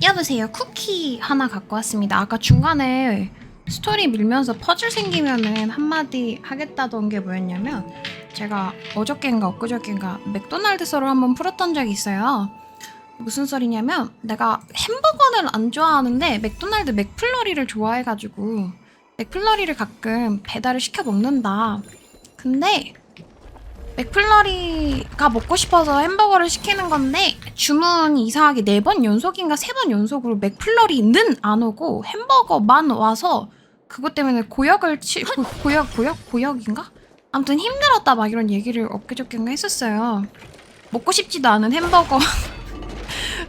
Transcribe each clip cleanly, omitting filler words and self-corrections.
여보세요. 쿠키 하나 갖고 왔습니다. 아까 중간에 스토리 밀면서 퍼즐 생기면은 한마디 하겠다던 게 뭐였냐면, 제가 어저께인가 엊그저께인가 맥도날드서를 한번 풀었던 적이 있어요. 무슨 소리냐면, 내가 햄버거는 안 좋아하는데 맥도날드 맥플러리를 좋아해가지고 맥플러리를 가끔 배달을 시켜 먹는다. 근데 맥플러리가 먹고 싶어서 햄버거를 시키는 건데, 주문이 이상하게 4번 연속인가 3번 연속으로 맥플러리는 안 오고 햄버거만 와서, 그것 때문에 고역인가? 아무튼 힘들었다 막 이런 얘기를 엊그저께인가 했었어요. 먹고 싶지도 않은 햄버거.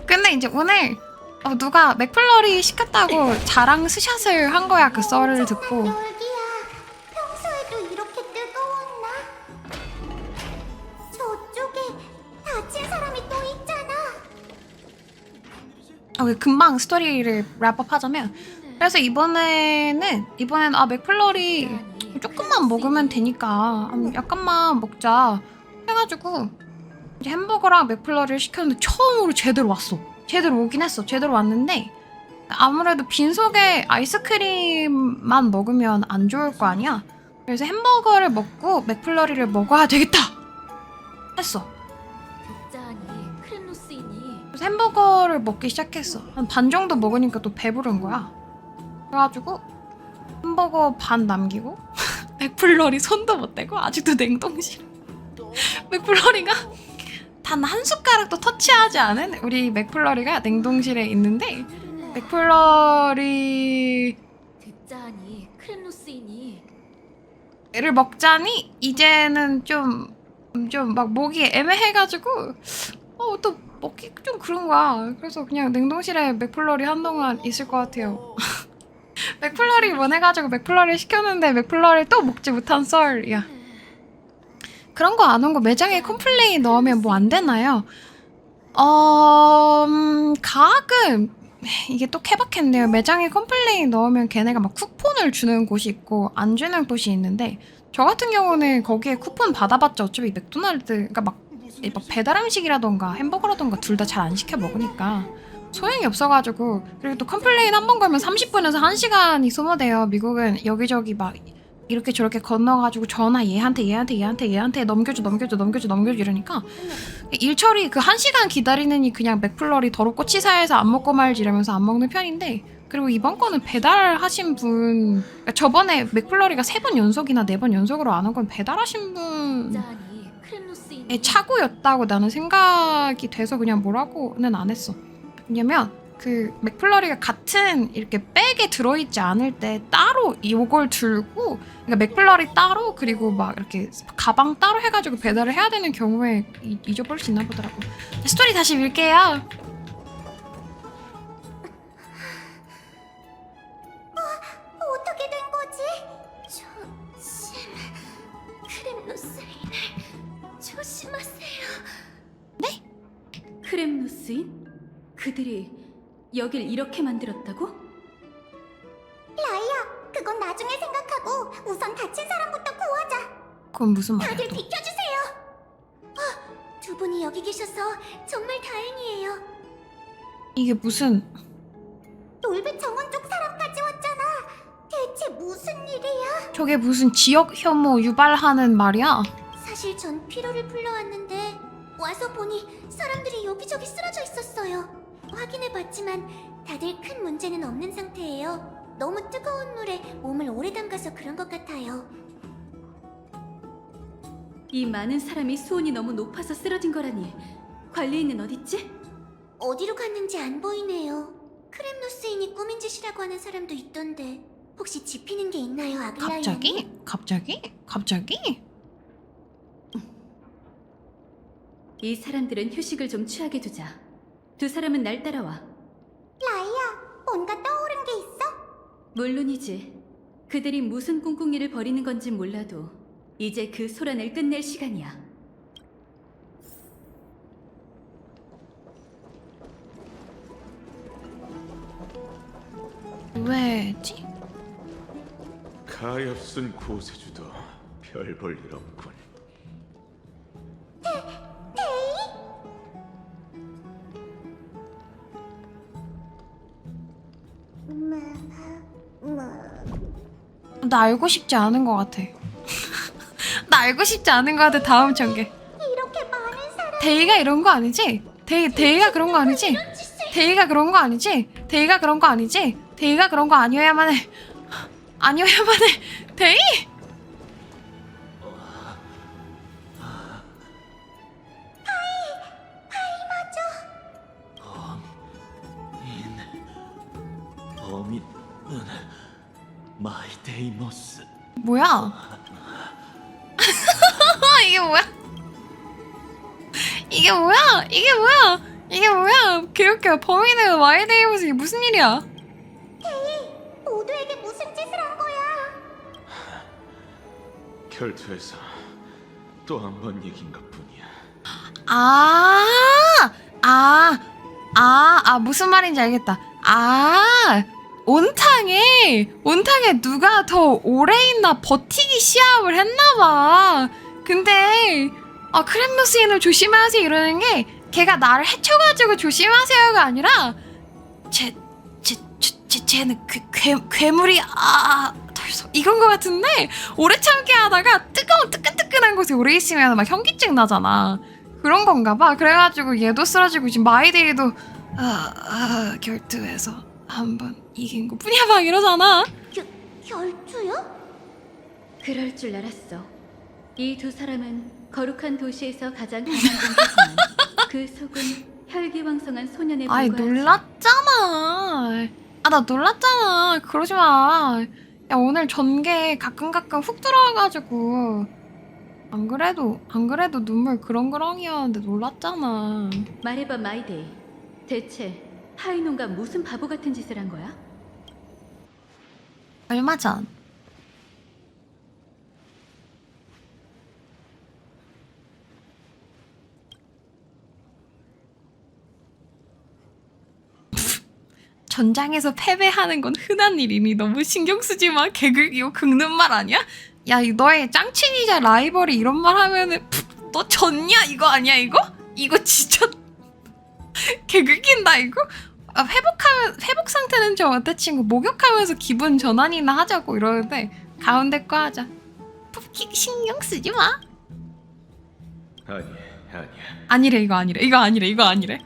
근데 이제 오늘 누가 맥플러리 시켰다고 자랑 스샷을 한 거야. 그 썰을 듣고. 평소에도 이렇게 뜨거웠나? 저쪽에 다친 사람이 또 있잖아. 금방 스토리를 랩업 하자면, 그래서 이번에는 맥플러리 조금만 먹으면 되니까 약간만 먹자 해가지고 이제 햄버거랑 맥플러리를 시켰는데 처음으로 제대로 왔어. 제대로 오긴 했어. 제대로 왔는데 아무래도 빈속에 아이스크림만 먹으면 안 좋을 거 아니야. 그래서 햄버거를 먹고 맥플러리를 먹어야 되겠다 했어. 그래서 햄버거를 먹기 시작했어. 한 반 정도 먹으니까 또 배부른 거야. 그래가지고 햄버거 반 남기고 맥플러리 손도 못 대고 아직도 냉동실. 맥플러리가 단 한 숟가락도 터치하지 않은 우리 맥플러리가 냉동실에 있는데, 맥플러리 듣자하니 크렘노스이니 를 먹자니 이제는 좀 막 목이 애매해가지고 또 먹기 좀 그런 거야. 그래서 그냥 냉동실에 맥플러리 한동안 있을 것 같아요. 맥플러리 원해가지고 맥플러리 시켰는데 맥플러리 또 먹지 못한 썰이야. 그런 거 안 온 거 매장에 컴플레인 넣으면 뭐 안 되나요? 가끔 이게 또 케바케인데요. 매장에 컴플레인 넣으면 걔네가 막 쿠폰을 주는 곳이 있고 안 주는 곳이 있는데, 저 같은 경우는 거기에 쿠폰 받아봤자 어차피 맥도날드, 그러니까 막 배달 음식이라던가 햄버거라던가 둘 다 잘 안 시켜 먹으니까 소용이 없어가지고. 그리고 또 컴플레인 한 번 걸면 30분에서 1시간이 소모돼요. 미국은 여기저기 막 이렇게 저렇게 건너가지고 전화 얘한테 넘겨줘 이러니까 일처리 그 1시간 기다리느니 그냥 맥플러리 더럽고 치사해서 안 먹고 말지 이러면서 안 먹는 편인데, 그리고 이번 거는 배달하신 분, 그러니까 저번에 맥플러리가 3번 연속이나 4번 연속으로 안 온 건 배달하신 분의 착오였다고 나는 생각이 돼서 그냥 뭐라고는 안 했어. 왜냐면 그 맥플러리가 같은 이렇게 백에 들어있지 않을 때 따로 이걸 들고, 그러니까 맥플러리 따로 그리고 막 이렇게 가방 따로 해가지고 배달을 해야 되는 경우에 잊어버릴 수 있나 보더라고. 스토리 다시 밀게요. 어떻게 된 거지? 조심. 크렘노스인을 조심하세요. 네? 크렘노스인? 그들이 여길 이렇게 만들었다고? 라이야, 그건 나중에 생각하고 우선 다친 사람부터 구하자. 그건 무슨 말이야 다들 또. 비켜주세요. 두 분이 여기 계셔서 정말 다행이에요. 이게 무슨 놀배 정원 쪽 사람까지 왔잖아. 대체 무슨 일이야? 저게 무슨 지역 혐오 유발하는 말이야? 사실 전 피로를 풀러왔는데 와서 보니 사람들이 여기저기 쓰러져 있었어요. 확인해봤지만 다들 큰 문제는 없는 상태예요. 너무 뜨거운 물에 몸을 오래 담가서 그런 것 같아요. 이 많은 사람이 수온이 너무 높아서 쓰러진 거라니. 관리인은 어딨지? 어디로 갔는지 안 보이네요. 크렘노스인이 꾸민 짓이라고 하는 사람도 있던데 혹시 지피는 게 있나요, 아글라이언님? 갑자기? 이 사람들은 휴식을 좀 취하게 두자. 두 사람은 날 따라와. 라이야, 뭔가 떠오른 게 있어? 물론이지. 그들이 무슨 꿍꿍이를 벌이는 건진 몰라도 이제 그 소란을 끝낼 시간이야. 왜지? 가엾은 구세주도 별 볼 일 없군. 나 알고 싶지 않은 것 같아. 나 알고 싶지 않은 것 같아. 다음 전개. 이렇게 많은 사람 데이가 이런 거 아니지? 데이가 그런 거 아니지? 데이가 그런 거 아니지? 데이가 그런 거 아니지? 데이가 그런 거 아니어야만 해. 아니어야만 해. 데이? 범인은 마이데이머스. 뭐야? 이게 뭐야? 이게 뭐야? 이게 뭐야? 이게 뭐야? 개웃겨. 범인은 와이데이브스. 이게 무슨 일이야? 모두에게 무슨 짓을 한 거야? 결투에서 또 한 번 이긴 것뿐이야. 무슨 말인지 알겠다. 온탕에 누가 더 오래 있나 버티기 시합을 했나봐. 근데, 크렘노스인을 조심하세요 이러는 게, 걔가 나를 해쳐가지고 조심하세요가 아니라, 쟤는 괴물이, 덜썩, 이건 것 같은데, 오래 참게 하다가 뜨끈뜨끈한 곳에 오래 있으면 막 현기증 나잖아. 그런 건가 봐. 그래가지고 얘도 쓰러지고 지금 마이데이도 결투에서 한 번 이긴 거 뿐이야 막 이러잖아. 결투요? 그럴 줄 알았어. 이 두 사람은 거룩한 도시에서 가장 강한 존재지만 그 속은 혈기왕성한 소년에 아이 불과하지. 놀랐잖아. 나 놀랐잖아. 그러지 마. 야 오늘 전개 가끔 훅 들어와가지고 안 그래도 눈물 그렁그렁이었는데 놀랐잖아. 말해봐 마이데이. 대체 하이논가 무슨 바보 같은 짓을 한 거야? 얼마 전 전장에서 패배하는 건 흔한 일이니 너무 신경 쓰지 마. 개그 이거 긁는 말 아니야? 야 너의 짱친이자 라이벌이 이런 말 하면은 너 졌냐 이거 아니야 이거? 이거 진짜 개그긴다 이거. 회복 상태는 좀 어때 친구? 목욕하면서 기분 전환이나 하자고 이러는데 가운데 거 하자. 푹 신경 쓰지 마. 아니야. 이거 아니래.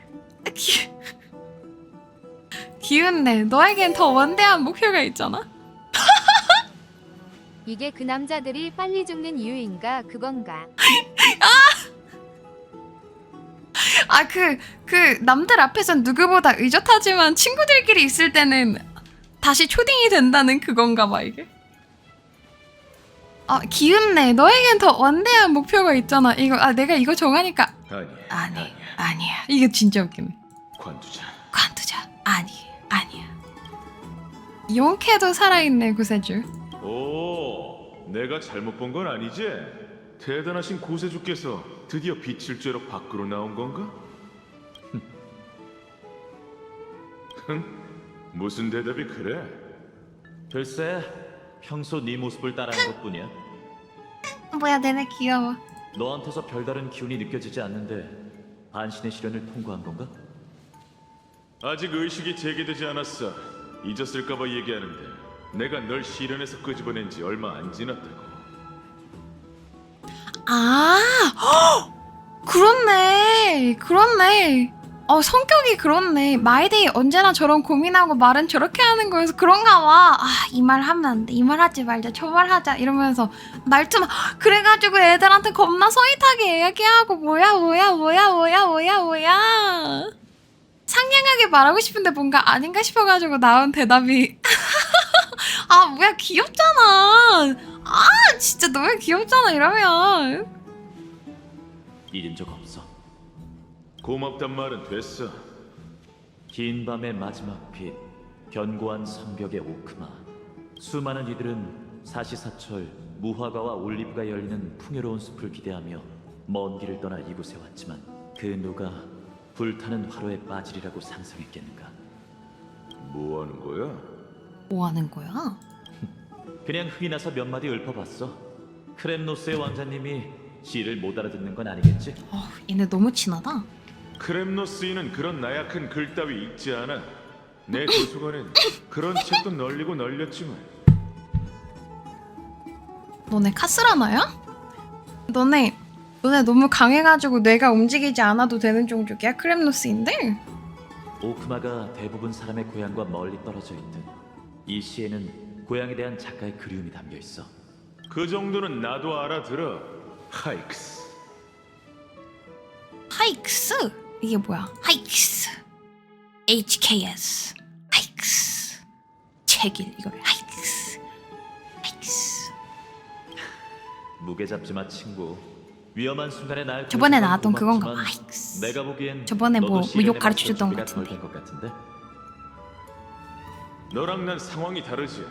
기운내. 너에겐 더 원대한 목표가 있잖아. 이게 그 남자들이 빨리 죽는 이유인가 그건가? 그 남들 앞에선 누구보다 의젓하지만 친구들끼리 있을 때는 다시 초딩이 된다는 그건가 봐 이게. 기운내. 너에겐 더 원대한 목표가 있잖아. 이거 내가 이거 정하니까 아니야. 이게 진짜 웃기네. 관두자. 아니야. 용케도 살아있네 구세주. 오, 내가 잘못 본 건 아니지? 대단하신 고세주께서 드디어 빛을 쬐러 밖으로 나온 건가? 무슨 대답이 그래? 글쎄, 평소 네 모습을 따라한 것뿐이야. 뭐야 내내 귀여워. 너한테서 별다른 기운이 느껴지지 않는데 반신의 시련을 통과한 건가? 아직 의식이 제기되지 않았어. 잊었을까봐 얘기하는데 내가 널 시련에서 끄집어낸 지 얼마 안 지났다고. 그렇네. 성격이 그렇네. 마이데이 언제나 저런 고민하고 말은 저렇게 하는 거여서 그런가 봐. 이 말 하면 안 돼. 이 말 하지 말자. 저 말 하자. 이러면서 말투만 그래가지고 애들한테 겁나 서윗하게 이야기하고 뭐야. 상냥하게 말하고 싶은데 뭔가 아닌가 싶어가지고 나온 대답이 뭐야 귀엽잖아. 진짜 너무 귀엽잖아 이러면. 잊은 적 없어. 고맙단 말은 됐어. 긴 밤의 마지막 빛, 견고한 성벽의 오크마. 수많은 이들은 사시사철 무화과와 올리브가 열리는 풍요로운 숲을 기대하며 먼 길을 떠나 이곳에 왔지만 그 누가 불타는 화로에 빠지리라고 상상했겠는가. 뭐 하는 거야? 뭐 하는 거야? 그냥 흥이 나서 몇 마디 읊어봤어. 크렘노스의 왕자님이 시를 못 알아듣는 건 아니겠지? 얘네 너무 친하다. 크렘노스인은 그런 나약한 글 따위 읽지 않아. 내 도서관엔 그런 책도 널리고 널렸지만 너네 카스라나야? 너네 너무 강해가지고 뇌가 움직이지 않아도 되는 종족이야? 크렘노스인데? 오크마가 대부분 사람의 고향과 멀리 떨어져 있듯 이 시에는 고향에 대한 작가의 그리움이 담겨 있어. 그 정도는 나도 알아들어. 하이크스. 하이크스? 이게 뭐야? 하이크스 HKS 하이크스 책일 이걸 하이크스 무게 잡지 마 친구. 위험한 순간에 날 저번에 구해줘서 나왔던 그건가 고맙지만 봐. 하이크스. 내가 보기엔 저번에 너도 뭐 시련에 욕 맞설 가르쳐줬던 준비가 것 덜 같은데. 된 것 같은데. 너랑 난 상황이 다르지.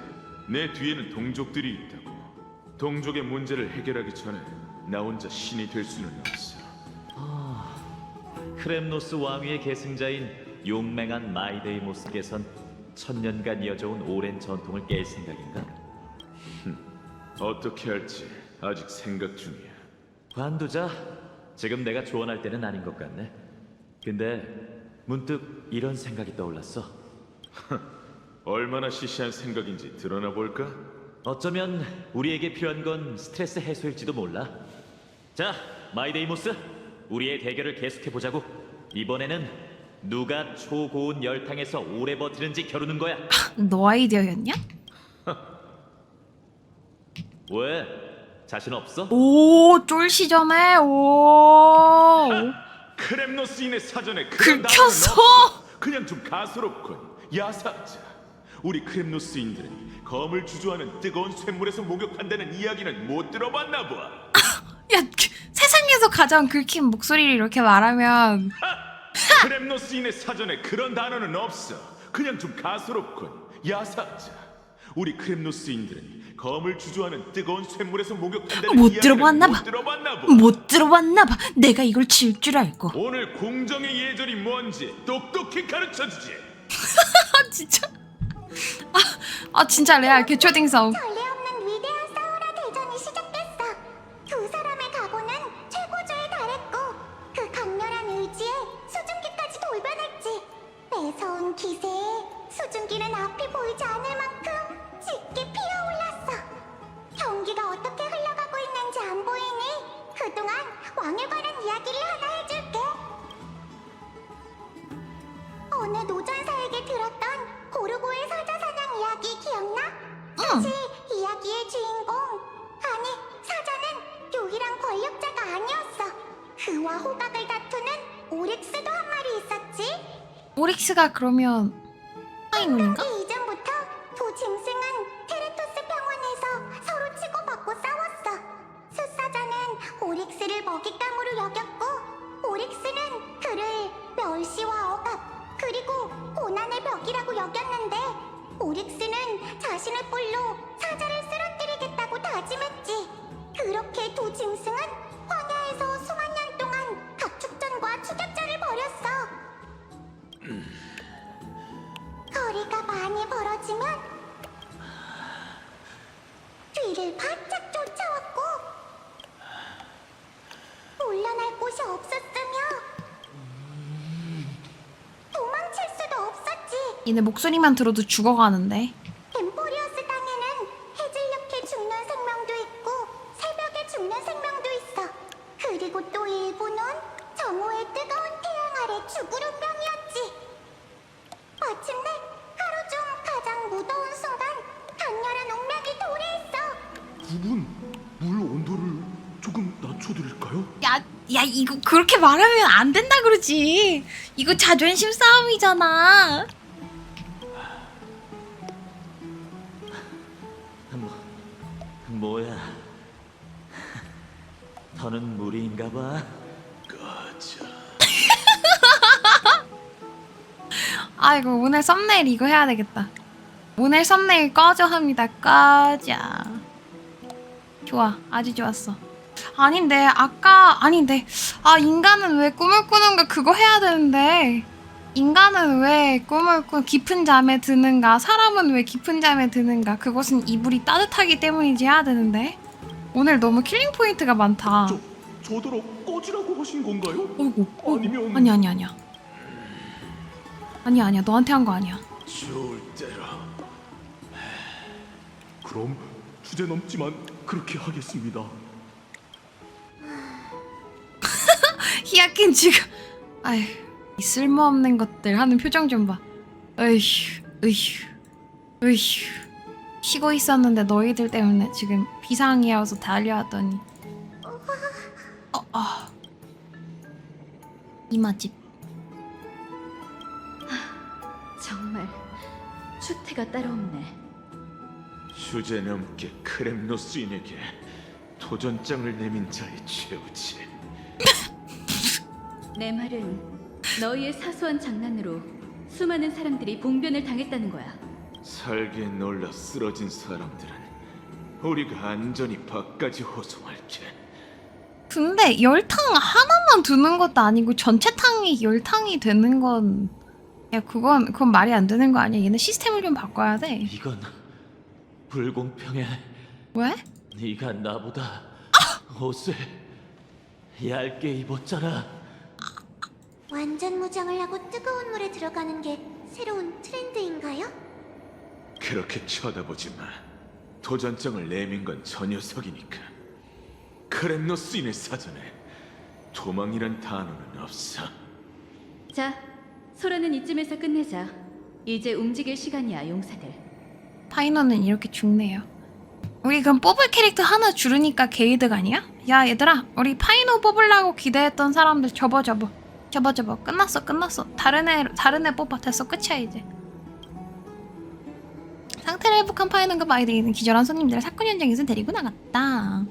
내 뒤에는 동족들이 있다고. 동족의 문제를 해결하기 전에 나 혼자 신이 될 수는 없어. 크렘노스 왕위의 계승자인 용맹한 마이데이모스께선 천년간 이어져온 오랜 전통을 깰 생각인가? 어떻게 할지 아직 생각 중이야. 관두자. 지금 내가 조언할 때는 아닌 것 같네. 근데 문득 이런 생각이 떠올랐어. 얼마나 시시한 생각인지 드러나 볼까? 어쩌면 우리에게 필요한 건 스트레스 해소일지도 몰라. 자, 마이데이모스, 우리의 대결을 계속해 보자고. 이번에는 누가 초고온 열탕에서 오래 버티는지 겨루는 거야. 너 아이디어였냐? 왜? 자신 없어? 오 쫄시전에 오 크렘노스인의 사전에 그런 긁혔어! 단어는 없어. 그냥 좀 가소롭군. 야사자. 우리 크렘노스인들은 검을 주저하는 뜨거운 쇳물에서 목욕한다는 이야기는 못 들어봤나 봐. 야 세상에서 가장 긁힌 목소리를 이렇게 말하면 크렘노스인의 사전에 그런 단어는 없어. 그냥 좀 가소롭군. 야사자. 우리 크렘노스인들은 검을 주저하는 뜨거운 쇳물에서 목욕한다는 못 이야기는 들어봤나 봐. 못 들어봤나 봐. 못 들어봤나 봐. 내가 이걸 지을 줄 알고. 오늘 공정의 예절이 뭔지 똑똑히 가르쳐주지. 아 진짜 진짜 레알 개초딩성. 전례 없는 위대한 사우라 대전이 시작됐어. 두 사람의 각오는 최고조에 달했고 그 강렬한 의지에 수증기까지 돌변했지. 매서운 기세에 수증기는 앞이 보이지 않을 만큼 짙게 피어올랐어. 경기가 어떻게 흘러가고 있는지 안 보이니 그동안 왕에 관한 이야기를 하나 해줄게. 어느 노전사에게 들었던 고르고의 사자사냥 이야기 기억나? 사실 이야기의 주인공, 아니 사자는 유일한 권력자가 아니었어. 그와 호각을 다투는 오릭스도 한 마리 있었지. 오릭스가 그러면 하이문인가? 이 이전부터 두 짐승은 테레토스 평원에서 서로 치고받고 싸웠어. 숫사자는 오릭스를 먹잇감으로 여겼고 오릭스는 그를 멸시와 억압 그리고 고난의 벽이라고 여겼는데 오릭스는 자신의 뿔로 사자를 쓰러뜨리겠다고 다짐했지. 그렇게 두 짐승은 황야에서 수만 년 동안 각축전과 추격전을 벌였어. 거리가 많이 벌어지면 뒤를 바짝 쫓아왔고 물러날 곳이 없었으며 도망칠 수도 없었지. 얘네 목소리만 들어도 죽어가는데. 엠포리어스 땅에는 해질녘에 죽는 생명도 있고 새벽에 죽는 생명도 있어. 그리고 또 일부는 정오의 뜨거운 태양 아래 죽을 운명이었지. 마침내 하루 중 가장 무더운 순간 강렬한 운명이 도래했어. 부분 물 온도를 조금 낮춰드릴까요? 야 이거 그렇게 말하면 안 된다 그러지. 이거 자존심 싸움이잖아. 뭐야? 더는 무리인가 봐. 가자. 아이고 오늘 썸네일 이거 해야 되겠다. 오늘 썸네일 꺼져 합니다. 꺼져. 좋아, 아주 좋았어. 아닌데 인간은 왜 꿈을 꾸는가 그거 해야 되는데. 인간은 왜 꿈을 깊은 잠에 드는가, 사람은 왜 깊은 잠에 드는가, 그것은 이불이 따뜻하기 때문이지 해야 되는데. 오늘 너무 킬링 포인트가 많다. 저더러 꺼지라고 하신 건가요? 어이구. 아니면- 아니야 너한테 한 거 아니야. 좋을 대로. 그럼 주제 넘지만 그렇게 하겠습니다. 히야킨 지금 아휴 이 쓸모없는 것들 하는 표정 좀 봐. 으휴 으휴 으휴 쉬고 있었는데 너희들 때문에 지금 비상이어서 달려왔더니 이마집. 정말 추태가 따로 없네. 주제넘게 크렘노스인에게 도전장을 내민 자의 죄우지. 내 말은 너희의 사소한 장난으로 수많은 사람들이 봉변을 당했다는 거야. 살게 놀라 쓰러진 사람들은 우리가 안전히 밖까지 호송할게. 근데 열탕 하나만 두는 것도 아니고 전체 탕이 열탕이 되는 건 야 그건 말이 안 되는 거 아니야? 얘네 시스템을 좀 바꿔야 돼. 이건 불공평해. 왜? 네가 나보다 옷을 얇게 입었잖아. 완전 무장을 하고 뜨거운 물에 들어가는 게 새로운 트렌드인가요? 그렇게 쳐다보지 마. 도전장을 내민 건 저 녀석이니까. 크렘노스인의 사전에 도망이란 단어는 없어. 자, 소라는 이쯤에서 끝내자. 이제 움직일 시간이야, 용사들. 파이너는 이렇게 죽네요. 우리 그럼 뽑을 캐릭터 하나 줄으니까 게이득 아니야? 야 얘들아 우리 파이너 뽑으려고 기대했던 사람들 접어 끝났어. 다른 애 뽑아. 됐어 끝이야 이제. 상태를 회복한 파이너가 마이데이는 기절한 손님들을 사건 현장에서 데리고 나갔다.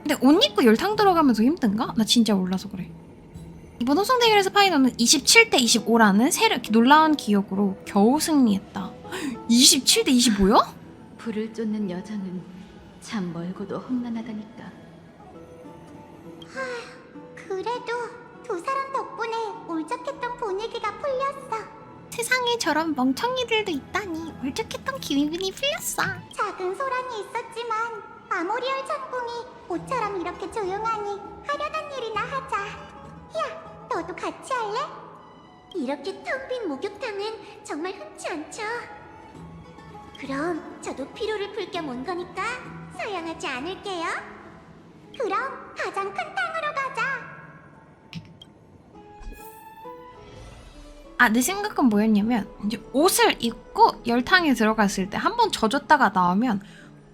근데 옷 입고 열탕 들어가면서 힘든가? 나 진짜 몰라서 그래. 이번 호송 대결에서 파이너는 27대 25라는 놀라운 기록으로 겨우 승리했다. 27대 25요? 불을 쫓는 여정은 참 멀고도 험난하다니까. 그래도 두 사람 덕분에 울적했던 분위기가 풀렸어. 세상에 저런 멍청이들도 있다니 울적했던 기분이 풀렸어. 작은 소란이 있었지만 아모리얼 천궁이 모처럼 이렇게 조용하니 하려던 일이나 하자. 야, 너도 같이 할래? 이렇게 텅 빈 목욕탕은 정말 흔치 않죠. 그럼 저도 피로를 풀 겸 온 거니까 사양하지 않을게요. 그럼 가장 큰 탕으로 가자. 아, 내 생각은 뭐였냐면 이제 옷을 입고 열탕에 들어갔을 때 한 번 젖었다가 나오면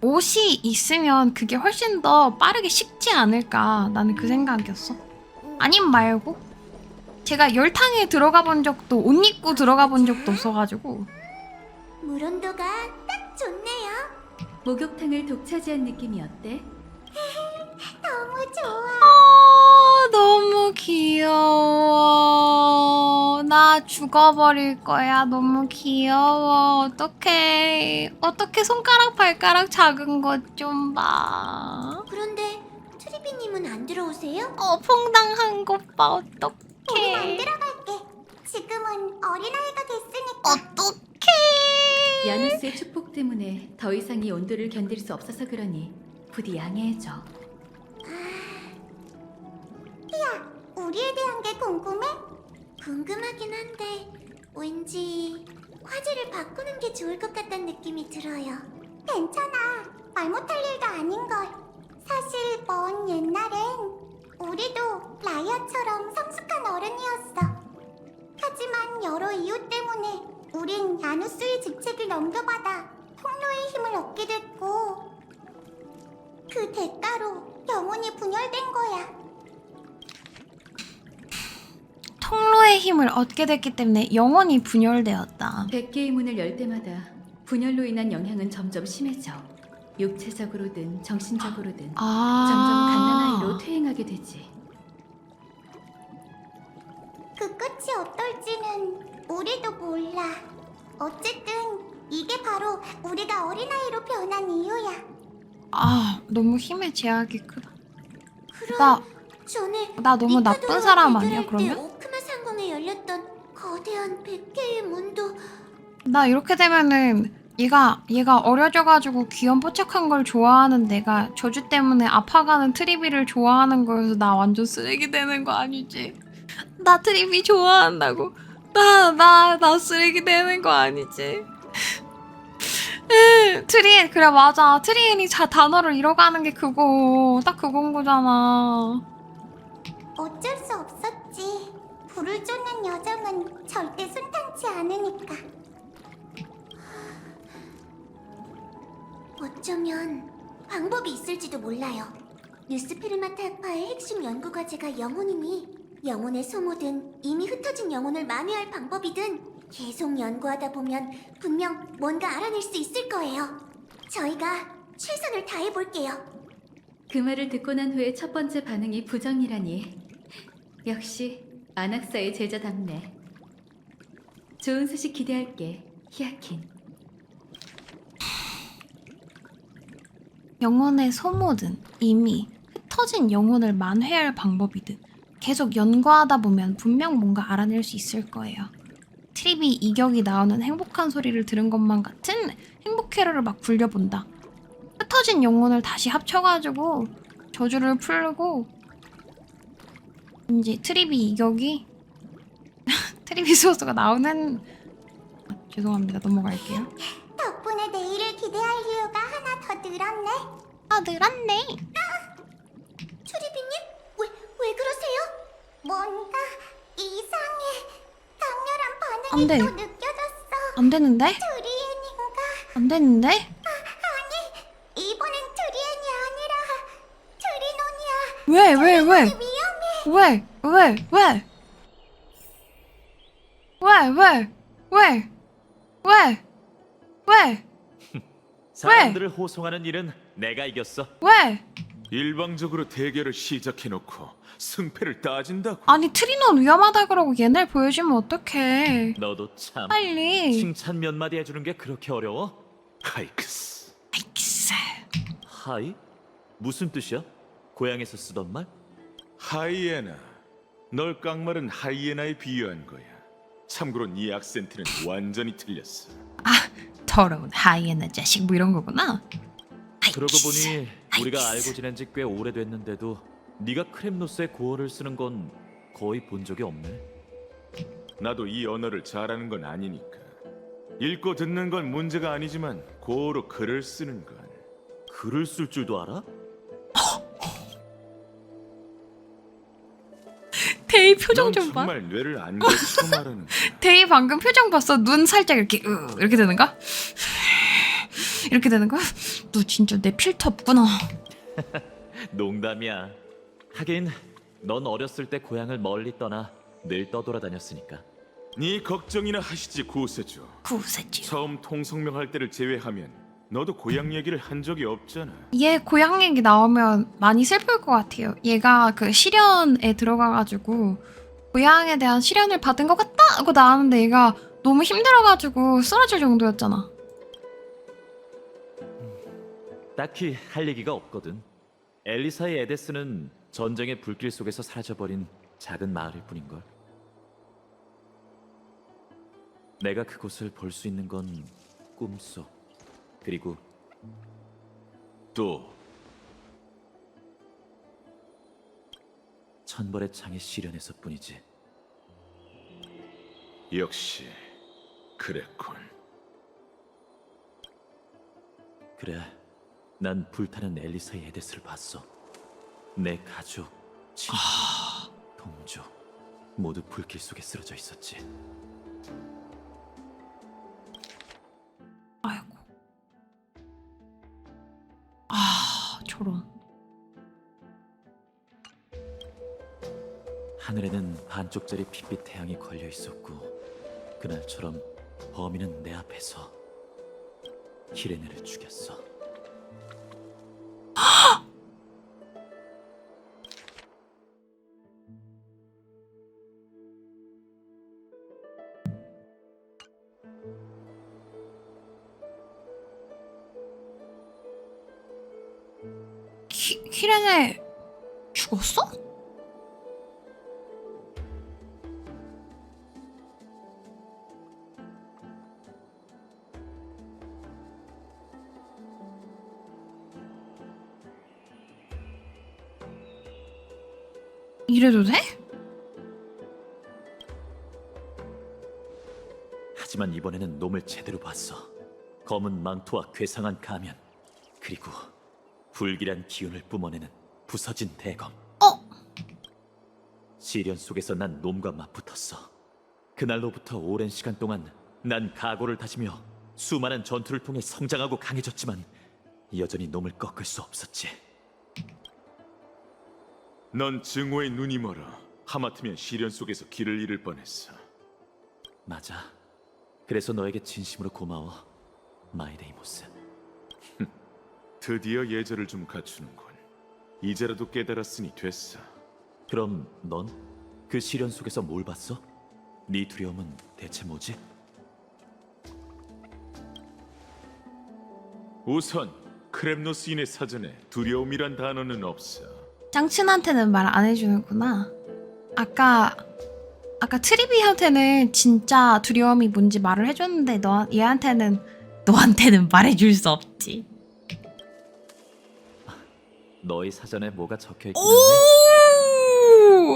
옷이 있으면 그게 훨씬 더 빠르게 식지 않을까 나는 그 생각이었어. 아님 말고 제가 열탕에 들어가 본 적도 옷 입고 들어가 본 적도 없어가지고 물 온도가 딱 좋네요. 목욕탕을 독차지한 느낌이 어때? 너무 좋아. 너무 귀여워. 나 죽어버릴 거야. 너무 귀여워. 어떡해 손가락 발가락 작은 것 좀 봐. 그런데 트리비님은 안 들어오세요? 퐁당한 것 봐. 우린 안 어떡해. 들어갈게. 지금은 어린아이가 됐으니까. 어떡해. 야누스의 축복 때문에 더 이상 이 온도를 견딜 수 없어서 그러니 부디 양해해줘. 우리에 대한 게 궁금해? 궁금하긴 한데 왠지 화제를 바꾸는 게 좋을 것 같다는 느낌이 들어요. 괜찮아. 말 못할 일도 아닌걸. 사실 먼 옛날엔 우리도 라이아처럼 성숙한 어른이었어. 하지만 여러 이유 때문에 우린 야누스의 직책을 넘겨받아 통로의 힘을 얻게 됐고 그 대가로 영혼이 분열된 거야. 통로의 힘을 얻게 됐기 때문에 영원히 분열되었다. 100개의 문을 열 때마다 분열로 인한 영향은 점점 심해져. 육체적으로든 정신적으로든 점점 갓난아이로 퇴행하게 되지. 그 끝이 어떨지는 우리도 몰라. 어쨌든 이게 바로 우리가 어린아이로 변한 이유야. 너무 힘의 제약이 크다. 그럼 전에 나 너무 나쁜 사람 아니야 그러면? 오크마 상공에 열렸던 거대한 100개의 문도 나 이렇게 되면은 얘가 어려져가지고 귀염뽀짝한 걸 좋아하는 내가 저주 때문에 아파가는 트리비를 좋아하는 거여서 나 완전 쓰레기 되는 거 아니지? 나 트리비 좋아한다고 나 쓰레기 되는 거 아니지? 트리엔 그래 맞아. 트리엔이 단어를 잃어가는 게 그거 딱 그건 거잖아. 어쩔 수 없었지. 불을 쫓는 여정은 절대 순탄치 않으니까. 어쩌면 방법이 있을지도 몰라요. 뉴스페르마타 학파의 핵심 연구 과제가 영혼이니 영혼에 소모든 이미 흩어진 영혼을 만회할 방법이든 계속 연구하다 보면 분명 뭔가 알아낼 수 있을 거예요. 저희가 최선을 다해볼게요. 그 말을 듣고 난 후에 첫 번째 반응이 부정이라니. 역시 안학사의 제자답네. 좋은 소식 기대할게, 히아킨. 영혼의 소모든 이미 흩어진 영혼을 만회할 방법이든 계속 연구하다 보면 분명 뭔가 알아낼 수 있을 거예요. 트립이 이격이 나오는 행복한 소리를 들은 것만 같은 행복 회로를 막 굴려본다. 흩어진 영혼을 다시 합쳐가지고 저주를 풀고 이제 트립이 이격이 트립이 소스가 나오는 죄송합니다. 넘어갈게요. 덕분에 내일을 기대할 이유가 하나 더 늘었네. 늘었네. 추리비님? 왜 그러세요? 뭔가 이상해. 강렬한 안 돼. 반응이 또 느껴졌어. 안 되는데? 드리엔인가? 안 되는데? 아니, 이번엔 드리엔이 아니라 드리논이야. 왜? 위험해. 왜? 사람들을 호송하는 일은 내가 이겼어. 왜? 일방적으로 대결을 시작해놓고 승패를 따진다고. 아니 트리논 위험하다 그러고 얘네를 보여주면 어떡해. 너도 참. 빨리. 칭찬 몇 마디 해주는 게 그렇게 어려워? 하이크스. 아이키스. 하이? 무슨 뜻이야? 고향에서 쓰던 말? 하이에나. 널 깡말은 하이에나에 비유한 거야. 참고로 네 악센트는 완전히 틀렸어. 더러운 하이에나 자식 뭐 이런 거구나. 그러고 아이키스. 보니 우리가 아이키스. 알고 지낸 지 꽤 오래됐는데도 네가 크렘노스의 고어를 쓰는 건 거의 본 적이 없네. 나도 이 언어를 잘하는 건 아니니까. 읽고 듣는 건 문제가 아니지만 고어로 글을 쓰는 건. 글을 쓸 줄도 알아? 데이 표정 넌 좀 봐. 정말 뇌를 안 거쳐 말하는 거야. 데이 방금 표정 봤어? 눈 살짝 이렇게 이렇게 되는 거? 이렇게 되는 거야? 너 진짜 내 필터 없구나. 농담이야. 하긴 넌 어렸을 때 고향을 멀리 떠나 늘 떠돌아다녔으니까. 네 걱정이나 하시지 구세주. 구세주. 처음 통성명할 때를 제외하면 너도 고향 얘기를 한 적이 없잖아. 얘 고향 얘기 나오면 많이 슬플 것 같아요. 얘가 그 시련에 들어가가지고 고향에 대한 시련을 받은 것 같다 하고 나왔는데 얘가 너무 힘들어가지고 쓰러질 정도였잖아. 딱히 할 얘기가 없거든. 엘리사의 에데스는 전쟁의 불길 속에서 사라져버린 작은 마을일 뿐인걸. 내가 그곳을 볼 수 있는 건 꿈속. 그리고 또 천벌의 창의 시련에서뿐이지. 역시 그랬군. 그래, 난 불타는 엘리사의 에데스를 봤어. 내 가족, 친구, 동족 모두 불길 속에 쓰러져 있었지. 아이고. 저런. 하늘에는 반쪽짜리 핏빛 태양이 걸려 있었고 그날처럼 범인은 내 앞에서 키레네를 죽였어. 키레네 죽었어? 이래도 돼? 하지만 이번에는 놈을 제대로 봤어. 검은 망토와 괴상한 가면, 그리고 불길한 기운을 뿜어내는 부서진 대검. 시련 속에서 난 놈과 맞붙었어. 그날로부터 오랜 시간 동안 난 각오를 다지며 수많은 전투를 통해 성장하고 강해졌지만 여전히 놈을 꺾을 수 없었지. 넌 증오의 눈이 멀어. 하마터면 시련 속에서 길을 잃을 뻔했어. 맞아. 그래서 너에게 진심으로 고마워, 마이데이모스. 드디어 예절을 좀 갖추는군. 이제라도 깨달았으니 됐어. 그럼 넌 그 시련 속에서 뭘 봤어? 네 두려움은 대체 뭐지? 우선 크렘노스인의 사전에 두려움이란 단어는 없어. 짱친한테는 말 안 해주는구나. 아까 트리비한테는 진짜 두려움이 뭔지 말을 해줬는데 너한테는 말해줄 수 없지. 너의 사전에 뭐가 적혀있긴 오!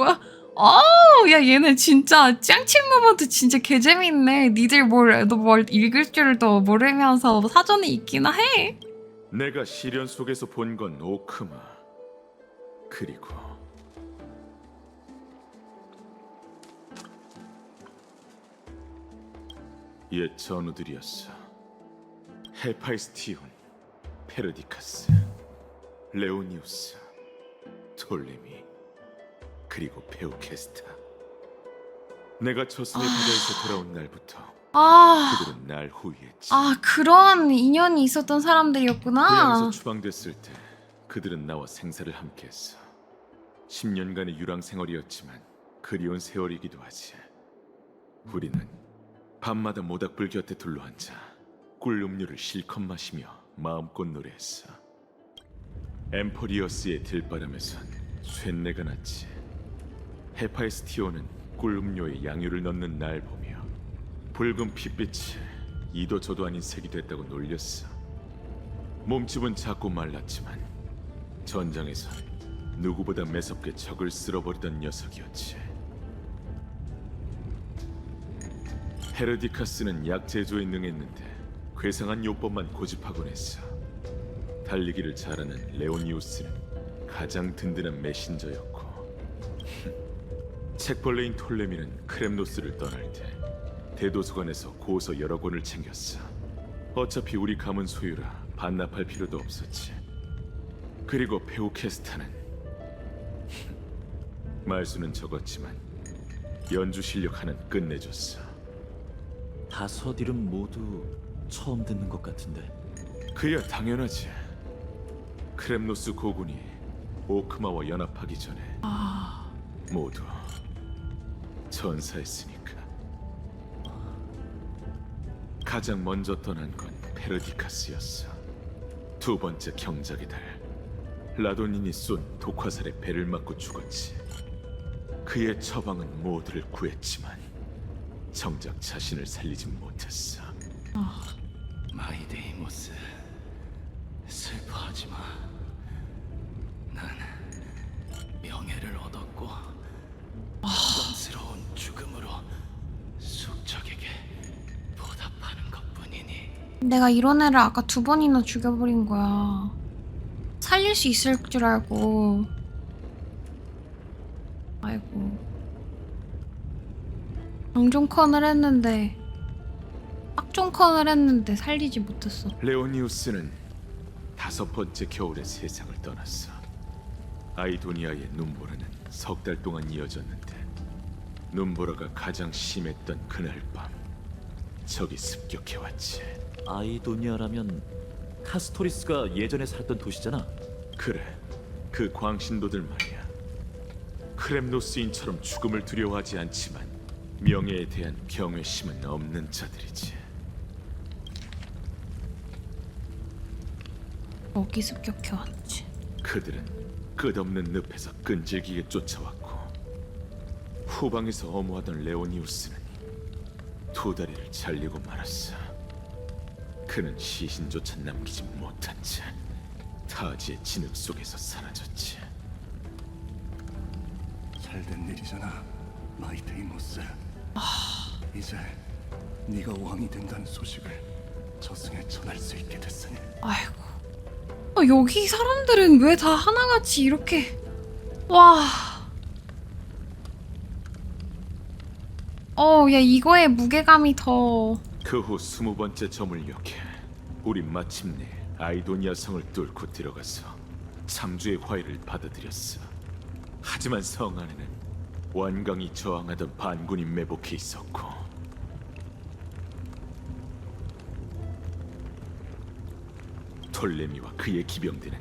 하네. 야 얘는 진짜 짱친 모먼트 진짜 개재밌네. 니들 뭘 읽을 줄도 모르면서 사전에 있기나 해. 내가 시련 속에서 본 건 오크마. 그리고 옛 전우들이었어. 헤파이스티온, 페르디카스, 레오니우스, 톨레미, 그리고 페우케스타. 내가 저승의 바다에서 돌아온 날부터 그들은 날 후회했지. 그런 인연이 있었던 사람들이었구나. 고향에서 추방됐을 때 그들은 나와 생사를 함께했어. 10년간의 유랑 생활이었지만 그리운 세월이기도 하지. 우리는 밤마다 모닥불 곁에 둘러앉아 꿀 음료를 실컷 마시며 마음껏 노래했어. 엠포리어스의 들바람에선 쇳내가 났지. 헤파이스티오는 꿀 음료에 양유를 넣는 날 보며 붉은 핏빛이 이도 저도 아닌 색이 됐다고 놀렸어. 몸집은 작고 말랐지만 전장에선 누구보다 매섭게 적을 쓸어버리던 녀석이었지. 헤르디카스는 약 제조에 능했는데 괴상한 요법만 고집하곤 했어. 달리기를 잘하는 레오니우스는 가장 든든한 메신저였고 책벌레인 톨레미는 크렘노스를 떠날 때 대도서관에서 고서 여러 권을 챙겼어. 어차피 우리 가문 소유라 반납할 필요도 없었지. 그리고 페우케스타는 말수는 적었지만 연주 실력 하나는 끝내줬어. 다섯 이름 모두 처음 듣는 것 같은데. 그야 당연하지. 크렘노스 고군이 오크마와 연합하기 전에 모두 전사했으니까. 가장 먼저 떠난 건 페르디카스였어. 두 번째 경작의 달 라도닌이 쏜 독화살에 배를 맞고 죽었지. 그의 처방은 모두를 구했지만 정작 자신을 살리지 못했어. 마이데이모스, 슬퍼하지 마. 난 명예를 얻었고 영광스러운 죽음으로 숙적에게 보답하는 것뿐이니. 내가 이런 애를 아까 2번이나 죽여버린 거야. 살릴 수 있을 줄 알고. 아이고. 방종컨을 했는데 빡종컨을 했는데 살리지 못했어. 레오니우스는 5번째 겨울에 세상을 떠났어. 아이도니아의 눈보라는 3달 동안 이어졌는데 눈보라가 가장 심했던 그날 밤 적이 습격해왔지. 아이도니아라면 카스토리스가 예전에 살았던 도시잖아. 그래, 그 광신도들 말이야. 크렘노스인처럼 죽음을 두려워하지 않지만 명예에 대한 경외심은 없는 자들이지. 거기 습격해왔지. 그들은 끝없는 늪에서 끈질기게 쫓아왔고 후방에서 엄호하던 레오니우스는 2다리를 잘리고 말았어. 그는 시신조차 남기지 못한 채 타지의 진흙 속에서 사라졌지. 잘된 일이잖아, 마이데이모스. 이제 네가 왕이 된다는 소식을 저승에 전할 수 있게 됐으니 아이고. 여기 사람들은 왜 다 하나같이 이렇게. 와. 야, 이거의 무게감이 더. 그 후 20번째 점을 역해 우린 마침내 아이도니아 성을 뚫고 들어가서 참주의 화해를 받아들였어. 하지만 성 안에는 완강히 저항하던 반군이 매복해 있었고 톨레미와 그의 기병들은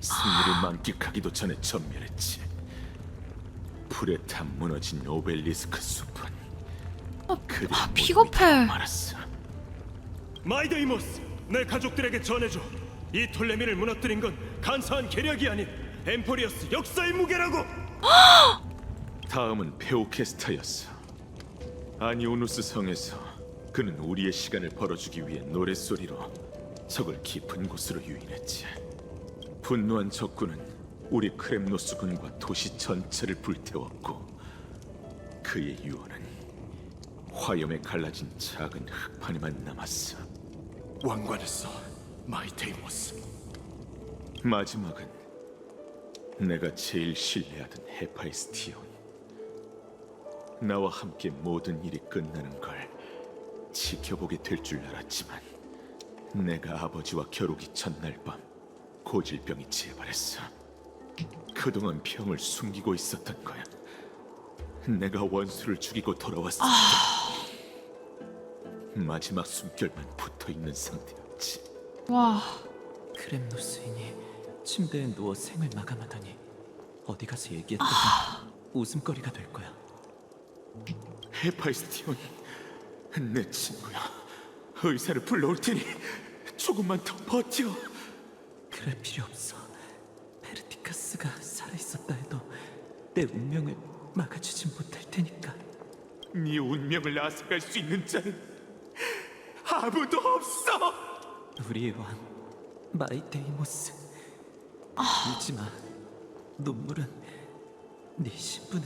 승리를 만끽하기도 전에 전멸했지. 불에 타 무너진 오벨리스크 숲은 그들의 비겁해. 말았어. 마이데이모스, 내 가족들에게 전해줘. 이 톨레미를 무너뜨린 건 간사한 계략이 아닌 엠포리어스 역사의 무게라고. 다음은 페오케스타였어. 아니오누스 성에서 그는 우리의 시간을 벌어주기 위해 노랫소리로 적을 깊은 곳으로 유인했지. 분노한 적군은 우리 크렘노스 군과 도시 전체를 불태웠고 그의 유언은 화염에 갈라진 작은 흙판에만 남았어. 왕관했어, 마이데이모스. 마지막은 내가 제일 신뢰하던 헤파이스티온. 나와 함께 모든 일이 끝나는 걸 지켜보게 될 줄 알았지만 내가 아버지와 겨루기 첫날 밤 고질병이 재발했어. 그동안 병을 숨기고 있었던 거야. 내가 원수를 죽이고 돌아왔을 때 마지막 숨결만 붙어있는 상태였지. 와. 크렘노스인이 침대에 누워 생을 마감하더니 어디 가서 얘기했더니 웃음거리가 될 거야. 헤파이스티온, 내 친구야. 의사를 불러올 테니 조금만 더 버텨. 그럴 필요 없어. 페르티카스가 살아있었다 해도 내 운명을 막아주진 못할 테니까. 네 운명을 앗아갈 수 있는 자는 아무도 없어. 우리의 왕 마이데이모스, 울지마. 눈물은 네 신분에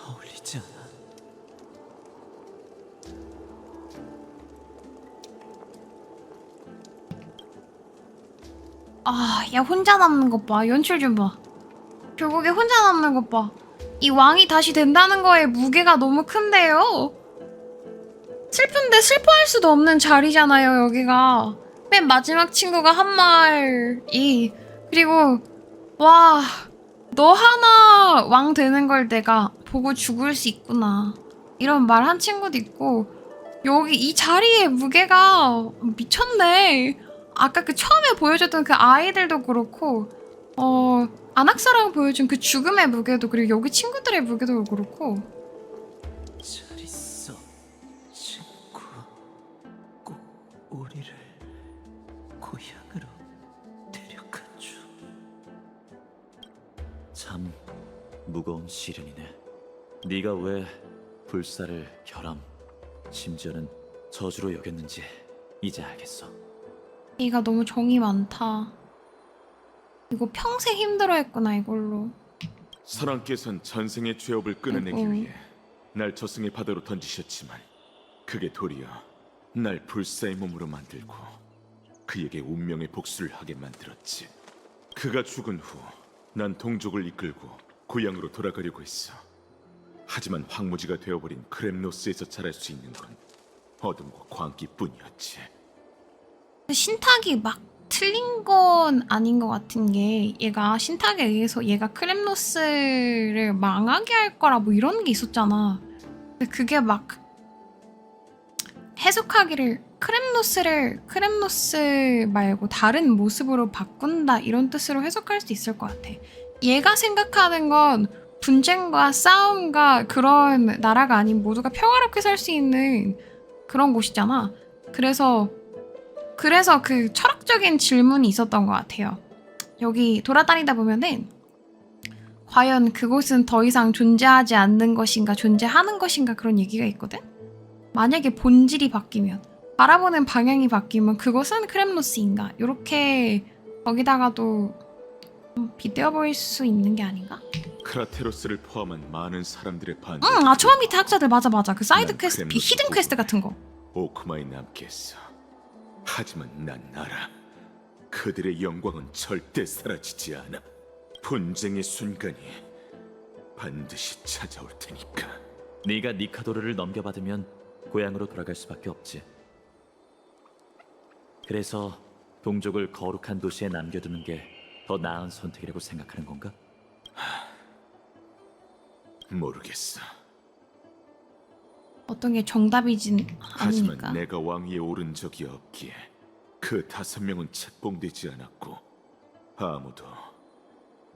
어울리지 않아. 얘 혼자 남는 것 봐. 연출 좀 봐. 결국에 혼자 남는 것 봐. 이 왕이 다시 된다는 거에 무게가 너무 큰데요. 슬픈데 슬퍼할 수도 없는 자리잖아요, 여기가. 맨 마지막 친구가 한 말이, 그리고 와, 너 하나 왕 되는 걸 내가 보고 죽을 수 있구나, 이런 말 한 친구도 있고, 여기 이 자리의 무게가 미쳤네. 아까 그 처음에 보여줬던 그 아이들도 그렇고, 아낙사랑 보여준 그 죽음의 무게도, 그리고 여기 친구들의 무게도 그렇고. 잘 있어, 친구. 꼭 우리를 고향으로 데려가줘. 참 무거운 시련이네. 네가 왜 불사를 혈암, 심지어는 저주로 여겼는지 이제 알겠어. 얘가 너무 정이 많다. 이거 평생 힘들어했구나, 이걸로. 선왕께선 전생의 죄업을 끊어내기 아이고. 위해 날 저승의 바다로 던지셨지만 그게 도리어 날 불사의 몸으로 만들고 그에게 운명의 복수를 하게 만들었지. 그가 죽은 후 난 동족을 이끌고 고향으로 돌아가려고 했어. 하지만 황무지가 되어버린 크렘노스에서 자랄 수 있는 건 어둠과 광기뿐이었지. 신탁이 막 틀린 건 아닌 것 같은 게, 얘가 신탁에 의해서 얘가 크렘노스를 망하게 할 거라 뭐 이런 게 있었잖아. 근데 그게 막 해석하기를 크렘노스를 크렘노스 말고 다른 모습으로 바꾼다, 이런 뜻으로 해석할 수 있을 것 같아. 얘가 생각하는 건 분쟁과 싸움과 그런 나라가 아닌 모두가 평화롭게 살 수 있는 그런 곳이잖아. 그래서 그 철학적인 질문이 있었던 것 같아요. 여기 돌아다니다 보면은 과연 그곳은 더 이상 존재하지 않는 것인가 존재하는 것인가, 그런 얘기가 있거든. 만약에 본질이 바뀌면, 바라보는 방향이 바뀌면 그것은 크렘노스인가, 이렇게 거기다가도 빗대어 보일 수 있는 게 아닌가? 크라테로스를 포함한 많은 사람들의 반대. 초반 밑에 학자들, 맞아. 그 사이드 난 퀘스트, 크렘노스 히든 퀘스트 같은 거. 오크마에 남겠어. 하지만 난 알아. 그들의 영광은 절대 사라지지 않아. 분쟁의 순간이 반드시 찾아올 테니까. 네가 니카도르를 넘겨받으면 고향으로 돌아갈 수밖에 없지. 그래서 동족을 거룩한 도시에 남겨두는 게 더 나은 선택이라고 생각하는 건가? 모르겠어. 어떤 게 정답이진 하지만 아니니까. 내가 왕위에 오른 적이 없기에 그 5명은 책봉되지 않았고 아무도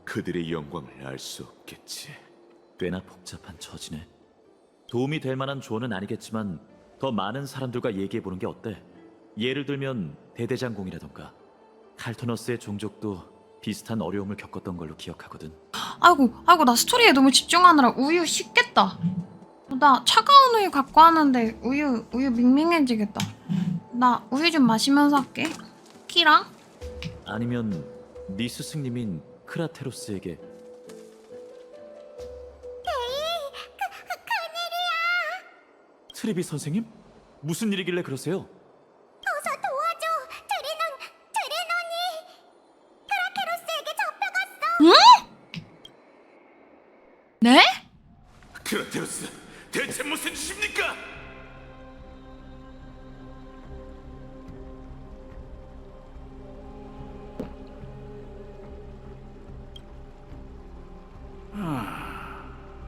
그들의 영광을 알 수 없겠지. 꽤나 복잡한 처지네. 도움이 될 만한 조언은 아니겠지만 더 많은 사람들과 얘기해보는 게 어때? 예를 들면 대대장공이라던가. 칼토너스의 종족도 비슷한 어려움을 겪었던 걸로 기억하거든. 아이고 나 스토리에 너무 집중하느라 우유 식겠다. 나 차가운 우유 갖고 왔는데 우유 밍밍해지겠다. 나 우유 좀 마시면서 할게. 키랑. 아니면 네 스승님인 크라테로스에게. 트리비 선생님? 무슨 일이길래 그러세요? 어서 도와줘. 트리논이 크라테로스에게 잡혀갔어. 네? 크라테로스, 대체 무슨 짓입니까?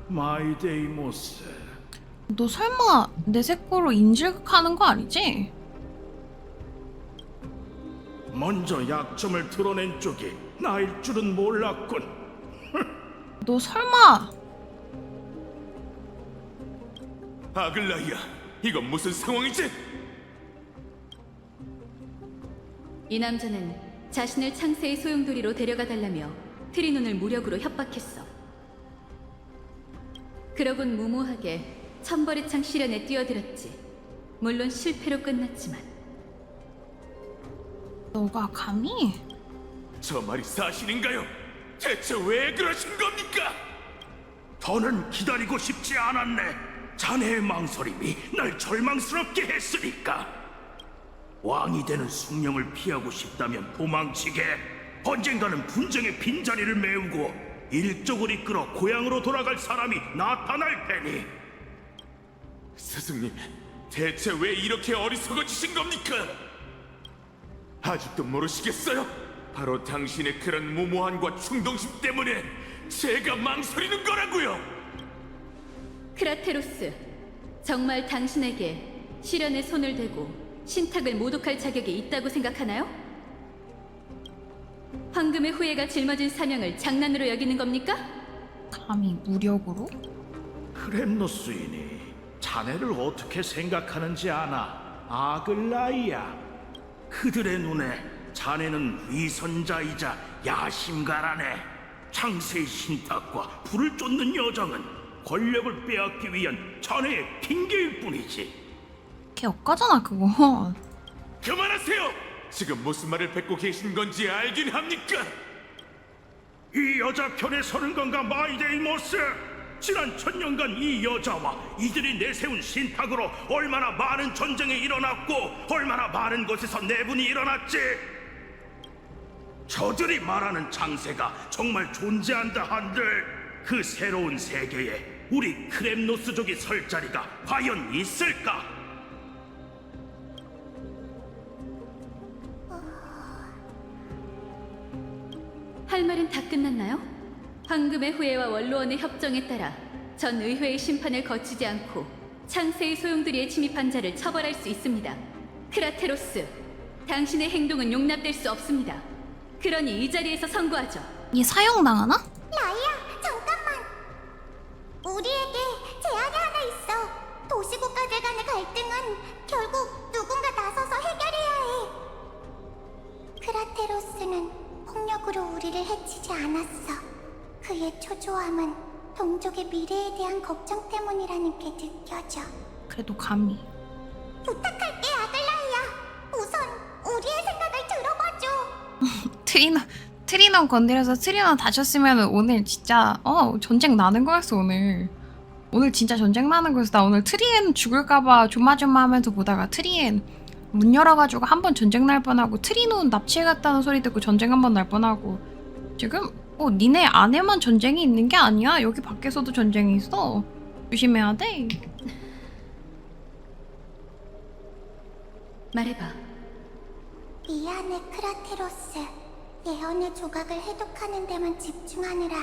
마이데이모스, 너 설마 내 색고로 인질극하는 거 아니지? 먼저 약점을 드러낸 쪽이 나일 줄은 몰랐군. 너 설마 아글라이아, 이건 무슨 상황이지? 이 남자는 자신을 창세의 소용돌이로 데려가 달라며 트리논을 무력으로 협박했어. 그러곤 무모하게 천벌의 창 실현에 뛰어들었지. 물론 실패로 끝났지만. 너가 감히? 저 말이 사실인가요? 대체 왜 그러신 겁니까? 더는 기다리고 싶지 않았네. 자네의 망설임이 날 절망스럽게 했으니까. 왕이 되는 숙명을 피하고 싶다면 도망치게. 언젠가는 분쟁의 빈자리를 메우고 일족을 이끌어 고향으로 돌아갈 사람이 나타날 테니. 스승님, 대체 왜 이렇게 어리석어지신 겁니까? 아직도 모르시겠어요? 바로 당신의 그런 무모함과 충동심 때문에 제가 망설이는 거라고요! 크라테로스, 정말 당신에게 실현에 손을 대고 신탁을 모독할 자격이 있다고 생각하나요? 황금의 후예가 짊어진 사명을 장난으로 여기는 겁니까? 감히 무력으로? 크렘노스인이 자네를 어떻게 생각하는지 아나, 아글라이아. 그들의 눈에 자네는 위선자이자 야심가라네. 창세의 신탁과 불을 쫓는 여정은 권력을 빼앗기 위한 자네의 핑계일 뿐이지. 걔 엇가잖아 그거. 그만하세요! 지금 무슨 말을 뱉고 계신 건지 알긴 합니까? 이 여자 편에 서는 건가, 마이데이모스? 지난 1000년간 이 여자와 이들이 내세운 신탁으로 얼마나 많은 전쟁이 일어났고 얼마나 많은 곳에서 내분이 일어났지. 저들이 말하는 창세가 정말 존재한다 한들 그 새로운 세계에 우리 크렘노스족이 설 자리가 과연 있을까? 할 말은 다 끝났나요? 황금의 후예와 원로원의 협정에 따라 전 의회의 심판을 거치지 않고 창세의 소용돌이에 침입한 자를 처벌할 수 있습니다. 크라테로스, 당신의 행동은 용납될 수 없습니다. 그러니 이 자리에서 선고하죠. 얘 사형당하나? 라이야, 잠깐만. 우리에게 제안이 하나 있어. 도시국가들 간의 갈등은 결국 누군가 나서서 해결해야 해. 크라테로스는 폭력으로 우리를 해치지 않았어. 그의 초조함은 동족의 미래에 대한 걱정 때문이라는 게 느껴져. 그래도 감히. 부탁할게, 아글라이아. 우선 우리의 생각을 들어봐줘. 트리논 건드려서 트리논 다쳤으면 오늘 진짜 전쟁 나는 거였어. 오늘 진짜 전쟁 나는 거였어. 나 오늘 트리엔 죽을까봐 조마조마하면서 보다가 트리엔 문 열어가지고 한 번 전쟁 날 뻔하고 트리노는 납치해갔다는 소리 듣고 전쟁 한 번 날 뻔하고 지금 니네 안에만 전쟁이 있는 게 아니야. 여기 밖에서도 전쟁이 있어. 조심해야 돼. 말해봐. 미안해, 크라테로스. 예언의 조각을 해독하는 데만 집중하느라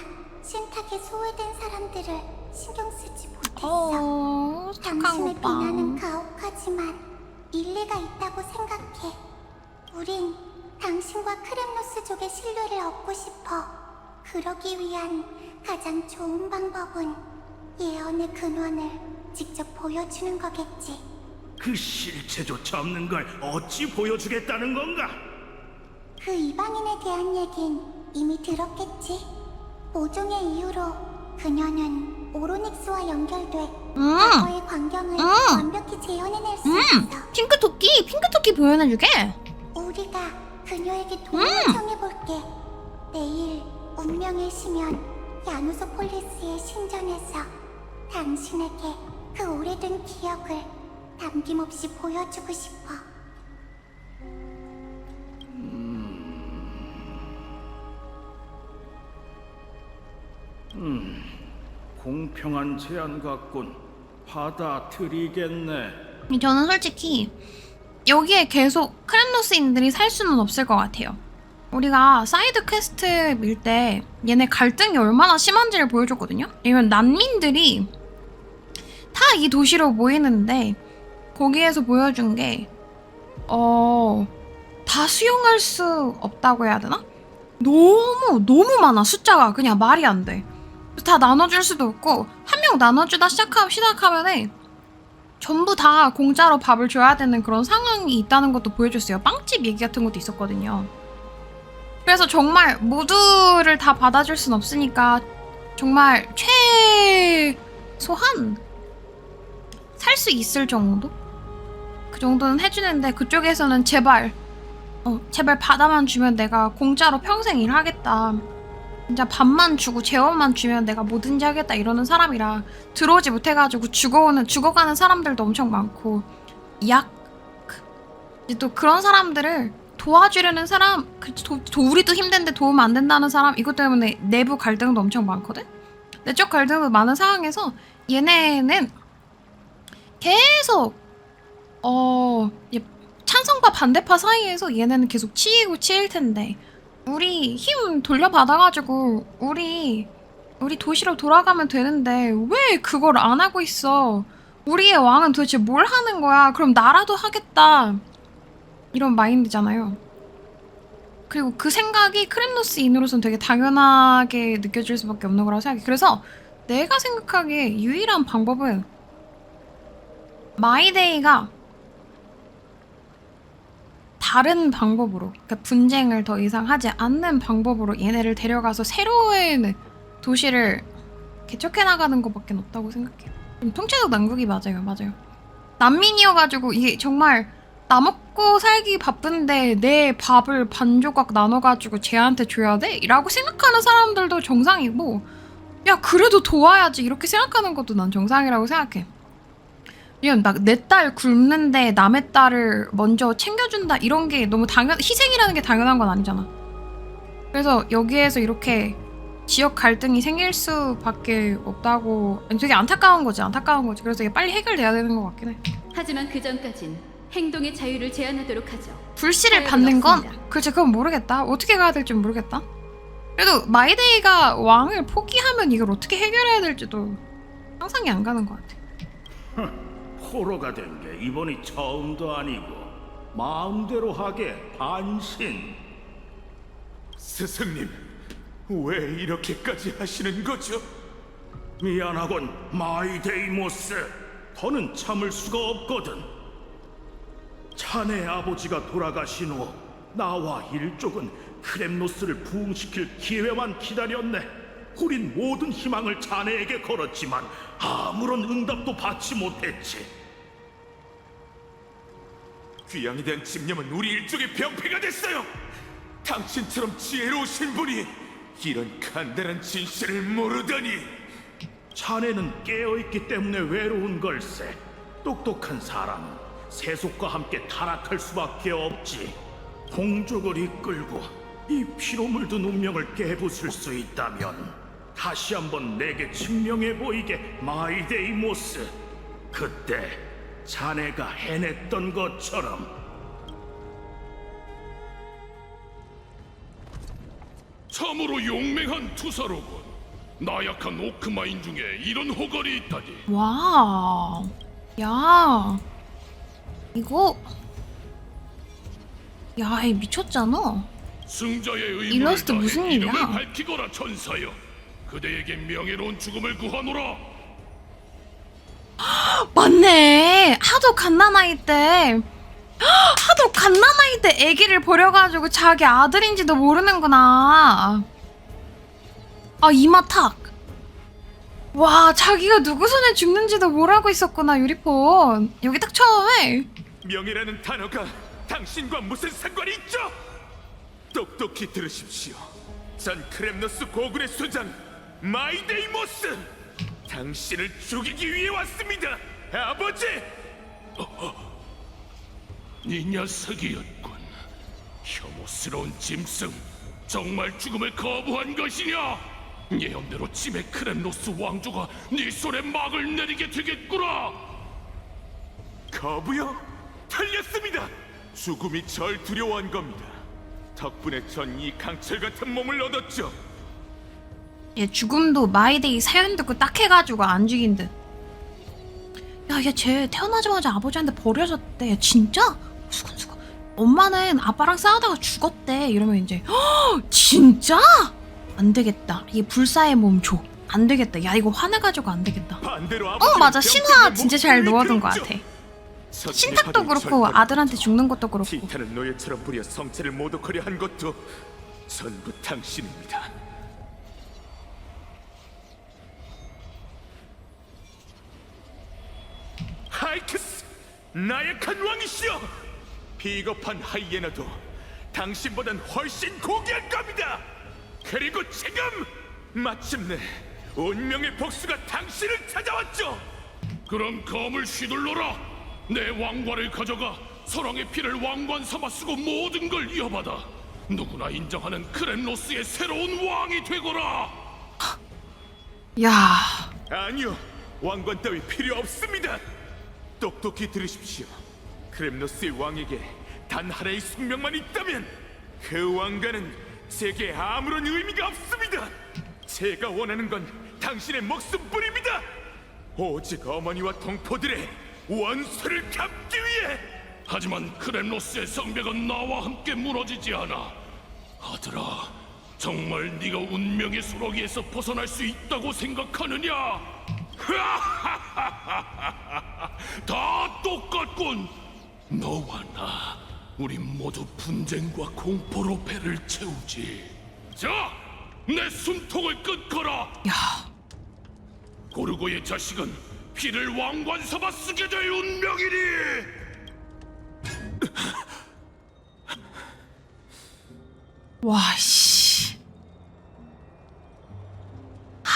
신탁에 소외된 사람들을 신경 쓰지 못했어. 착한 당신의 오빠. 비난은 가혹하지만 일리가 있다고 생각해. 우린 당신과 크렘노스족의 신뢰를 얻고 싶어. 그러기 위한 가장 좋은 방법은 예언의 근원을 직접 보여주는 거겠지. 그 실체조차 없는 걸 어찌 보여주겠다는 건가? 그 이방인에 대한 얘긴 이미 들었겠지. 모종의 이유로 그녀는 오로닉스와 연결돼 과거의 광경을 완벽히 재현해낼 수 있어. 핑크토끼 보여내주게. 우리가 그녀에게 도움을 청해볼게. 내일 운명의 심연 야누소폴리스의 신전에서 당신에게 그 오래된 기억을 남김없이 보여주고 싶어. 공평한 제안 같군. 받아들이겠네. 저는 솔직히 여기에 계속 크렘노스인들이 살 수는 없을 것 같아요. 우리가 사이드 퀘스트 밀 때 얘네 갈등이 얼마나 심한지를 보여줬거든요. 왜냐면 난민들이 다 이 도시로 모이는데 거기에서 보여준 게 다 수용할 수 없다고 해야 되나? 너무 많아. 숫자가 그냥 말이 안 돼. 다 나눠줄 수도 없고 한 명 나눠주다 시작하면은 전부 다 공짜로 밥을 줘야 되는 그런 상황이 있다는 것도 보여줬어요. 빵집 얘기 같은 것도 있었거든요. 그래서 정말 모두를 다 받아줄 순 없으니까 정말 최소한 살 수 있을 정도? 그 정도는 해주는데 그쪽에서는 제발 바다만 주면 내가 공짜로 평생 일하겠다. 진짜 밥만 주고 재원만 주면 내가 뭐든지 하겠다 이러는 사람이라 들어오지 못해가지고 죽어가는 사람들도 엄청 많고 또 그런 사람들을 도와주려는 사람 우리도 힘든데 도움 안 된다는 사람 이것 때문에 내부 갈등도 엄청 많거든? 내적 갈등도 많은 상황에서 얘네는 계속 찬성과 반대파 사이에서 얘네는 계속 치이고 치일 텐데 우리 힘 돌려받아가지고 우리 도시로 돌아가면 되는데 왜 그걸 안 하고 있어? 우리의 왕은 도대체 뭘 하는 거야? 그럼 나라도 하겠다. 이런 마인드잖아요. 그리고 그 생각이 크렘노스인으로서는 되게 당연하게 느껴질 수밖에 없는 거라고 생각해. 그래서 내가 생각하기에 유일한 방법은 마이데이가 다른 방법으로, 그러니까 분쟁을 더 이상 하지 않는 방법으로 얘네를 데려가서 새로운 도시를 개척해 나가는 것밖에 없다고 생각해요. 통째로 난국이 맞아요. 난민이어가지고 이게 정말 나 먹고 살기 바쁜데 내 밥을 반 조각 나눠가지고 쟤한테 줘야 돼? 라고 생각하는 사람들도 정상이고 야 그래도 도와야지 이렇게 생각하는 것도 난 정상이라고 생각해. 왜냐면 내 딸 굶는데 남의 딸을 먼저 챙겨준다 이런 게 너무 희생이라는 게 당연한 건 아니잖아. 그래서 여기에서 이렇게 지역 갈등이 생길 수밖에 없다고 되게 안타까운 거지. 그래서 이게 빨리 해결돼야 되는 것 같긴 해. 하지만 그 전까진 행동의 자유를 제한하도록 하죠. 불씨를 받는 건 없습니다. 그치 그건 모르겠다. 어떻게 가야 될지 모르겠다. 그래도 마이데이가 왕을 포기하면 이걸 어떻게 해결해야 될지도 상상이 안 가는 것 같아. 포로가 된 게 이번이 처음도 아니고 마음대로 하게 반신. 스승님, 왜 이렇게까지 하시는 거죠? 미안하군 마이데이모스. 더는 참을 수가 없거든. 자네 아버지가 돌아가신 후 나와 일족은 크렘노스를 부흥시킬 기회만 기다렸네. 우린 모든 희망을 자네에게 걸었지만 아무런 응답도 받지 못했지. 귀양에 대한 집념은 우리 일족의 병폐가 됐어요. 당신처럼 지혜로우신 분이 이런 간단한 진실을 모르다니. 자네는 깨어있기 때문에 외로운 걸세. 똑똑한 사람은 세속과 함께 타락할 수밖에 없지. 동족을 이끌고 이 피로 물든 운명을 깨부술 수 있다면 다시 한번 내게 증명해 보이게, 마이데이모스. 그때 자네가 해냈던 것처럼. 참으로 용맹한 투사로군. 나약한 오크마인 중에 이런 호걸이 있다니. 와, 야, 이거, 야, 이 미쳤잖아. 승자의 의무를 일러스트 다해 무슨 이름을 일이야? 밝히거라 천사여. 그대에게 명예로운 죽음을 구하노라. 맞네. 하도 갓난아이 때, 하도 갓난아이 때 아기를 버려가지고 자기 아들인지도 모르는구나. 아, 이마탁. 와, 자기가 누구 손에 죽는지도 모르고 있었구나, 유리폰. 여기 딱 처음에. 명예라는 단어가 당신과 무슨 상관이 있죠? 똑똑히 들으십시오. 전 크렘노스 고군의 수장 마이데이모스, 당신을 죽이기 위해 왔습니다, 아버지! 이 녀석이었군. 혐오스러운 짐승. 정말 죽음을 거부한 것이냐? 예언대로 짐의 크렘노스 왕조가 네 손에 막을 내리게 되겠구나. 거부요? 틀렸습니다. 죽음이 절 두려워한 겁니다. 덕분에 전 이 강철 같은 몸을 얻었죠. 얘 죽음도 마이데이 사연 듣고 딱 해가지고 안 죽인 듯. 야, 얘 쟤 태어나자마자 아버지한테 버려졌대. 진짜? 수근수근. 엄마는 아빠랑 싸우다가 죽었대. 이러면 이제 진짜? 안 되겠다. 얘 불사의 몸 줘. 안 되겠다. 야, 이거 화내가지고 안 되겠다. 반대로 맞아. 신화 진짜 잘 놓아둔 것 같아. 신탁도 그렇고 아들한테 죽는 것도 그렇고. 티탄을 노예처럼 부려 성체를 모독하려 한 것도 전부 당신입니다. 하이크스, 나약한 왕이시여! 비겁한 하이에나도 당신보단 훨씬 고귀할 겁니다. 그리고 지금 마침내 운명의 복수가 당신을 찾아왔죠. 그럼 검을 휘둘러라. 내 왕관을 가져가 서랑의 피를 왕관 삼아 쓰고 모든 걸 이어받아 누구나 인정하는 크렘노스의 새로운 왕이 되거라. 야, 아니요, 왕관 따위 필요 없습니다. 똑똑히 들으십시오. 크렘노스의 왕에게 단 하나의 숙명만 있다면 그 왕관은 제게 아무런 의미가 없습니다. 제가 원하는 건 당신의 목숨뿐입니다. 오직 어머니와 동포들의 원수를 갚기 위해. 하지만 크렘노스의 성벽은 나와 함께 무너지지 않아. 아들아, 정말 네가 운명의 소로기에서 벗어날 수 있다고 생각하느냐? 다 똑같군. 너와 나, 우리 모두 분쟁과 공포로 배를 채우지. 자, 내 숨통을 끊거라. 야, 고르고의 자식은 피를 왕관 삼아 쓰게 될 운명이니. 와, 씨. 아,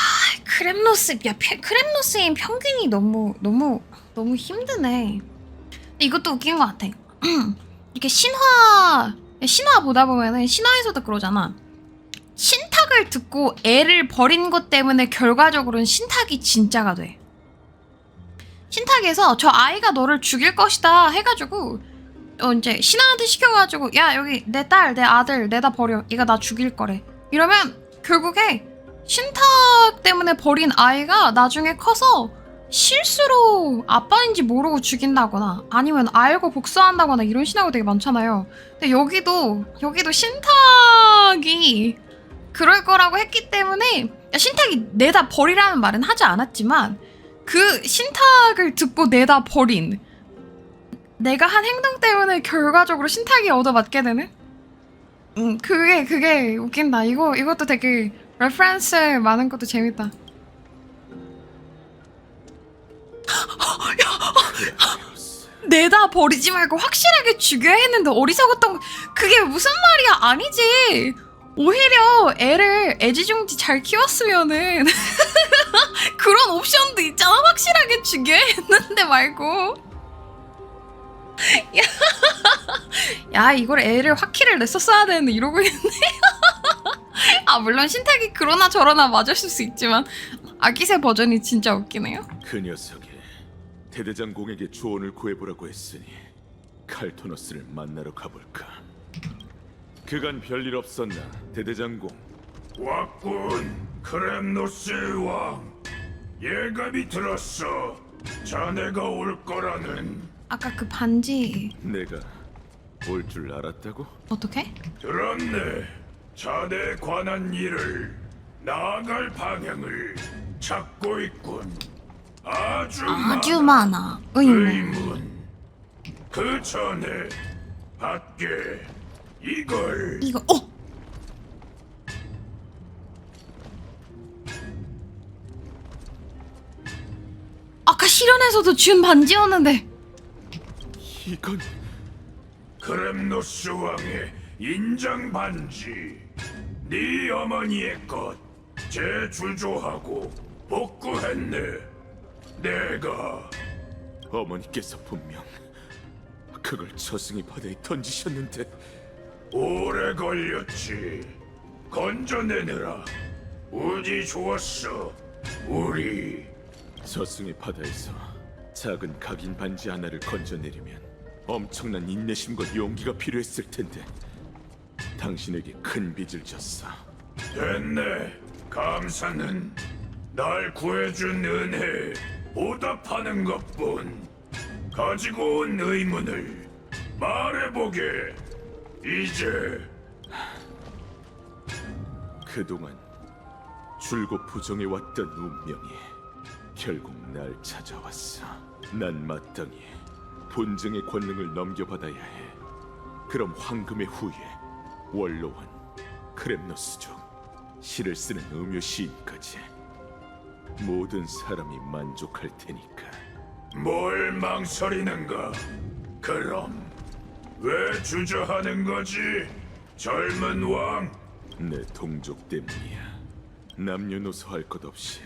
크렘노스, 야, 크렘노스인 평균이 너무 힘드네. 이것도 웃긴 것 같아. 이렇게 신화 보다 보면은 신화에서도 그러잖아. 신탁을 듣고 애를 버린 것 때문에 결과적으로는 신탁이 진짜가 돼. 신탁에서 저 아이가 너를 죽일 것이다 해가지고 이제 신하한테 시켜가지고 야, 여기 내 딸, 내 아들 내다 버려. 얘가 나 죽일 거래. 이러면 결국에 신탁 때문에 버린 아이가 나중에 커서 실수로 아빠인지 모르고 죽인다거나 아니면 알고 복수한다거나 이런 신화가 되게 많잖아요. 근데 여기도 신탁이 그럴 거라고 했기 때문에 신탁이 내다 버리라는 말은 하지 않았지만 그 신탁을 듣고 내다 버린 내가 한 행동 때문에 결과적으로 신탁이 얻어맞게 되는? 그게 웃긴다. 이것도 되게 레퍼런스 많은 것도 재밌다. 내다 버리지 말고 확실하게 죽여야 했는데 어리석었던 거 그게 무슨 말이야? 아니지. 오히려 애를 애지중지 잘 키웠으면은 그런 옵션도 있잖아. 확실하게 죽여야 했는데 말고. 야 이걸 애를 화키를 냈었어야 되는데 이러고 있네. 아 물론 신탁이 그러나 저러나 맞았을 수 있지만 아기새 버전이 진짜 웃기네요. 그 녀석이 대대장공에게 조언을 구해보라고 했으니 칼토너스를 만나러 가볼까. 그간 별일 없었나 대대장공? 왔군, 크렘노스의 왕. 예감이 들었어. 자네가 올 거라는. 아까 그 반지 내가 올 줄 알았다고? 어떻게? 들었네. 자네에 관한 일을, 나아갈 방향을 찾고 있군. 아주 많아. 의문. 의문. 그 전에 밖에 이걸. 이거 아까 실현에서도 준 반지였는데. 이건 크렘노스 왕의 인장 반지. 네 어머니의 것 재주조하고 복구했네. 내가. 어머니께서 분명 그걸 저승의 바다에 던지셨는데. 오래 걸렸지. 건져내느라 운이 좋았어. 우리. 저승의 바다에서 작은 각인 반지 하나를 건져내려면 엄청난 인내심과 용기가 필요했을 텐데 당신에게 큰 빚을 졌어. 됐네. 감사는 날 구해준 은혜에 보답하는 것뿐. 가지고 온 의문을 말해보게. 이제. 그동안 줄곧 부정해왔던 운명이 결국 날 찾아왔어. 난 마땅히 본정의 권능을 넘겨받아야 해. 그럼 황금의 후예, 원로원, 크렘노스족, 시를 쓰는 음요 시인까지 모든 사람이 만족할 테니까. 뭘 망설이는가? 그럼 왜 주저하는 거지? 젊은 왕. 내 동족 때문이야. 남녀노소 할 것 없이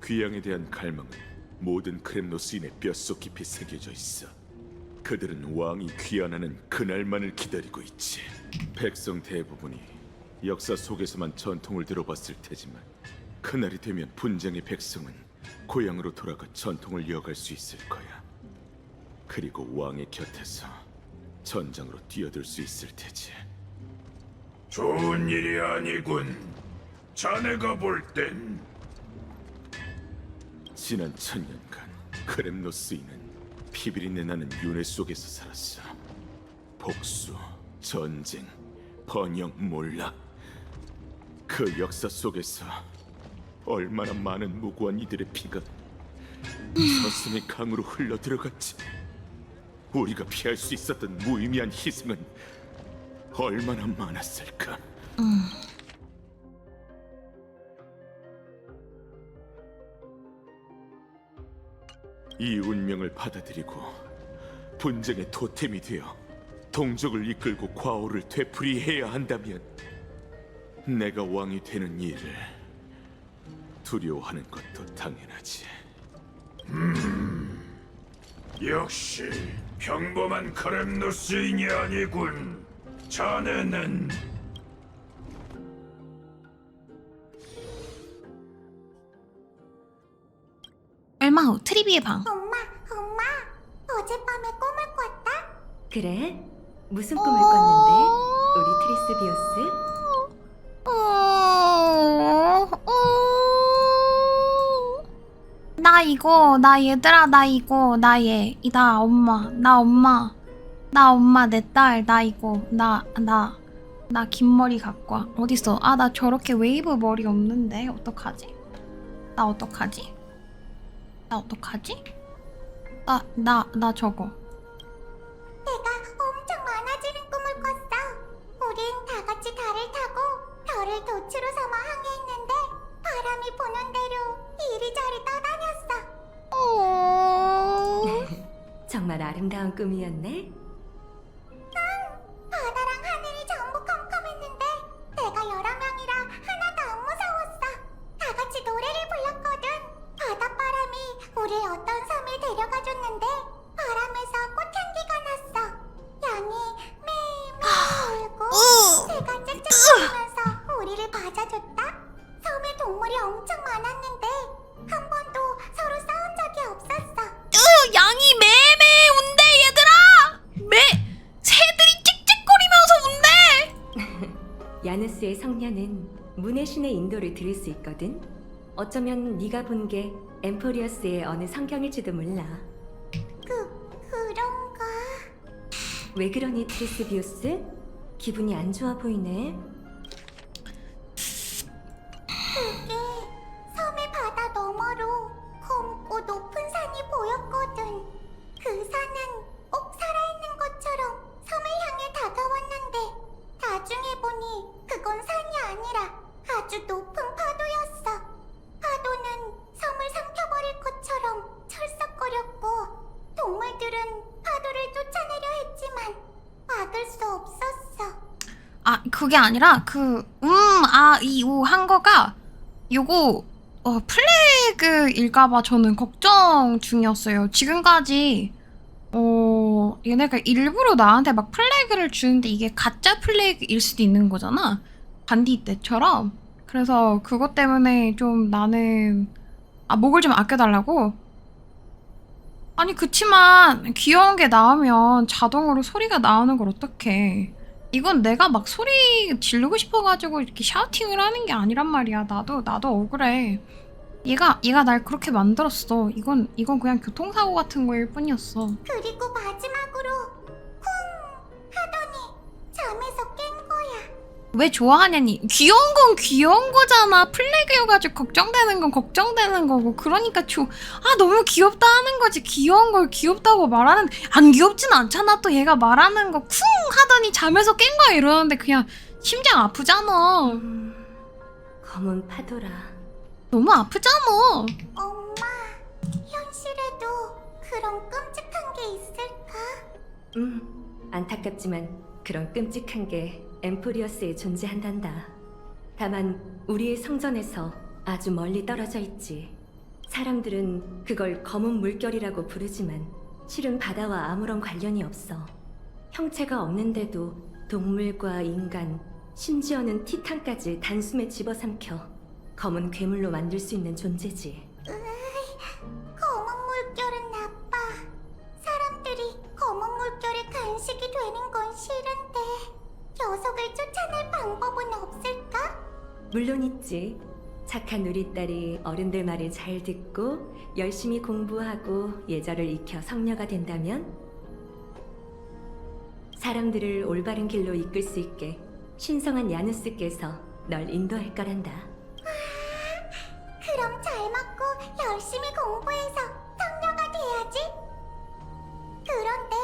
귀양에 대한 갈망은 모든 크렘노스인의 뼛속 깊이 새겨져 있어. 그들은 왕이 귀환하는 그날만을 기다리고 있지. 백성 대부분이 역사 속에서만 전통을 들어봤을 테지만 그날이 되면 분쟁의 백성은 고향으로 돌아가 전통을 이어갈 수 있을 거야. 그리고 왕의 곁에서 전장으로 뛰어들 수 있을 테지. 좋은 일이 아니군. 자네가 볼 땐. 지난 1000년간 크렘노스인은 피비린내 나는 윤회 속에서 살았어. 복수, 전쟁, 번영 몰락. 그 역사 속에서 얼마나 많은 무고한 이들의 피가 서슴의 강으로 흘러들어갔지. 우리가 피할 수 있었던 무의미한 희생은 얼마나 많았을까. 이 운명을 받아들이고 분쟁의 토템이 되어 동족을 이끌고 과오를 되풀이해야 한다면 내가 왕이 되는 일을 두려워하는 것도 당연하지. 역시 평범한 크렘노스인이 아니군. 자네는. 얼마 후 트리비의 방. 엄마, 어젯밤에 꿈을 꿨다? 그래? 무슨 꿈을 꿨는데? 우리 트리스비우스? 나 이거, 나 얘들아, 나 이거, 나 얘, 나 엄마, 나 엄마, 내 딸, 나 이거, 나 긴 머리 갖고 와. 어딨어? 아, 나 저렇게 웨이브 머리 없는데 어떡하지? 나 어떡하지? 나 저거. 내가 엄청 많아지는 꿈을 꿨어. 우린 다 같이 달을 타고 별을 돛으로 삼아 항해했는데 바람이 부는 대로 이리저리 떠다녔어. 정말 아름다운 꿈이었네? 바다랑 하늘이 전부 컴컴했는데 내가 여러 명이라 하나도 안 무서웠어. 다 같이 노래를 불렀거든. 바닷바람이 우리 어떤 섬에 데려가줬는데 바람에서 꽃향기 맞아줬다? 섬에 동물이 엄청 많았는데 한 번도 서로 싸운 적이 없었어. 양이 매매 운대 얘들아. 새들이 짹짹거리면서 운대. 야누스의 성녀는 문의 신의 인도를 들을 수 있거든. 어쩌면 네가 본 게 엠포리어스의 어느 성경일지도 몰라. 그런가? 왜 그러니 트리스비우스? 기분이 안 좋아 보이네. 그게 섬의 바다 너머로 검고 높은 산이 보였거든. 그 산은 꼭 살아있는 것처럼 섬을 향해 다가왔는데 나중에 보니 그건 산이 아니라 아주 높은 파도였어. 파도는 섬을 삼켜버릴 것처럼 철썩거렸고 동물들은 파도를 쫓아내려 했지만 막을 수 없었어. 아, 그게 아니라 이 우 한 거가 요거 플래그일까봐 저는 걱정 중이었어요. 지금까지 얘네가 일부러 나한테 막 플래그를 주는데 이게 가짜 플래그일 수도 있는 거잖아. 반디 때처럼. 그래서 그것 때문에 좀 나는 목을 좀 아껴달라고. 아니 그치만 귀여운 게 나오면 자동으로 소리가 나오는 걸 어떡해. 이건 내가 막 소리 지르고 싶어가지고 이렇게 샤우팅을 하는 게 아니란 말이야. 나도 억울해. 얘가 날 그렇게 만들었어. 이건 그냥 교통사고 같은 거일 뿐이었어. 그리고 마지막으로 쿵 하더니 잠에서 깬 거야. 왜 좋아하냐니. 귀여운 건 귀여운 거잖아. 플래그여가지고 걱정되는 건 걱정되는 거고. 그러니까 너무 귀엽다 하는 거지. 귀여운 걸 귀엽다고 말하는, 안 귀엽진 않잖아. 또 얘가 말하는 거 쿵 하더니 잠에서 깬 거야 이러는데 그냥 심장 아프잖아. 검은 파도라. 너무 아프잖아. 엄마, 현실에도 그런 끔찍한 게 있을까? 안타깝지만 그런 끔찍한 게 엠포리어스에 존재한단다. 다만 우리의 성전에서 아주 멀리 떨어져 있지. 사람들은 그걸 검은 물결이라고 부르지만 실은 바다와 아무런 관련이 없어. 형체가 없는데도 동물과 인간, 심지어는 티탄까지 단숨에 집어삼켜 검은 괴물로 만들 수 있는 존재지. 검은 물결은 나빠. 사람들이 검은 물결의 간식이 되는 건 싫은데 녀석을 쫓아낼 방법은 없을까? 물론 있지. 착한 우리 딸이 어른들 말을 잘 듣고 열심히 공부하고 예절을 익혀 성녀가 된다면 사람들을 올바른 길로 이끌 수 있게 신성한 야누스께서 널 인도할 거란다. 그럼 잘 먹고 열심히 공부해서 성녀가 돼야지. 그런데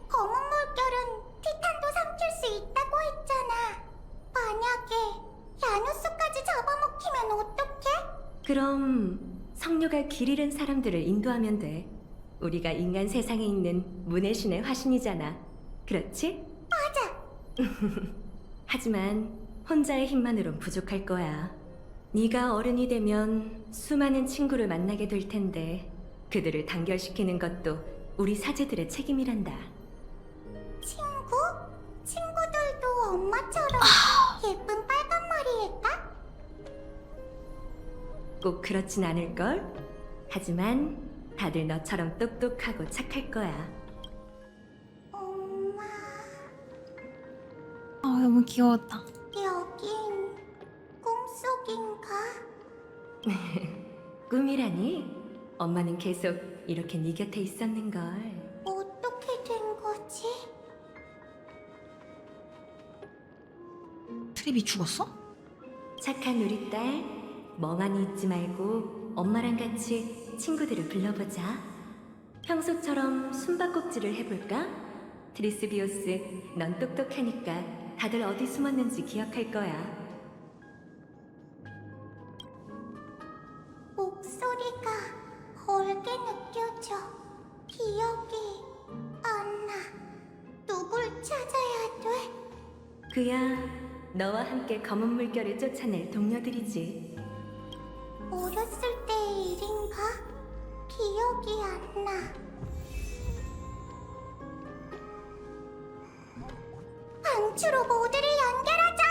검은 물결은 티탄도 삼킬 수 있다고 했잖아. 만약에 야누스까지 잡아먹히면 어떡해? 그럼 성녀가 길 잃은 사람들을 인도하면 돼. 우리가 인간 세상에 있는 문의 신의 화신이잖아. 그렇지? 맞아. 하지만 혼자의 힘만으론 부족할 거야. 네가 어른이 되면 수많은 친구를 만나게 될 텐데 그들을 단결시키는 것도 우리 사제들의 책임이란다. 친구? 친구들도 엄마처럼 예쁜 빨간 머리일까? 꼭 그렇진 않을걸? 하지만 다들 너처럼 똑똑하고 착할 거야. 엄마, 너무 귀여웠다. 여긴 꿈속인가? 꿈이라니? 엄마는 계속 이렇게 네 곁에 있었는걸. 어떻게 된 거지? 트립이 죽었어? 착한 우리 딸, 멍하니 있지 말고 엄마랑 같이 친구들을 불러보자. 평소처럼 숨바꼭질을 해볼까? 트리스비오스, 넌 똑똑하니까 다들 어디 숨었는지 기억할 거야. 목소리가 멀게 느껴져. 기억이 안 나. 누굴 찾아야 돼? 그야 너와 함께 검은 물결을 쫓아낼 동료들이지. 어렸을 때의 일인가? 기억이 안 나. 방추로 모두를 연결하자!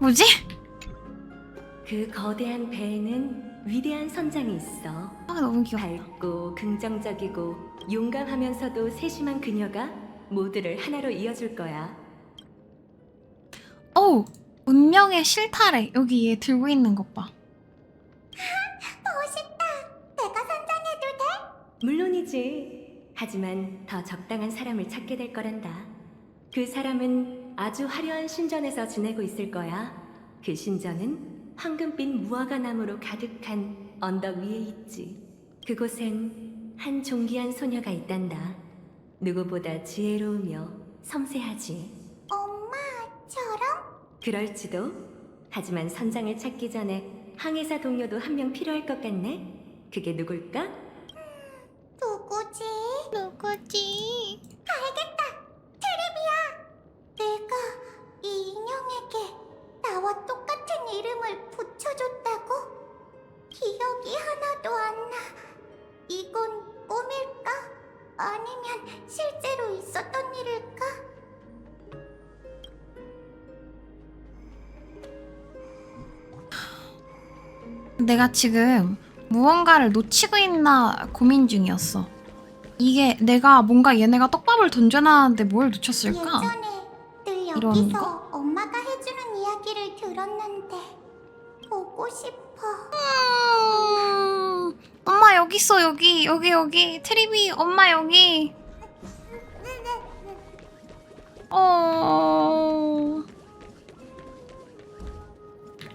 뭐지? 그 거대한 배에는 위대한 선장이 있어. 아, 너무 귀엽다. 밝고 긍정적이고 용감하면서도 세심한 그녀가 모두를 하나로 이어줄 거야. 어우, 운명의 실타래. 여기 얘 들고 있는 것 봐. 멋있다. 내가 선장해도 돼? 물론이지. 하지만 더 적당한 사람을 찾게 될 거란다. 그 사람은 아주 화려한 신전에서 지내고 있을 거야. 그 신전은 황금빛 무화과 나무로 가득한 언덕 위에 있지. 그곳엔 한 존귀한 소녀가 있단다. 누구보다 지혜로우며 섬세하지. 엄마처럼? 그럴지도. 하지만 선장을 찾기 전에 항해사 동료도 한 명 필요할 것 같네. 그게 누굴까? 누구지? 누구지? 알겠다. 트리비야. 내가 이 인형에게 나와 똑같은 이름을 붙여줬다고? 기억이 하나도 안 나. 이건 꿈일까? 아니면 실제로 있었던 일일까? 내가 지금 무언가를 놓치고 있나 고민 중이었어. 이게 내가 뭔가 얘네가 떡밥을 던져놨는데 뭘 놓쳤을까? 예전에 늘 이런 여기서 거? 엄마가 해주는 이야기를 들었는데 보고 싶어. 엄마 여기 있어. 여기 트리비 엄마 여기.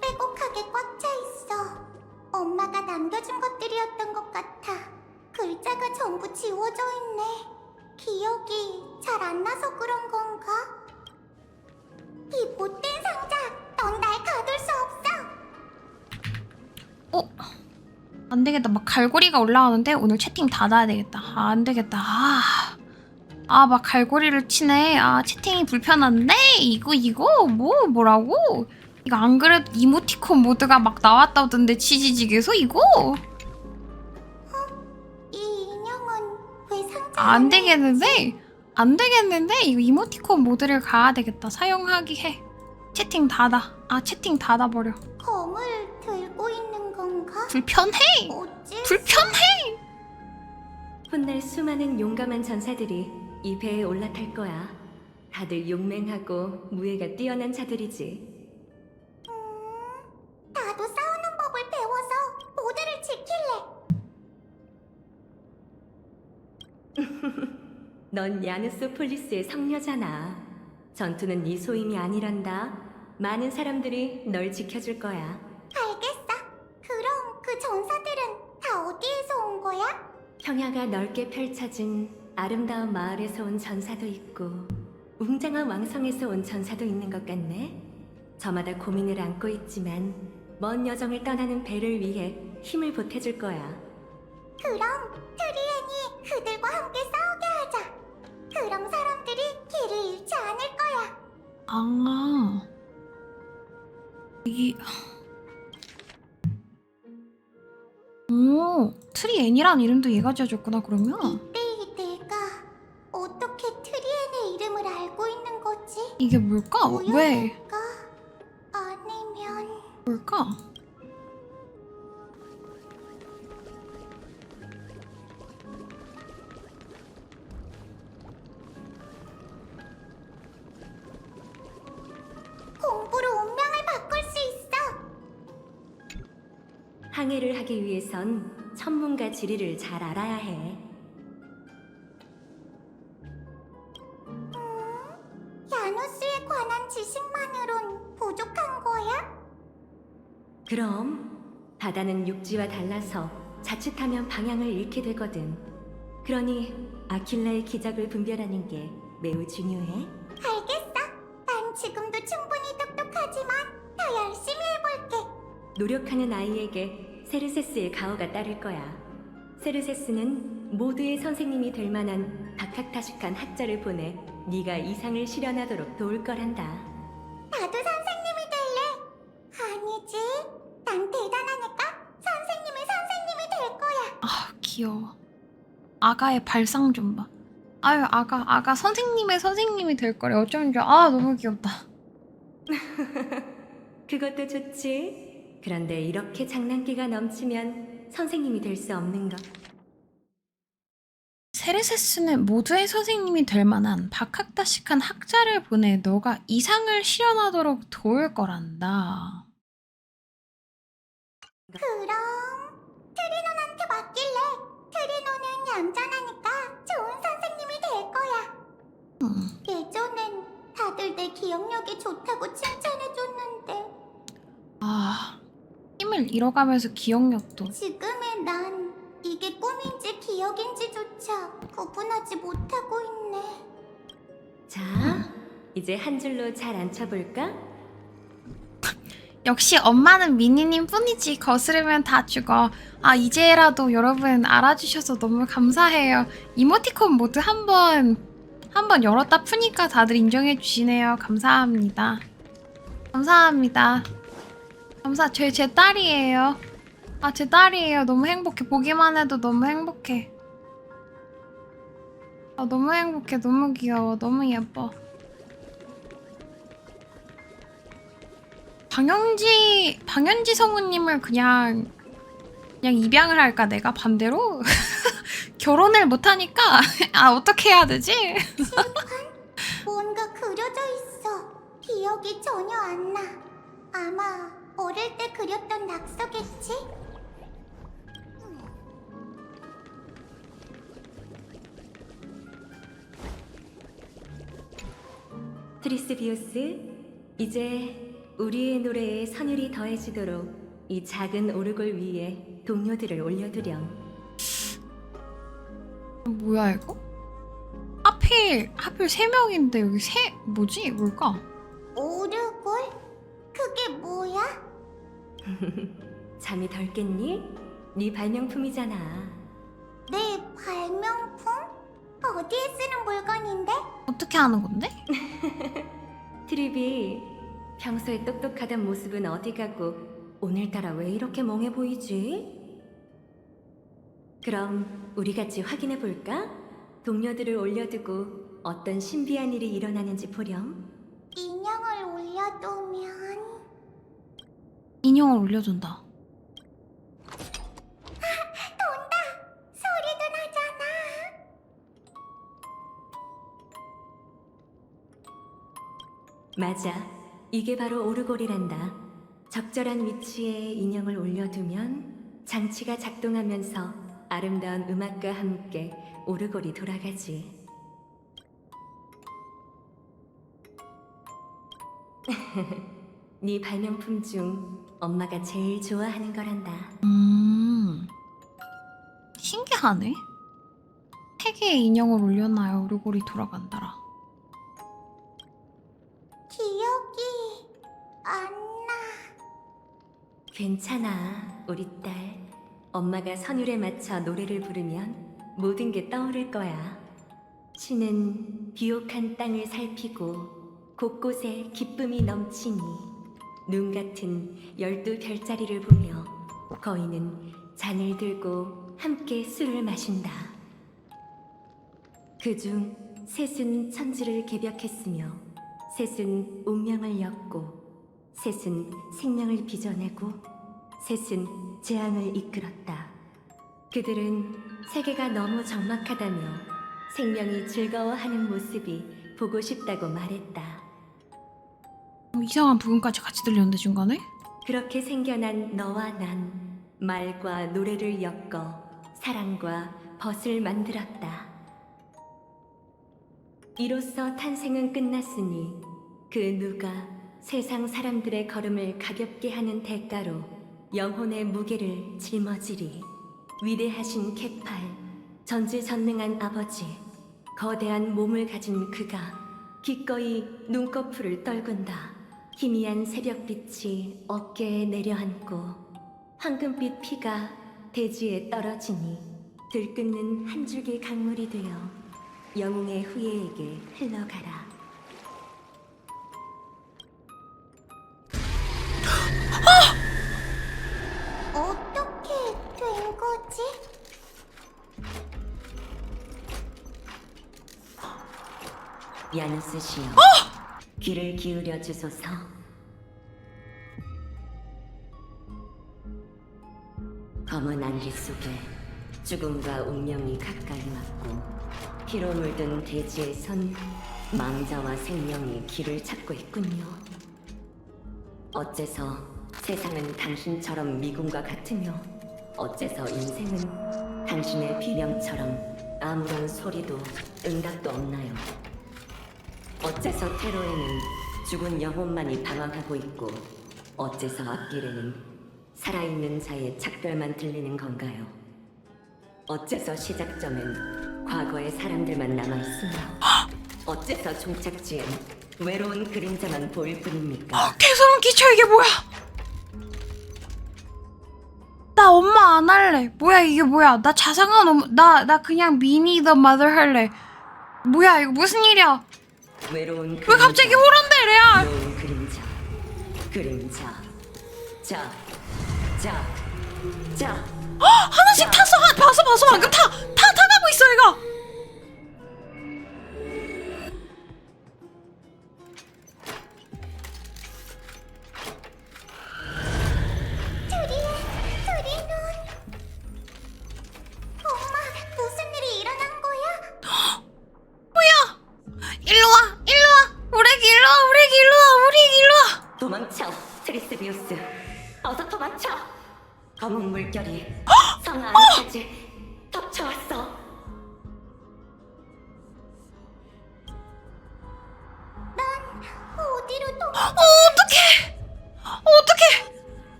빼곡하게 꽉 차 있어. 엄마가 남겨준 것들이었던 것 같아. 글자가 전부 지워져 있네. 기억이 잘 안 나서 그런 건가? 이 못된 상자, 넌 날 가둘 수 없어. 안 되겠다. 막 갈고리가 올라오는데 오늘 채팅 닫아야 되겠다. 아, 안 되겠다. 막 갈고리를 치네. 채팅이 불편한데? 이거 뭐라고? 이거 안 그래도 이모티콘 모드가 막 나왔다던데 치지직에서 이거? 이 인형은 왜 상자 안 안에 되겠는데? 안 되겠는데? 이거 이모티콘 모드를 가야 되겠다. 사용하기 해. 채팅 닫아. 채팅 닫아버려. 검을 들고 있는 건가? 불편해! 어째 불편해! 훗날 수많은 용감한 전사들이 이 배에 올라탈 거야. 다들 용맹하고 무예가 뛰어난 자들이지. 나도 싸우는 법을 배워서 모두를 지킬래. 넌 야누스 폴리스의 성녀잖아. 전투는 네 소임이 아니란다. 많은 사람들이 널 지켜줄 거야. 알겠어. 그럼 그 전사들은 다 어디에서 온 거야? 평야가 넓게 펼쳐진 아름다운 마을에서 온 전사도 있고 웅장한 왕성에서 온 전사도 있는 것 같네. 저마다 고민을 안고 있지만 먼 여정을 떠나는 배를 위해 힘을 보태줄 거야. 그럼 트리엔이 그들과 함께 싸우게 하자. 그럼 사람들이 길을 잃지 않을 거야. 이게... 트리 애니란 이름도 얘가 지어줬구나, 그러면? 이때 내가 어떻게 트리엔의 이름을 알고 있는 거지? 이게 뭘까? 왜? 우연일까? 아니면 뭘까? 공부로 운명을 바꿀 수 있어. 항해를 하기 위해선 천문과 지리를 잘 알아야 해. 야누스에 관한 지식만으론 부족한 거야? 그럼 바다는 육지와 달라서 자칫하면 방향을 잃게 되거든. 그러니 아킬라의 기적을 분별하는 게 매우 중요해. 알겠어. 난 지금도 충분히 똑똑하지만 더 열심히 해볼게. 노력하는 아이에게 세르세스의 가호가 따를 거야. 세르세스는 모두의 선생님이 될 만한 박학다식한 학자를 보내 네가 이상을 실현하도록 도울 거란다. 나도 선생님이 될래. 아니지. 난 대단하니까 선생님의 선생님이 될 거야. 귀여워. 아가의 발상 좀 봐. 아유, 아가 선생님의 선생님이 될 거래. 어쩌면 좋아. 너무 귀엽다. 그것도 좋지. 그런데 이렇게 장난기가 넘치면 선생님이 될 수 없는 것. 세르세스는 모두의 선생님이 될 만한 박학다식한 학자를 보내 너가 이상을 실현하도록 도울 거란다. 그럼 트리논한테 맡길래. 트리논은 얌전하니까 좋은 선생님이 될 거야. 예전엔 다들 내 기억력이 좋다고 칭찬해줬는데 아, 힘을 잃어가면서 기억력도. 지금의 난 이게 꿈인지 기억인지조차 구분하지 못하고 있네. 자, 이제 한 줄로 잘 앉혀볼까? 역시 엄마는 미니님 뿐이지. 거스르면 다 죽어. 아, 이제라도 여러분 알아주셔서 너무 감사해요. 이모티콘 모두 한번 열었다 푸니까 다들 인정해 주시네요. 감사합니다. 감사합니다. 제 딸이에요. 아, 제 딸이에요. 너무 행복해. 보기만 해도 너무 행복해. 아, 너무 행복해. 너무 귀여워. 너무 예뻐. 방현지 성우님을 그냥 입양을 할까? 내가 반대로? 결혼을 못하니까 아, 어떻게 해야 되지? 뭔가 그려져 있어. 기억이 전혀 안 나. 아마 어릴 때 그렸던 낙서겠지? 트리스비우스, 이제 우리의 노래에 선율이 더해지도록 이 작은 오르골 위에 동료들을 올려두렴. 뭐야 이거? 하필 3명인데 여기 뭐지? 뭘까? 오르골? 그게 뭐야? 잠이 덜 깼니? 네 발명품이잖아. 내 발명품? 어디에 쓰는 물건인데? 어떻게 하는 건데? 트리비, 평소에 똑똑하던 모습은 어디 가고 오늘따라 왜 이렇게 멍해 보이지? 그럼 우리 같이 확인해 볼까? 동료들을 올려두고 어떤 신비한 일이 일어나는지 보렴. 인형을 올려두면 인형을 올려준다. 돈다! 소리도 나잖아. 맞아. 이게 바로 오르골이란다. 적절한 위치에 인형을 올려두면 장치가 작동하면서 아름다운 음악과 함께 오르골이 돌아가지. 네 발명품 중 엄마가 제일 좋아하는 거란다. 신기하네. 3개의 인형을 올려놔야 오르골이 돌아간다라. 기억이 안 나. 괜찮아, 우리 딸. 엄마가 선율에 맞춰 노래를 부르면 모든 게 떠오를 거야. 신은 비옥한 땅을 살피고 곳곳에 기쁨이 넘치니 눈 같은 12별자리를 보며 거인은 잔을 들고 함께 술을 마신다. 그중 셋은 천지를 개벽했으며 셋은 운명을 엮고 셋은 생명을 빚어내고 셋은 재앙을 이끌었다. 그들은 세계가 너무 적막하다며 생명이 즐거워하는 모습이 보고 싶다고 말했다. 이상한 부분까지 같이 들렸는데 중간에? 그렇게 생겨난 너와 난 말과 노래를 엮어 사랑과 벗을 만들었다. 이로써 탄생은 끝났으니 그 누가 세상 사람들의 걸음을 가볍게 하는 대가로 영혼의 무게를 짊어지리. 위대하신 케팔, 전지전능한 아버지, 거대한 몸을 가진 그가 기꺼이 눈꺼풀을 떨군다. 희미한 새벽빛이 어깨에 내려앉고 황금빛 피가 대지에 떨어지니 들끓는 한 줄기 강물이 되어 영웅의 후예에게 흘러가라. 어떻게 된 거지? 야누스 시여, 귀를 기울여 주소서. 검은 안개 속에 죽음과 운명이 가까이 맞고 피로 물든 대지에선 망자와 생명이 길을 찾고 있군요. 어째서 세상은 당신처럼 미궁과 같으며 어째서 인생은 당신의 비명처럼 아무런 소리도 응답도 없나요? 어째서 테러에는 죽은 영혼만이 방황하고 있고 어째서 앞길에는 살아있는 자의 작별만 들리는 건가요? 어째서 시작점엔 과거의 사람들만 남아있으며 어째서 종착지엔 외로운 그림자만 보일 뿐입니까? 개소름 끼쳐. 이게 뭐야? 나 엄마 안 할래. 뭐야 이게 뭐야? 나 자상한 엄마. 나 그냥 미니 더 마더 할래. 뭐야 이거 무슨 일이야? 외로운 왜 갑자기 호란대 레아? 외로운 그림자. 자. 하나씩 타서 봐서 방금 타가고 있어 얘가. 둘이 눈. 엄마, 무슨 일이 일어난 거야? 뭐야? 일로 와. 우레기 일로 와. 도망쳐, 트리스비우스. 어서 도망쳐. 검은 물결이 성 안까지 덮쳐왔어. 어디로 도망? 어떡해?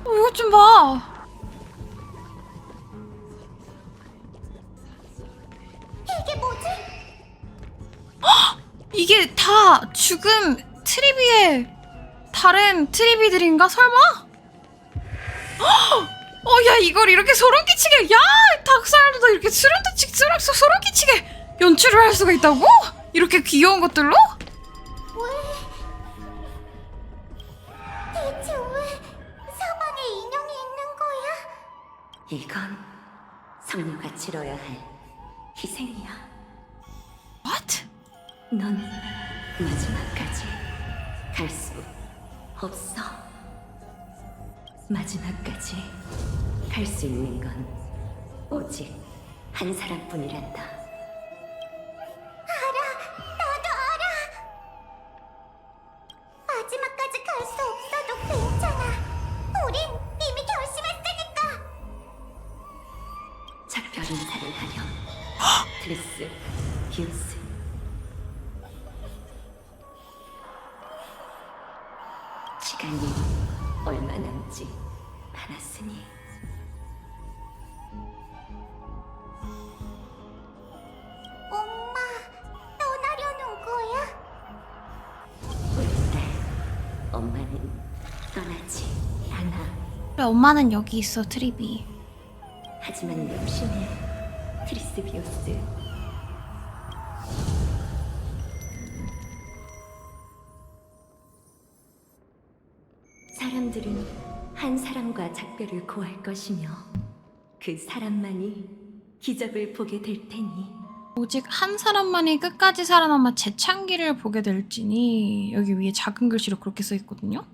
이것 좀 봐. 이게 뭐지? 이게 다 죽은 트리비의 다른 트리비들인가 설마? 야 이걸 이렇게 소름 끼치게, 야 닭살도 이렇게 소름 끼치게 연출을 할 수가 있다고? 이렇게 귀여운 것들로? 대체 왜 사방에 인형이 있는 거야? 이건 성녀가 치러야 할 희생이야. What? 넌 마지막까지 갈 수 없어. 마지막까지 갈 수 있는 건 오직 한 사람뿐이란다. 나도 알아. 마지막까지 갈 수 없어도 괜찮아. 우린 이미 결심했으니까. 작별 인사를 하렴. 트리스 비우스. 시간이 얼마 남지 않았으니 엄마, 떠나려는 거야? 우리 딸 엄마는 떠나지 않아. 그래 엄마는 여기 있어 트리비. 하지만 욕심해 트리스비우스. 사람들은 한 사람과 작별을 고할 것이며 그 사람만이 기적을 보게 될 테니. 오직 한 사람만이 끝까지 살아남아 재창기를 보게 될지니, 여기 위에 작은 글씨로 그렇게 써 있거든요.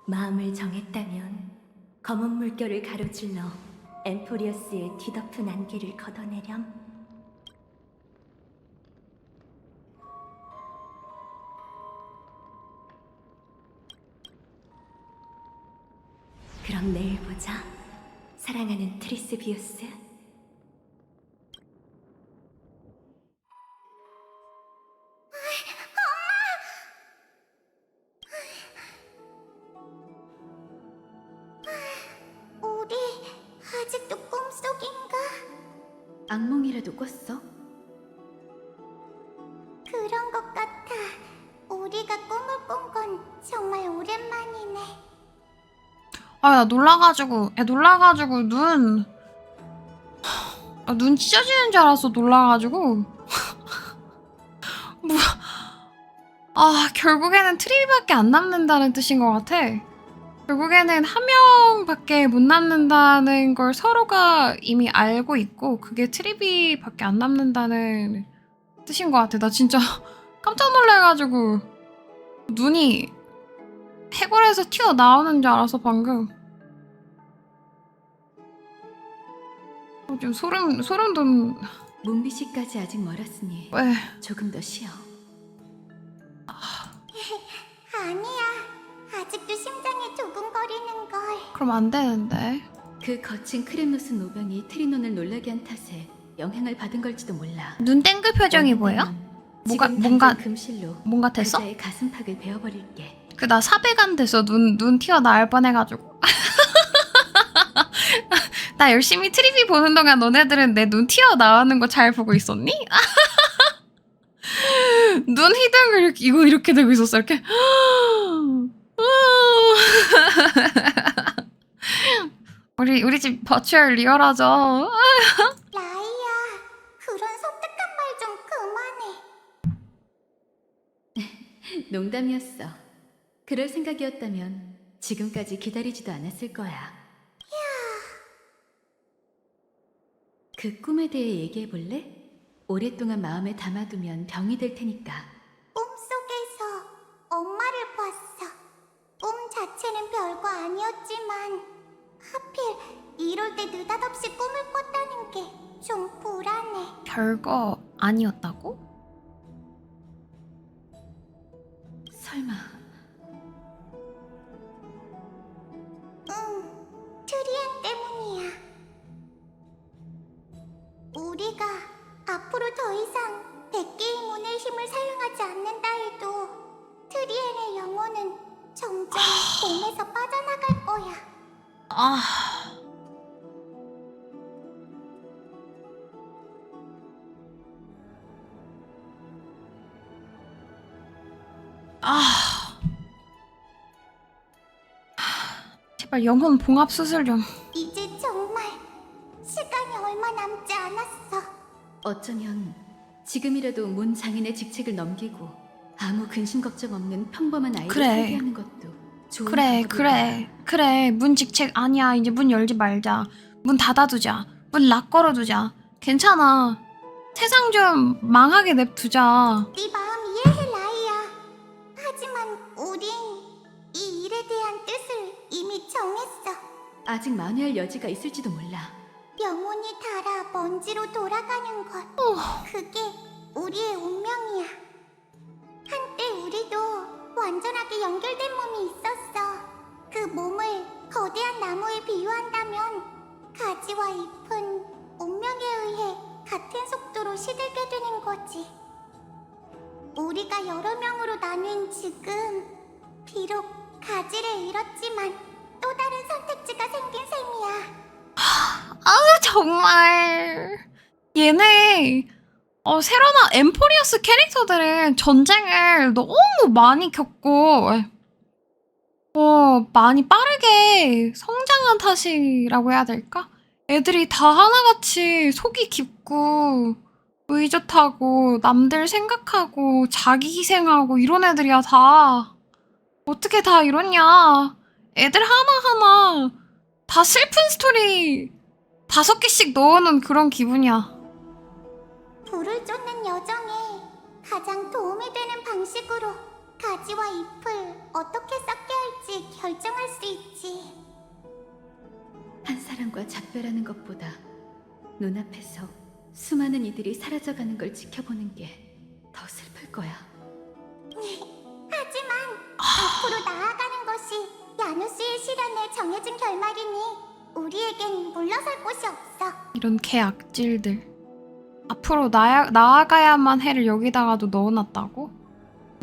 마음을 정했다면 검은 물결을 가로질러 엠포리어스의 뒤덮은 안개를 걷어내렴. 그럼 내일 보자, 사랑하는 트리스비우스. 우리 아직도 꿈속인가? 악몽이라도 꿨어? 그런 것 같아. 우리가 꿈을 꾼 건 정말 오랜만이네. 나 놀라가지고 눈 찢어지는 줄 알았어. 놀라가지고 아, 결국에는 트리비밖에 안 남는다는 뜻인 것 같아. 결국에는 한 명밖에 못 남는다는 걸 서로가 이미 알고 있고 그게 트리비밖에 안 남는다는 뜻인 것 같아. 나 진짜 깜짝 놀래가지고 눈이 해골에서 튀어나오는 줄 알아서 방금. 좀 소름 돋는. 문비시까지 아직 멀었으니 왜? 조금 더 쉬어. 아니야. 아직도 심장이 두근거리는 걸. 그럼 안 되는데. 그 거친 크렘노스 노병이 트리논을 놀라게 한 탓에 영향을 받은 걸지도 몰라. 눈 땡글 표정이 뭐예요? 뭔가 금실로 뭔가 됐어? 그자의 가슴팍을 베어버릴게. 그 나 사백안 돼서 눈 튀어나올 뻔해가지고. 나 열심히 트리비 보는 동안 너네들은 내 눈 튀어나오는 거 잘 보고 있었니? 눈 희둥을 이렇게 되고 있었어. 이렇게. 우리 집 버추얼 리얼하죠. 라이야, 그런 섬뜩한 말 좀 그만해. 농담이었어. 그럴 생각이었다면 지금까지 기다리지도 않았을 거야. 그 꿈에 대해 얘기해볼래? 오랫동안 마음에 담아두면 병이 될 테니까. 꿈속에서 엄마를 봤어. 꿈 자체는 별거 아니었지만 하필 이럴 때 느닷없이 꿈을 꿨다는 게 좀 불안해. 별거 아니었다고? 설마 응, 트리엔 때문이야. 우리가 앞으로 더 이상 100개의 문의 힘을 사용하지 않는다 해도 트리엔의 영혼은 점점 몸에서 빠져나갈 거야. 아. 제발 영혼 봉합 수술 좀. 이제 정말 시간이 얼마 남지 않았어. 어쩌면 지금이라도 문 장인의 직책을 넘기고 아무 근심 걱정 없는 평범한 아이를 그래. 살게 하는 것도 좋은 그래 방법이다. 그래 문 직책 아니야. 이제 문 열지 말자. 문 닫아두자. 문 락 걸어두자. 괜찮아. 세상 좀 망하게 냅두자. 네 마음 이해해, 라이야. 하지만 우린 이 일에 대한 뜻을 이미 정했어. 아직 만회할 여지가 있을지도 몰라. 영혼이 닳아 먼지로 돌아가는 것. 그게 우리의 운명이야. 한때 우리도 완전하게 연결된 몸이 있었어. 그 몸을 거대한 나무에 비유한다면 가지와 잎은 운명에 의해 같은 속도로 시들게 되는 거지. 우리가 여러 명으로 나뉜 지금 비록 가지를 잃었지만 또 다른 선택지가 생긴 셈이야. 아우 정말 얘네 새로 나온 엠포리어스 캐릭터들은 전쟁을 너무 많이 겪고 많이 빠르게 성장한 탓이라고 해야 될까? 애들이 다 하나같이 속이 깊고 의젓하고 남들 생각하고 자기 희생하고 이런 애들이야 다. 어떻게 다 이러냐. 애들 하나하나 다 슬픈 스토리 5개씩 넣어놓은 그런 기분이야. 불을 쫓는 여정에 가장 도움이 되는 방식으로 가지와 잎을 어떻게 섞게 할지 결정할 수 있지. 한 사람과 작별하는 것보다 눈앞에서 수많은 이들이 사라져가는 걸 지켜보는 게 더 슬플 거야. 하지만 앞으로 나아가는 것이 야누스의 실현에 정해진 결말이니 우리에겐 물러설 곳이 없어. 이런 개악질들. 앞으로 나아가야만 해를 여기다가도 넣어놨다고?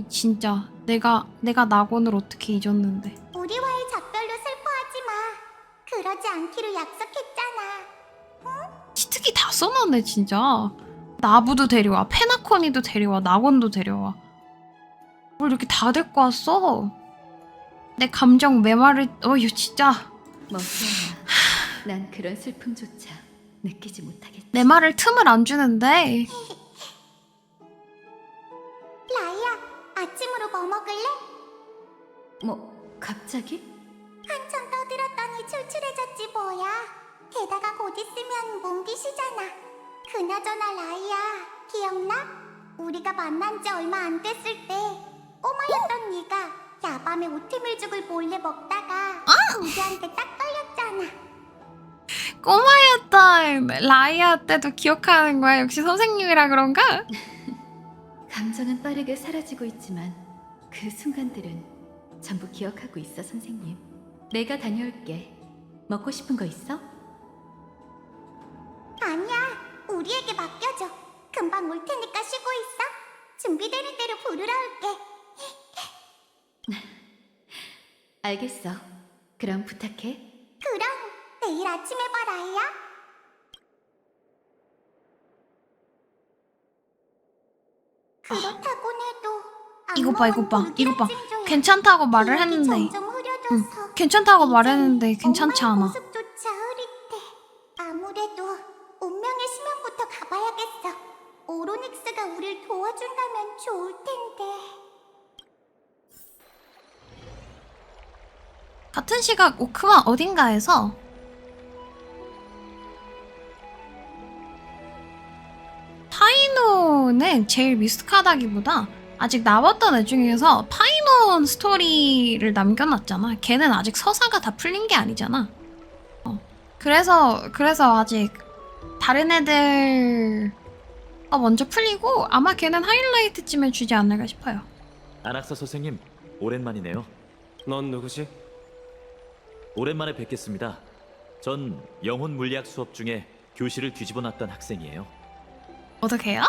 진짜 내가 낙원을 어떻게 잊었는데. 우리와의 작별로 슬퍼하지 마. 그러지 않기로 약속했잖아. 치트키 다 써놨네 진짜. 나부도 데려와, 페나코니도 데려와, 낙원도 데려와. 뭘 이렇게 다 데리고 왔어? 내 감정 메마를 이거 진짜. 머지않아 난 그런 슬픔조차 느끼지 못하겠지. 내 말을 틈을 안 주는데. 라이야, 아침으로 갑자기? 한참 떠들었더니 출출해졌지 뭐야. 게다가 곧 있으면 몽디시잖아. 그나저나 라이야, 기억나? 우리가 만난 지 얼마 안 됐을 때 꼬마였던 네가 야밤에 오트밀죽을 몰래 먹다가 우리한테 딱 걸렸잖아. 꼬마였던 라이아 때도 기억하는 거야? 역시 선생님이라 그런가? 감정은 빠르게 사라지고 있지만 그 순간들은 전부 기억하고 있어, 선생님. 내가 다녀올게. 먹고 싶은 거 있어? 아니야, 우리에게 맡겨줘. 금방 올 테니까 쉬고 있어. 준비되는 대로 부르러 올게. 알겠어. 그럼 부탁해. 그럼 내일 아침에 봐, 라이야. 그렇다곤 해도 이거 봐, 이거 봐, 악몽은 이거 봐. 불길한 징조야. 괜찮다고 말을 기억이 했는데 점점 흐려져서 괜찮다고 이젠 말했는데 괜찮지 엄마의 않아. 모습조차 흐릿해. 아무래도 운명의 심연부터 가봐야겠어. 오로닉스가 우릴 도와준다면 좋을 텐데. 같은 시각 오크마 어딘가에서 파이논은 제일 미숙하다기보다 아직 남았던 애 중에서 파이논 스토리를 남겨놨잖아. 걔는 아직 서사가 다 풀린 게 아니잖아. 그래서 아직 다른 애들 먼저 풀리고 아마 걔는 하이라이트쯤에 주지 않을까 싶어요. 안학사 선생님, 오랜만이네요. 넌 누구지? 오랜만에 뵙겠습니다. 전 영혼 물리학 수업 중에 교실을 뒤집어 놨던 학생이에요. 어떡해요?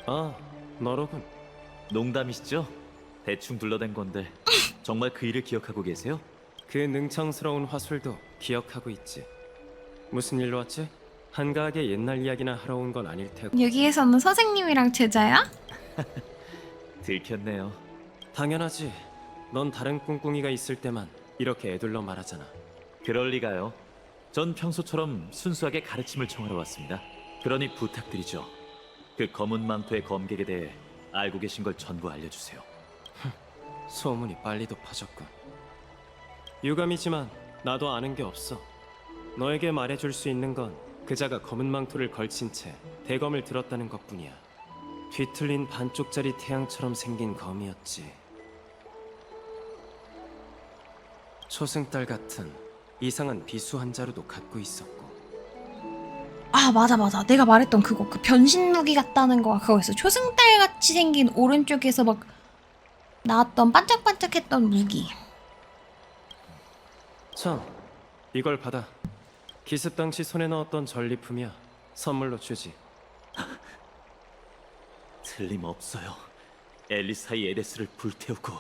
아, 너로군. 농담이시죠? 대충 둘러댄 건데 정말 그 일을 기억하고 계세요? 그 능청스러운 화술도 기억하고 있지. 무슨 일로 왔지? 한가하게 옛날 이야기나 하러 온 건 아닐 테고. 여기에서는 선생님이랑 제자야? 들켰네요. 당연하지. 넌 다른 꿍꿍이가 있을 때만 이렇게 애들러 말하잖아. 그럴 리가요. 전 평소처럼 순수하게 가르침을 청하러 왔습니다. 그러니 부탁드리죠. 그 검은 망토의 검객에 대해 알고 계신 걸 전부 알려주세요. 소문이 빨리도 퍼졌군. 유감이지만 나도 아는 게 없어. 너에게 말해줄 수 있는 건 그자가 검은 망토를 걸친 채 대검을 들었다는 것뿐이야. 뒤틀린 반쪽짜리 태양처럼 생긴 검이었지. 초승달 같은 이상한 비수 한 자루도 갖고 있었고. 아 맞아 내가 말했던 그거 그 변신 무기 같다는 거가 그거였어. 초승달같이 생긴 오른쪽에서 막 나왔던 반짝반짝했던 무기. 참, 이걸 받아. 기습 당시 손에 넣었던 전리품이야. 선물로 주지. 틀림없어요. 엘리사이 에데스를 불태우고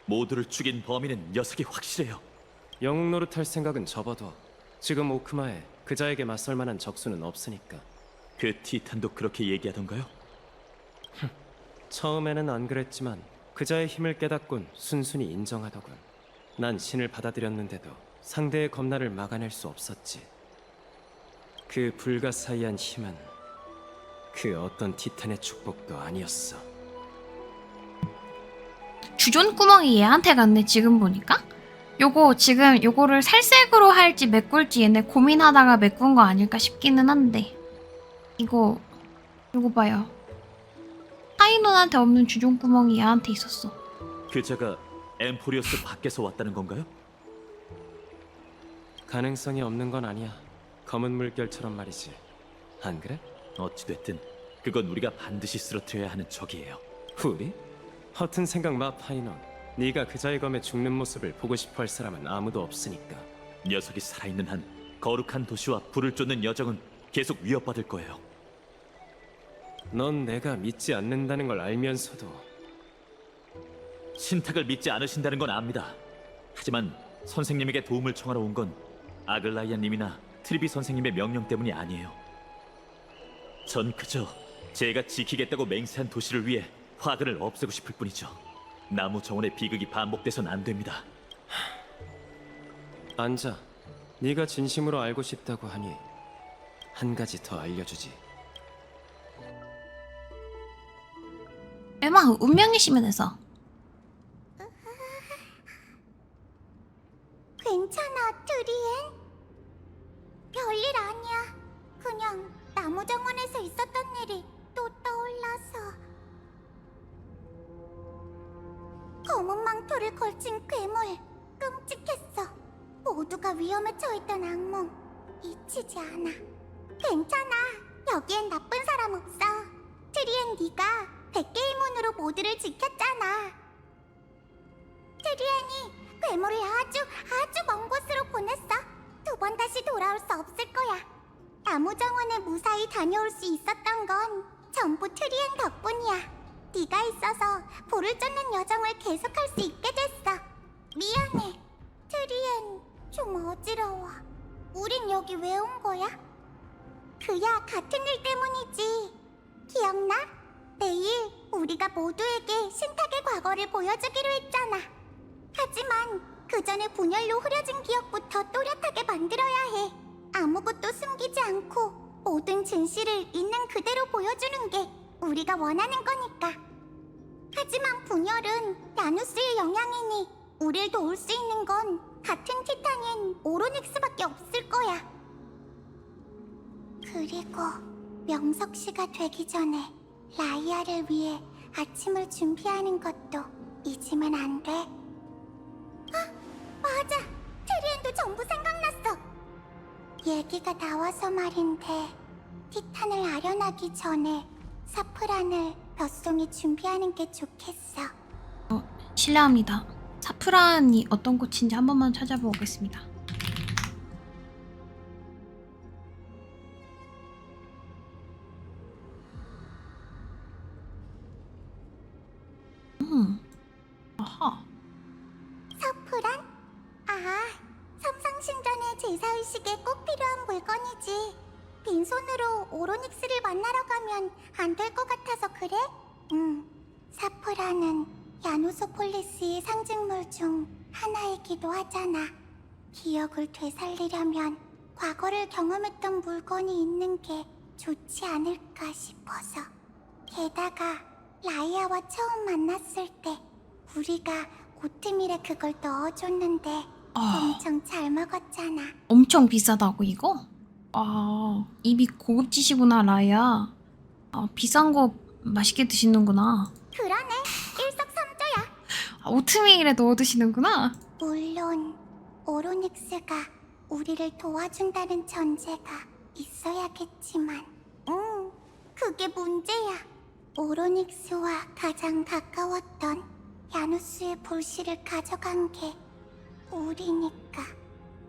모두를 죽인 범인은 녀석이 확실해요. 영웅 노릇할 생각은 접어둬. 지금 오크마에 그자에게 맞설 만한 적수는 없으니까. 그 티탄도 그렇게 얘기하던가요? 처음에는 안 그랬지만 그자의 힘을 깨닫곤 순순히 인정하더군. 난 신을 받아들였는데도 상대의 검나를 막아낼 수 없었지. 그 불가사의한 힘은 그 어떤 티탄의 축복도 아니었어. 주존구멍이 얘한테 갔네 지금 보니까. 요거를 살색으로 할지 메꿀지 얘네 고민하다가 메꾼 거 아닐까 싶기는 한데. 요거 봐요. 파이논한테 없는 주존구멍이 얘한테 있었어. 그자가 엠포리어스 밖에서 왔다는 건가요? 가능성이 없는 건 아니야. 검은 물결처럼 말이지. 안 그래? 어찌됐든 그건 우리가 반드시 쓰러뜨려야 하는 적이에요. 우리? 허튼 생각 마, 파이논. 네가 그자의 검에 죽는 모습을 보고 싶어 할 사람은 아무도 없으니까. 녀석이 살아있는 한 거룩한 도시와 불을 쫓는 여정은 계속 위협받을 거예요. 넌 내가 믿지 않는다는 걸 알면서도. 신탁을 믿지 않으신다는 건 압니다. 하지만 선생님에게 도움을 청하러 온 건 아글라이아님이나 트리비 선생님의 명령 때문이 아니에요. 전 그저 제가 지키겠다고 맹세한 도시를 위해 화근을 없애고 싶을 뿐이죠. 나무 정원의 비극이 반복돼선 안 됩니다. 앉아. 네가 진심으로 알고 싶다고 하니 한 가지 더 알려주지. 에마 운명의 시면에서 동전에서 있었던 일이 또 떠올라서 검은 망토를 걸친 괴물 끔찍했어. 모두가 위험에 처했던 악몽 잊히지 않아. 괜찮아. 여기엔 나쁜 사람 없어. 트리엔 네가 100개의 문으로 모두를 지켰잖아. 트리엔이 괴물을 아주 먼 곳으로 보냈어. 두 번 다시 돌아올 수 없을 거야. 나무 정원에 무사히 다녀올 수 있었던 건 전부 트리엔 덕분이야. 네가 있어서 불을 쫓는 여정을 계속할 수 있게 됐어. 미안해. 트리엔 좀 어지러워. 우린 여기 왜 온 거야? 그야 같은 일 때문이지. 기억나? 내일 우리가 모두에게 신탁의 과거를 보여주기로 했잖아. 하지만 그 전에 분열로 흐려진 기억부터 또렷하게 만들어야 해. 아무것도 숨기지 않고 모든 진실을 있는 그대로 보여주는 게 우리가 원하는 거니까. 하지만 분열은 야누스의 영향이니 우릴 도울 수 있는 건 같은 티탄인 오로닉스밖에 없을 거야. 그리고 명석시가 되기 전에 라이아를 위해 아침을 준비하는 것도 잊으면 안 돼. 아, 맞아. 트리엔도 전부 생각났어. 얘기가 나와서 말인데 티탄을 아련하기 전에 사프란을 벼송이 준비하는 게 좋겠어. 실례합니다. 사프란이 어떤 꽃인지 한 번만 찾아보고 오겠습니다. 아하. 사프란? 아, 삼상신전의 제사의식에 꼭 필요한 물건이지. 빈손으로 오로닉스를 만나러 가면 안 될 것 같아서 그래? 사프란은 야누소폴리스의 상징물 중 하나이기도 하잖아. 기억을 되살리려면 과거를 경험했던 물건이 있는 게 좋지 않을까 싶어서. 게다가 라이아와 처음 만났을 때 우리가 오트밀에 그걸 넣어줬는데 엄청 잘 먹었잖아. 엄청 비싸다고 이거? 아, 입이 고급지시구나 라이야. 아, 비싼 거 맛있게 드시는구나. 그러네. 일석삼조야. 아, 오트밀에 넣어 드시는구나. 물론 오로닉스가 우리를 도와준다는 전제가 있어야겠지만 그게 문제야. 오로닉스와 가장 가까웠던 야누스의 불씨를 가져간 게 우리니까.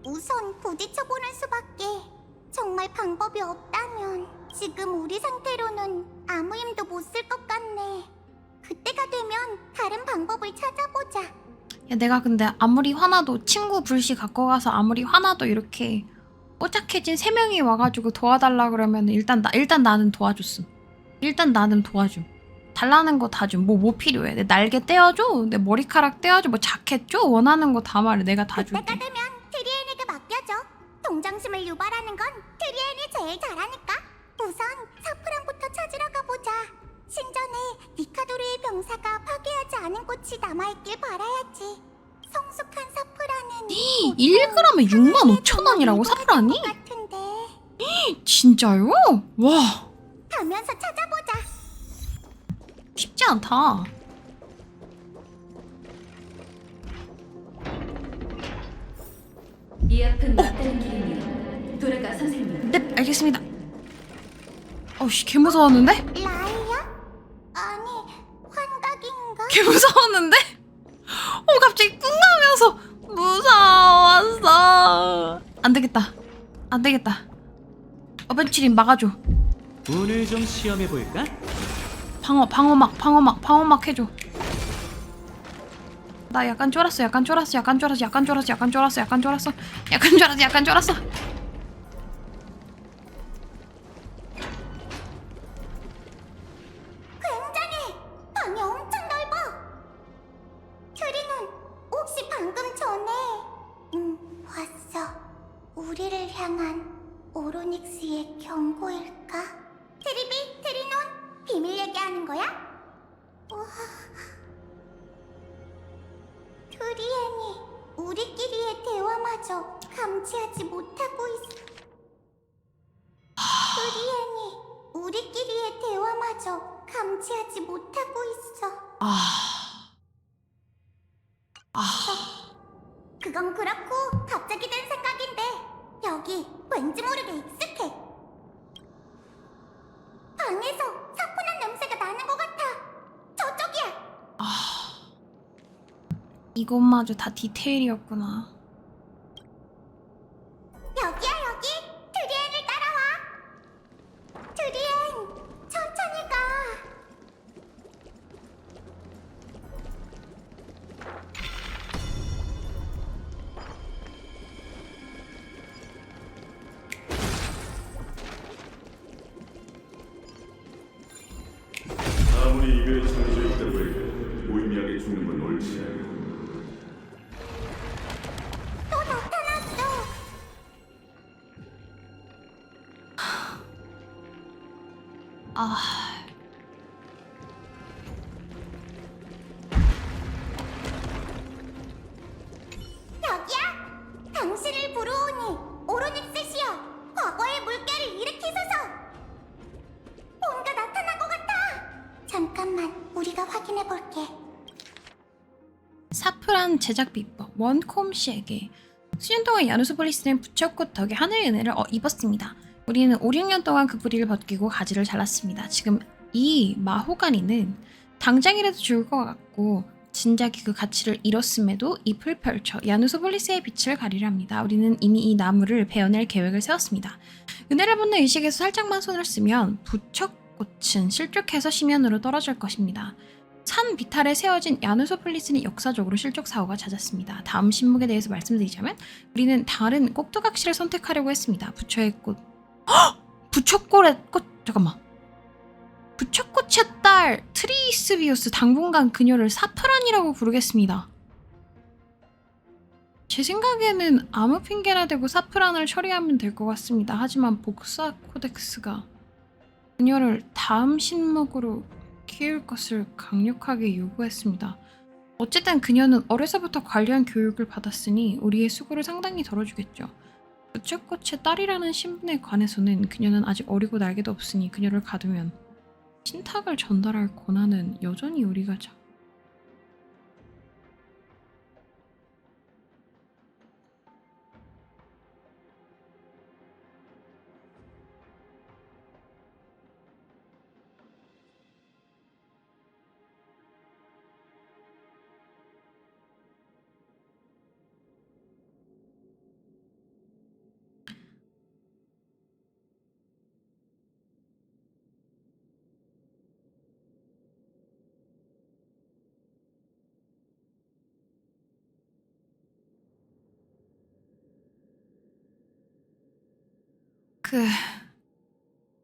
우선 부딪혀보는 수밖에. 정말 방법이 없다면 지금 우리 상태로는 아무 힘도 못 쓸 것 같네. 그때가 되면 다른 방법을 찾아보자. 야, 내가 근데 아무리 화나도 친구 불씨 갖고 가서 아무리 화나도 이렇게 뽀짝해진 3명이 와가지고 도와달라 그러면 일단 나는 도와줬음. 일단 나는 도와줌. 달라는 거 다 줌. 뭐 필요해? 내 날개 떼어줘? 내 머리카락 떼어줘? 뭐 자켓 줘? 원하는 거 다 말해. 내가 다 줄게. 그때가 되면 트리엔에게 맡겨줘. 동정심을 유발하는 건 트리엔이 제일 잘하니까. 우선 사프란부터 찾으러 가보자. 신전에 니카도르의 병사가 파괴하지 않은 꽃이 남아있길 바라야지. 성숙한 사프란은 1g에 65,000원이라고 사프란이? 진짜요? 와, 가면서 찾아보자. 쉽지 않다. 이 앞은 막다른 길이니 돌아가 선생님. 네, 알겠습니다. 어씨, 개 무서웠는데? 라이야? 아니, 환각인가? 개 무서웠는데? 갑자기 꿍 하면서 무서웠어. 안 되겠다. 안 되겠다. 어벤치린 막아줘. 운을 좀 시험해 볼까? 방어막 해줘. 나 약간 쫄았어. 굉장해! 방이 엄청 넓어! 큐리는 혹시 방금 전에 봤어. 우리를 향한 오로닉스의 경고일까? 트리비, 트리논, 비밀 얘기하는 거야? 우와. 큐리엔이 우리끼리의 대화마저 감지하지 못하고 있어. 큐리엔이 감지하지 못하고 있어. 그건 그렇고 갑자기 든 생각인데 여기 왠지 모르게 익숙해. 방에서 사포난 냄새가 나는 것 같아. 저쪽이야. 이것마저 다 디테일이었구나. 여기야 여기. 드리엔을 따라와. 드리엔, 천천히 가. 아무리 이별이 정해져 있다고 해도 무의미하게 죽는 건 옳지 않아. 또 나타났어. 여기야. 당신을 부르오니 오로닉셋이여. 과거의 물결을 일으키소서. 뭔가 나타난 것 같아. 잠깐만, 우리가 확인해 볼게. 사프란 제작 비법 원콤 씨에게 수년 동안 야누스폴리스는 부처꽃 덕에 하늘의 은혜를 입었습니다. 우리는 5, 6년 동안 그 뿌리를 벗기고 가지를 잘랐습니다. 지금 이 마호가니는 당장이라도 죽을 것 같고 진작에 그 가치를 잃었음에도 잎을 펼쳐 야누스폴리스의 빛을 가리려 합니다. 우리는 이미 이 나무를 베어낼 계획을 세웠습니다. 은혜를 받는 의식에서 살짝만 손을 쓰면 부처꽃은 실족해서 심연으로 떨어질 것입니다. 산 비탈에 세워진 야누소폴리스는 역사적으로 실족 사고가 잦았습니다. 다음 신목에 대해서 말씀드리자면 우리는 다른 꼭두각시를 선택하려고 했습니다. 부처의 꽃. 부처꽃의 꽃. 잠깐만. 부처꽃의 딸 트리스비우스 당분간 그녀를 사프란이라고 부르겠습니다. 제 생각에는 아무 핑계나 대고 사프란을 처리하면 될 것 같습니다. 하지만 복사 코덱스가 그녀를 다음 신목으로 키울 것을 강력하게 요구했습니다. 어쨌든 그녀는 어려서부터 관련 교육을 받았으니 우리의 수고를 상당히 덜어주겠죠. 부처꽃의 딸이라는 신분에 관해서는 그녀는 아직 어리고 날개도 없으니 그녀를 가두면 신탁을 전달할 권한은 여전히 우리가 그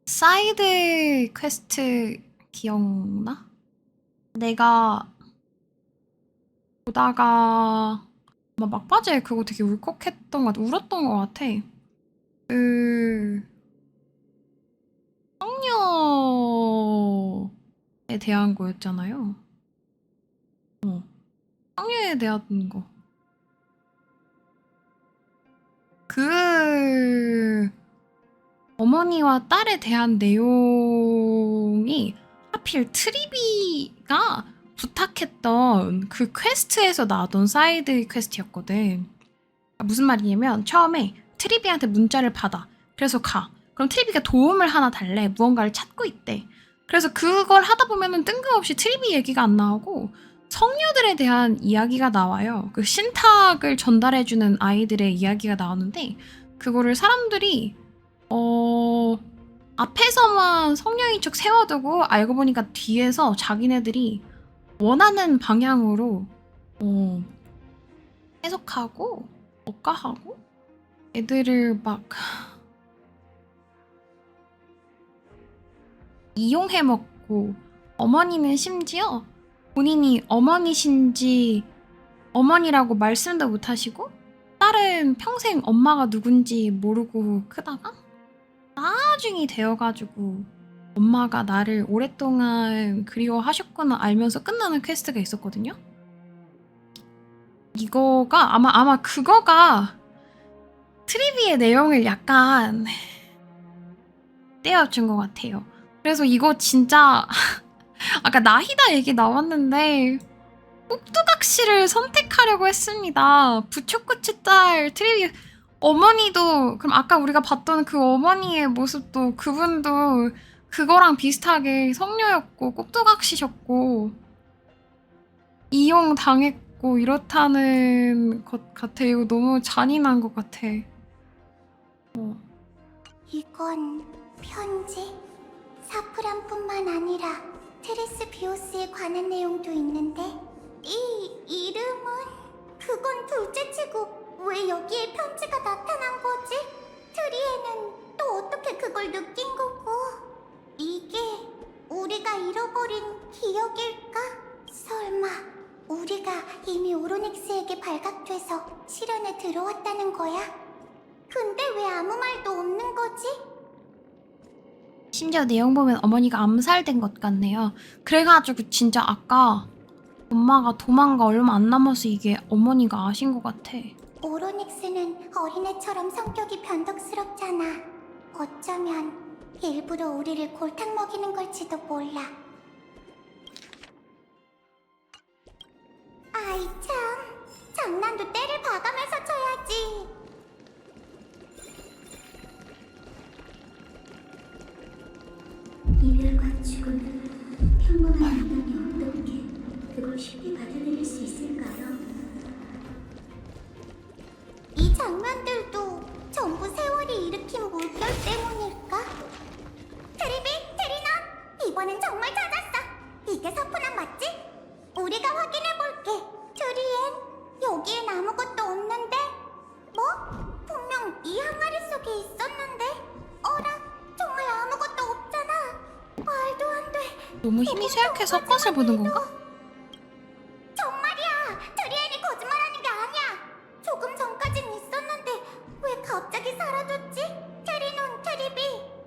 사이드 퀘스트 기억나? 내가 보다가 아마 막바지에 그거 되게 울컥했던 것 같아. 울었던 것 같아. 그 성녀에 대한 거였잖아요. 성녀에 대한 거. 그 어머니와 딸에 대한 내용이 하필 트리비가 부탁했던 그 퀘스트에서 나왔던 사이드 퀘스트였거든. 무슨 말이냐면 처음에 트리비한테 문자를 받아. 그래서 가. 그럼 트리비가 도움을 하나 달래. 무언가를 찾고 있대. 그래서 그걸 하다 보면은 뜬금없이 트리비 얘기가 안 나오고 성녀들에 대한 이야기가 나와요. 그 신탁을 전달해주는 아이들의 이야기가 나오는데 그거를 사람들이 앞에서만 성녀인 척 세워두고 알고 보니까 뒤에서 자기네들이 원하는 방향으로 해석하고 억가하고 애들을 막 이용해먹고 어머니는 심지어 본인이 어머니신지 어머니라고 말씀도 못하시고 딸은 평생 엄마가 누군지 모르고 크다가 나중이 되어가지고 엄마가 나를 오랫동안 그리워하셨구나 알면서 끝나는 퀘스트가 있었거든요. 이거가 아마 그거가 트리비의 내용을 약간 떼어준 것 같아요. 그래서 이거 진짜 아까 나히다 얘기 나왔는데 꼭두각시를 선택하려고 했습니다. 부초코치 딸 트리비 어머니도 그럼 아까 우리가 봤던 그 어머니의 모습도 그분도 그거랑 비슷하게 성녀였고 꼭두각시셨고 이용 당했고 이렇다는 것 같아. 이거 너무 잔인한 것 같아. 이건 편지? 사프란뿐만 아니라 테레스 비오스에 관한 내용도 있는데 이 이름은 그건 둘째치고 왜 여기에 편지가 나타난 거지? 트리에는 또 어떻게 그걸 느낀 거고 이게 우리가 잃어버린 기억일까? 설마 우리가 이미 오로닉스에게 발각돼서 실현에 들어왔다는 거야? 근데 왜 아무 말도 없는 거지? 심지어 내용 보면 어머니가 암살된 것 같네요. 그래가지고 진짜 아까 엄마가 도망가 얼마 안 남아서 이게 어머니가 아신 것 같아. 오로닉스는 어린애처럼 성격이 변덕스럽잖아. 어쩌면 일부러 우리를 골탕 먹이는 걸지도 몰라. 아이 참, 장난도 때를 봐가면서 쳐야지. 이별과 죽음은 평범한 인간이 어떻게 그걸 쉽게 받아들일 수 있을까요? 이 장면들도 전부 세월이 일으킨 물결 때문일까? 트리비, 트리넌! 이번엔 정말 찾았어! 이게 서프난 맞지? 우리가 확인해볼게! 트리엔, 여기엔 아무것도 없는데? 뭐? 분명 이 항아리 속에 있었는데? 어라? 정말 아무것도 없잖아! 말도 안 돼! 너무 힘이 쇠약해서 헛것을 보는 건가? 정말이야! 트리엔이 거짓말하는 게 아니야! 조금 전까진 있었는데 왜 갑자기 사라졌지? 트리논, 트리비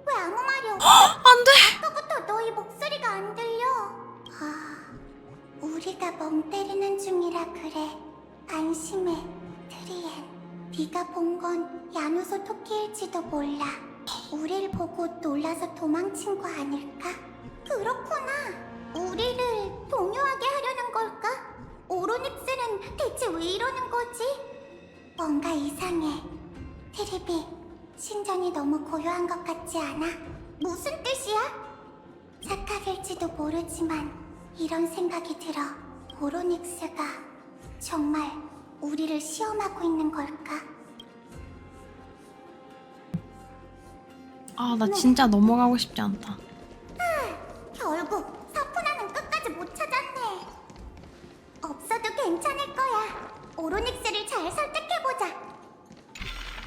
왜 아무 말이 없어? 안 돼! 아까부터 너희 목소리가 안 들려. 우리가 멍 때리는 중이라 그래. 안심해, 트리엔. 네가 본 건 야누소 토끼일지도 몰라. 우릴 보고 놀라서 도망친 거 아닐까? 그렇구나. 우리를 동요하게 하려는 걸까? 오로닉스는 대체 왜 이러는 거지? 뭔가 이상해. 트리비, 신전이 너무 고요한 것 같지 않아? 무슨 뜻이야? 착각일지도 모르지만 이런 생각이 들어. 오로닉스가 정말 우리를 시험하고 있는 걸까? 아, 나 진짜 넘어가고 싶지 않다. 결국 사푸나는 끝까지 못 찾았네. 없어도 괜찮을 거야. 오로닉스를 잘 설득해보자.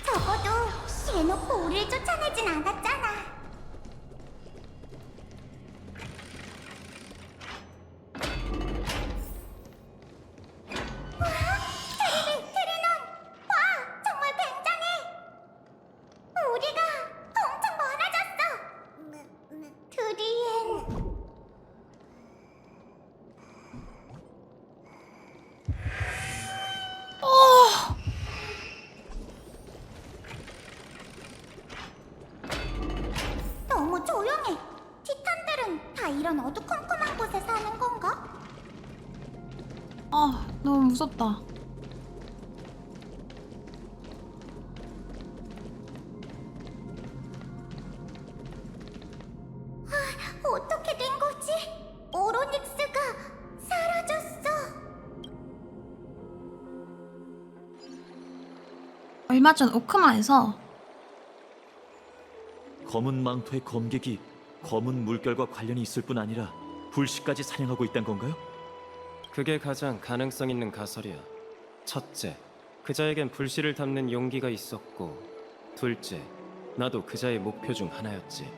적어도 대놓고 우리를 쫓아내진 않았잖아. 와! 트리비, 트리논! 와! 정말 굉장해! 우리가 엄청 많아졌어! 트리엔... 너무 조용해. 티탄들은 다 이런 어두컴컴한 곳에 사는 건가? 아, 너무 무섭다. 어떻게 된 거지? 오로닉스가 사라졌어. 얼마 전 오크마에서 검은 망토의 검객이 검은 물결과 관련이 있을 뿐 아니라 불씨까지 사냥하고 있단 건가요? 그게 가장 가능성 있는 가설이야. 첫째, 그자에겐 불씨를 담는 용기가 있었고, 둘째, 나도 그자의 목표 중 하나였지.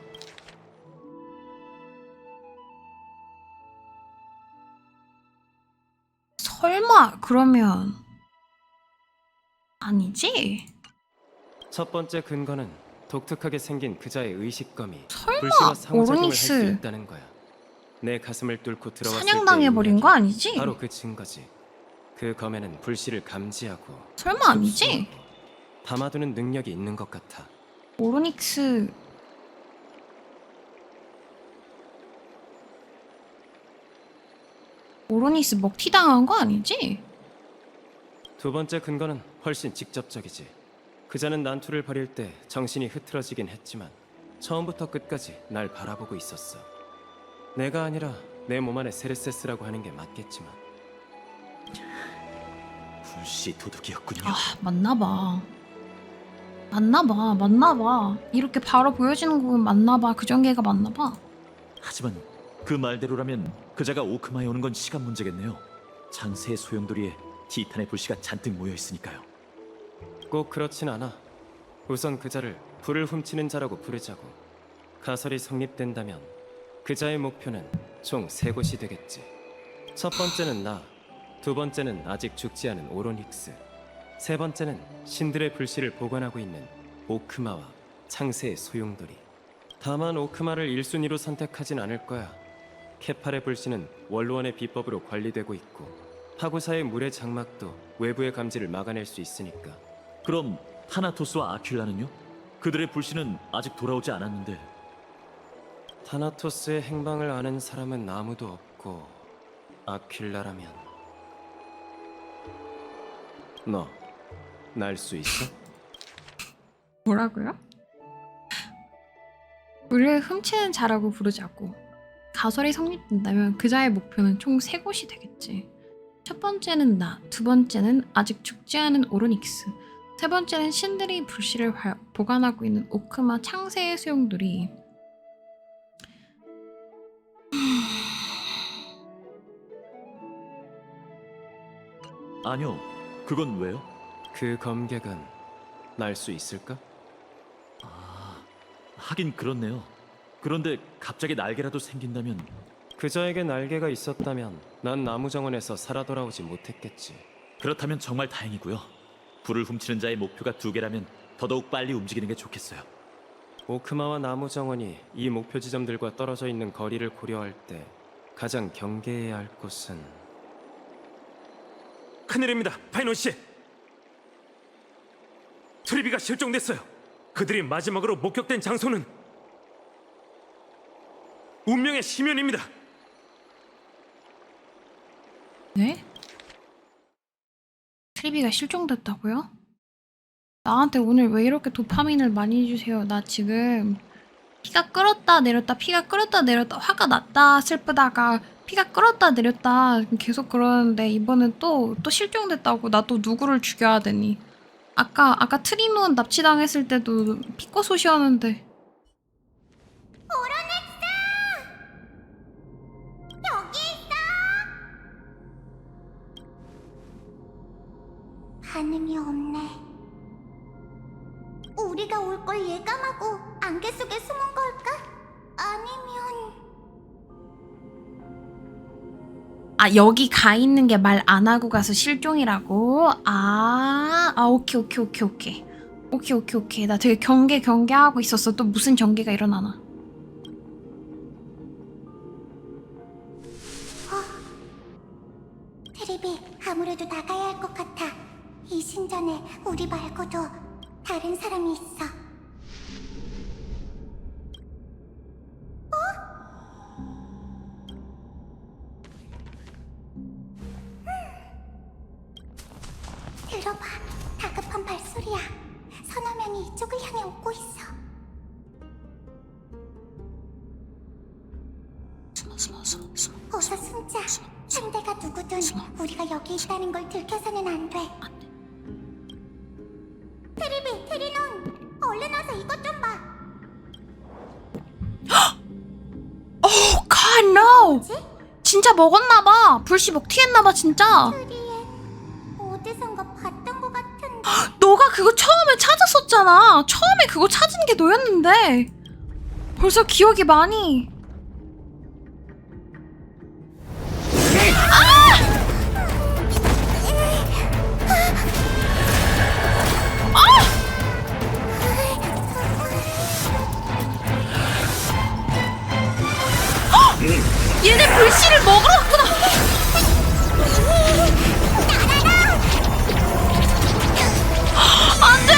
설마 그러면 아니지? 첫 번째 근거는 독특하게 생긴 그자의 의식검이 설마 불씨와 상호작용을 할 수 오로닉스 있다는 거야. 내 가슴을 뚫고 들어왔을 사냥당해버린 거 아니지? 바로 그 증거지. 그 검에는 불씨를 감지하고 설마 아니지? 담아두는 능력이 있는 것 같아. 오로닉스 오로니스 먹튀당한 거 아니지? 두 번째 근거는 훨씬 직접적이지. 그자는 난투를 벌일 때 정신이 흐트러지긴 했지만 처음부터 끝까지 날 바라보고 있었어. 내가 아니라 내 몸 안에 세르세스라고 하는 게 맞겠지만. 불씨 도둑이었군요. 아, 맞나봐. 이렇게 바로 보여지는 건 맞나봐. 그 전개가 맞나봐. 하지만 그 말대로라면 그자가 오크마에 오는 건 시간 문제겠네요. 창세의 소용돌이에 티탄의 불씨가 잔뜩 모여 있으니까요. 꼭 그렇진 않아. 우선 그자를 불을 훔치는 자라고 부르자고. 가설이 성립된다면 그자의 목표는 총 3곳이 되겠지. 첫 번째는 나, 두 번째는 아직 죽지 않은 오로닉스, 세 번째는 신들의 불씨를 보관하고 있는 오크마와 창세의 소용돌이. 다만 오크마를 1순위로 선택하진 않을 거야. 케팔의 불씨는 원로원의 비법으로 관리되고 있고 파고사의 물의 장막도 외부의 감지를 막아낼 수 있으니까. 그럼 타나토스와 아퀼라는요? 그들의 불씨는 아직 돌아오지 않았는데. 타나토스의 행방을 아는 사람은 아무도 없고 아퀼라라면 너 날 수 있어? 뭐라고요? 물을 훔치는 자라고 부르자고. 가설이 성립된다면 그자의 목표는 총 3곳이 되겠지. 첫 번째는 나, 두 번째는 아직 죽지 않은 오로닉스, 세 번째는 신들이 불씨를 보관하고 있는 오크마 창세의 소용돌이. 아니요, 그건 왜요? 그 검객은 날 수 있을까? 하긴 그렇네요. 그런데 갑자기 날개라도 생긴다면. 그자에게 날개가 있었다면 난 나무 정원에서 살아 돌아오지 못했겠지. 그렇다면 정말 다행이고요. 불을 훔치는 자의 목표가 2개라면 더더욱 빨리 움직이는 게 좋겠어요. 오크마와 나무 정원이 이 목표 지점들과 떨어져 있는 거리를 고려할 때 가장 경계해야 할 곳은 큰일입니다, 파이논 씨. 트리비가 실종됐어요. 그들이 마지막으로 목격된 장소는 운명의 심연입니다. 네? 트리비가 실종됐다고요? 나한테 오늘 왜 이렇게 도파민을 많이 주세요? 나 지금 피가 끓었다 내렸다, 피가 끓었다 내렸다, 화가 났다 슬프다가 피가 끓었다 내렸다 계속 그러는데 이번엔 또 실종됐다고. 나 또 누구를 죽여야 되니? 아까 트리논 납치당했을 때도 피꺼소시였는데. 오로넥스! 여기 있어! 반응이 없네. 우리가 올 걸 예감하고 안개 속에 숨은 걸까? 아니면... 아, 여기 가 있는 게 말 안 하고 가서 실종이라고? 오케이. 나 되게 경계하고 있었어. 또 무슨 전개가 일어나나. 트리비, 아무래도 나가야 할 것 같아. 이 신전에 우리 말고도 다른 사람이 있어. 들어봐, 다급한 발소리야. 서너 명이 이쪽을 향해 오고 있어. 숨어. 어서 숨자. 상대가 누구든 우리가 여기 있다는 걸 들켜서는 안 돼. 트리비, 트리논, 얼른 와서 이것 좀 봐. Oh God no! 진짜 먹었나봐. 불씨 먹튀했나봐 진짜. 트리에 어디선가 봤던 것 같은데. 너가 그거 처음에 찾았었잖아. 처음에 그거 찾은 게 너였는데. 벌써 기억이 많이. 얘네 불씨를 먹으러 왔구나. 안 돼.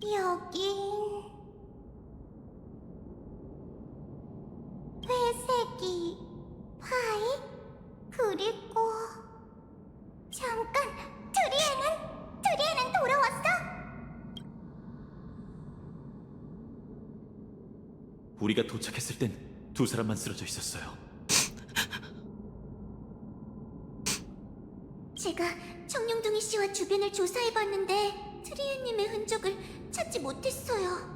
여긴 회색이 파이? 그리고 잠깐, 트리에는 돌아왔어? 우리가 도착했을 땐 두 사람만 쓰러져 있었어요. 제가 청룡둥이 씨와 주변을 조사해봤는데 트리에님의 흔적을 찾지 못했어요.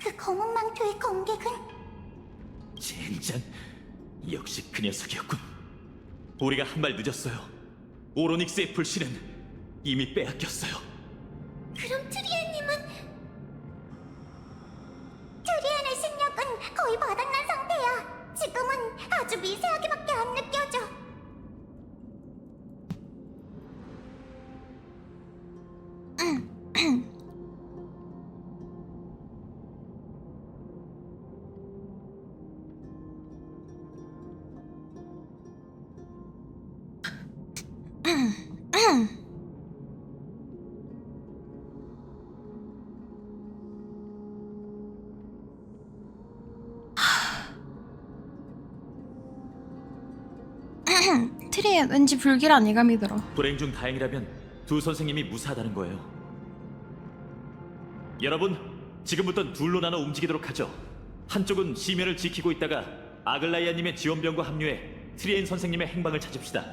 그 검은 망토의 검객은 젠장, 역시 그 녀석이었군. 우리가 한 발 늦었어요. 오로닉스의 불씨는 이미 빼앗겼어요. 그럼 트리에님의 실력은 거의 바닥난 상태야. 지금은 아주 미세하게밖에 안 느껴져. 트리에 왠지 불길한 예감이 들어. 불행 중 다행이라면 두 선생님이 무사하다는 거예요. 여러분, 지금부터 둘로 나눠 움직이도록 하죠. 한쪽은 시면을 지키고 있다가 아글라이아님의 지원병과 합류해 트리엔 선생님의 행방을 찾읍시다.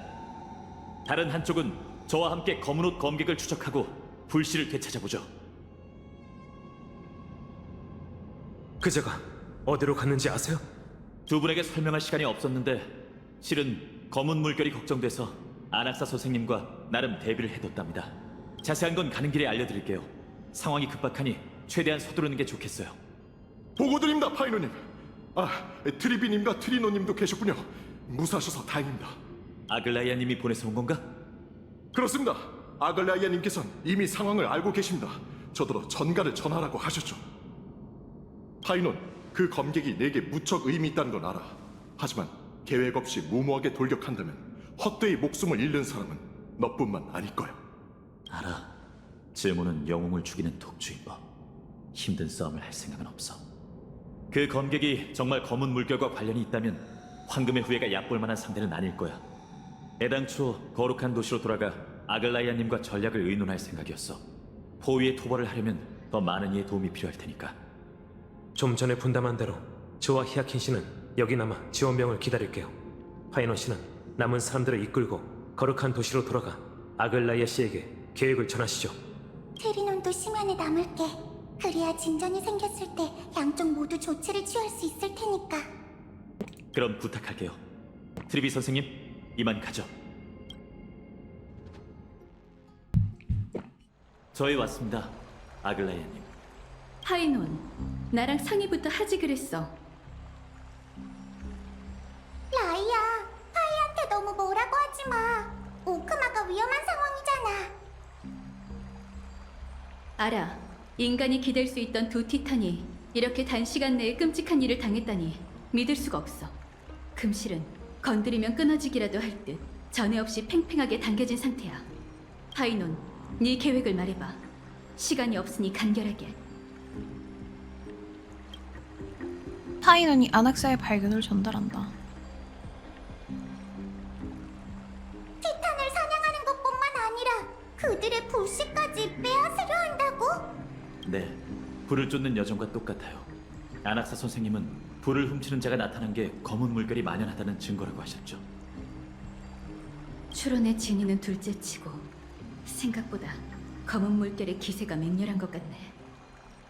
다른 한쪽은 저와 함께 검은 옷 검객을 추적하고 불씨를 되찾아보죠. 그자가 어디로 갔는지 아세요? 두 분에게 설명할 시간이 없었는데 실은 검은 물결이 걱정돼서 아낙사 선생님과 나름 대비를 해뒀답니다. 자세한 건 가는 길에 알려드릴게요. 상황이 급박하니 최대한 서두르는 게 좋겠어요. 보고드립니다, 파이노님. 트리비님과 트리노님도 계셨군요. 무사하셔서 다행입니다. 아글라이아님이 보내서 온 건가? 그렇습니다. 아글라이아님께서는 이미 상황을 알고 계십니다. 저더러 전가를 전하라고 하셨죠. 파이논, 그 검객이 내게 무척 의미 있다는 건 알아. 하지만 계획 없이 무모하게 돌격한다면 헛되이 목숨을 잃는 사람은 너뿐만 아닐 거야. 알아. 증오는 영웅을 죽이는 독주인 법. 힘든 싸움을 할 생각은 없어. 그 검객이 정말 검은 물결과 관련이 있다면 황금의 후예가 얕볼 만한 상대는 아닐 거야. 애당초 거룩한 도시로 돌아가 아글라이아님과 전략을 의논할 생각이었어. 포위의 토벌을 하려면 더 많은 이의 도움이 필요할 테니까. 좀 전에 분담한 대로 저와 히아킨 씨는 여기 남아 지원병을 기다릴게요. 파이논 씨는 남은 사람들을 이끌고 거룩한 도시로 돌아가 아글라이아 씨에게 계획을 전하시죠. 트리논도 심연에 남을게. 그래야 진전이 생겼을 때 양쪽 모두 조치를 취할 수 있을 테니까. 그럼 부탁할게요. 트리비 선생님, 이만 가죠. 저희 왔습니다, 아글라이아님. 파이논, 나랑 상의부터 하지 그랬어. 라이야, 파이한테 너무 뭐라고 하지 마. 오크마가 위험한 상황이잖아. 알아. 인간이 기댈 수 있던 두 티탄이 이렇게 단시간 내에 끔찍한 일을 당했다니 믿을 수가 없어. 금실은 건드리면 끊어지기라도 할 듯 전에 없이 팽팽하게 당겨진 상태야. 파이논, 네 계획을 말해봐. 시간이 없으니 간결하게. 파이논이 아낙사의 발견을 전달한다. 티탄을 사냥하는 것뿐만 아니라 그들의 불씨까지 빼앗으려 한다고? 네, 불을 쫓는 여정과 똑같아요. 아낙사 선생님은 불을 훔치는 자가 나타난 게 검은 물결이 만연하다는 증거라고 하셨죠. 추론의 진위는 둘째치고 생각보다 검은 물결의 기세가 맹렬한 것 같네.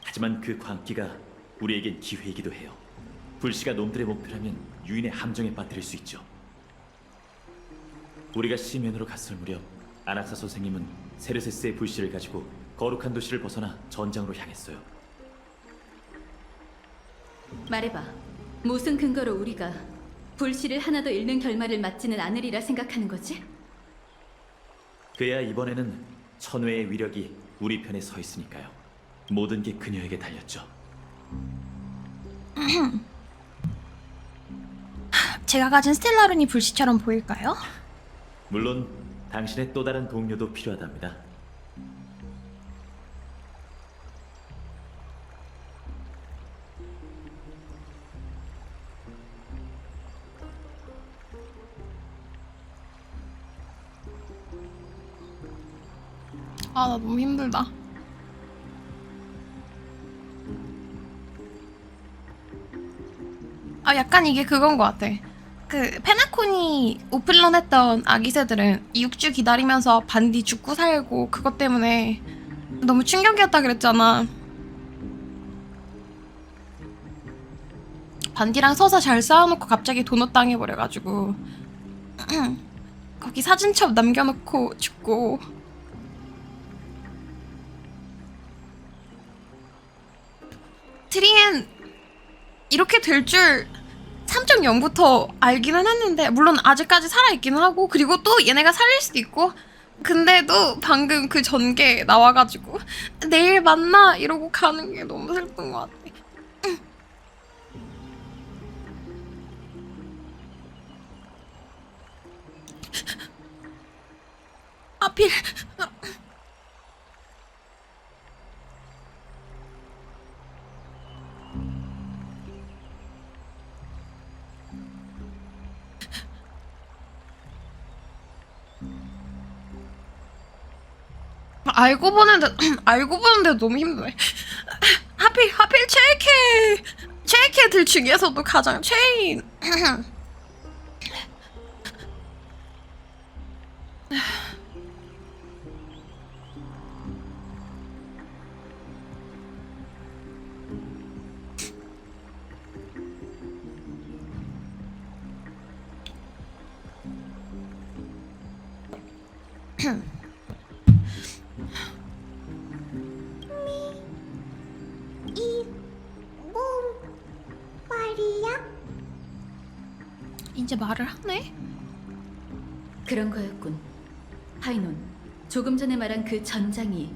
하지만 그 광기가 우리에겐 기회이기도 해요. 불씨가 놈들의 목표라면 유인의 함정에 빠뜨릴 수 있죠. 우리가 시면으로 갔을 무렵 아낙사 선생님은 세르세스의 불씨를 가지고 거룩한 도시를 벗어나 전장으로 향했어요. 말해봐. 무슨 근거로 우리가 불씨를 하나 더 잃는 결말을 맞지는 않으리라 생각하는 거지? 그야 이번에는 천회의 위력이 우리 편에 서 있으니까요. 모든 게 그녀에게 달렸죠. 제가 가진 스텔라룬이 불씨처럼 보일까요? 물론 당신의 또 다른 동료도 필요하답니다. 아, 나 너무 힘들다. 아, 약간 이게 그건 것 같아. 그 페나콘이 오픈런 했던 아기새들은 2-6주 기다리면서 반디 죽고 살고 그것 때문에 너무 충격이었다 그랬잖아. 반디랑 서서 잘 싸워놓고 갑자기 도넛 당해버려가지고 거기 사진첩 남겨놓고 죽고. 트리엔 이렇게 될 줄 3.0부터 알기는 했는데, 물론 아직까지 살아있기는 하고, 그리고 또 얘네가 살릴 수도 있고, 근데도 방금 그 전개 나와가지고 내일 만나 이러고 가는 게 너무 슬픈 것 같아. 하필 알고 보는데 너무 힘드네. 하필 최애캐들 중에서도 가장 최애인. 말이야? 이제 말을 하네? 그런 거였군. 파이논, 조금 전에 말한 그 전장이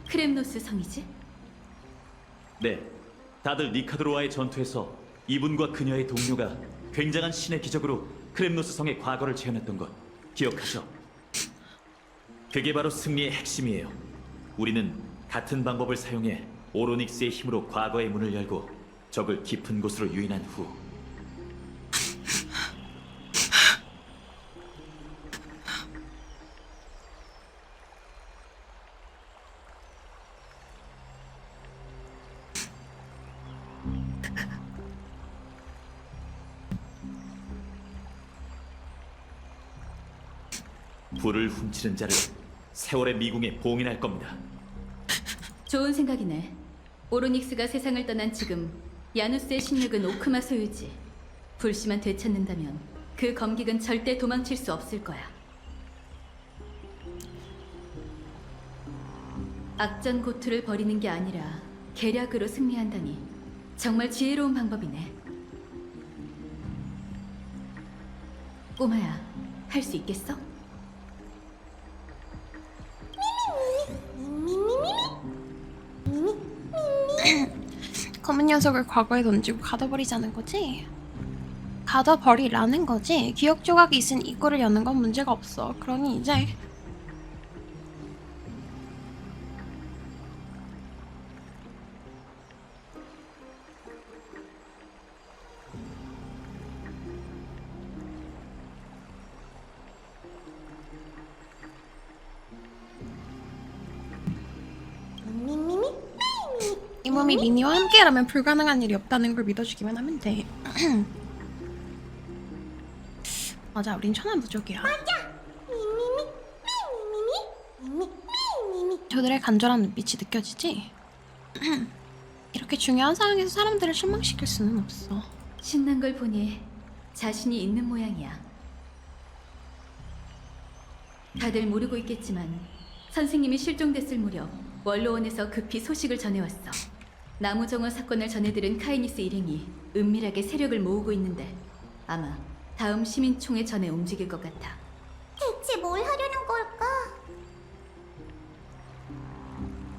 크렘노스 성이지? 네, 다들 니카드로와의 전투에서 이분과 그녀의 동료가 굉장한 신의 기적으로 크렘노스 성의 과거를 재현했던 것 기억하죠? 그게 바로 승리의 핵심이에요. 우리는 같은 방법을 사용해 오로닉스의 힘으로 과거의 문을 열고 적을 깊은 곳으로 유인한 후 불을 훔치는 자를 세월의 미궁에 봉인할 겁니다. 좋은 생각이네. 오로닉스가 세상을 떠난 지금 야누스의 신력은 오크마 소유지. 불씨만 되찾는다면 그 검객은 절대 도망칠 수 없을 거야. 악전 고투를 벌이는 게 아니라 계략으로 승리한다니 정말 지혜로운 방법이네. 꼬마야, 할 수 있겠어? 검은 녀석을 과거에 던지고 가둬버리자는 거지? 가둬버리라는 거지? 기억 조각이 있으니 입구를 여는 건 문제가 없어. 그러니 이제 이 몸이 미니와 함께라면 불가능한 일이 없다는 걸 믿어주기만 하면 돼. 맞아, 우린 천하무적이야. 저들의 간절한 눈빛이 느껴지지? 이렇게 중요한 상황에서 사람들을 실망시킬 수는 없어. 신난 걸 보니 자신이 있는 모양이야. 다들 모르고 있겠지만 선생님이 실종됐을 무렵 원로원에서 급히 소식을 전해왔어. 나무정원 사건을 전해들은 카이니스 일행이 은밀하게 세력을 모으고 있는데 아마 다음 시민총회 전에 움직일 것 같아. 대체 뭘 하려는 걸까?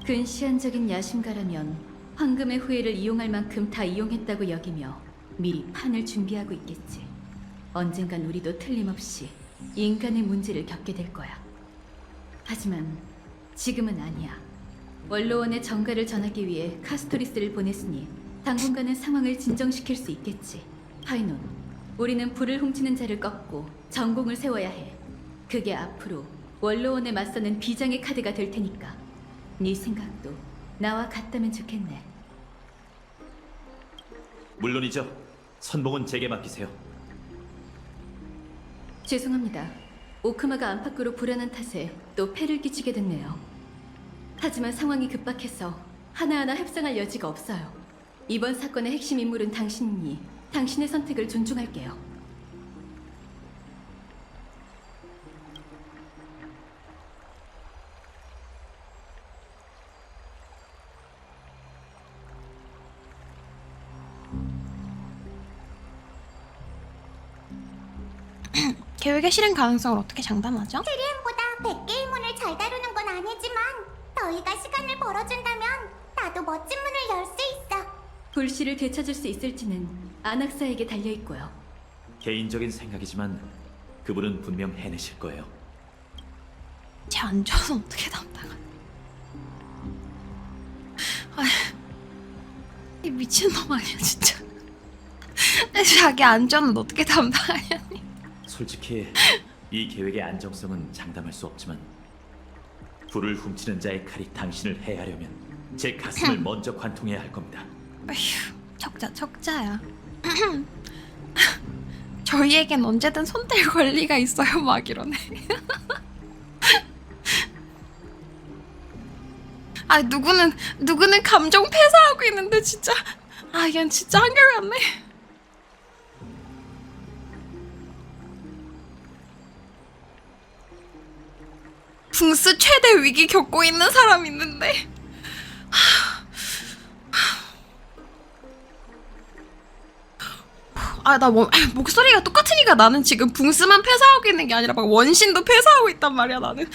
근시안적인 야심가라면 황금의 후예를 이용할 만큼 다 이용했다고 여기며 미리 판을 준비하고 있겠지. 언젠간 우리도 틀림없이 인간의 문제를 겪게 될 거야. 하지만 지금은 아니야. 원로원의 정가를 전하기 위해 카스토리스를 보냈으니 당분간은 상황을 진정시킬 수 있겠지. 파이논, 우리는 불을 훔치는 자를 꺾고 전공을 세워야 해. 그게 앞으로 원로원에 맞서는 비장의 카드가 될 테니까. 네 생각도 나와 같다면 좋겠네. 물론이죠. 선봉은 제게 맡기세요. 죄송합니다. 오크마가 안팎으로 불안한 탓에 또 폐를 끼치게 됐네요. 하지만 상황이 급박해서 하나하나 협상할 여지가 없어요. 이번 사건의 핵심 인물은 당신이니 당신의 선택을 존중할게요. 계획의 실행 가능성을 어떻게 장담하죠? 트리엔보다 100개의 문을 잘 다루는 건 아니지만 너희가 시간을 벌어준다면 나도 멋진 문을 열 수 있어. 불씨를 되찾을 수 있을지는 안악사에게 달려있고요. 개인적인 생각이지만 그분은 분명 해내실 거예요. 제 안전은 어떻게 담당하냐. 이 미친놈 아니야 진짜. 자기 안전은 어떻게 담당하냐니. 솔직히 이 계획의 안정성은 장담할 수 없지만 불을 훔치는 자의 칼이 당신을 해하려면 제 가슴을 먼저 관통해야 할 겁니다. 아휴, 척자야. 저희에겐 언제든 손댈 권리가 있어요. 막 이러네. 아, 누구는 감정 폐사하고 있는데 진짜. 아, 얘는 진짜 한결같네. 붕스 최대 위기 겪고 있는 사람 있는데. 아, 나 목소리가 똑같으니까 나는 지금 붕스만 폐사하고 있는 게 아니라 막 원신도 폐사하고 있단 말이야, 나는.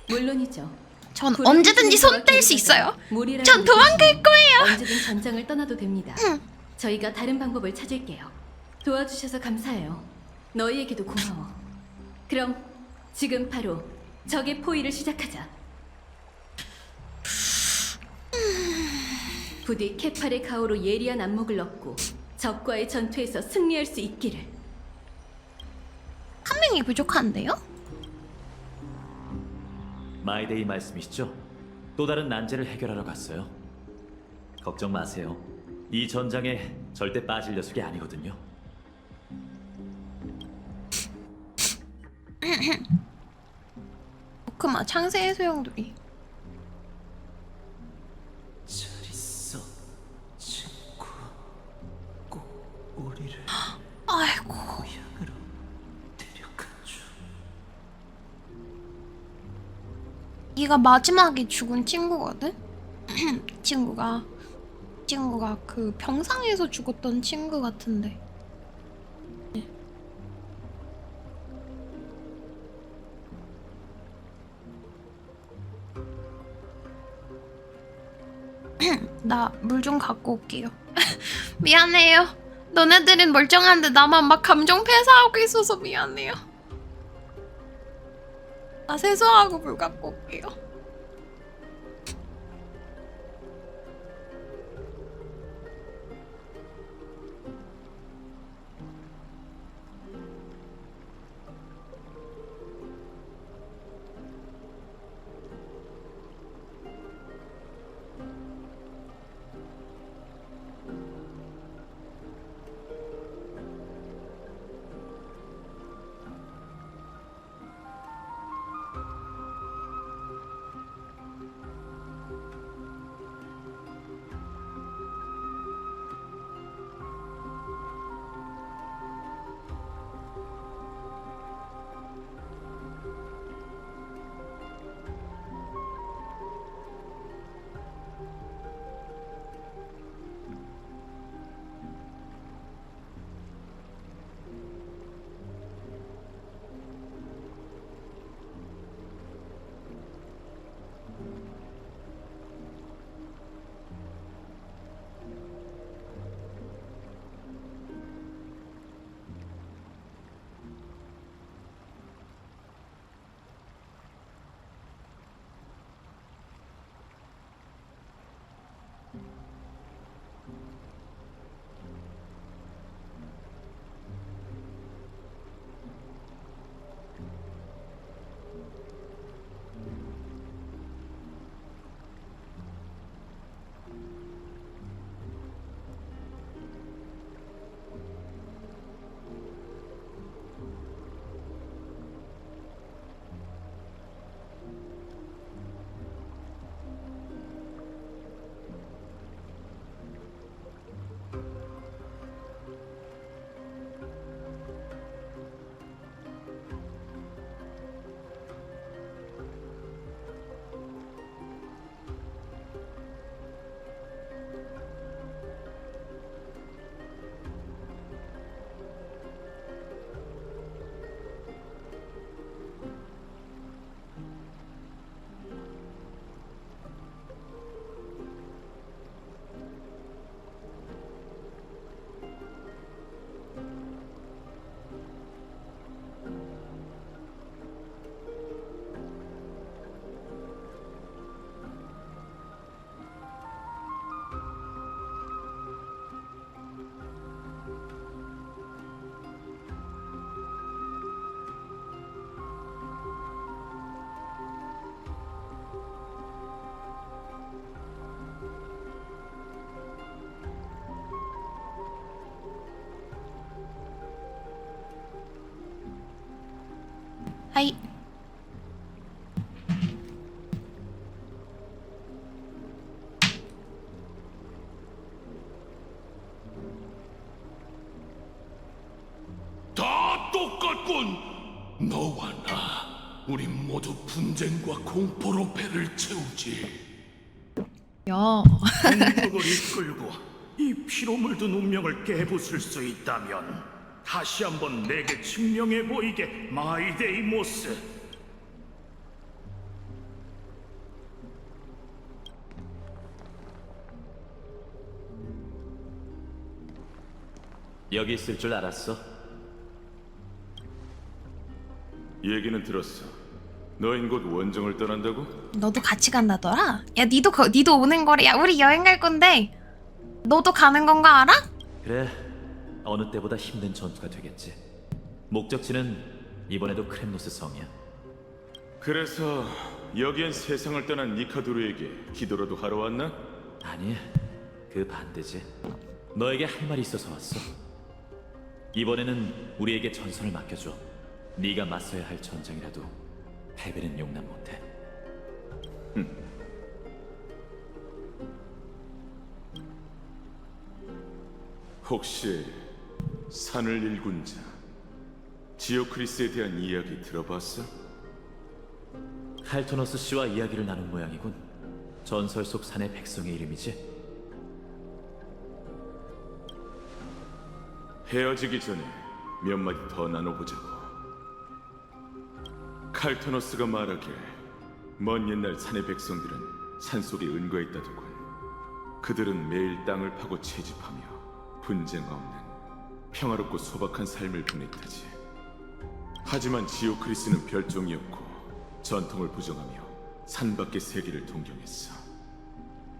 물론이죠. 전 언제든지 손 뗄 수 있어요. 전 도망갈 거예요. 언제든 전장을 떠나도 됩니다. 저희가 다른 방법을 찾을게요. 도와주셔서 감사해요. 너희에게도 고마워. 그럼 지금 바로 적의 포위를 시작하자. 부디 케팔의 가오로 예리한 안목을 얻고 적과의 전투에서 승리할 수 있기를. 한 명이 부족한데요? 마이데이 말씀이시죠? 또 다른 난제를 해결하러 갔어요. 걱정 마세요. 이 전장에 절대 빠질 녀석이 아니거든요. 오크마 창세의 소용돌이. 잘 있어, 친구. 꼭 우리를 아이고. 고향으로 데려가줘. 얘가 마지막에 죽은 친구거든? 친구가 그 병상에서 죽었던 친구 같은데. 나 물 좀 갖고 올게요. 미안해요. 너네들은 멀쩡한데 나만 막 감정 폐사하고 있어서 미안해요. 나 세수하고 물 갖고 올게요. 하이. 다 똑같군. 너와 나, 우리 모두 분쟁과 공포로 배를 채우지. 야. 공격을 이끌고 이 피로 물든 운명을 깨부술 수 있다면 다시 한번 내게 증명해 보이게, 마이데이모스. 여기 있을 줄 알았어. 얘기는 들었어. 너흰 곧 원정을 떠난다고? 너도 같이 간다더라? 야, 니도 오는 거래. 야, 우리 여행 갈 건데. 너도 가는 건가 알아? 그래, 어느 때보다 힘든 전투가 되겠지. 목적지는 이번에도 크렘노스 성이야. 그래서 여기엔 세상을 떠난 니카도르에게 기도라도 하러 왔나? 아니, 그 반대지. 너에게 할 말이 있어서 왔어. 이번에는 우리에게 전선을 맡겨줘. 네가 맞서야 할 전쟁이라도 패배는 용납 못해. 혹시 산을 일군 자 지오크리스에 대한 이야기 들어봤어? 칼토너스 씨와 이야기를 나눈 모양이군. 전설 속 산의 백성의 이름이지? 헤어지기 전에 몇 마디 더 나눠보자고. 칼토너스가 말하길 먼 옛날 산의 백성들은 산속에 은거했다더군. 그들은 매일 땅을 파고 채집하며 분쟁 없는 평화롭고 소박한 삶을 보냈다지. 하지만 지오크리스는 별종이었고 전통을 부정하며 산밖의 세계를 동경했어.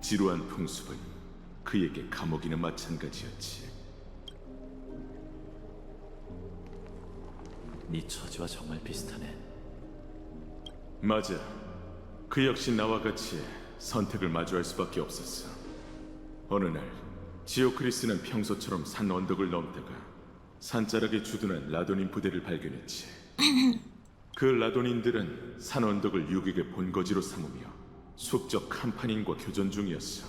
지루한 풍습은 그에게 감옥이나 마찬가지였지. 네 처지와 정말 비슷하네. 맞아. 그 역시 나와 같이 선택을 마주할 수밖에 없었어. 어느 날 지오크리스는 평소처럼 산 언덕을 넘다가 산자락에 주둔한 라도닌 부대를 발견했지. 그 라도닌들은 산 언덕을 유격의 본거지로 삼으며 숙적 캄파닌과 교전 중이었어.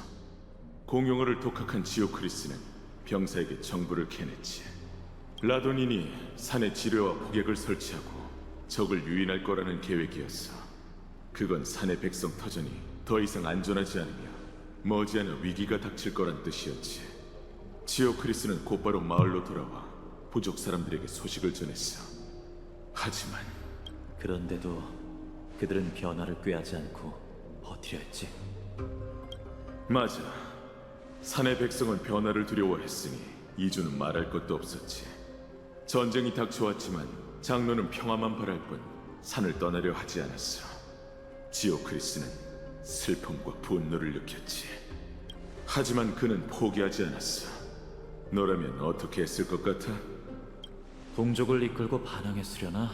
공용어를 독학한 지오크리스는 병사에게 정보를 캐냈지. 라도닌이 산에 지뢰와 포격을 설치하고 적을 유인할 거라는 계획이었어. 그건 산의 백성 터전이 더 이상 안전하지 않으며 머지않아 위기가 닥칠 거란 뜻이었지. 지오크리스는 곧바로 마을로 돌아와 부족 사람들에게 소식을 전했어. 하지만 그런데도 그들은 변화를 꾀하지 않고 버티려 했지. 맞아. 산의 백성은 변화를 두려워했으니 이주는 말할 것도 없었지. 전쟁이 닥쳐왔지만 장로는 평화만 바랄 뿐 산을 떠나려 하지 않았어. 지오크리스는 슬픔과 분노를 느꼈지. 하지만 그는 포기하지 않았어. 너라면 어떻게 했을 것 같아? 동족을 이끌고 반항했으려나?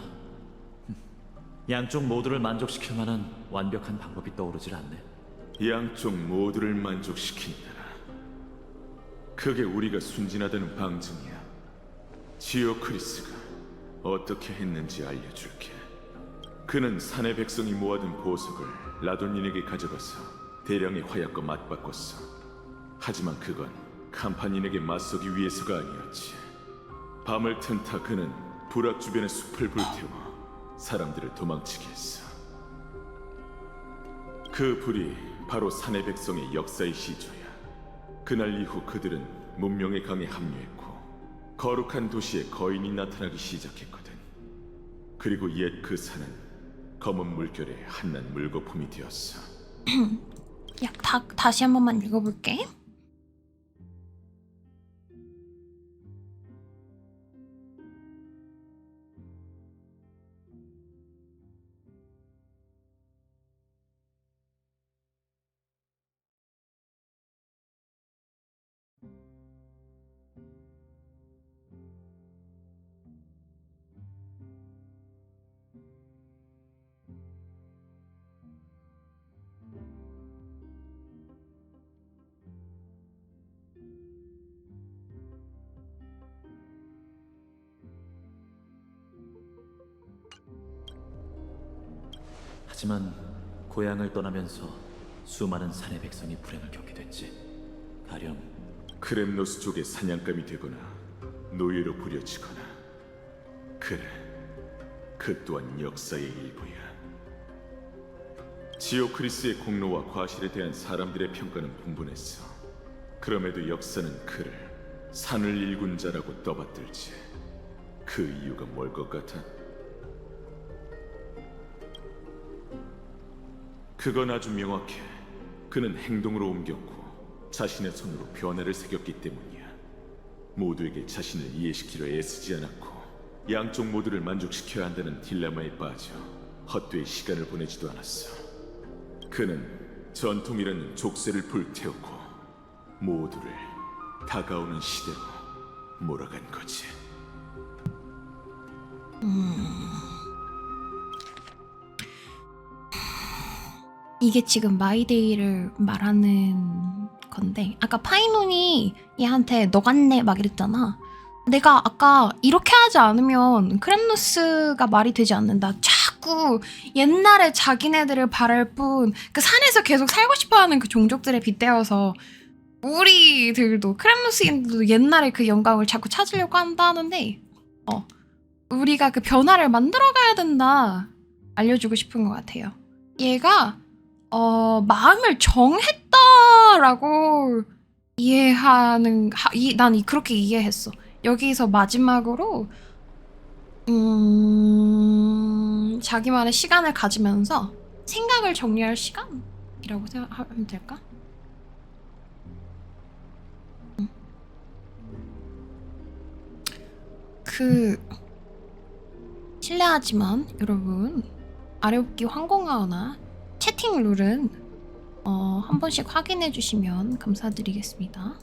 양쪽 모두를 만족시킬 만한 완벽한 방법이 떠오르질 않네. 양쪽 모두를 만족시킨다. 그게 우리가 순진하다는 방증이야. 지오크리스가 어떻게 했는지 알려줄게. 그는 산의 백성이 모아둔 보석을 라돈인에게 가져가서 대량의 화약과 맞바꿨어. 하지만 그건 캄파닌에게 맞서기 위해서가 아니었지. 밤을 틈타 그는 부락 주변의 숲을 불태워 사람들을 도망치게 했어. 그 불이 바로 산의 백성의 역사의 시조야. 그날 이후 그들은 문명의 강에 합류했고 거룩한 도시에 거인이 나타나기 시작했거든. 그리고 옛 그 산은 검은 물결의 한낱 물거품이 되었어. 야, 다시 한 번만 읽어볼게. 하지만 고향을 떠나면서 수많은 사내 백성이 불행을 겪게 됐지. 가령 크렘노스 쪽의 사냥감이 되거나 노예로 부려지거나. 그래, 그 또한 역사의 일부야. 지오크리스의 공로와 과실에 대한 사람들의 평가는 분분했어. 그럼에도 역사는 그를 산을 일군 자라고 떠받들지. 그 이유가 뭘 것 같아? 그건 아주 명확해. 그는 행동으로 옮겼고 자신의 손으로 변화를 새겼기 때문이야. 모두에게 자신을 이해시키려 애쓰지 않았고 양쪽 모두를 만족시켜야 한다는 딜레마에 빠져 헛되이 시간을 보내지도 않았어. 그는 전통이라는 족쇄를 불태웠고 모두를 다가오는 시대로 몰아간 거지. 이게 지금 마이데이를 말하는 건데, 아까 파이논이 얘한테 너 같네 막 이랬잖아. 내가 아까 이렇게 하지 않으면 크렘노스가 말이 되지 않는다. 자꾸 옛날에 자기네들을 바랄 뿐 그 산에서 계속 살고 싶어하는 그 종족들에 빗대어서 우리들도 크렘노스인들도 옛날에 그 영광을 자꾸 찾으려고 한다는데, 우리가 그 변화를 만들어가야 된다 알려주고 싶은 것 같아요. 얘가 마음을 정했다라고 이해하는, 난 그렇게 이해했어. 여기서 마지막으로 자기만의 시간을 가지면서 생각을 정리할 시간이라고 생각하면 될까? 실례하지만 여러분, 아래옵기 황공하거나 채팅 룰은 한 번씩 확인해 주시면 감사드리겠습니다.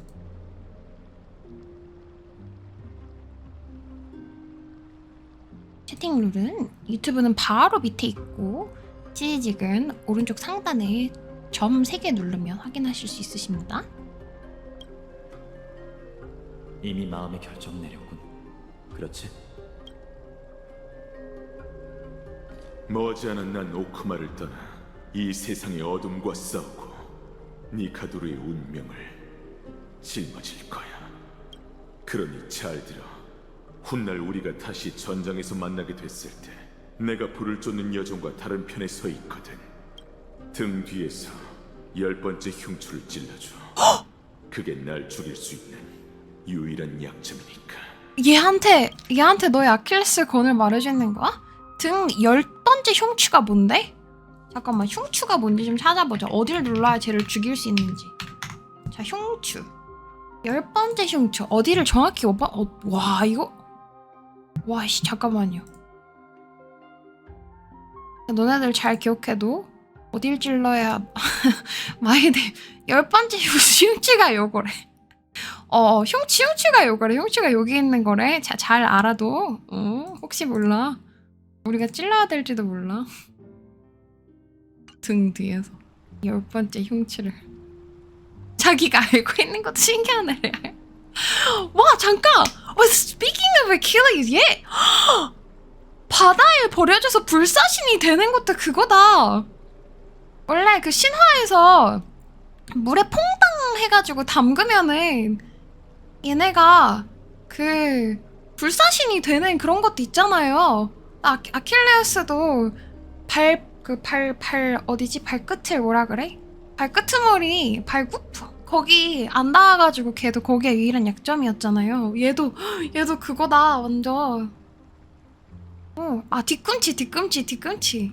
채팅 룰은 유튜브는 바로 밑에 있고 찌직은 오른쪽 상단에 점 3개 누르면 확인하실 수 있으십니다. 이미 마음의 결정을 내렸군. 그렇지? 머지않은 난 오크마를 떠나 이 세상의 어둠과 싸우고 니카도르의 운명을 짊어질 거야. 그러니 잘 들어. 훗날 우리가 다시 전장에서 만나게 됐을 때 내가 불을 쫓는 여종과 다른 편에 서 있거든. 등 뒤에서 10번째 흉추를 찔러줘. 그게 날 죽일 수 있는 유일한 약점이니까. 얘한테 너의 아킬레스 건을 말해주는 거야? 등 10번째 흉추가 뭔데? 잠깐만, 흉추가 뭔지 좀 찾아보자. 어딜 눌러야 쟤를 죽일 수 있는지. 자, 흉추 10번째 흉추 어디를 정확히 와 이거 와씨 잠깐만요. 너네들 잘 기억해도 어딜 찔러야 마이데 10번째 흉추가 요거래. 흉추가 요거래. 흉추가 여기 있는 거래. 잘 알아도 혹시 몰라. 우리가 찔러야 될지도 몰라. 등 뒤에서 10번째 흉추를 자기가 알고 있는 것도 신기하네. 와 잠깐! Speaking of Achilles, 얘 바다에 버려져서 불사신이 되는 것도 그거다. 원래 그 신화에서 물에 퐁당 해가지고 담그면은 얘네가 그 불사신이 되는 그런 것도 있잖아요. 아킬레우스도 어디지? 발끝을 뭐라 그래? 발끄트머리, 발굽? 거기 안 닿아가지고 걔도 거기에 유일한 약점이었잖아요. 얘도 그거다 완전. 뒤꿈치.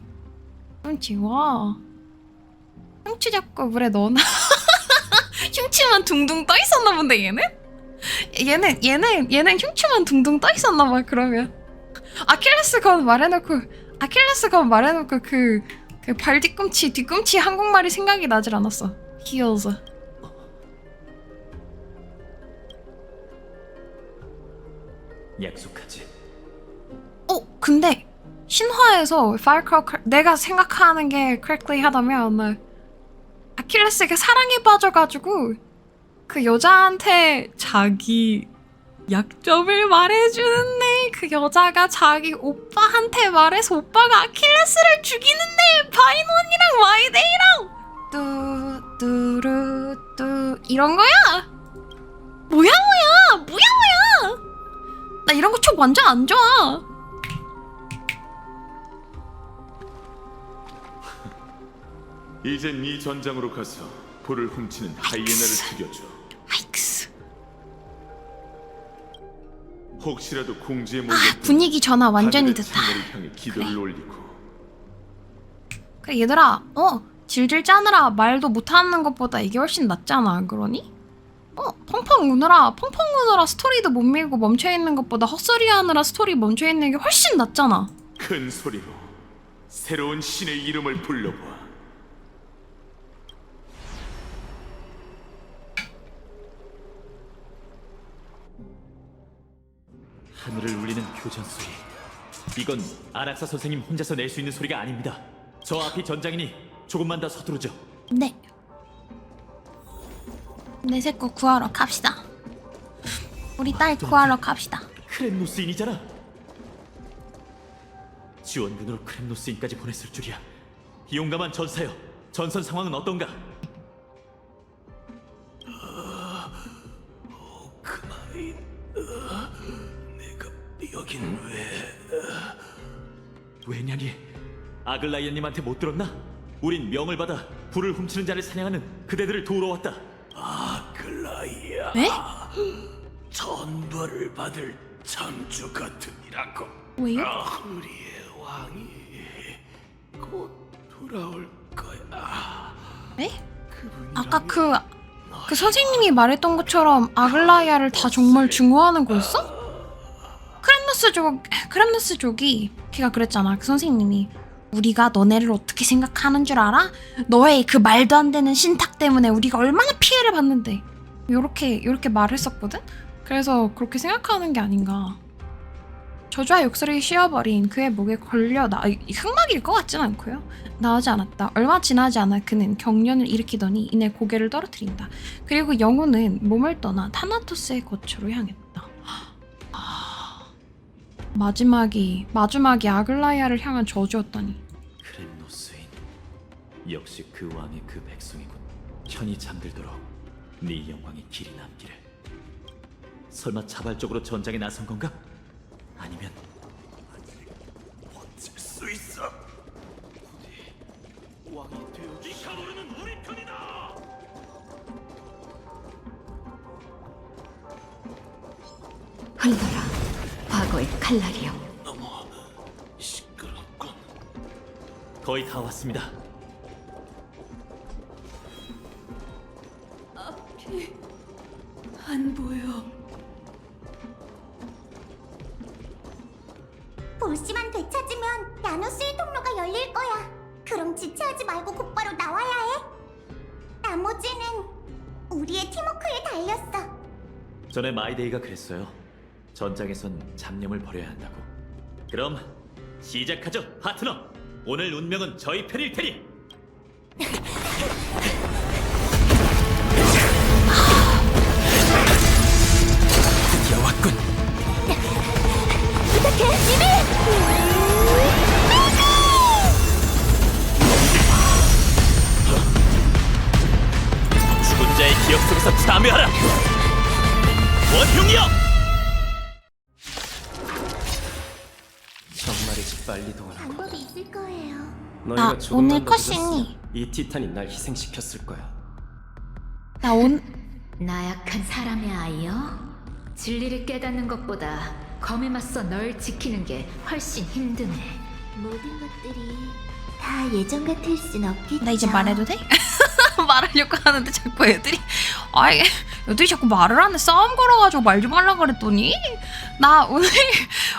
와. 흉추 잡고 물에 넣어놔. 흉추만 둥둥 떠 있었나 본데 얘는? 얘는 흉추만 둥둥 떠 있었나 봐. 그러면 아킬레스 건 말해놓고 그 발 뒤꿈치 한국말이 생각이 나질 않았어. heels. 약속하지. 근데 신화에서 내가 생각하는 게 correctly 하다면 아킬레스가 사랑에 빠져가지고 그 여자한테 자기 약점을 말해주는 그 여자가 자기 오빠한테 말해서 오빠가 아킬레스를 죽이는데 바이노 언니랑 마이데이랑 뚜뚜루뚜 이런 거야. 뭐야. 나 이런 거 촉 완전 안 좋아. 이제 네 전장으로 가서 불을 훔치는 하이에나를 죽여줘. 아이크스. 혹시라도 궁지에 몰려 분위기 전화 완전히 하늘의 듣다. 생애를 향해 기도를 올리고. 그래 얘들아, 질질 짜느라 말도 못하는 것보다 이게 훨씬 낫잖아, 안 그러니? 펑펑 우느라 스토리도 못 밀고 멈춰있는 것보다 헛소리 하느라 스토리 멈춰있는 게 훨씬 낫잖아. 큰 소리로 새로운 신의 이름을 불러봐. 하늘을 울리는 교전 소리. 이건 아낙사 선생님 혼자서 낼 수 있는 소리가 아닙니다. 저 앞이 전장이니 조금만 더 서두르죠. 네. 내 새끼 구하러 갑시다. 우리 딸 구하러 갑시다. 크렘노스인이잖아. 지원군으로 크렘노스인까지 보냈을 줄이야. 용감한 전사여, 전선 상황은 어떤가? 오크마인, 내가 여긴 왜냐니? 아글라이아님한테 못 들었나? 우린 명을 받아 불을 훔치는 자를 사냥하는 그대들을 도우러 왔다. 아글라이아. 네? 전벌을 받을 창조 같으니라고. 왜요? 우리의 왕이 곧 돌아올 거야. 네? 아까 그 선생님이 말했던 것처럼 아글라이아를 다 정말 증오하는 거였어? 크렘노스족이 걔가 그랬잖아. 그 선생님이 우리가 너네를 어떻게 생각하는 줄 알아? 너의 그 말도 안 되는 신탁 때문에 우리가 얼마나 피해를 봤는데 요렇게 말했었거든? 그래서 그렇게 생각하는 게 아닌가. 저주와 욕설이 씌어버린 그의 목에 걸려 흑막일 것 같진 않고요. 나오지 않았다. 얼마 지나지 않아 그는 경련을 일으키더니 이내 고개를 떨어뜨린다. 그리고 영혼은 몸을 떠나 타나토스의 거처로 향했다. 마지막이 아글라이아를 향한 저주였다니. 크렘노스인. 역시 그 왕의 그 백성이군. 편히 잠들도록 네 영광의 길이 남기를. 설마 자발적으로 전장에 나선 건가? 아니면 어쩔 수 있어. 우리 왕이 되어. 이카노르는 우리 편이다. 흘러라, 과거의 칼날이여. 너무 시끄럽군. 거의 다 왔습니다. 앞이 안 보여. 볼씨만 되찾으면 나노스의 통로가 열릴 거야. 그럼 지체하지 말고 곧바로 나와야 해. 나머지는 우리의 팀워크에 달렸어. 전에 마이데이가 그랬어요. 전장에선 잡념을 버려야 한다고. 그럼 시작하죠, 파트너. 오늘 운명은 저희 편일 테니. 드디어 왔군. 부탁해, 지미! 죽은 자의 기억 속에서 참여하라. 원흉이여! 정말이지 빨리 동원하고. 방법이 있을 거예요. 너희가 나 조금만 오늘 더 컷신이- 늦었어. 이 티탄이 날 희생시켰을 거야. 나약한 사람의 아이여? 진리를 깨닫는 것보다 검에 맞서 널 지키는 게 훨씬 힘드네. 모든 것들이 다 예전 같을 순 없겠죠. 나 이제 말해도 돼? 말하려고 하는데 자꾸 애들이 자꾸 말을 하네. 싸움 걸어가지고 말 좀 하려고 그랬더니 나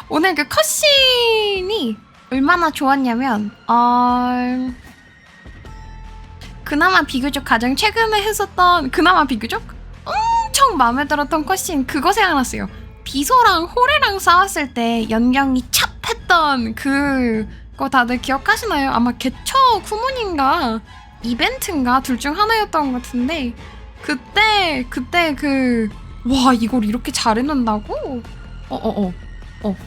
오늘 그 컷신이 얼마나 좋았냐면 그나마 비교적 가장 최근에 했었던 그나마 비교적 엄청 마음에 들었던 컷신 그거 생각났어요. 비소랑 호레랑 싸웠을 때 연경이 찹 했던 그거 다들 기억하시나요? 아마 개처 쿠문인가 이벤트인가 둘 중 하나였던 것 같은데 그때 와 이걸 이렇게 잘 해놓는다고?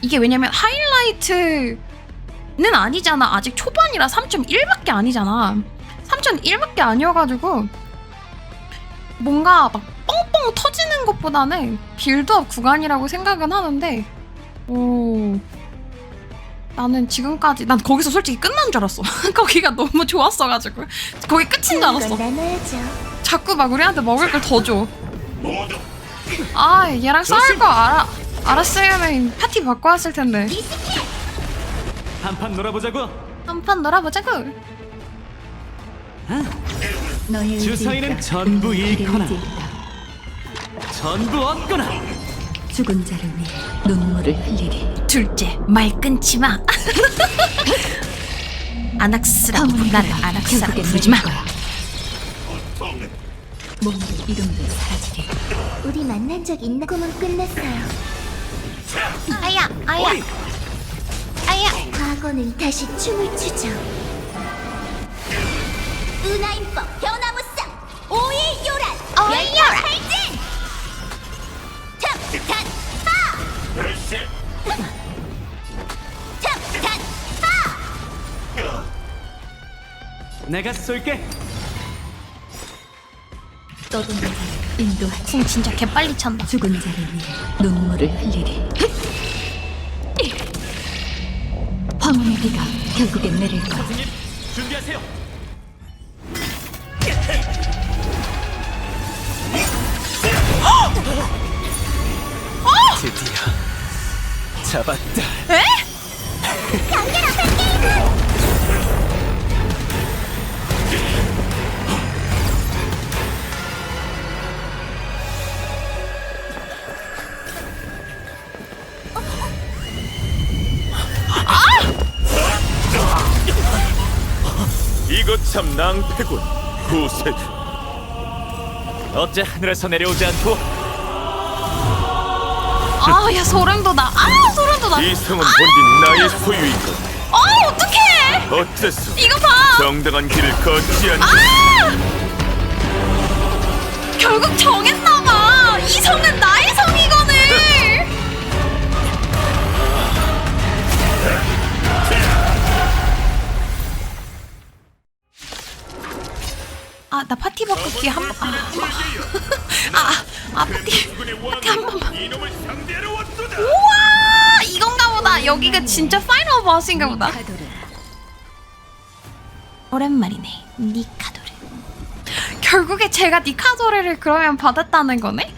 이게 왜냐면 하이라이트는 아니잖아. 아직 초반이라 3.1밖에 아니잖아. 3.1밖에 아니어가지고 뭔가 막 뻥뻥 터지는 것보다는 빌드업 구간이라고 생각은 하는데 나는 지금까지 난 거기서 솔직히 끝난 줄 알았어. 거기가 너무 좋았어가지고 거기 끝인 줄 알았어. 나눠야죠. 자꾸 막 우리한테 먹을 걸 더 줘. 아 얘랑 싸울 거 알았으면 파티 바꿔 왔을 텐데. 한판 놀아보자고. 한판 놀아보자고. 주사위는 전부 잃거나 전부 얻거나. 죽은 자를 위해 눈물을 흘리리. 둘째 말 끊지 마. 아낙스라고 나를 아낙스라고 부르지 마. 몸도 이름도 사라지리. 우리 만난 적 있나? 꿈은 끝났어요. 아야. 과거는 다시 춤을 추죠. 은하인법 변화무쌍 오일요란 탈진 탑탄 파 탑탄 파 내가 쏠게. 떠도는 자를 인도하지. 궁 진짜 개빨리 찬다. 죽은 자를 위해 눈물을 흘리리. 황혼의 비가 결국엔 내릴 거야. 준비하세요. 드디어 잡았다. 이거 참 낭패군. 구세주. 어째 하늘에서 내려오지 않고 야 소름 돋아. 소름 돋아. 이 성은 본디 나의 소유이건 어떡해. 어째서 이거 봐. 정당한 길을 걷지 않는 결국 정했나봐. 이 성은 나의 성이거늘. 나 파티 바꾸기 파티 한 번만. 이놈을 상대하러 왔도다. 우와 이건가 보다. 여기가 진짜 파이널 보스인가 보다. 오랜만이네. 니카도르. 결국에 제가 니카도르를 그러면 받았다는 거네?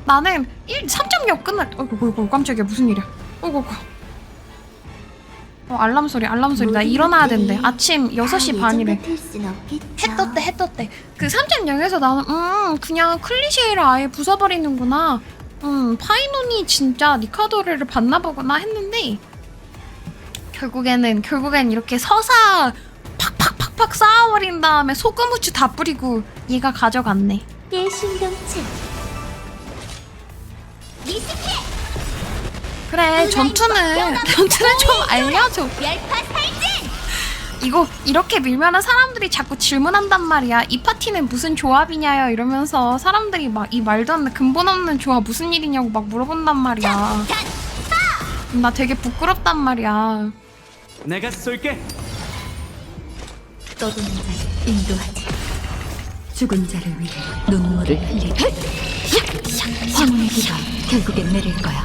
나는 3.6 끝날. 어이구 깜짝이야. 무슨 일이야. 어이구. 알람 소리. 나 일어나야 된대. 아침 6시 반이래. 해 떴대. 그 3.0에서 나는 그냥 클리셰를 아예 부숴버리는구나. 파이논이 진짜 니카도르를 봤나 보구나 했는데 결국엔 이렇게 서사 팍팍팍팍 쌓아버린 다음에 소금 후추 다 뿌리고 얘가 가져갔네. 예신동체 그래 전투는 좀 알려줘. 열파 탈진 이거 이렇게 밀면은 사람들이 자꾸 질문한단 말이야. 이 파티는 무슨 조합이냐요 이러면서 사람들이 막 이 말도 안 되는 근본 없는 조합 무슨 일이냐고 막 물어본단 말이야. 나 되게 부끄럽단 말이야. 내가 쏠게. 떠도는 자를 인도하지. 죽은 자를 위해 눈물을 흘리리. 황혼의 비가 결국엔 내릴 거야.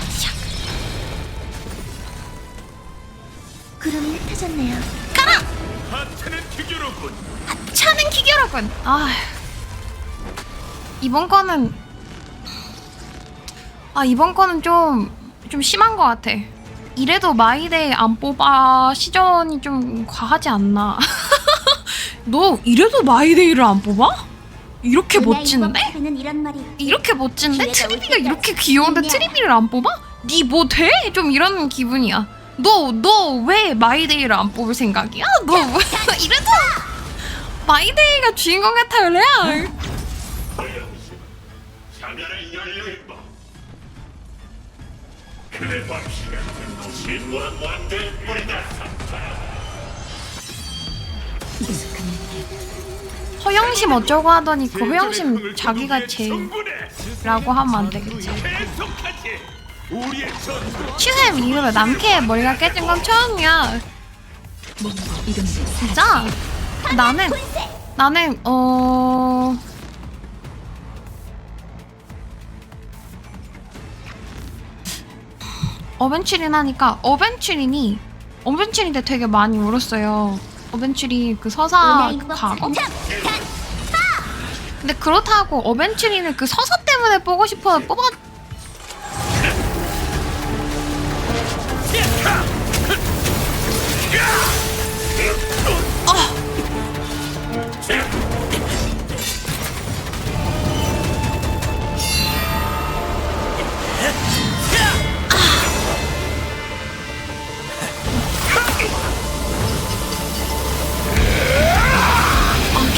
구름이 흩어졌네요. 하찮은 기교로군. 차는 기계라군. 이번 거는 좀 심한 것 같아. 이래도 마이데이 안 뽑아 시전이 좀 과하지 않나. 너 이래도 마이데이를 안 뽑아? 이렇게 멋진데? 이런 말이 이렇게 멋진데? 기회가 트리비가 올 이렇게 때까지 귀여운데 그냥. 트리비를 안 뽑아? 니 뭐 돼? 좀 이런 기분이야. 너 왜 마이데이를 안 뽑을 생각이야? 너 이래도 마이데이가 주인공 같아요, 레알. 자면을 열려있봐. 그래 봅시다. 신무한 원대 뿌리다. 허영심 어쩌고 하더니 그 허영심 자기가 제일라고 하면 안 되겠지. 계속하지. 우리의 전투 슈햄 이후로 남캐의 머리가 깨진 건 처음이야. 진짜? 나는 어벤츄린 하니까 어벤츄린인데 되게 많이 울었어요. 어벤츄린 그 서사 그 과거? 근데 그렇다고 어벤츄린을 그 서사 때문에 보고 싶어 뽑아.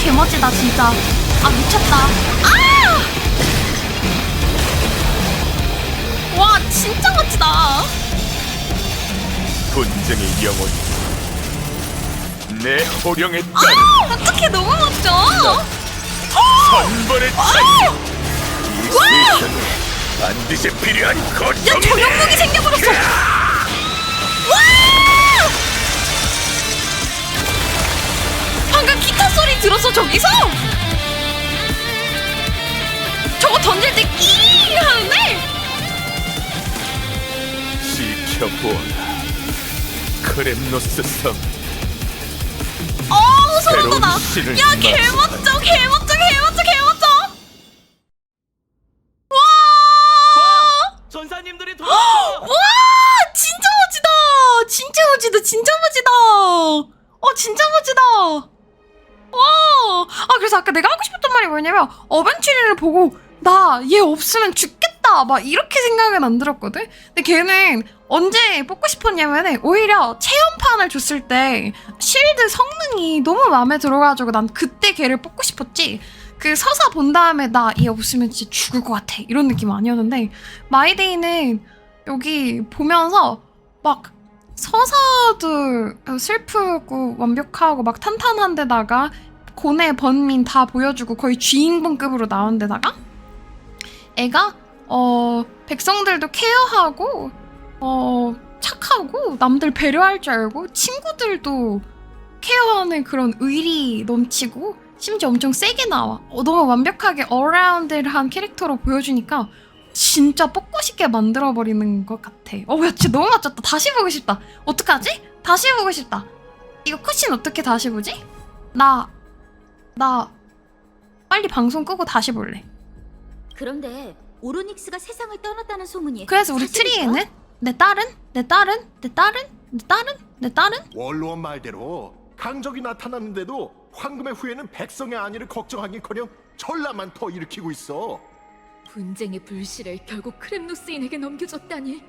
개멋지다 진짜. 아 미쳤다. 아! 와 진짜 멋지다. 분쟁의 영혼, 내 호령에 아 따른 어떡해 너무 멋져. 선벌의 찬. 이 세상에 반드시 필요한 야 고통이네. 조형목이 생겨버렸어. 와! 방금 기타 소리 들었어 저기서? 저거 던질 때 끼 하는데? 지켜보아라. 크렘노스 섬. 소름 돋아. 신을 야 개멋져 개멋져. 와! 전사님들이 와 진짜 멋지다. 진짜 멋지다. 와! 그래서 아까 내가 하고 싶었던 말이 뭐냐면 어벤츄리를 보고 나 얘 없으면 죽겠다 막 이렇게 생각은 안 들었거든? 근데 걔는 언제 뽑고 싶었냐면은 오히려 체험판을 줬을 때 실드 성능이 너무 마음에 들어가지고 난 그때 걔를 뽑고 싶었지. 그 서사 본 다음에 나 얘 없으면 진짜 죽을 것 같아 이런 느낌 아니었는데 마이데이는 여기 보면서 막 서사도 슬프고 완벽하고 막 탄탄한 데다가 고뇌 번민 다 보여주고 거의 주인공급으로 나온 데다가 애가 백성들도 케어하고 착하고 남들 배려할 줄 알고 친구들도 케어하는 그런 의리 넘치고 심지어 엄청 세게 나와. 너무 완벽하게 어라운드한 캐릭터로 보여주니까 진짜 뽑고 싶게 만들어버리는 것 같아. 야 진짜 너무 멋졌다. 다시 보고 싶다. 어떡하지? 다시 보고 싶다. 이거 컷신 어떻게 다시 보지? 나 빨리 방송 끄고 다시 볼래. 그런데 오로닉스가 세상을 떠났다는 소문이 그래서 우리 트리에는 내 딸은 원로원 말대로 강적이 나타났는데도 황금의 후예는 백성의 안위를 걱정하기커녕 전라만 더 일으키고 있어. 분쟁의 불씨를 결국 크렘노스인에게 넘겨줬다니.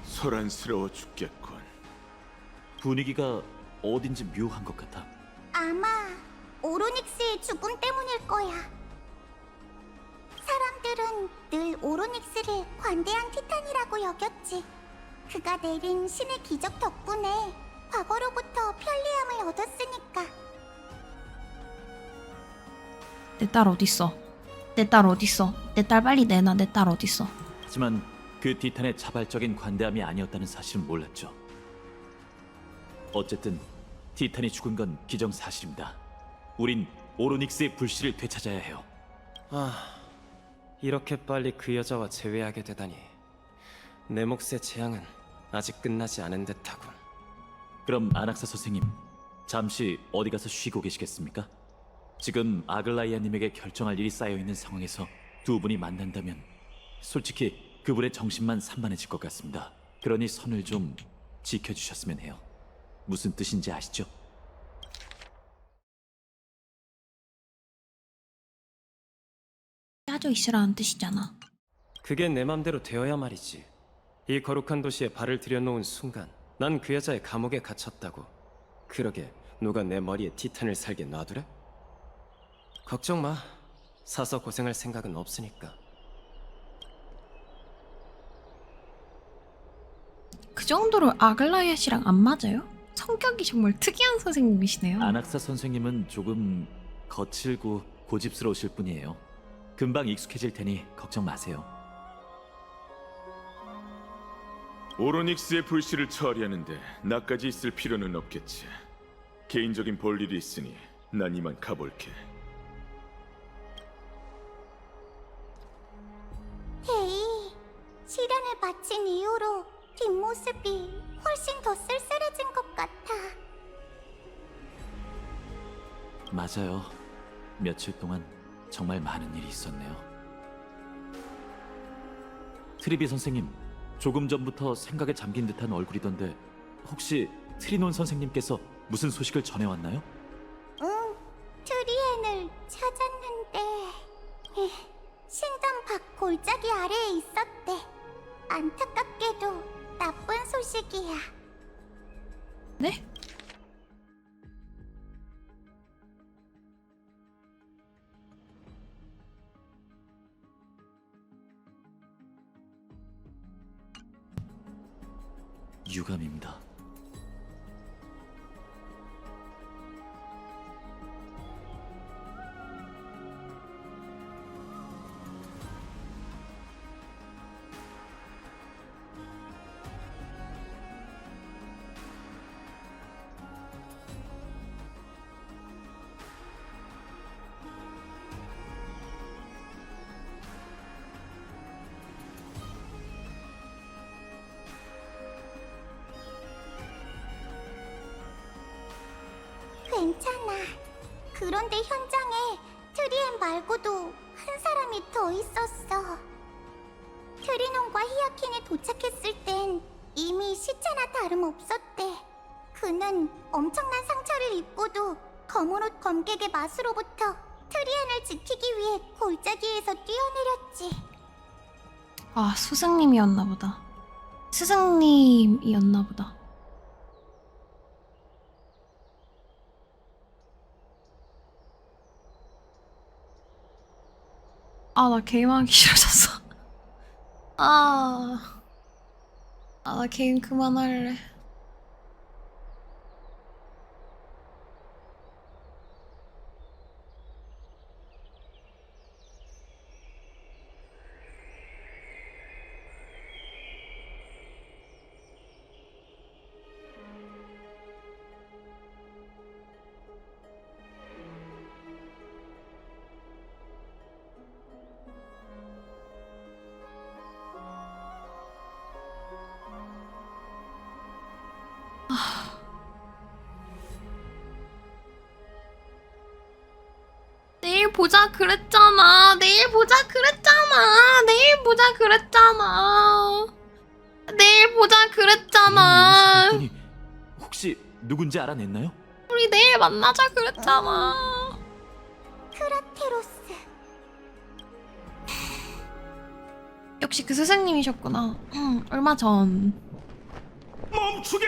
소란스러워 죽겠군. 분위기가 어딘지 묘한 것 같아. 아마 오로닉스의 죽음 때문일 거야. 사람들은 늘 오로닉스를 관대한 티탄이라고 여겼지. 그가 내린 신의 기적 덕분에 과거로부터 편리함을 얻었으니까. 내 딸 어딨어? 내 딸 빨리 내놔. 내 딸 어딨어? 하지만 그 티탄의 자발적인 관대함이 아니었다는 사실은 몰랐죠. 어쨌든 티탄이 죽은 건 기정사실입니다. 우린 오로닉스의 불씨를 되찾아야 해요. 이렇게 빨리 그 여자와 재회하게 되다니. 내 몫의 재앙은 아직 끝나지 않은 듯하군. 그럼 아낙사 선생님, 잠시 어디 가서 쉬고 계시겠습니까? 지금 아글라이아님에게 결정할 일이 쌓여있는 상황에서 두 분이 만난다면 솔직히 그분의 정신만 산만해질 것 같습니다. 그러니 선을 좀 지켜주셨으면 해요. 무슨 뜻인지 아시죠? 짜져 있으라는 뜻이잖아. 그게 내 맘대로 되어야 말이지. 이 거룩한 도시에 발을 들여놓은 순간 난 그 여자의 감옥에 갇혔다고. 그러게 누가 내 머리에 티탄을 살게 놔두래? 걱정 마. 사서 고생할 생각은 없으니까. 그 정도로 아글라이아 씨랑 안 맞아요? 성격이 정말 특이한 선생님이시네요. 아낙사 선생님은 조금 거칠고 고집스러우실 뿐이에요. 금방 익숙해질 테니 걱정 마세요. 오로닉스의 불씨를 처리하는데 나까지 있을 필요는 없겠지. 개인적인 볼 일이 있으니 난 이만 가볼게. 헤이, 시련을 마친 이후로 뒷모습이 훨씬 더 쓸쓸해진 것 같아. 맞아요. 며칠 동안 정말 많은 일이 있었네요. 트리비 선생님, 조금 전부터 생각에 잠긴 듯한 얼굴이던데 혹시 트리논 선생님께서 무슨 소식을 전해왔나요? 응, 트리엔을 찾았는데 신전 밖 골짜기 아래에 있었대. 안타깝게도 나쁜 소식이야. 네? 유감입니다. 괜찮아. 그런데 현장에 트리엔 말고도 한 사람이 더 있었어. 트리논과 히아킨이 도착했을 땐 이미 시체나 다름없었대. 그는 엄청난 상처를 입고도 검은 옷 검객의 마수로부터 트리엔을 지키기 위해 골짜기에서 뛰어내렸지. 아, 스승님이었나 보다. 스승님이었나 보다. 아, 나 게임하기 싫어졌어. 나 게임 그만할래. 내일 보자 그랬잖아. 내일 보자 그랬잖아. 내일 보자 그랬잖아. 내일 보자 그랬잖아. 봤더니 혹시 누군지 알아냈나요? 우리 내일 만나자 그랬잖아. 크라테로스. 역시 그 스승님이셨구나. 얼마 전. 멈추게!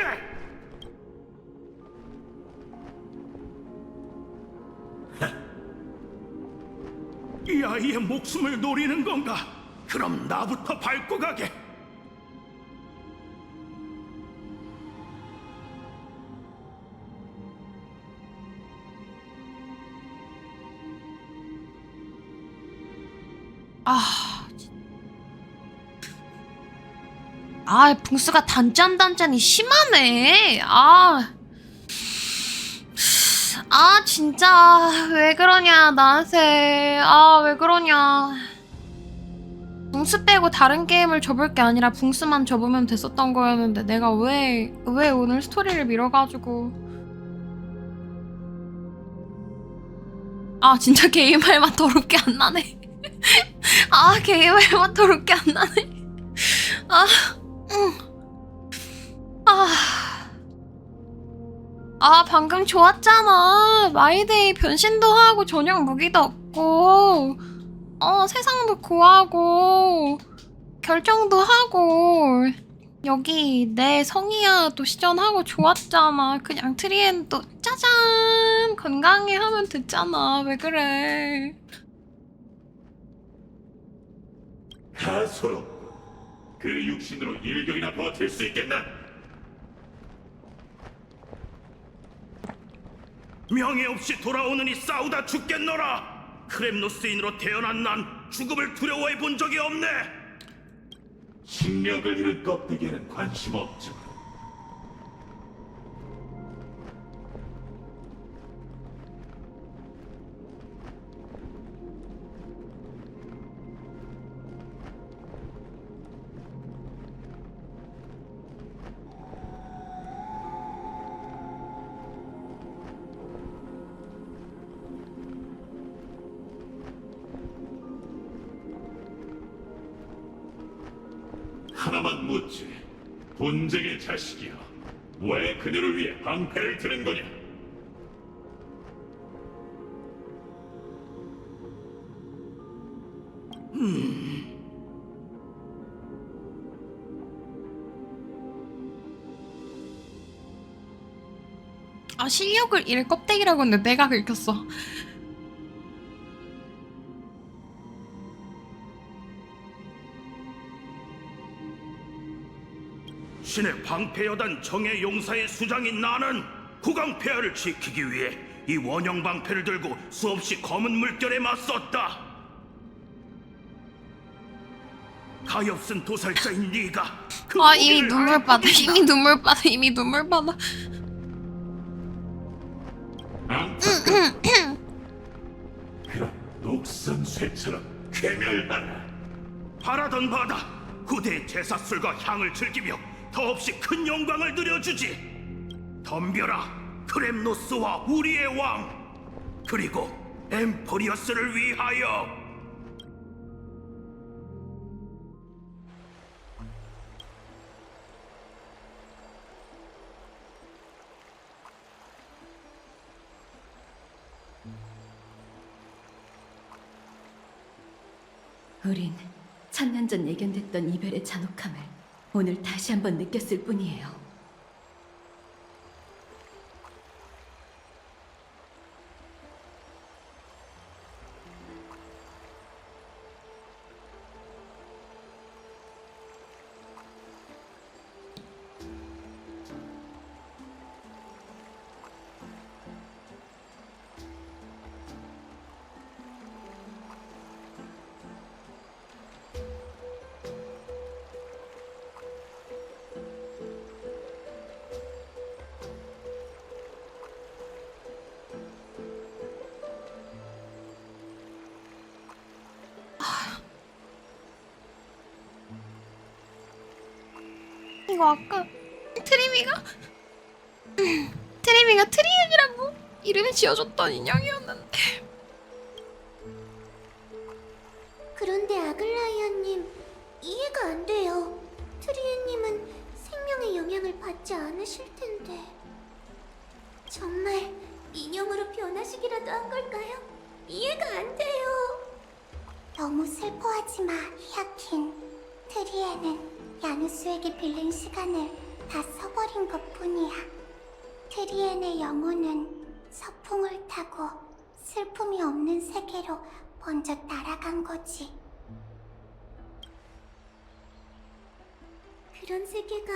이 아이의 목숨을 노리는 건가? 그럼 나부터 밟고 가게. 붕스가 단짠단짠이 심하네. 진짜 왜 그러냐 나한테. 왜 그러냐. 붕스 빼고 다른 게임을 접을 게 아니라 붕스만 접으면 됐었던 거였는데 내가 왜 오늘 스토리를 미뤄가지고. 진짜 게임할 맛 더럽게 안 나네. 게임할 맛 더럽게 안 나네. 방금 좋았잖아. 마이데이 변신도 하고 전용 무기도 얻고 세상도 구하고 결정도 하고 여기 내 성이야도 시전하고 좋았잖아. 그냥 트리엔도 짜잔 건강해 하면 됐잖아. 왜 그래. 가소로 그 육신으로 일격이나 버틸 수 있겠나? 명예 없이 돌아오느니 싸우다 죽겠노라. 크렘노스인으로 태어난 난 죽음을 두려워해 본 적이 없네. 식력을 잃은 껍데기에는 관심 없지만 하나만 묻지. 분쟁의 자식이여, 왜 그들을 위해 방패를 드는 거냐? 아, 실력을 잃을 껍데기라고 했는데 내가 긁혔어. 신의 방패여단 정예 용사의 수장인 나는 국왕폐하를 지키기 위해 이 원형 방패를 들고 수없이 검은 물결에 맞섰다. 가엾은 도살자인 네가 그 아, 이미 무기를 눈물 빠다. 알아보겠나? 이미 눈물 빠다. 이미 눈물 빠다. 그런 녹슨 쇠처럼 괴멸하라. 바라던 바다 후대의 제사술과 향을 즐기며 더없이 큰 영광을 누려주지. 덤벼라 크렘노스와 우리의 왕, 그리고 엠포리어스를 위하여. 우린 천년 전 예견됐던 이별의 잔혹함을 오늘 다시 한번 느꼈을 뿐이에요. 이거 아까 트리미가 트리엔이라고 이름을 지어줬던 인형이었는데. 그런데 아글라이아님, 이해가 안 돼요. 트리에님은 생명의 영향을 받지 않으실 텐데. 정말 인형으로 변하시기라도 한 걸까요? 이해가 안 돼요. 너무 슬퍼하지 마, 히아킨. 트리에는 야누스에게 빌린 시간을 다 써버린 것뿐이야. 트리엔의 영혼은 서풍을 타고 슬픔이 없는 세계로 먼저 날아간 거지. 그런 세계가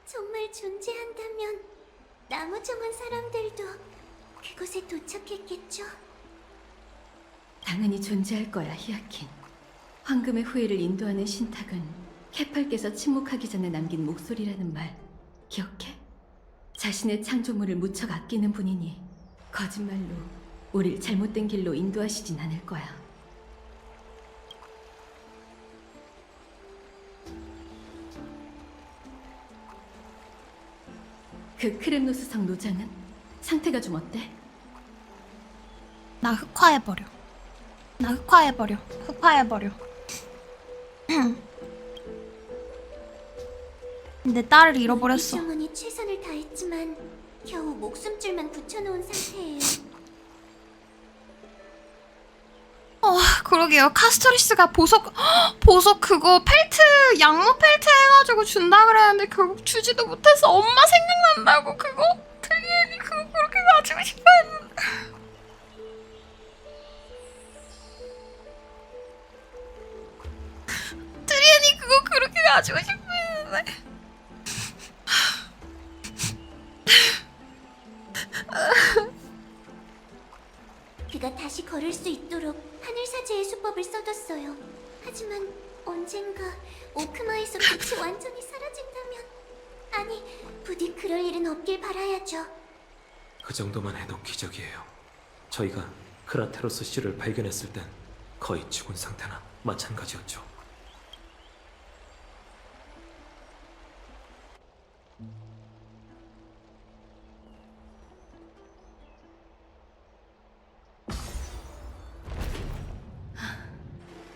정말 존재한다면 나무정한 사람들도 그곳에 도착했겠죠? 당연히 존재할 거야, 히아킨. 황금의 후예를 인도하는 신탁은 케팔께서 침묵하기 전에 남긴 목소리라는 말 기억해? 자신의 창조물을 무척 아끼는 분이니 거짓말로 우릴 잘못된 길로 인도하시진 않을 거야. 그 크렘노스 성 노장은 상태가 좀 어때? 나 흑화해버려. 나 흑화해버려. 흑화해버려. 내 딸을 잃어버렸어. 정원이 최선을 다했지만 겨우 목숨줄만 붙여놓은 상태예요. 그러게요. 카스토리스가 보석 그거 펠트, 양모 펠트 해가지고 준다 그랬는데 결국 주지도 못해서 엄마 생각난다고. 그거 트리엔이 그거 그렇게 가지고 싶어 했는데. 트리엔이 그거 그렇게 가지고 싶어 했는데. 그가 다시 걸을 수 있도록 하늘사제의 수법을 써뒀어요. 하지만 언젠가 오크마에서 빛이 완전히 사라진다면, 아니, 부디 그럴 일은 없길 바라야죠. 그 정도만 해도 기적이에요. 저희가 크라테로스 씨를 발견했을 땐 거의 죽은 상태나 마찬가지였죠.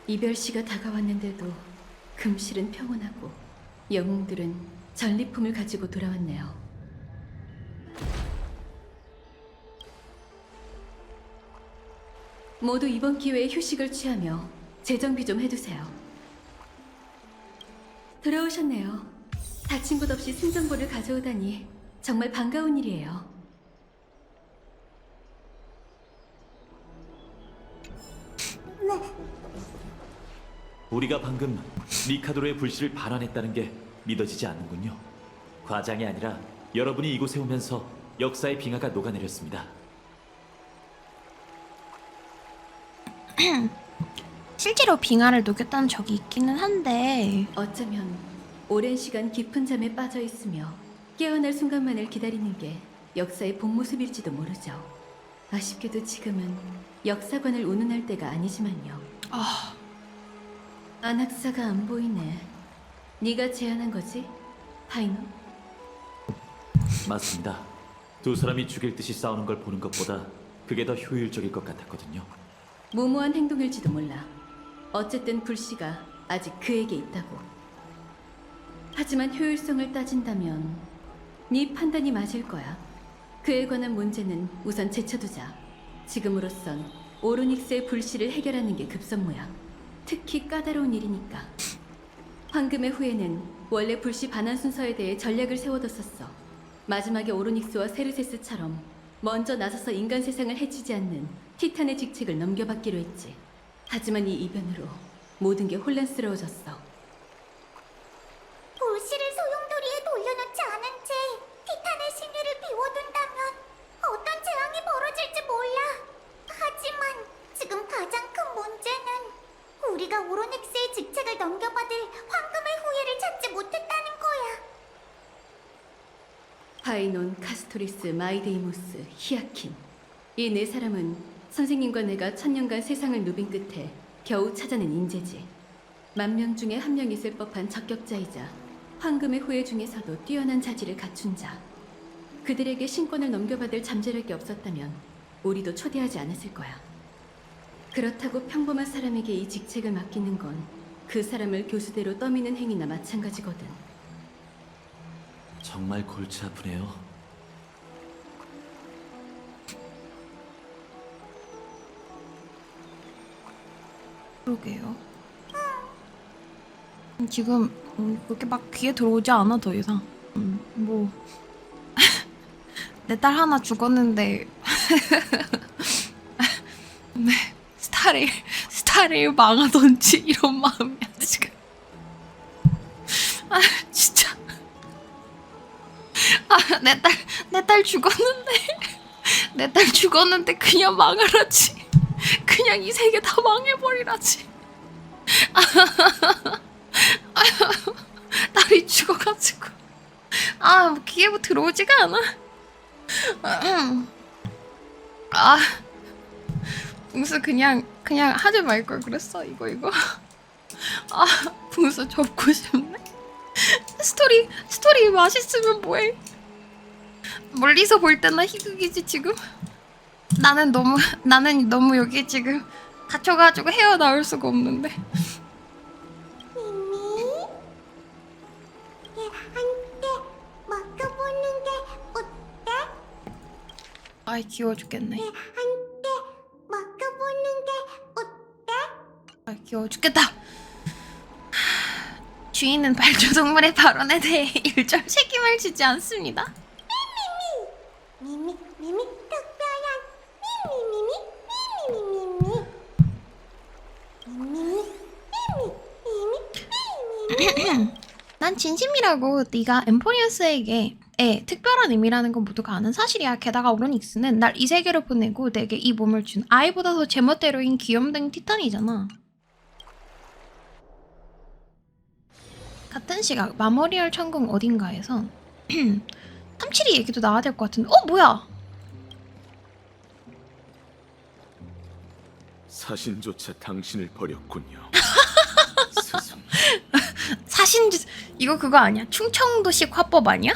이별시가 다가왔는데도 금실은 평온하고 영웅들은 전리품을 가지고 돌아왔네요. 모두 이번 기회에 휴식을 취하며 재정비 좀 해두세요. 들어오셨네요. 다친 곳 없이 승전보를 가져오다니 정말 반가운 일이에요. 우리가 방금 리카도르의 불씨를 반환했다는 게 믿어지지 않는군요. 과장이 아니라 여러분이 이곳에 오면서 역사의 빙하가 녹아내렸습니다. 실제로 빙하를 녹였다는 적이 있기는 한데 어쩌면 오랜 시간 깊은 잠에 빠져 있으며 깨어날 순간만을 기다리는 게 역사의 본 모습일지도 모르죠. 아쉽게도 지금은 역사관을 운운할 때가 아니지만요. 안학사가 안 보이네. 네가 제안한 거지, 파이논? 맞습니다. 두 사람이 죽일 듯이 싸우는 걸 보는 것보다 그게 더 효율적일 것 같았거든요. 무모한 행동일지도 몰라. 어쨌든 불씨가 아직 그에게 있다고. 하지만 효율성을 따진다면 네 판단이 맞을 거야. 그에 관한 문제는 우선 제쳐두자. 지금으로선 오르닉스의 불씨를 해결하는 게 급선무야. 특히 까다로운 일이니까. 황금의 후예는 원래 불씨 반환 순서에 대해 전략을 세워뒀었어. 마지막에 오르닉스와 세르세스처럼 먼저 나서서 인간 세상을 해치지 않는 티탄의 직책을 넘겨받기로 했지. 하지만 이 이변으로 모든 게 혼란스러워졌어. 불씨를 소용돌이에 돌려놓지 않은 채 티탄의 신뢰를 비워둔다면 어떤 재앙이 벌어질지 몰라. 하지만 지금 가장 큰 문제는 우리가 오로닉스의 직책을 넘겨받을 황금의 후예를 찾지 못했다는 거야. 파이논, 카스토리스, 마이데이모스, 히아킨. 이 네 사람은 선생님과 내가 천년간 세상을 누빈 끝에 겨우 찾아낸 인재지. 10,000명 중에 한 명 있을 법한 적격자이자 황금의 후예 중에서도 뛰어난 자질을 갖춘 자. 그들에게 신권을 넘겨받을 잠재력이 없었다면 우리도 초대하지 않았을 거야. 그렇다고 평범한 사람에게 이 직책을 맡기는 건 그 사람을 교수대로 떠미는 행위나 마찬가지거든. 정말 골치 아프네요. 그러게요. 지금 그렇게 막 귀에 들어오지 않아 더 이상. 뭐 내 딸 하나 죽었는데 네, 스타레일 망하던지 이런 마음이야 지금. 아 진짜. 내 딸 죽었는데 내 딸 죽었는데 그냥 망하라지. 그냥 이 세계 다 망해버리라지. 딸이 죽어가지고 뭐 귀에 뭐 들어오지가 않아. 붕수 그냥 하지 말걸 그랬어. 이거 붕수 접고 싶네. 스토리 맛있으면 뭐해. 멀리서 볼 때나 희극이지 지금. 나는 너무 여기 지금 갇혀가지고 헤어나올 수가 없는데. 미미? 얘한테 맡겨보는 게 어때? 아이 귀여워 죽겠네. 얘한테 맡겨보는 게 어때? 아이 귀여워 죽겠다. 주인은 발조동물의 발언에 대해 일절 책임을 지지 않습니다. 미미 특별한 난 진심이라고. 네가 엠포리어스에게 특별한 의미라는 건 모두가 아는 사실이야. 게다가 오로닉스는 날 이 세계로 보내고 내게 이 몸을 준 아이보다 더 제멋대로인 귀염둥이 티탄이잖아. 같은 시각 마모리얼 천궁 어딘가에서 탐칠이 얘기도 나와야 될 것 같은데 뭐야? 사신조차 당신을 버렸군요. 스승. 이거 그거 아니야? 충청도식 화법 아니야?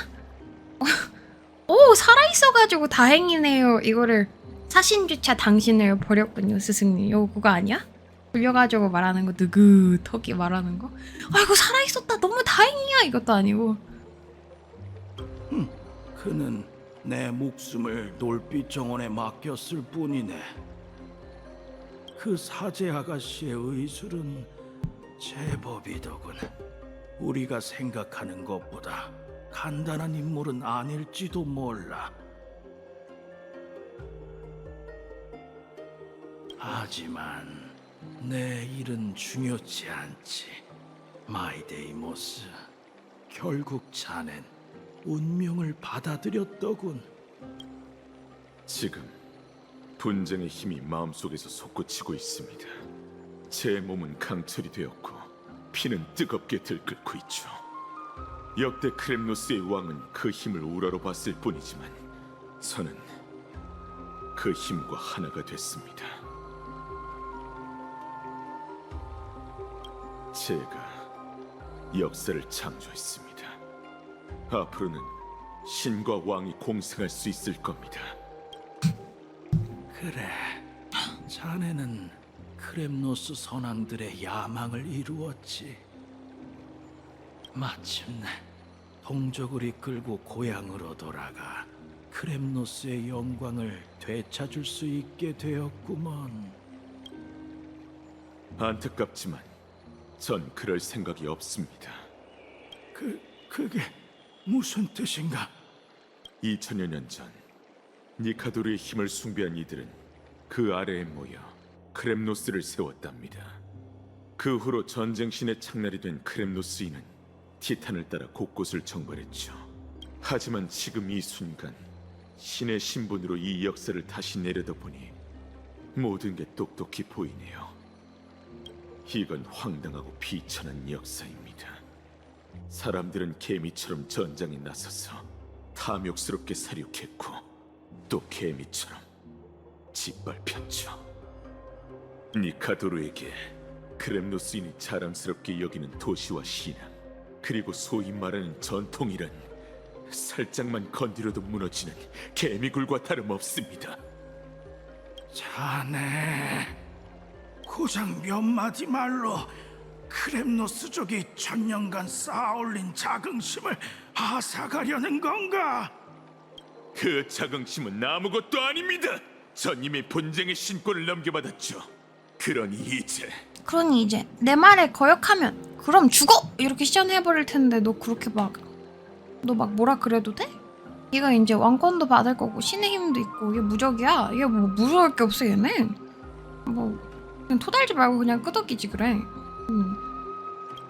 오 살아있어가지고 다행이네요. 이거를 사신주차 당신을 버렸군요 스승님. 이거 그거 아니야? 불려가지고 말하는 거 느긋하게 말하는 거? 아이고 살아있었다 너무 다행이야 이것도 아니고. 그는 내 목숨을 놀빛 정원에 맡겼을 뿐이네. 그 사제 아가씨의 의술은 제법이더군. 우리가 생각하는 것보다 간단한 인물은 아닐지도 몰라. 하지만 내 일은 중요치 않지. 마이데이모스, 결국 자넨 운명을 받아들였더군. 지금 분쟁의 힘이 마음속에서 솟구치고 있습니다. 제 몸은 강철이 되었고 피는 뜨겁게 들끓고 있죠. 역대 크렘노스의 왕은 그 힘을 우러러 봤을 뿐이지만 저는 그 힘과 하나가 됐습니다. 제가 역사를 창조했습니다. 앞으로는 신과 왕이 공생할 수 있을 겁니다. 그래, 자네는 크렘노스 선왕들의 야망을 이루었지. 마침내 동족을 이끌고 고향으로 돌아가 크렘노스의 영광을 되찾을 수 있게 되었구먼. 안타깝지만 전 그럴 생각이 없습니다. 그게 무슨 뜻인가? 2000여 년 전 니카도르의 힘을 숭배한 이들은 그 아래에 모여 크렘노스를 세웠답니다. 그 후로 전쟁신의 창날이 된 크렘노스인은 티탄을 따라 곳곳을 정벌했죠. 하지만 지금 이 순간 신의 신분으로 이 역사를 다시 내려다보니 모든 게 똑똑히 보이네요. 이건 황당하고 비천한 역사입니다. 사람들은 개미처럼 전장에 나서서 탐욕스럽게 사륙했고 또 개미처럼 짓밟혔죠. 니카도르에게 크렘노스인이 자랑스럽게 여기는 도시와 신앙, 그리고 소위 말하는 전통이란 살짝만 건드려도 무너지는 개미굴과 다름없습니다. 자네, 고작 몇 마디 말로 크렘노스족이 천년간 쌓아올린 자긍심을 앗아가려는 건가? 그 자긍심은 아무것도 아닙니다. 전 이미 분쟁의 신권을 넘겨받았죠. 그러니 이제 내 말에 거역하면 그럼 죽어! 이렇게 시전해버릴 텐데 너 그렇게 너 뭐라 그래도 돼? 얘가 이제 왕권도 받을 거고 신의 힘도 있고 얘 무적이야. 얘 뭐 무서울 게 없어 얘는. 뭐 그냥 토달지 말고 그냥 끄덕이지 그래.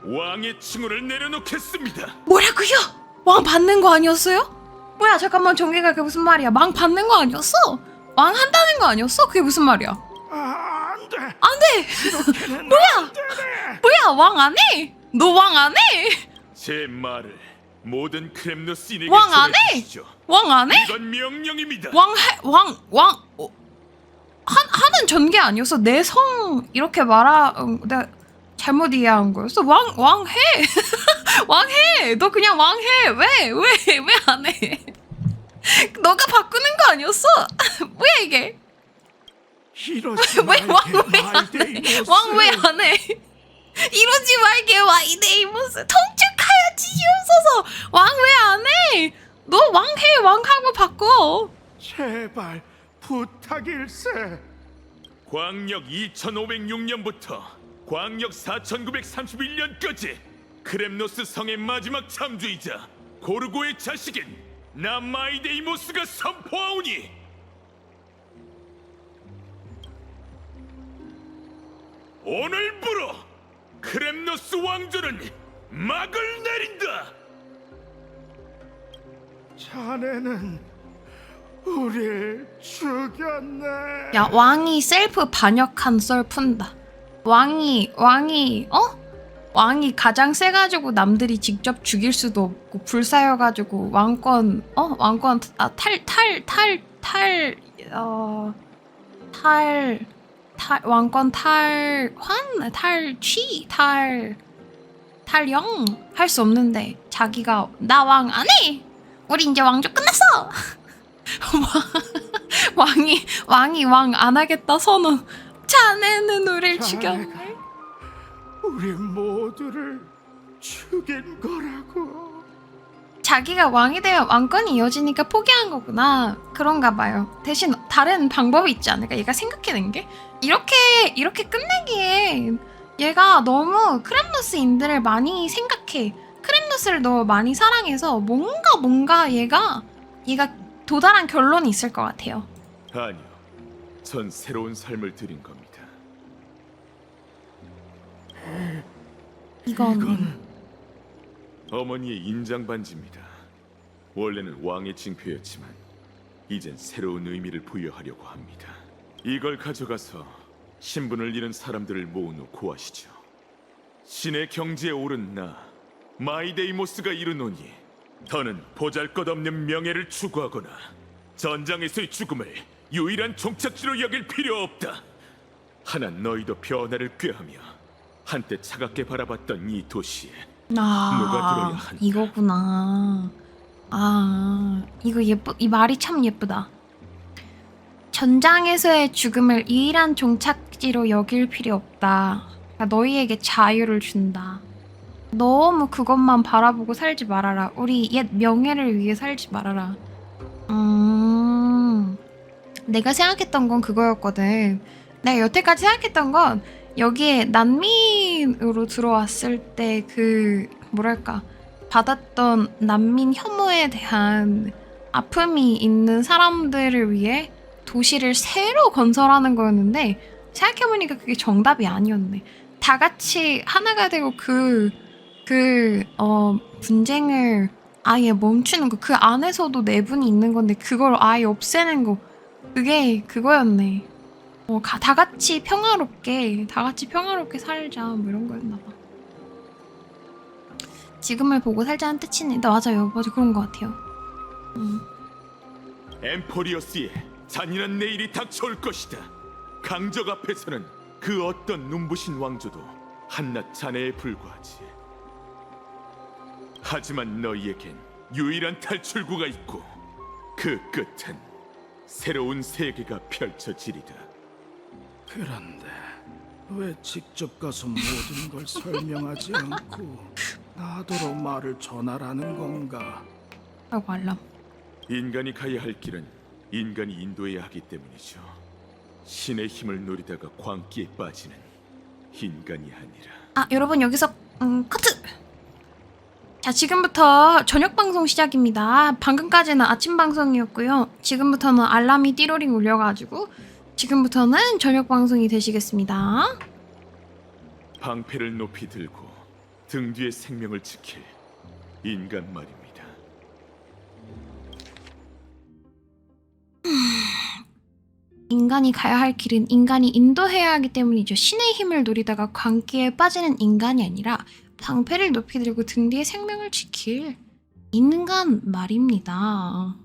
왕의 칭호를 내려놓겠습니다. 뭐라고요? 왕 받는 거 아니었어요? 뭐야 잠깐만 정계가 그게 무슨 말이야? 왕 받는 거 아니었어? 왕 한다는 거 아니었어? 그게 무슨 말이야? 안 돼! 안 돼! 뭐야 왕 안 해? 너 왕 안 해? 제 말을 모든 크렘노스인에게 왕 안 해? 전해주시죠. 왕 안 해? 이건 명령입니다. 하는 전개 아니었어? 내 성 이렇게 내가 잘못 이해한 거였어? 왕 해! 왕 해! 너 그냥 왕 해! 왜 안 해? 너가 바꾸는 거 아니었어? 뭐야 이게? 이러지 왜 말게, 마이데이모스. 왕 왜 안 해? 이러지 말게 마이데이모스. 통축하여 지시옵소서. 왕 왜 안 해? 너 왕 해. 왕하고 바꿔. 제발 부탁일세. 광역 2506년부터 광역 4931년까지 크렘노스 성의 마지막 참주이자 고르고의 자식인 나 마이데이모스가 선포하오니 오늘부로 크렘노스 왕조는 막을 내린다. 자네는 우릴 죽였네. 야 왕이 셀프 반역한 썰 푼다. 왕이 왕이 가장 세가지고 남들이 직접 죽일 수도 없고 불사여가지고 왕권 왕권 탈영 할 수 없는데 자기가 나 왕 안 해. 우리 이제 왕조 끝났어. 왕이 왕 안 하겠다 선언. 자네는 우릴 죽였네. 우리 모두를 죽인 거라고. 자기가 왕이 되면 왕권이 이어지니까 포기한 거구나. 그런가 봐요. 대신 다른 방법이 있지 않을까? 얘가 생각해낸 게 이렇게 끝내기에 얘가 너무 크렘노스인들을 많이 생각해. 크렘노스를 너무 많이 사랑해서 뭔가 얘가 도달한 결론이 있을 것 같아요. 아니요. 전 새로운 삶을 드린 겁니다. 이건 어머니의 인장 반지입니다. 원래는 왕의 징표였지만 이젠 새로운 의미를 부여하려고 합니다. 이걸 가져가서 신분을 잃은 사람들을 모은 후 고하시죠. 신의 경지에 오른 나 마이데이모스가 이르노니 더는 보잘것없는 명예를 추구하거나 전장에서의 죽음을 유일한 종착지로 여길 필요 없다. 하나 너희도 변화를 꾀하며 한때 차갑게 바라봤던 이 도시에 누가 들어야 한다. 이거구나. 이거 이 말이 참 예쁘다. 전장에서의 죽음을 유일한 종착지로 여길 필요 없다. 그러니까 너희에게 자유를 준다. 너무 그것만 바라보고 살지 말아라. 우리 옛 명예를 위해 살지 말아라. 내가 생각했던 건 그거였거든. 내가 여태까지 생각했던 건 여기에 난민으로 들어왔을 때 뭐랄까 받았던 난민 혐오에 대한 아픔이 있는 사람들을 위해 도시를 새로 건설하는 거였는데 생각해보니까 그게 정답이 아니었네. 다 같이 하나가 되고 분쟁을 아예 멈추는 거. 그 안에서도 내분이 있는 건데 그걸 아예 없애는 거. 그게 그거였네. 다 같이 평화롭게 살자 뭐 이런 거였나 봐. 지금을 보고 살자는 뜻이네. 맞아요. 그런 것 같아요. 엠포리어스의 잔인한 내일이 닥쳐올 것이다. 강적 앞에서는 그 어떤 눈부신 왕조도 한낱 잔해에 불과하지. 하지만 너희에겐 유일한 탈출구가 있고 그 끝은 새로운 세계가 펼쳐지리다. 그런데 왜 직접 가서 모든 걸 설명하지 않고 나더러 말을 전하라는 건가? 아이고 알람. 인간이 가야 할 길은 인간이 인도해야 하기 때문이죠. 신의 힘을 노리다가 광기에 빠지는 인간이 아니라. 여러분 여기서 커트! 자, 지금부터 저녁 방송 시작입니다. 방금까지는 아침 방송이었고요. 지금부터는 알람이 띠로링 울려가지고 지금부터는 저녁 방송이 되시겠습니다. 방패를 높이 들고 등 뒤에 생명을 지킬 인간 말입니다. 인간이 가야 할 길은 인간이 인도해야 하기 때문이죠. 신의 힘을 노리다가 광기에 빠지는 인간이 아니라 방패를 높이 들고 등 뒤에 생명을 지킬 인간 말입니다.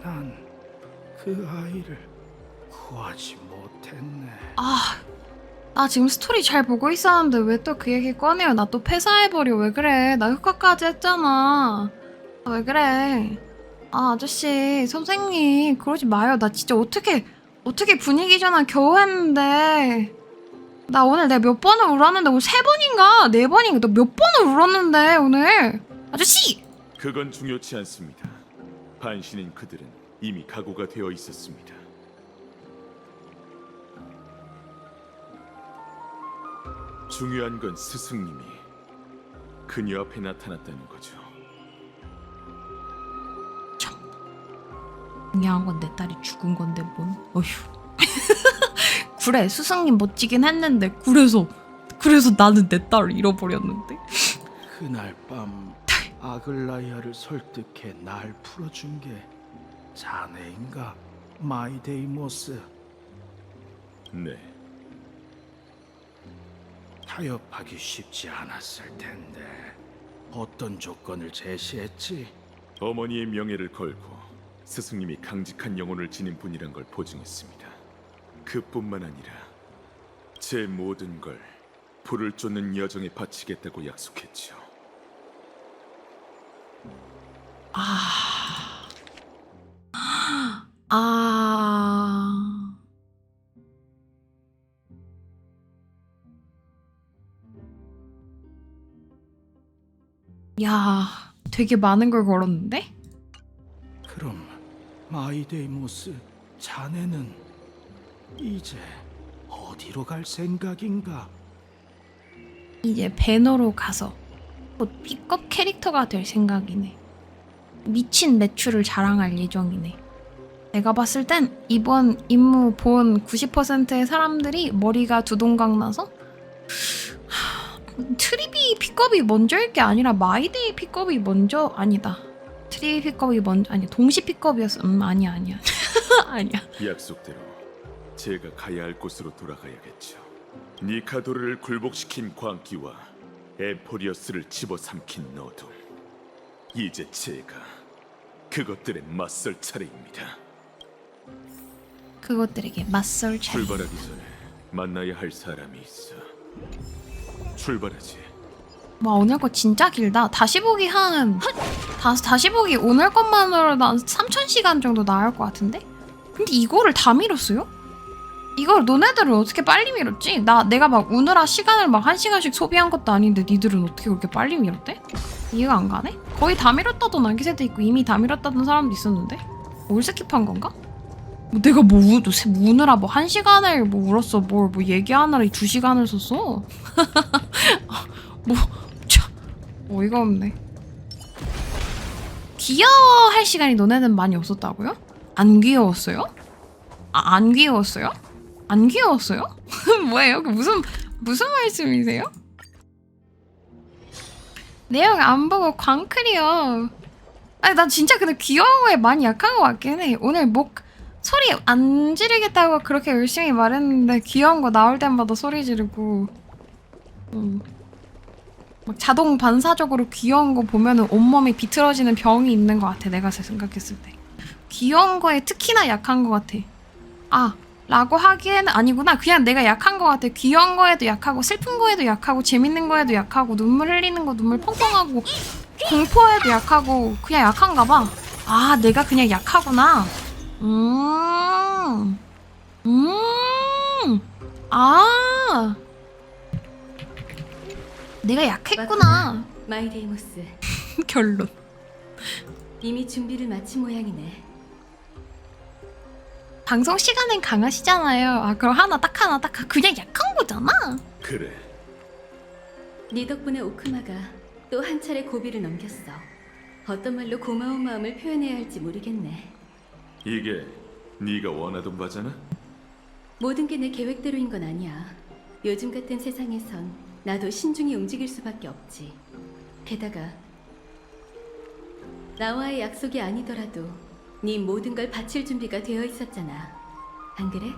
난 그 아이를 구하지 못했네. 나 지금 스토리 잘 보고 있었는데 왜 또 그 얘기 꺼내요? 나 또 폐사해버려. 왜 그래? 나 효과까지 했잖아. 왜 그래? 아저씨, 선생님, 그러지 마요. 나 진짜 어떻게 분위기 전환 겨우 했는데. 나 오늘 내가 몇 번을 울었는데, 오늘 3번인가? 4번인가? 너 몇 번을 울었는데, 오늘? 아저씨! 그건 중요치 않습니다. 반신인 그들은 이미 각오가 되어 있었습니다. 중요한 건 스승님이 그녀 앞에 나타났다는 거죠. 중요한 건 내 딸이 죽은 건데 뭔? 어휴. 그래, 스승님 멋지긴 했는데 그래서 나는 내 딸을 잃어버렸는데. 그날 밤 아글라이아를 설득해 날 풀어준 게 자네인가, 마이데이모스? 네, 타협하기 쉽지 않았을 텐데 어떤 조건을 제시했지? 어머니의 명예를 걸고 스승님이 강직한 영혼을 지닌 분이란 걸 보증했습니다. 그뿐만 아니라 제 모든 걸 불을 쫓는 여정에 바치겠다고 약속했죠. 야, 되게 많은 걸 걸었는데? 그럼 마이데이모스, 자네는 이제 어디로 갈 생각인가? 이제 배너로 가서 곧 B급 캐릭터가 될 생각이네. 미친 매출을 자랑할 예정이네. 내가 봤을 땐 이번 임무 본 90%의 사람들이 머리가 두동강 나서 트리비 픽업이 먼저일 게 아니라 마이데이 픽업이 먼저 아니다. 트리비 픽업이 먼저 아니 동시 픽업이었어. 아니야. 아니야. 약속대로 제가 가야 할 곳으로 돌아가야겠죠. 니카도르를 굴복시킨 광기와 엠포리어스를 집어삼킨 어둠. 이제 제가 그것들에 맞설 차례입니다. 그것들에게 맞설 차례. 출발하기 전에 만나야 할 사람이 있어. 출발하지. 와, 오늘 거 진짜 길다. 다시 보기 다시 보기 오늘 것만으로도 한 3,000시간 정도 나올 것 같은데? 근데 이거를 다 밀었어요? 이걸 너네들은 어떻게 빨리 밀었지? 내가 막 우느라 시간을 막 1시간씩 소비한 것도 아닌데 니들은 어떻게 그렇게 빨리 밀었대? 이해가 안 가네? 거의 다 밀었다던 안기세도 있고 이미 다 밀었다던 사람도 있었는데? 뭘 스킵한 건가? 내가 우느라 1시간을 울었어. 뭐 얘기하느라 2시간을 썼어. 어이가 없네. 귀여워할 시간이 너네는 많이 없었다고요? 안 귀여웠어요? 안 귀여웠어요? 안 귀여웠어요? 뭐예요? 무슨 말씀이세요? 내용 안 보고 광클이요. 아니 난 진짜 근데 귀여운 거에 많이 약한 것 같긴 해. 오늘 소리 안 지르겠다고 그렇게 열심히 말했는데 귀여운 거 나올 때마다 소리 지르고 막 자동 반사적으로 귀여운 거 보면은 온몸이 비틀어지는 병이 있는 것 같아. 내가 생각했을 때 귀여운 거에 특히나 약한 것 같아. 라고 하기에는 아니구나. 그냥 내가 약한 것 같아. 귀여운 거에도 약하고 슬픈 거에도 약하고 재밌는 거에도 약하고 눈물 흘리는 거 눈물 펑펑하고 공포에도 약하고 그냥 약한가 봐. 내가 그냥 약하구나. 내가 약했구나. 마이데이모스. 결론. 이미 준비를 마친 모양이네. 방송 시간엔 강하시잖아요. 그럼 하나 그냥 약한 거잖아. 그래. 네 덕분에 오크마가 또 한 차례 고비를 넘겼어. 어떤 말로 고마운 마음을 표현해야 할지 모르겠네. 이게 네가 원하던 바잖아? 모든 게 내 계획대로인 건 아니야. 요즘 같은 세상에선 나도 신중히 움직일 수밖에 없지. 게다가 나와의 약속이 아니더라도 네 모든 걸 바칠 준비가 되어 있었잖아. 안 그래?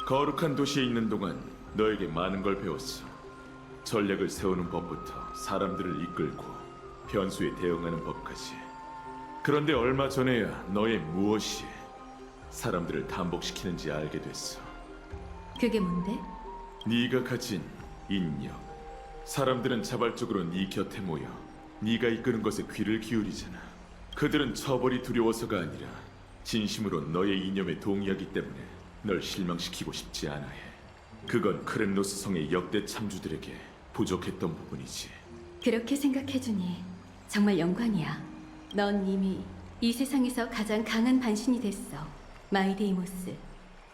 거룩한 도시에 있는 동안 너에게 많은 걸 배웠어. 전략을 세우는 법부터 사람들을 이끌고 변수에 대응하는 법까지. 그런데 얼마 전에야 너의 무엇이 사람들을 단복시키는지 알게 됐어. 그게 뭔데? 네가 가진 인력. 사람들은 자발적으로 네 곁에 모여 네가 이끄는 것에 귀를 기울이잖아. 그들은 처벌이 두려워서가 아니라 진심으로 너의 이념에 동의하기 때문에 널 실망시키고 싶지 않아 해. 그건 크렘노스 성의 역대 참주들에게 부족했던 부분이지. 그렇게 생각해주니 정말 영광이야. 넌 이미 이 세상에서 가장 강한 반신이 됐어. 마이데이모스.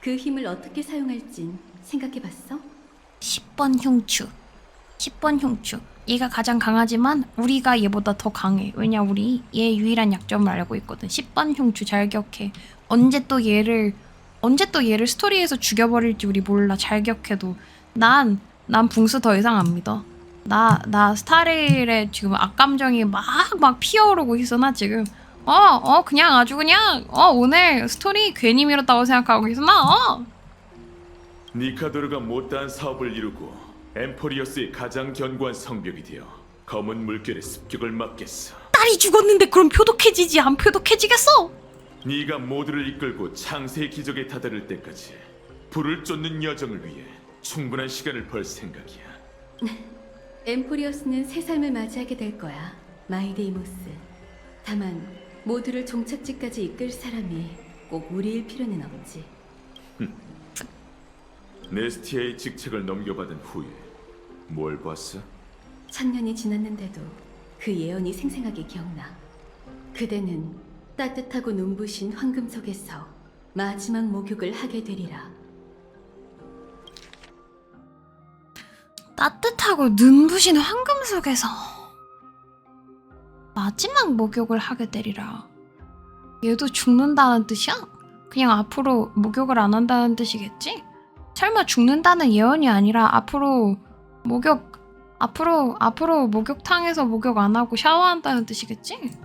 그 힘을 어떻게 사용할진 생각해봤어? 10번 흉추. 얘가 가장 강하지만 우리가 얘보다 더 강해. 왜냐 우리 얘 유일한 약점을 알고 있거든. 10번 흉추 잘 기억해. 언제 또 얘를 스토리에서 죽여버릴지 우리 몰라. 잘 기억해도 난 붕스 더 이상 안 믿어. 나 스타일에 지금 악감정이 막 피어오르고 있어 나 지금. 그냥 아주 그냥 오늘 스토리 괜히 미뤘다고 생각하고 있어 나. 니카도르가 못다한 사업을 이루고 엠포리어스의 가장 견고한 성벽이 되어 검은 물결의 습격을 막겠어. 딸이 죽었는데 그럼 표독해지지 안 표독해지겠어? 네가 모두를 이끌고 창세의 기적에 다다를 때까지 불을 쫓는 여정을 위해 충분한 시간을 벌 생각이야. 엠포리어스는 새 삶을 맞이하게 될 거야, 마이데이모스. 다만 모두를 종착지까지 이끌 사람이 꼭 우리일 필요는 없지. 네스티아의 직책을 넘겨받은 후에 뭘 봤어? 1000년이 지났는데도 그 예언이 생생하게 기억나. 그대는 따뜻하고 눈부신 황금석에서 마지막 목욕을 하게 되리라. 따뜻하고 눈부신 황금속에서 마지막 목욕을 하게 되리라. 얘도 죽는다는 뜻이야? 그냥 앞으로 목욕을 안 한다는 뜻이겠지? 설마 죽는다는 예언이 아니라 앞으로 목욕탕에서 목욕 안 하고 샤워한다는 뜻이겠지?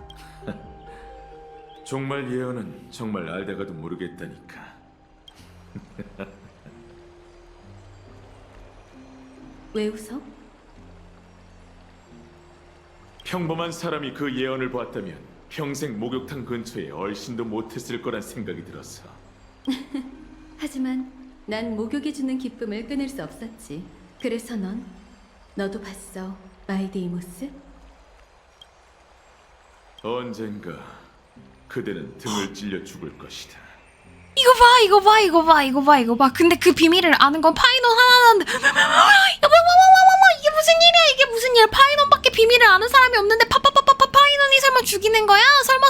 종말 예언은 정말 알다가도 모르겠다니까. 왜 웃어? 평범한 사람이 그 예언을 보았다면 평생 목욕탕 근처에 얼씬도 못했을 거란 생각이 들었어. 하지만 난 목욕해주는 기쁨을 끊을 수 없었지. 그래서 너도 봤어, 마이데이모스? 언젠가 그대는 등을 찔려 죽을 것이다. 이거 봐. 근데 그 비밀을 아는 건 파이논 하나인데. 이게 무슨 일이야? 파이논밖에 비밀을 아는 사람이 없는데 파이논이 설마 죽이는 거야? 설마.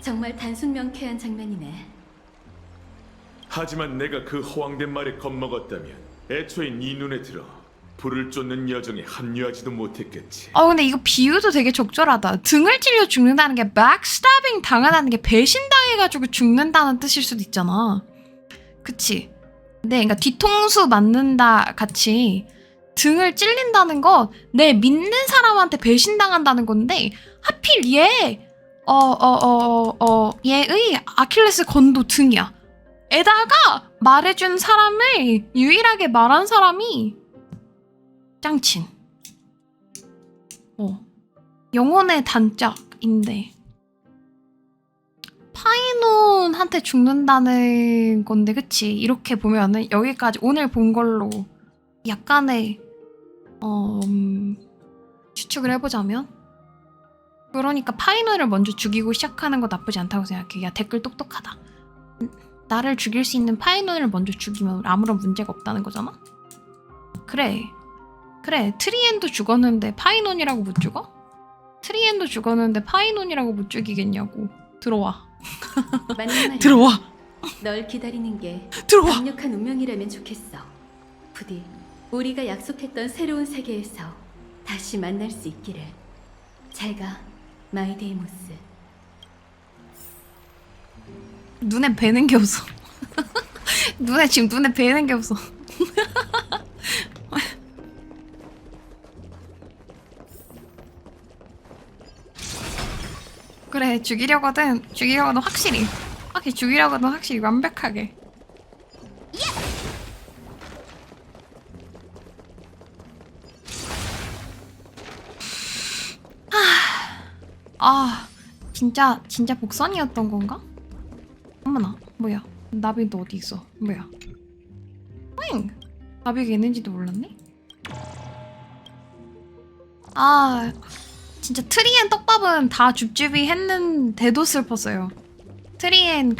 정말 단순 명쾌한 장면이네. 하지만 내가 그 허황된 말에 겁먹었다면 애초에 네 눈에 들어 불을 쫓는 여정에 합류하지도 못했겠지. 근데 이거 비유도 되게 적절하다. 등을 찔려 죽는다는 게 backstabbing 당하다는 게 배신당해가지고 죽는다는 뜻일 수도 있잖아. 그치? 근데 그러니까 뒤통수 맞는다 같이 등을 찔린다는 건 내 믿는 사람한테 배신당한다는 건데 하필 얘의 아킬레스 건도 등이야. 에다가 말해준 사람을 유일하게 말한 사람이 짱친. 영혼의 단짝인데 파이논한테 죽는다는 건데 그치? 이렇게 보면은 여기까지 오늘 본 걸로 약간의 추측을 해보자면 그러니까 파이논을 먼저 죽이고 시작하는 거 나쁘지 않다고 생각해. 야 댓글 똑똑하다. 나를 죽일 수 있는 파이논을 먼저 죽이면 아무런 문제가 없다는 거잖아? 그래 트리엔도 죽었는데 파이논이라고 못 죽어? 트리엔도 죽었는데 파이논이라고 못 죽이겠냐고. 들어와. 맞는 말이야. 들어와. 널 기다리는 게 들어와. 강력한 운명이라면 좋겠어. 부디 우리가 약속했던 새로운 세계에서 다시 만날 수 있기를. 잘 가, 마이데이모스. 눈에 뵈는 게 없어. 눈에 뵈는 게 없어. 그래 죽이려거든 확실히 죽이려거든 확실히 완벽하게. 진짜 복선이었던 건가? 어머나 뭐야 나비 너 어디 있어? 뭐야? 나비가 있는지도 몰랐네? 진짜 트리엔 떡밥은 다 줍줍이 했는데도 슬펐어요. 트리엔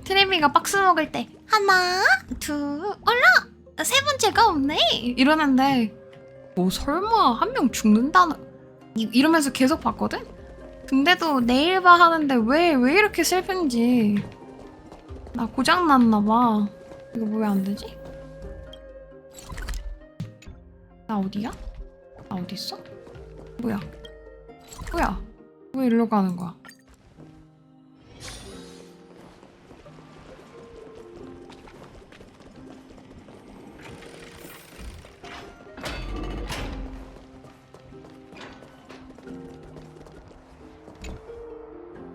트리비가 박스 먹을 때 하나 둘 올라 세 번째가 없네 이러는데 뭐 설마 한 명 죽는다는 이러면서 계속 봤거든? 근데도 내일 봐 하는데 왜 이렇게 슬픈지. 나 고장났나봐. 이거 왜 안 되지? 나 어디야? 나 어디 있어? 뭐야? 왜 일로 가는 거야?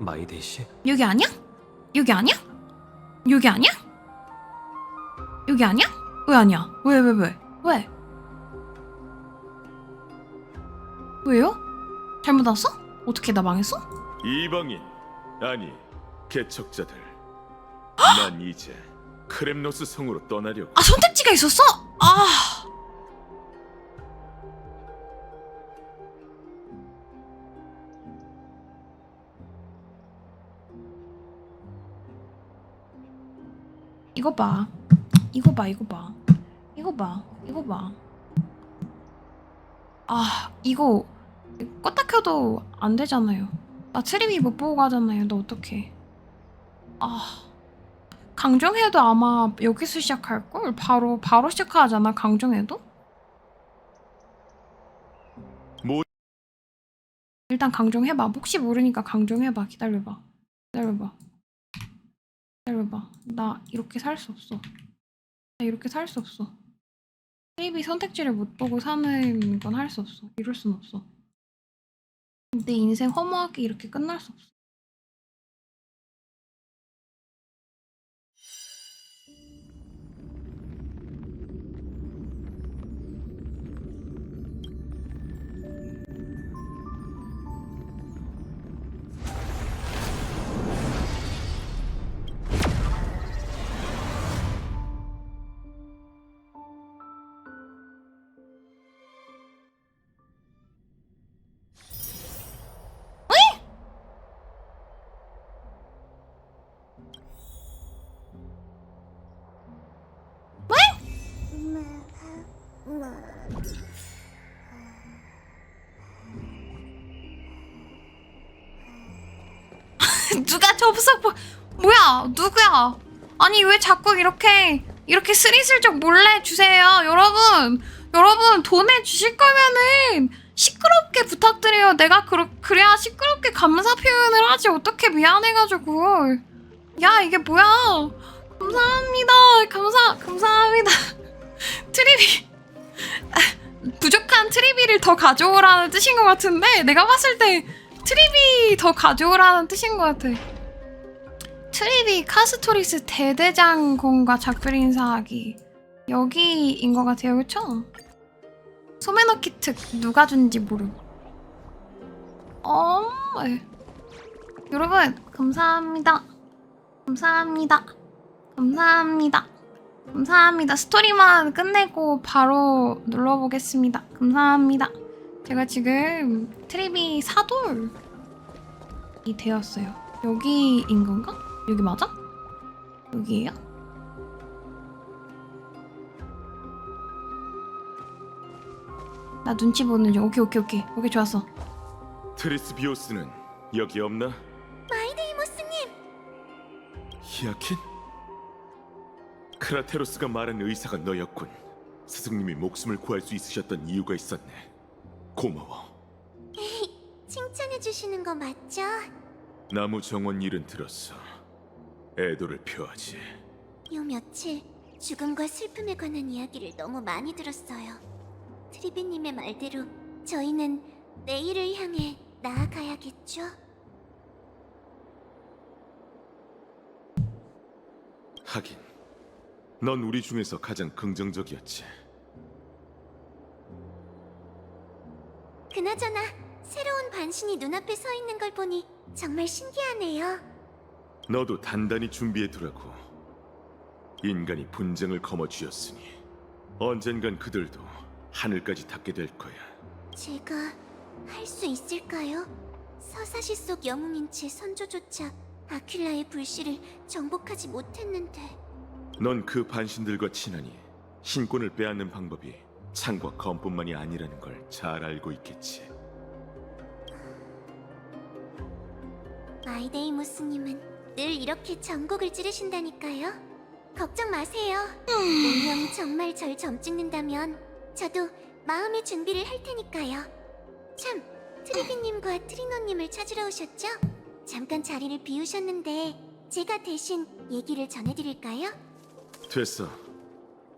마이데이 씨? 여기 아니야? 여기 아니야? 여기 아니야? 여기 아니야? 왜 아니야? 왜? 왜요? 잘못 왔어? 어떻게 나 망했어? 이방인 아니 개척자들. 난 이제 크렘노스 성으로 떠나려고. 아, 선택지가 있었어? 아. 이거 봐. 아, 이거 껐다 켜도 안 되잖아요. 나 트리비 못 보고 가잖아요. 너 어떡해. 아. 강정해도 아마 여기서 시작할걸? 바로 시작하잖아, 강정해도? 뭐? 일단 강정해봐. 혹시 모르니까 강정해봐. 기다려봐. 나 이렇게 살 수 없어. 트리비 선택지를 못 보고 사는 건 할 수 없어. 이럴 순 없어. 내 인생 허무하게 이렇게 끝날 수 없어. 누가 접속 뭐야? 누구야? 아니 왜 자꾸 이렇게 스리슬쩍 몰래 주세요, 여러분 돈 주실 거면은 시끄럽게 부탁드려요. 내가 그래야 시끄럽게 감사 표현을 하지. 어떻게 미안해가지고. 야 이게 뭐야? 감사합니다. 트리비 부족한 트리비를 더 가져오라는 뜻인 것 같은데 내가 봤을 때 트리비 더 가져오라는 뜻인 것 같아. 트리비 카스토리스 대대장공과 작별 인사하기 여기인 것 같아요, 그쵸? 소매너키 특 누가 준지 모름. 네. 여러분 감사합니다. 스토리만 끝내고 바로 눌러보겠습니다. 감사합니다. 제가 지금 트리비 사돌이 되었어요. 여기인 건가? 여기 맞아? 여기예요? 나 눈치 보는 중. 오케이 좋았어. 트리스비오스는 여기 없나? 마이데이모스님! 히아킨? 크라테로스가 말한 의사가 너였군. 스승님이 목숨을 구할 수 있으셨던 이유가 있었네. 고마워. 칭찬해주시는 거 맞죠? 나무 정원 일은 들었어. 애도를 표하지. 요 며칠 죽음과 슬픔에 관한 이야기를 너무 많이 들었어요. 트리비님의 말대로 저희는 내일을 향해 나아가야겠죠? 하긴 넌 우리 중에서 가장 긍정적이었지. 그나저나 새로운 반신이 눈앞에 서 있는 걸 보니 정말 신기하네요. 너도 단단히 준비해두라고. 인간이 분쟁을 거머쥐었으니 언젠간 그들도 하늘까지 닿게 될 거야. 제가 할 수 있을까요? 서사시 속 영웅인 제 선조조차 아퀴라의 불씨를 정복하지 못했는데. 넌 그 반신들과 친하니 신권을 빼앗는 방법이 창과 검뿐만이 아니라는 걸 잘 알고 있겠지. 마이데이모스님은 늘 이렇게 전곡을 찌르신다니까요. 걱정 마세요. 운명이 정말 절 점찍는다면 저도 마음의 준비를 할 테니까요. 참, 트리비님과 트리노님을 찾으러 오셨죠? 잠깐 자리를 비우셨는데 제가 대신 얘기를 전해드릴까요? 됐어.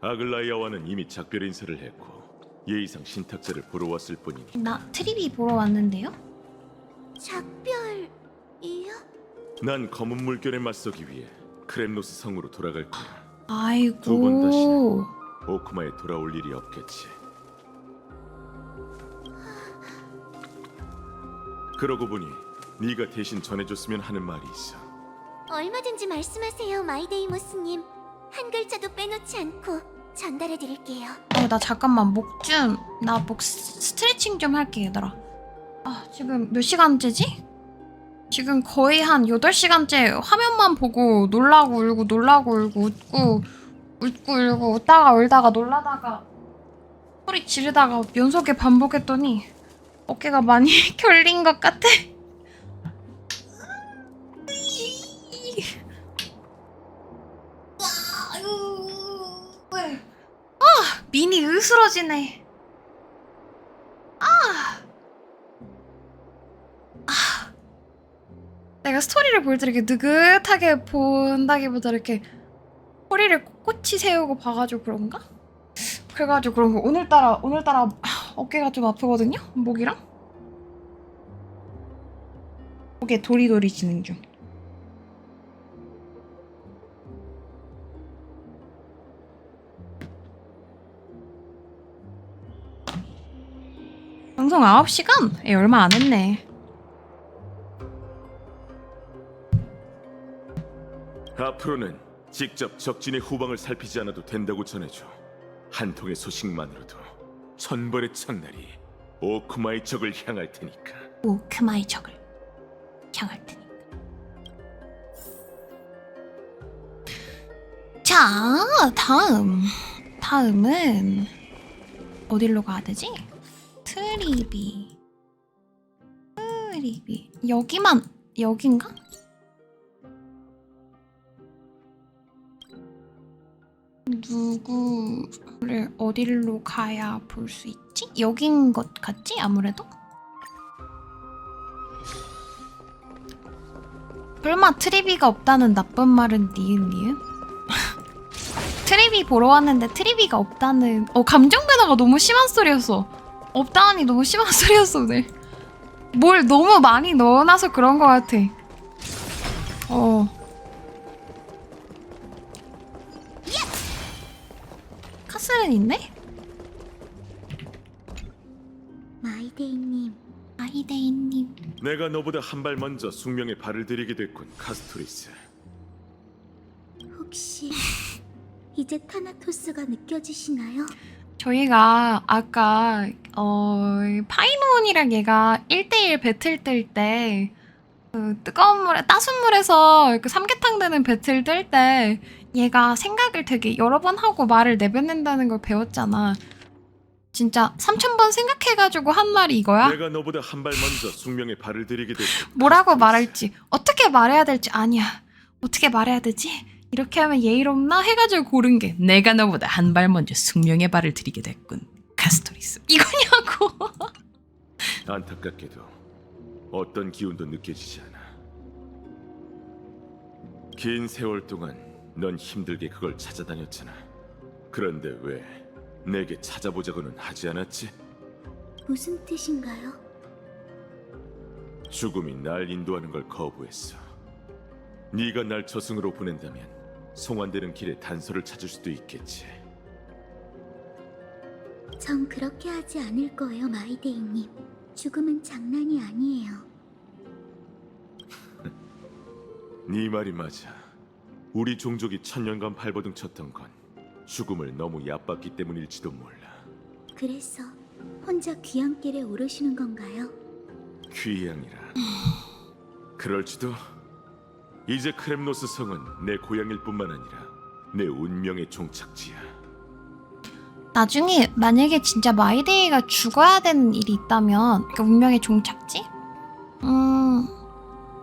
아글라이아와는 이미 작별 인사를 했고 예의상 신탁자를 보러 왔을 뿐이니. 나 트리비 보러 왔는데요? 작별 이요? 난 검은 물결에 맞서기 위해 크렘노스 성으로 돌아갈 거야. 아이고. 두 번 다시는 오크마에 돌아올 일이 없겠지. 그러고 보니 네가 대신 전해줬으면 하는 말이 있어. 얼마든지 말씀하세요, 마이데이모스님. 한 글자도 빼놓지 않고 전달해드릴게요. 나 잠깐만 나 목 스트레칭 좀 할게 얘들아. 지금 몇 시간째지? 지금 거의 한 8시간째 화면만 보고 놀라고 울고 웃고 울고 웃다가 울다가 놀라다가 소리 지르다가 연속에 반복했더니 어깨가 많이 결린 것 같아. 미니 으스러지네. 내가 스토리를 볼 때 이렇게 느긋하게 본다기보다 이렇게 허리를 꼿꼿이 세우고 봐가지고 그런가? 그래가지고 그런 거 오늘따라 어깨가 좀 아프거든요? 목이랑? 목에 도리도리 지는 중. 방송 9시간? 얼마 안 했네. 앞으로는 직접 적진의 후방을 살피지 않아도 된다고 전해줘. 한 통의 소식만으로도 천벌의 창날이 오크마의 적을 향할 테니까. 오크마의 적을 향할 테니까. 자, 다음은 어디로 가야 되지? 트리비. 여긴가? 누구를 어디로 가야 볼 수 있지? 여긴 것 같지? 아무래도? 설마 트리비가 없다는 나쁜 말은 니은? 트리비 보러 왔는데 트리비가 없다는 감정 변화가 너무 심한 소리였어. 없다니 너무 심한 소리였어 오늘. 뭘 너무 많이 넣어놔서 그런 것 같아. 카스는 있네? 마이데이님. 내가 너보다 한 발 먼저 숙명의 발을 들이게 됐군, 카스토리스. 혹시 이제 타나토스가 느껴지시나요? 저희가 아까 파이논이랑 얘가 1대1 배틀 뜰 때 뜨거운 물에 따순 물에서 삼계탕 되는 배틀 뜰 때 얘가 생각을 되게 여러 번 하고 말을 내뱉는다는 걸 배웠잖아. 진짜 3000번 생각해가지고 한 말이 이거야? 내가 너보다 한 발 먼저 숙명의 발을 들이게 됐군. 뭐라고 말할지, 어떻게 말해야 될지 아니야. 어떻게 말해야 되지? 이렇게 하면 예의롭나 해가지고 고른 게 내가 너보다 한 발 먼저 숙명의 발을 들이게 됐군, 카스토리스. 이거냐고. 안타깝게도 어떤 기운도 느껴지지 않아. 긴 세월 동안 넌 힘들게 그걸 찾아다녔잖아. 그런데 왜 내게 찾아보자고는 하지 않았지? 무슨 뜻인가요? 죽음이 날 인도하는 걸 거부했어. 네가 날 저승으로 보낸다면 송환되는 길에 단서를 찾을 수도 있겠지. 전 그렇게 하지 않을 거예요, 마이데이님. 죽음은 장난이 아니에요. 네 말이 맞아. 우리 종족이 천년간 발버둥 쳤던 건 죽음을 너무 얕봤기 때문일지도 몰라. 그래서 혼자 귀향길에 오르시는 건가요? 귀향이라. 그럴지도. 이제 크렘노스 성은 내 고향일 뿐만 아니라 내 운명의 종착지야. 나중에 만약에 진짜 마이데이가 죽어야 되는 일이 있다면, 그러니까 운명의 종착지?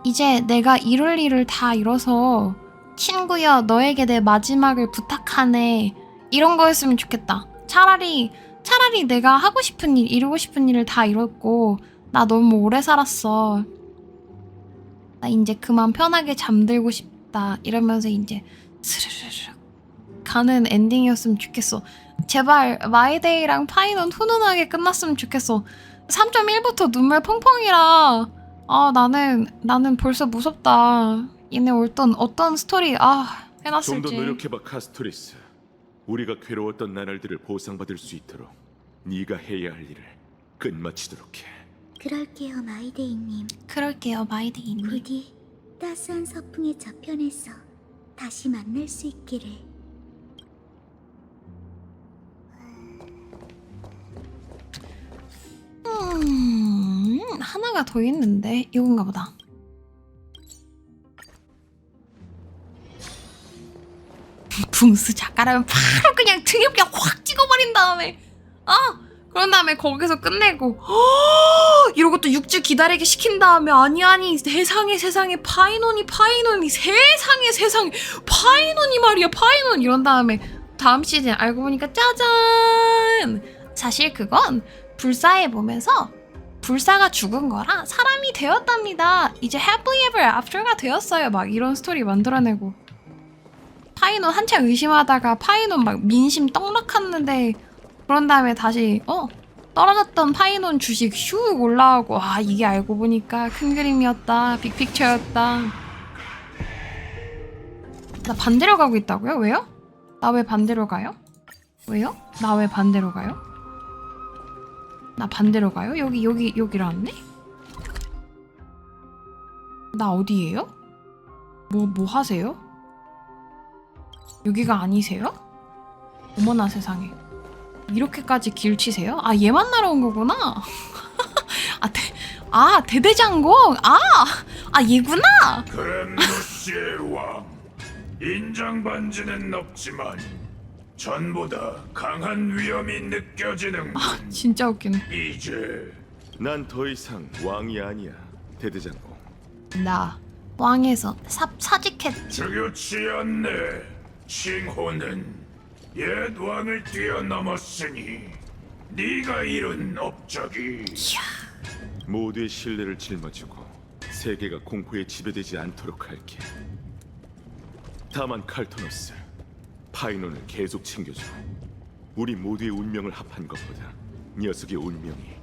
이제 내가 이룰 일을 다 이뤄서 친구야 너에게 내 마지막을 부탁하네 이런 거였으면 좋겠다. 차라리 내가 하고 싶은 일, 이루고 싶은 일을 다 이뤘고 나 너무 오래 살았어. 나 이제 그만 편하게 잠들고 싶다 이러면서 이제 스르르르 가는 엔딩이었으면 좋겠어. 제발 마이데이랑 파이논 훈훈하게 끝났으면 좋겠어. 3.1부터 눈물 펑펑이라 아 나는 벌써 무섭다. 얘네 어떤 스토리 좀 더 해놨을지. 노력해봐, 카스토리스. 우리가 괴로웠던 나날들을 보상받을 수 있도록 네가 해야 할 일을 끝마치도록 해. 그럴게요, 마이데이님. 그럴게요, 마이데이님. 부디 따스한 서풍의 저편에서 다시 만날 수 있기를. 하나가 더 있는데 이건가 보다. 붕스 작가라면 바로 그냥 등에 그냥 확 찍어버린 다음에 그런 다음에 거기서 끝내고 이러고 또 6주 기다리게 시킨 다음에 아니 세상에 파이논이 세상에 파이논이 말이야 파이논 이런 다음에 다음 시즌 알고 보니까 짜잔, 사실 그건 불사에 보면서 불사가 죽은 거라 사람이 되었답니다. 이제 happily ever after가 되었어요. 막 이런 스토리 만들어내고 파이논 한참 의심하다가 파이논 막 민심 떡락했는데 그런 다음에 다시 떨어졌던 파이논 주식 슉 올라오고 이게 알고 보니까 큰 그림이었다. 빅픽처였다. 나 반대로 가고 있다고요? 왜요? 나 왜 반대로 가요? 왜요? 나 왜 반대로 가요? 나 반대로 가요? 여기라는데? 나 어디예요? 뭐 하세요? 여기가 아니세요? 어머나 세상에. 이렇게까지 길치세요? 얘 만나러 온 거구나. 대대장공. 얘구나. 그램노스의 왕, 인장 반지는 없지만 전보다 강한 위험이 느껴지는. 진짜 웃기네. 이제 난 더 이상 왕이 아니야, 대대장공. 나 왕에서 사직했지. 저교치 않네. 칭호는 옛 왕을 뛰어넘었으니 네가 이룬 업적이. 모두의 신뢰를 짊어지고 세계가 공포에 지배되지 않도록 할게. 다만 칼토너스, 파이논을 계속 챙겨줘. 우리 모두의 운명을 합한 것보다 녀석의 운명이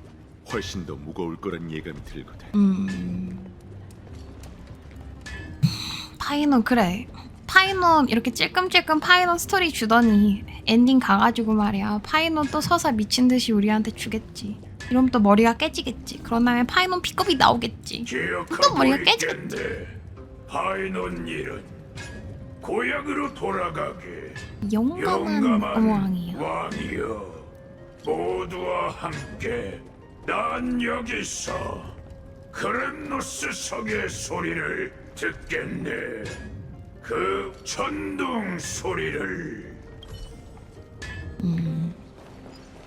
훨씬 더 무거울 거란 예감이 들거든. 파이논 그래. 파이논 이렇게 찔끔찔끔 파이논 스토리 주더니 엔딩 가가지고 말이야 파이논 또 서사 미친듯이 우리한테 주겠지. 이러면 또 머리가 깨지겠지. 그런 다음에 파이논 피급이 나오겠지. 또 머리가 깨지겠지. 파이논 일은 고향으로 돌아가게. 용감한 왕이요. 왕이여, 모두와 함께 난 여기서 그램노스 성의 소리를 듣겠네. 그 천둥 소리를.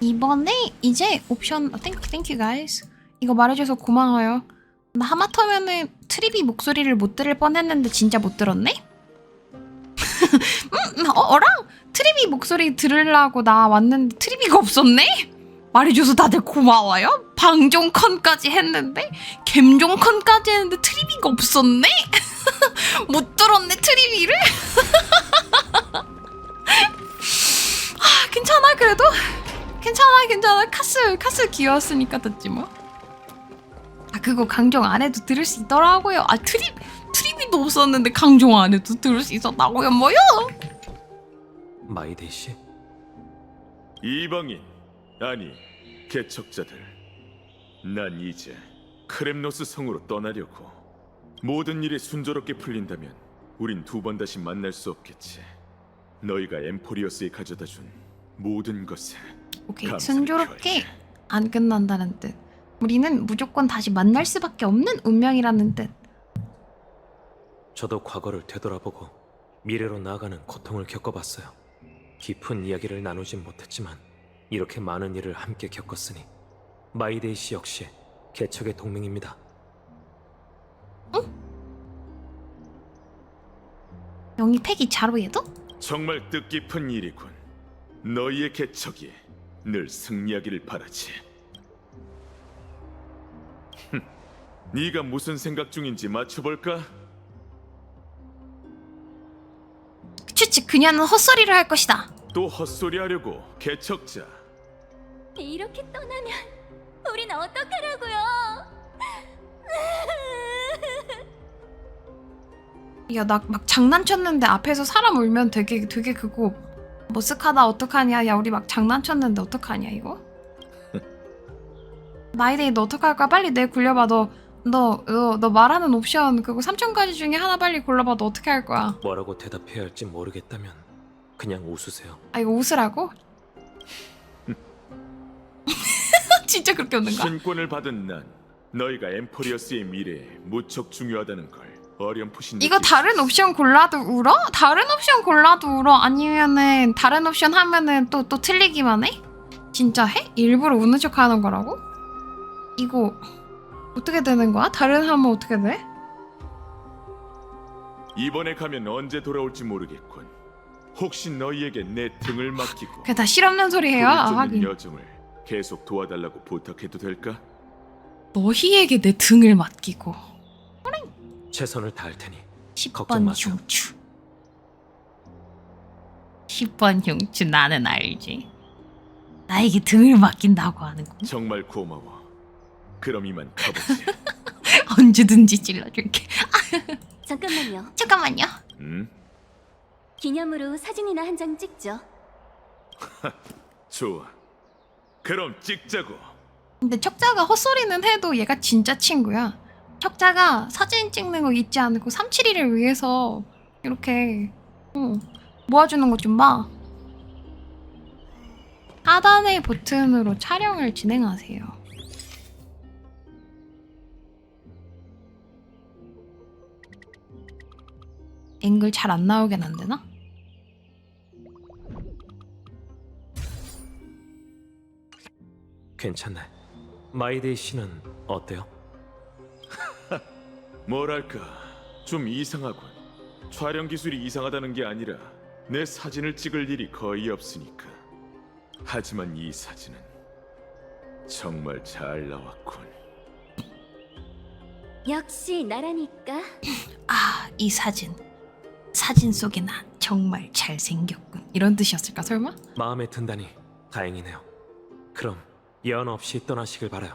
이번에 이제 옵션 thank you guys. 이거 말해줘서 고마워요. 나 하마터면은 트리비 목소리를 못 들을 뻔했는데 진짜 못 들었네? 어랑 트리비 목소리 들으려고 나 왔는데 트리비가 없었네? 말해줘서 다들 고마워요. 방종컨까지 했는데 갬종컨까지 했는데 트리비가 없었네? 못 들었네 트리비를? 괜찮아 그래도? 괜찮아 카스 귀여웠으니까 듣지 뭐. 그거 강종 안 해도 들을 수 있더라고요. 트리비도 없었는데 강종 안 해도 들을 수 있었다고요 뭐요? 마이데이 씨? 이방인, 아니 개척자들, 난 이제 크렘노스 성으로 떠나려고. 모든 일이 순조롭게 풀린다면 우린 두 번 다시 만날 수 없겠지. 너희가 엠포리어스에 가져다준 모든 것에 오케이, 감사를 순조롭게 표할게. 안 끝난다는 뜻. 우리는 무조건 다시 만날 수밖에 없는 운명이라는 뜻. 저도 과거를 되돌아보고 미래로 나아가는 고통을 겪어봤어요. 깊은 이야기를 나누진 못했지만 이렇게 많은 일을 함께 겪었으니 마이데이 씨 역시 개척의 동맹입니다. 영입팩이 자로에도? 정말 뜻깊은 일이군. 너희의 개척이 늘 승리하기를 바라지. 네가 무슨 생각 중인지 맞춰볼까? 그치, 그녀는 헛소리를 할 것이다. 또 헛소리하려고, 개척자. 이렇게 떠나면 우린 어떡하라고요? 야, 나 막 장난쳤는데 앞에서 사람 울면 되게 그거 머쓱하다 어떡하냐. 야, 우리 막 장난쳤는데 어떡하냐 이거? 마이데이 너 어떡할 거야? 빨리 내 굴려봐. 너 말하는 옵션 그거 3,000가지 중에 하나 빨리 골라봐. 너 어떻게 할 거야? 뭐라고 대답해야 할지 모르겠다면 그냥 웃으세요. 아, 이거 웃으라고? 진짜 그렇게 웃는 거야? 신권을 받은 난 너희가 엠포리어스의 미래에 무척 중요하다는 걸 어렴풋이 이거 느낄 다른 수 있어. 옵션 골라도 울어? 다른 옵션 골라도 울어? 아니면은 다른 옵션 하면은 또 틀리기만 해? 진짜 해? 일부러 우는 척 하는 거라고? 이거 어떻게 되는 거야? 다른 하면 어떻게 돼? 이번에 가면 언제 돌아올지 모르겠군. 혹시 너희에게 내 등을 맡기고 그게 다 실없는 소리 해요? 불을 쫓는 하긴 여정을 계속 도와달라고 부탁해도 될까? 너희에게 내 등을 맡기고 최선을 다할 테니 걱정 10번 마세요. 흉추 10번 흉추 나는 알지. 나에게 등을 맡긴다고 하는 거 정말 고마워. 그럼 이만 가보지. 언제든지 찔러줄게. 잠깐만요. 잠깐만요. 기념으로 사진이나 한 장 찍죠. 좋아. 그럼 찍자고. 근데 척자가 헛소리는 해도 얘가 진짜 친구야. 척자가 사진 찍는 거 잊지 않고 371을 위해서 이렇게 모아주는 것 좀 봐. 하단의 버튼으로 촬영을 진행하세요. 앵글 잘 안 나오게 안 되나? 괜찮네. 마이데이 씨는 어때요? 뭐랄까 좀 이상하군. 촬영 기술이 이상하다는 게 아니라 내 사진을 찍을 일이 거의 없으니까. 하지만 이 사진은 정말 잘 나왔군. 역시 나라니까. 아, 이 사진 속에 나 정말 잘생겼군. 이런 뜻이었을까 설마? 마음에 든다니 다행이네요. 그럼 예언 없이 떠나시길 바라요.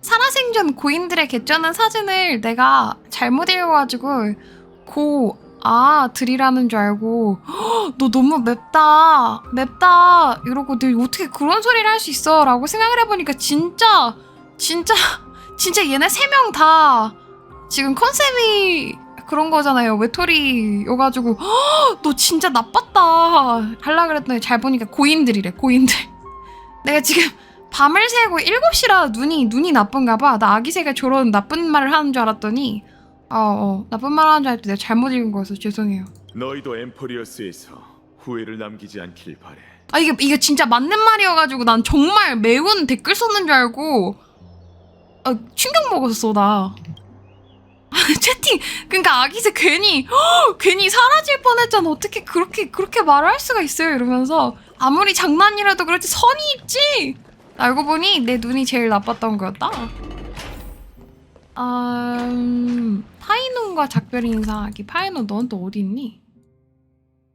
살아생전 고인들의 개쩌는 사진을 내가 잘못 읽어가지고 들이라는 줄 알고 너 너무 맵다 이러고 너 어떻게 그런 소리를 할 수 있어 라고 생각을 해보니까 진짜 얘네 3명 다 지금 컨셉이 그런 거잖아요. 외톨이여가지고 너 진짜 나빴다 하려고 그랬더니 잘 보니까 고인들이래. 고인들. 내가 지금 밤을 새고 7시라 눈이 나쁜가 봐. 나 아기새가 저런 나쁜 말을 하는 줄 알았더니 나쁜 말 하는 줄 알았더니 내가 잘못 읽은 거여서 죄송해요. 너희도 엠포리어스에서 후회를 남기지 않길 바래. 아, 이게 진짜 맞는 말이어가지고 난 정말 매운 댓글 썼는 줄 알고 충격 먹었어 나. 채팅 그러니까 아기새 괜히 사라질 뻔했잖아. 어떻게 그렇게 말할 수가 있어요 이러면서 아무리 장난이라도 그렇지 선이 있지. 알고 보니 내 눈이 제일 나빴던 거였다. 파이논과 작별 인사하기. 파이논 넌 또 어디 있니?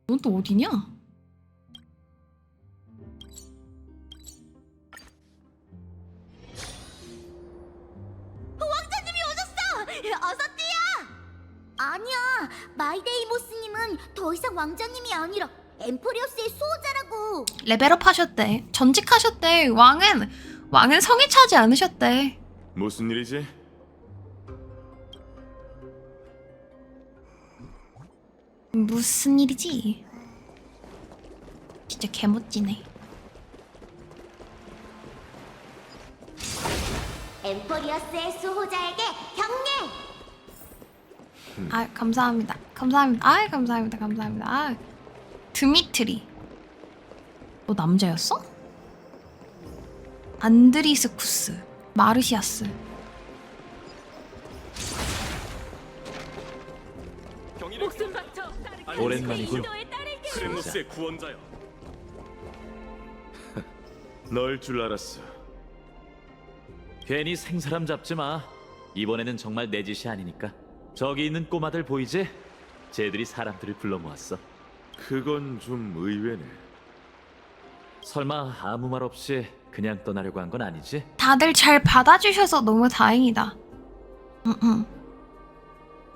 넌 또 어디냐? 왕자님이 오셨어! 어서 뛰어! 아니야, 마이데이 보스님은 더 이상 왕자님이 아니라 엠포리어스의 수호자라고. 레벨업 하셨대. 전직하셨대. 왕은 성에 차지 않으셨대. 무슨 일이지? 무슨 일이지? 진짜 개멋지네. 엠포리어스의 수호자에게 경례! 아, 감사합니다. 감사합니다. 드미트리. 너 남자였어? 안드리스쿠스, 마르시아스. 오랜만이군. 크레노스의 구원자여. 널 줄 알았어. 괜히 생사람 잡지 마. 이번에는 정말 내 짓이 아니니까. 저기 있는 꼬마들 보이지? 쟤들이 사람들을 불러 모았어. 그건 좀 의외네. 설마 아무 말 없이 그냥 떠나려고 한 건 아니지? 다들 잘 받아주셔서 너무 다행이다.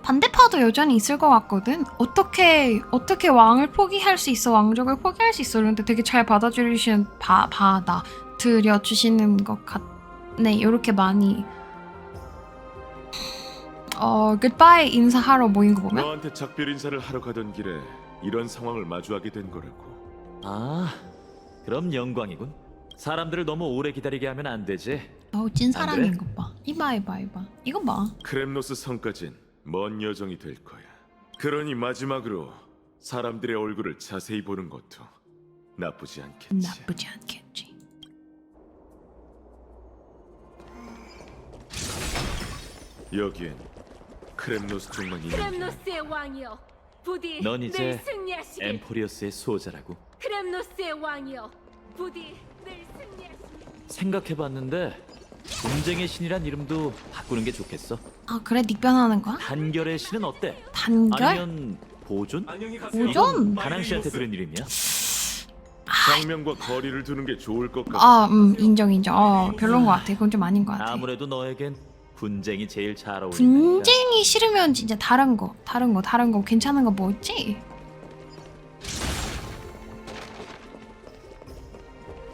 반대파도 여전히 있을 것 같거든. 어떻게 왕을 포기할 수 있어, 왕족을 포기할 수 있어. 그런데 되게 잘 받아주시는 받아들여주시는 것 같네. 이렇게 많이 굿바이 인사하러 모인 거 보면. 너한테 작별 인사를 하러 가던 길에 이런 상황을 마주하게 된 거라고. 아, 그럼 영광이군. 사람들을 너무 오래 기다리게 하면 안 되지. 찐 안 사랑인 그래? 것 봐. 이봐. 이거 봐. 크렘노스 성까진 먼 여정이 될 거야. 그러니 마지막으로 사람들의 얼굴을 자세히 보는 것도 나쁘지 않겠지. 나쁘지 않겠지. 여기엔 크렘노스 쪽만 있는 게 크렘노스의 왕이여, 부디 넌 이제 늘 승리하시길. 엠포리어스의 수호자라고. 크렘노스의 왕이여, 부디 늘 승리하시길. 생각해봤는데 분쟁의 신이란 이름도 바꾸는 게 좋겠어. 아 그래? 닉변하는 거야? 단결의 신은 어때? 단결? 아니면 보존? 보존? 다낭 씨한테 들은 이름이야. 장면과 거리를 두는 게 좋을 것 같아. 인정. 별론 것 같아. 그건 좀 아닌 것 같아. 아무래도 너에겐 분쟁이 제일 잘 어울린다. 분쟁이 싫으면 진짜 다른 거 괜찮은 거 뭐지?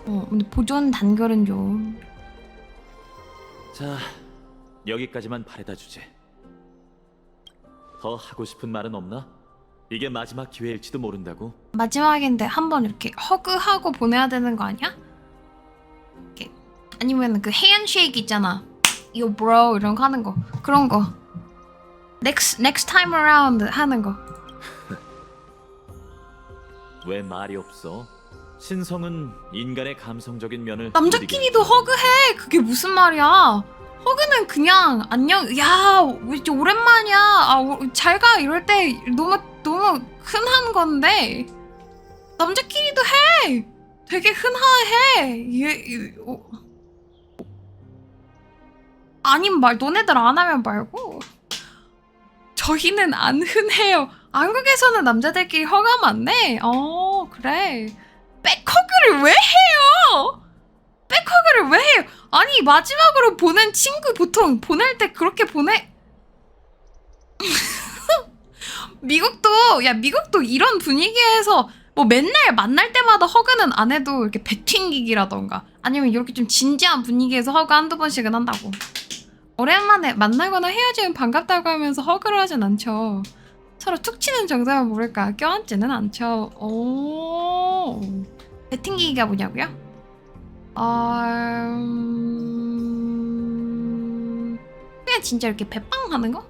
근데 보존 단결은 좀. 자, 여기까지만 바래다 주지. 더 하고 싶은 말은 없나? 이게 마지막 기회일지도 모른다고. 마지막인데 한번 이렇게 허그하고 보내야 되는 거 아니야? 이렇게. 아니면 그 핸드쉐이크 있잖아. Yo bro 이런 거 하는 거. 그런 거. Next time around 하는 거. 왜 말이 없어? 신성은 인간의 감성적인 면을 남자끼리도 허그해. 그게 무슨 말이야? 허그는 그냥 안녕. 야, 이제 오랜만이야. 잘 가 이럴 때 너무 흔한 건데 남자끼리도 해. 되게 흔해. 아님 말 너네들 안 하면 말고. 저희는 안 흔해요. 한국에서는 남자들끼리 허가하면 안 돼. 그래. 백허그를 왜 해요? 백허그를 왜 해요? 아니 마지막으로 보낸 친구 보통 보낼 때 그렇게 보내. 미국도 이런 분위기에서 뭐 맨날 만날 때마다 허그는 안 해도 이렇게 배 튕기기라던가 아니면 이렇게 좀 진지한 분위기에서 허그 한두 번씩은 한다고. 오랜만에 만나거나 헤어지면 반갑다고 하면서 허그를 하진 않죠. 서로 툭 치는 정도면 모를까 껴안지는 않죠. 배 튕기기가 뭐냐고요? 그냥 진짜 이렇게 배빵 하는 거?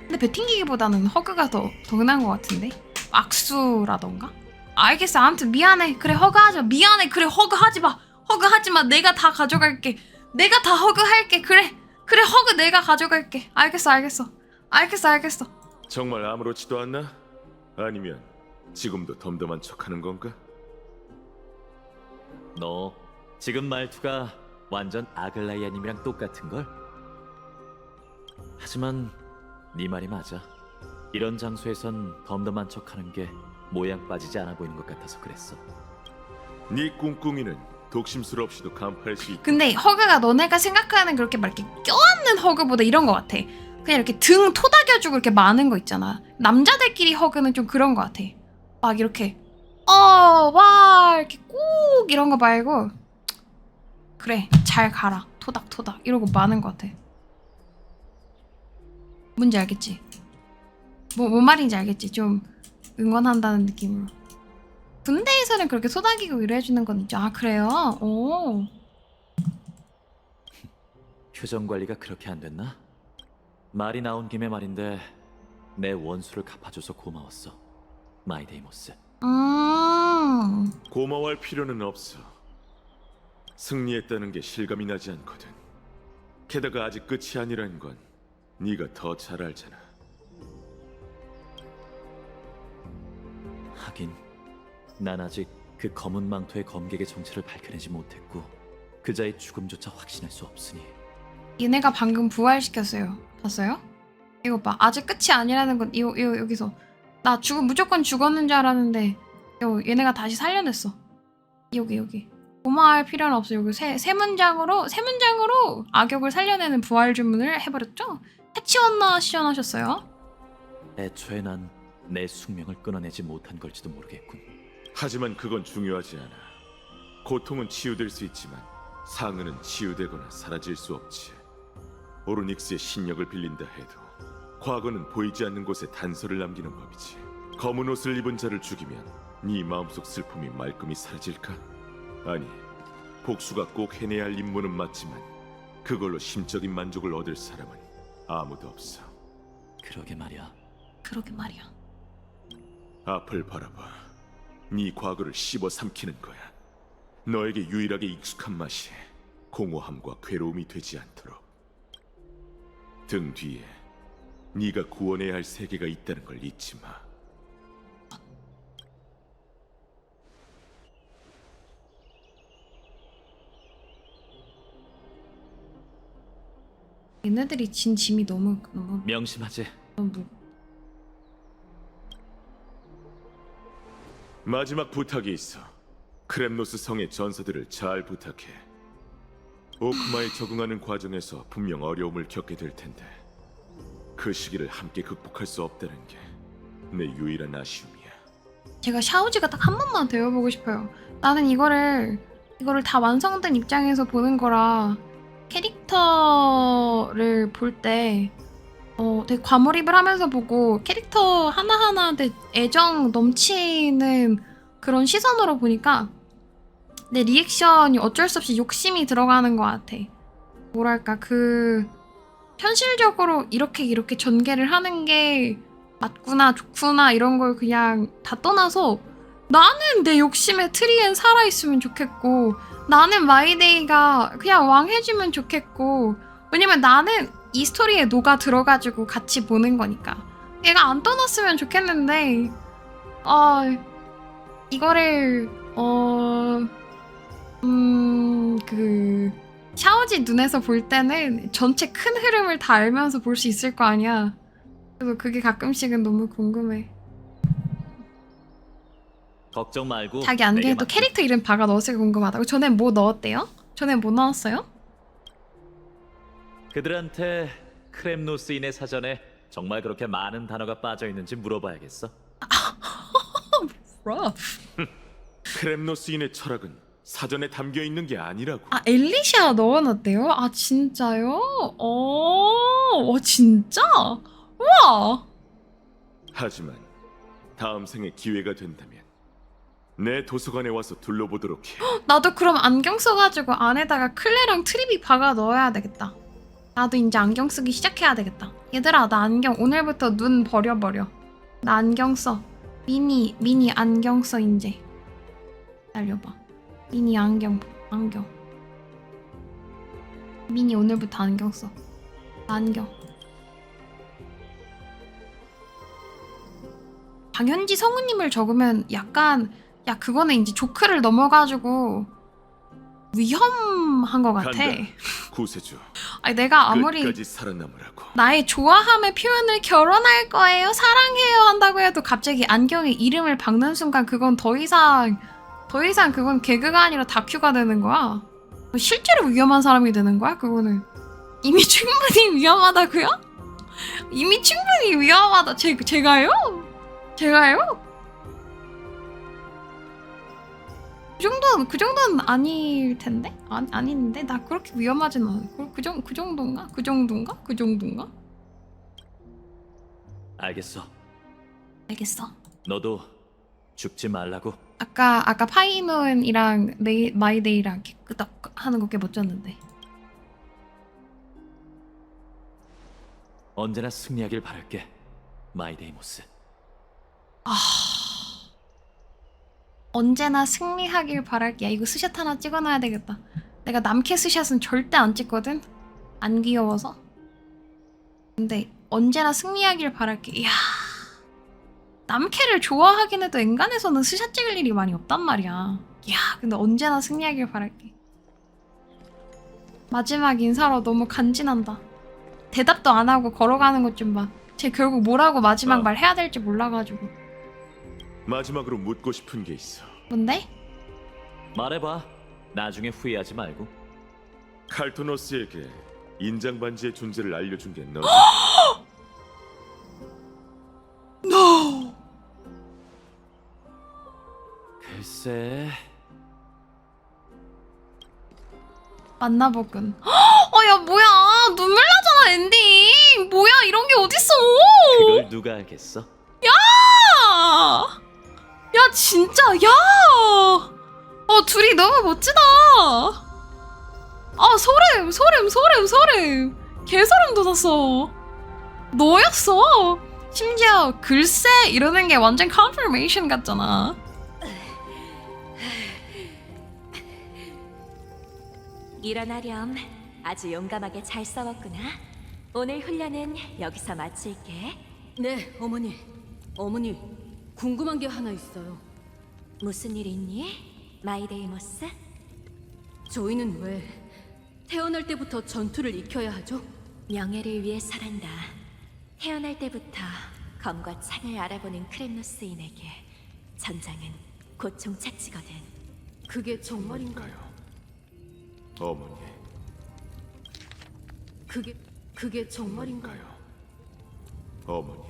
근데 배 튕기기보다는 허그가 더 흔한 것 같은데? 악수라던가? 알겠어. 아무튼 미안해. 그래 허그하지 마. 미안해. 그래 허그하지 마. 허그하지 마. 내가 다 가져갈게. 내가 다 허그할게. 그래 허그 내가 가져갈게. 알겠어. 정말 아무렇지도 않나? 아니면 지금도 덤덤한 척하는 건가? 너 지금 말투가 완전 아글라이아님이랑 똑같은걸? 하지만 네 말이 맞아. 이런 장소에선 덤덤한 척하는 게 모양 빠지지 않아 보이는 것 같아서 그랬어. 네 꿍꿍이는 독심스럽지도 간파할 수 있고. 근데 허그가 너네가 생각하는 그렇게 막 이렇게 껴안는 허그보다 이런 거 같아. 그냥 이렇게 등 토닥여주고 이렇게 마는 거 있잖아. 남자들끼리 허그는 좀 그런 거 같아. 막 이렇게 와 이렇게 꾹 이런 거 말고 그래 잘 가라 토닥토닥 이러고 마는 거 같아. 뭔지 알겠지? 뭔 말인지 알겠지? 좀 응원한다는 느낌으로. 군대에서는 그렇게 소닥이고 이래주는 건 있죠. 아 그래요? 오. 표정 관리가 그렇게 안 됐나? 말이 나온 김에 말인데 내 원수를 갚아줘서 고마웠어. 마이데이모스. 고마워할 필요는 없어. 승리했다는 게 실감이 나지 않거든. 게다가 아직 끝이 아니라는 건 네가 더 잘 알잖아. 하긴 난 아직 그 검은 망토의 검객의 정체를 밝혀내지 못했고 그자의 죽음조차 확신할 수 없으니. 얘네가 방금 부활시켰어요. 봤어요? 이거 봐. 아직 끝이 아니라는 건 여기서 나 무조건 죽었는 줄 알았는데 얘네가 다시 살려냈어. 여기. 고마워할 필요는 없어. 여기 세 문장으로 악역을 살려내는 부활 주문을 해버렸죠? 해치웠나 시전하셨어요? 애초에 난 내 숙명을 끊어내지 못한 걸지도 모르겠군. 하지만 그건 중요하지 않아. 고통은 치유될 수 있지만 상흔은 치유되거나 사라질 수 없지. 오르닉스의 신력을 빌린다 해도 과거는 보이지 않는 곳에 단서를 남기는 법이지. 검은 옷을 입은 자를 죽이면 네 마음속 슬픔이 말끔히 사라질까? 아니, 복수가 꼭 해내야 할 임무는 맞지만 그걸로 심적인 만족을 얻을 사람은 아무도 없어. 그러게 말이야. 앞을 바라봐. 네 과거를 씹어 삼키는 거야. 너에게 유일하게 익숙한 맛이 공허함과 괴로움이 되지 않도록. 등 뒤에 네가 구원해야 할 세계가 있다는 걸 잊지 마. 얘네들이 진 짐이 너무 명심하지. 마지막 부탁이 있어. 크렘노스 성의 전사들을 잘 부탁해. 오크마에 적응하는 과정에서 분명 어려움을 겪게 될 텐데 그 시기를 함께 극복할 수 없다는 게 내 유일한 아쉬움이야. 제가 샤오지가 딱 한 번만 되어보고 싶어요. 나는 이거를 다 완성된 입장에서 보는 거라 캐릭터를 볼 때 되게 과몰입을 하면서 보고 캐릭터 하나하나한테 애정 넘치는 그런 시선으로 보니까 내 리액션이 어쩔 수 없이 욕심이 들어가는 것 같아. 뭐랄까, 현실적으로 이렇게 전개를 하는 게 맞구나, 좋구나, 이런 걸 그냥 다 떠나서 나는 내 욕심의 트리엔 살아있으면 좋겠고, 나는 마이데이가 그냥 왕 해주면 좋겠고, 왜냐면 나는 이 스토리에 녹아 들어가지고 같이 보는 거니까. 얘가 안 떠났으면 좋겠는데, 이거를, 샤오지 눈에서 볼 때는 전체 큰 흐름을 다 알면서 볼 수 있을 거 아니야. 그래서 그게 가끔씩은 너무 궁금해. 걱정 말고. 자기 안경에 내게 또 맡겨. 캐릭터 이름 박아 넣었을까 궁금하다고. 전에 뭐 넣었대요? 전에 뭐 넣었어요? 그들한테 크렘노스인의 사전에 정말 그렇게 많은 단어가 빠져 있는지 물어봐야겠어. 크렘노스인의 철학은 사전에 담겨 있는 게 아니라고. 아, 엘리시아 넣어놨대요? 아, 진짜요? 진짜? 우와! 하지만 다음 생에 기회가 된다면 내 도서관에 와서 둘러보도록 해. 나도 그럼 안경 써가지고 안에다가 클레랑 트립이 박아 넣어야 되겠다. 나도 이제 안경 쓰기 시작해야 되겠다. 얘들아, 나 안경 오늘부터 눈 버려버려. 나 안경 써. 미니 안경 써 이제. 기다려봐. 미니 안경. 미니 오늘부터 안경 써. 안경. 방현지 성우님을 적으면 약간 그거는 이제 조크를 넘어가지고 위험한 것 같아. 간다. 구세주. 아니 내가 아무리 끝까지 살아남으라고. 나의 좋아함의 표현을 결혼할 거예요, 사랑해요 한다고 해도 갑자기 안경에 이름을 박는 순간 그건 더 이상 그건 개그가 아니라 다큐가 되는 거야. 실제로 위험한 사람이 되는 거야, 그거는. 이미 충분히 위험하다고요? 이미 충분히 위험하다. 제가요? 그 정도는 아닐 텐데? 아닌데? 나 그렇게 위험하진 않아. 그 정도인가? 알겠어. 너도 죽지 말라고. 아까 파이논이랑 마이데이랑 끄덕 하는 거 꽤 멋졌는데. 언제나 승리하길 바랄게, 마이데이모스. 언제나 승리하길 바랄게. 야, 이거 스샷 하나 찍어놔야 되겠다. 내가 남캐 스샷은 절대 안 찍거든. 안 귀여워서. 근데 언제나 승리하길 바랄게. 이야, 남캐를 좋아하긴 해도 엔간에서는 스샷 찍을 일이 많이 없단 말이야. 이야, 근데 언제나 승리하길 바랄게. 마지막 인사로 너무 간지난다. 대답도 안 하고 걸어가는 것 좀 봐. 쟤 결국 뭐라고 마지막 말 해야 될지 몰라가지고. 마지막으로 묻고 싶은 게 있어. 뭔데? 말해봐. 나중에 후회하지 말고. 칼토노스에게 인장 반지의 존재를 알려준 게 너. No. 글쎄. 만나보군. 야 뭐야 눈물 나잖아 엔딩. 뭐야 이런 게 어딨어? 그걸 누가 알겠어? 야 진짜 야. 둘이 너무 멋지다. 소름. 개소름 돋았어. 너였어. 심지어 글쎄 이러는 게 완전 confirmation 같잖아. 일어나렴. 아주 용감하게 잘 싸웠구나. 오늘 훈련은 여기서 마칠게. 네, 어머니. 어머니, 궁금한 게 하나 있어요. 무슨 일 있니? 마이데이모스? 저희는 왜 태어날 때부터 전투를 익혀야 하죠? 명예를 위해 살한다. 태어날 때부터 검과 창을 알아보는 크렘노스인에게 전장은 고총 착지거든. 그게 정말인가요? 어머니. 그게 정말인가요? 어머니.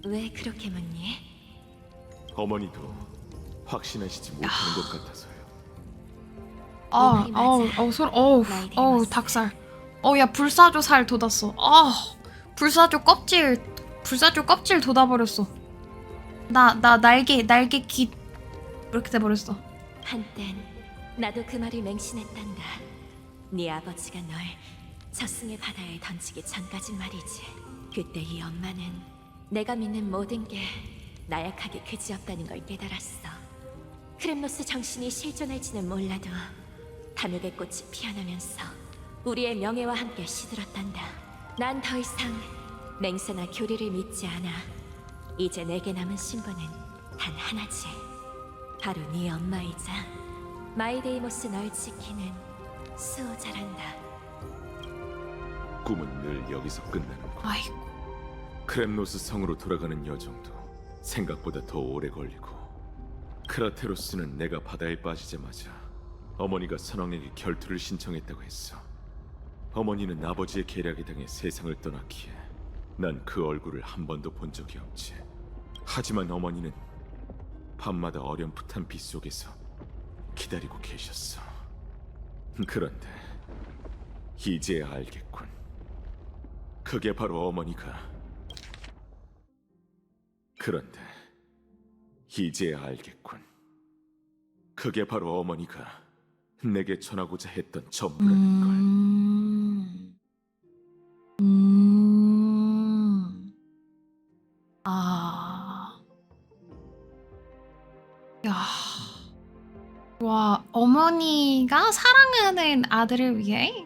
왜 그렇게 묻니? 어머니도 확신하시지 못하는 것 같아서요. 닭살. 야 불사조 살 돋았어. 불사조 껍질 돋아버렸어. 나 날개 깃 이렇게 돼버렸어. 한땐 나도 그 말을 맹신했단다. 네 아버지가 널 저승의 바다에 던지기 전까진 말이지. 그때 이 엄마는 내가 믿는 모든 게 나약하게 그지없다는 걸 깨달았어. 크렘노스 정신이 실존할지는 몰라도 탐욕의 꽃이 피어나면서 우리의 명예와 함께 시들었단다. 난 더 이상 맹세나 교리를 믿지 않아. 이제 내게 남은 신분은 단 하나지. 바로 네 엄마이자 마이데이모스 널 지키는 수호자란다. 꿈은 늘 여기서 끝나는 거. 아이고. 크렘노스 성으로 돌아가는 여정도 생각보다 더 오래 걸리고, 크라테로스는 내가 바다에 빠지자마자 어머니가 선왕에게 결투를 신청했다고 했어. 어머니는 아버지의 계략에 당해 세상을 떠났기에 난 그 얼굴을 한 번도 본 적이 없지. 하지만 어머니는 밤마다 어렴풋한 빛 속에서 기다리고 계셨어. 그런데 이제야 알겠군. 그게 바로 어머니가. 그런데 이제야 알겠군. 그게 바로 어머니가 내게 전하고자 했던 전부라는 걸. 야. 와, 어머니가 사랑하는 아들을 위해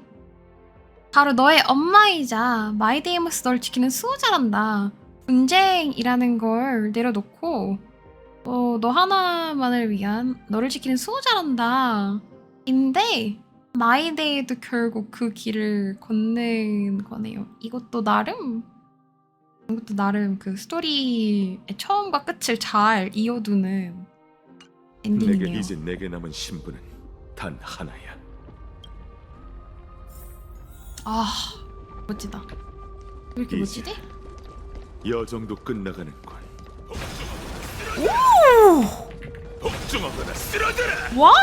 바로 너의 엄마이자 마이데이모스 널 지키는 수호자란다. 분쟁이라는 걸 내려놓고 너 하나만을 위한 너를 지키는 수호자란다. 인데 마이데이도 결국 그 길을 걷는 거네요. 이것도 나름 그 스토리의 처음과 끝을 잘 이어두는 엔딩이네요. 이제 내게 남은 신분은 단 하나야. 멋지다. 왜 이렇게 멋지지? 여정도 끝나가는군. 복종하거나 쓰러져라. 와!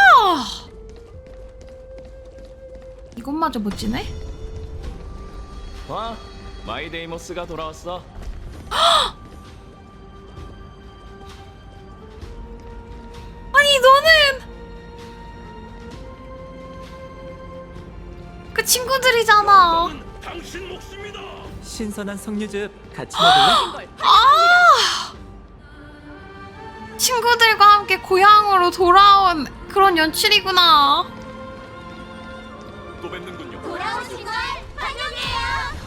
이것마저 멋지네? 와, 마이데이모스가 돌아왔어. 아니 너는 그 친구들이잖아. 당신 몫입니다. 신선한 석류즙 같이 먹을래? 친구들과 함께 고향으로 돌아온 그런 연출이구나. 또 뵙는군요. 돌아오신 걸 환영해요.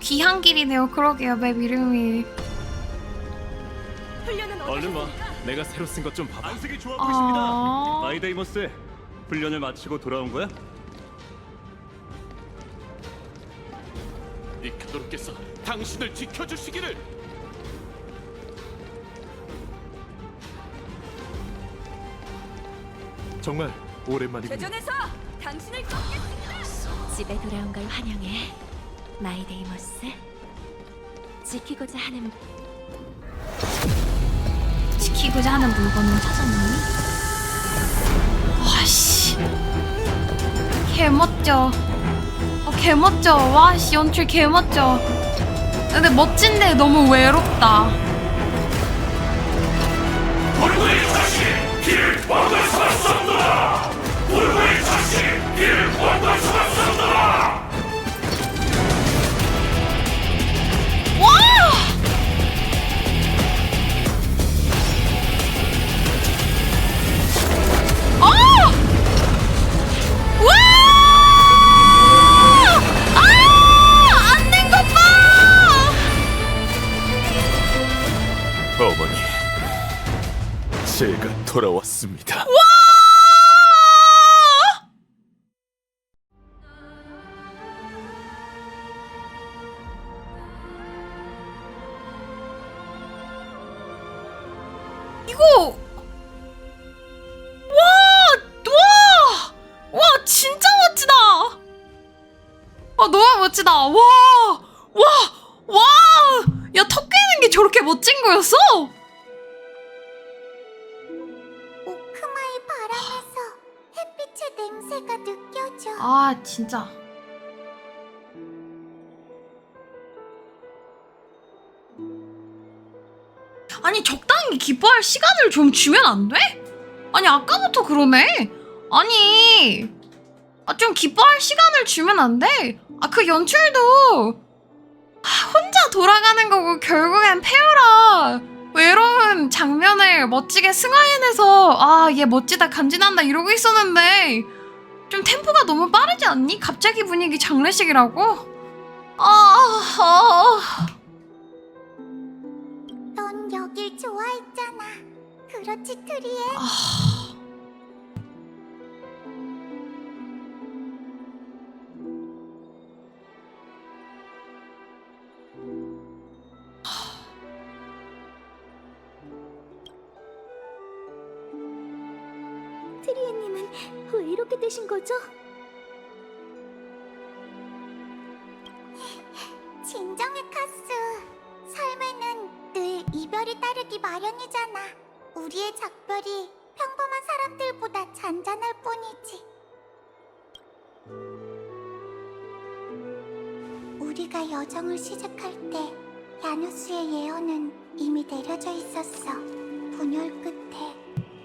귀한 길이네요. 그러게요. 맵 이름이. 얼른 와. 내가 새로 쓴 것 좀 봐봐. 안색이 좋아 보이십니다. 아, 마이데이모스, 훈련을 마치고 돌아온 거야? 니카도르께서 당신을 지켜주시기를. 정말 오랜만이군요. 대전에서 당신을 꺾겠습니다. 집에 돌아온 걸 환영해, 마이데이머스. 지키고자 하는 물건을 찾았니? 와씨 개멋져. 개멋져. 와씨 연출 개멋져. 근데 멋진데 너무 외롭다. 불구의 자식 길을 왕관 삼았었노라. 불구의 자식 길을 왕관 삼았었노라. 와! 아! 와! 아! 안 된 것 봐! 어머니, 제가 돌아왔습니다. 이거 와 진짜 멋지다. 너무 멋지다. 야, 턱 깨는 게 저렇게 멋진 거였어? 오크마의 바람에서 햇빛의 냄새가 느껴져. 아 진짜. 아니 적당히 기뻐할 시간을 좀 주면 안 돼? 아니 아까부터 그러네. 아니 좀 기뻐할 시간을 주면 안 돼? 그 연출도 혼자 돌아가는 거고 결국엔 페어라 외로운 장면을 멋지게 승화해내서 얘 멋지다 간지난다 이러고 있었는데 좀 템포가 너무 빠르지 않니? 갑자기 분위기 장례식이라고? 넌 여길 좋아했잖아. 그렇지, 트리에? 트리에님은 왜 이렇게 되신 거죠? 진정해, 카스. 삶에는 늘 이별이 따르기 마련이잖아. 우리의 작별이 평범한 사람들보다 잔잔할 뿐이지. 우리가 여정을 시작할 때 야누스의 예언은 이미 내려져 있었어. 분열 끝에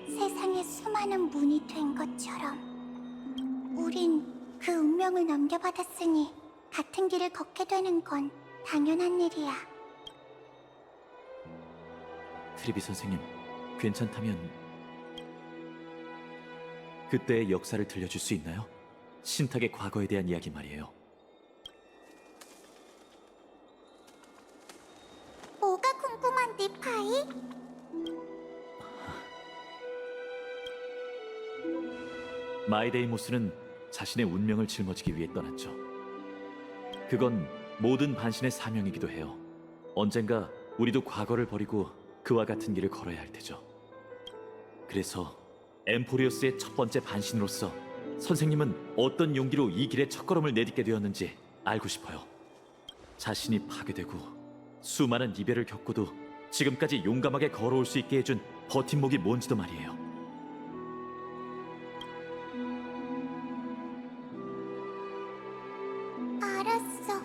세상에 수많은 문이 된 것처럼 우린 그 운명을 넘겨받았으니 같은 길을 걷게 되는 건 당연한 일이야. 트리비 선생님, 괜찮다면 그때의 역사를 들려줄 수 있나요? 신탁의 과거에 대한 이야기 말이에요. 뭐가 궁금한데, 파이? 마이데이모스는 자신의 운명을 짊어지기 위해 떠났죠. 그건 모든 반신의 사명이기도 해요. 언젠가 우리도 과거를 버리고 그와 같은 길을 걸어야 할 테죠. 그래서 엠포리오스의 첫 번째 반신으로서 선생님은 어떤 용기로 이 길에 첫걸음을 내딛게 되었는지 알고 싶어요. 자신이 파괴되고 수많은 이별을 겪고도 지금까지 용감하게 걸어올 수 있게 해준 버팀목이 뭔지도 말이에요. 알았어.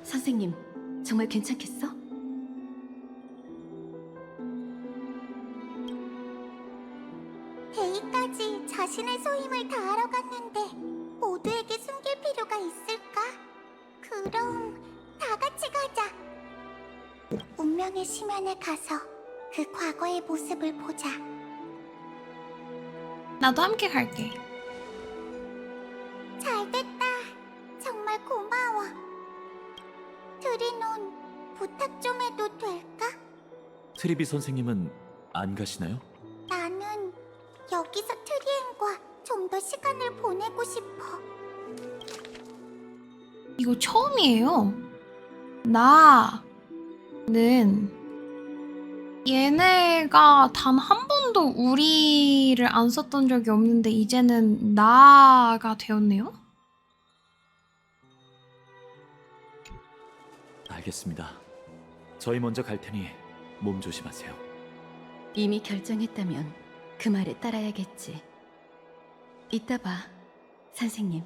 선생님, 정말 괜찮겠어? 데이까지 자신의 소임을 다하러 갔는데 모두에게 숨길 필요가 있을까? 그럼 다 같이 가자. 운명의 심연에 가서 그 과거의 모습을 보자. 나도 함께 갈게. 잘됐다. 정말 고마워. 드리논, 부탁 좀 해도 될까? 트리비 선생님은 안 가시나요? 나는 여기서 트리엔과 좀 더 시간을 보내고 싶어. 이거 처음이에요. 나는 얘네가 단 한 번도 우리를 안 썼던 적이 없는데 이제는 나가 되었네요? 알겠습니다. 저희 먼저 갈 테니 몸 조심하세요. 이미 결정했다면 그 말에 따라야겠지. 이따 봐, 선생님.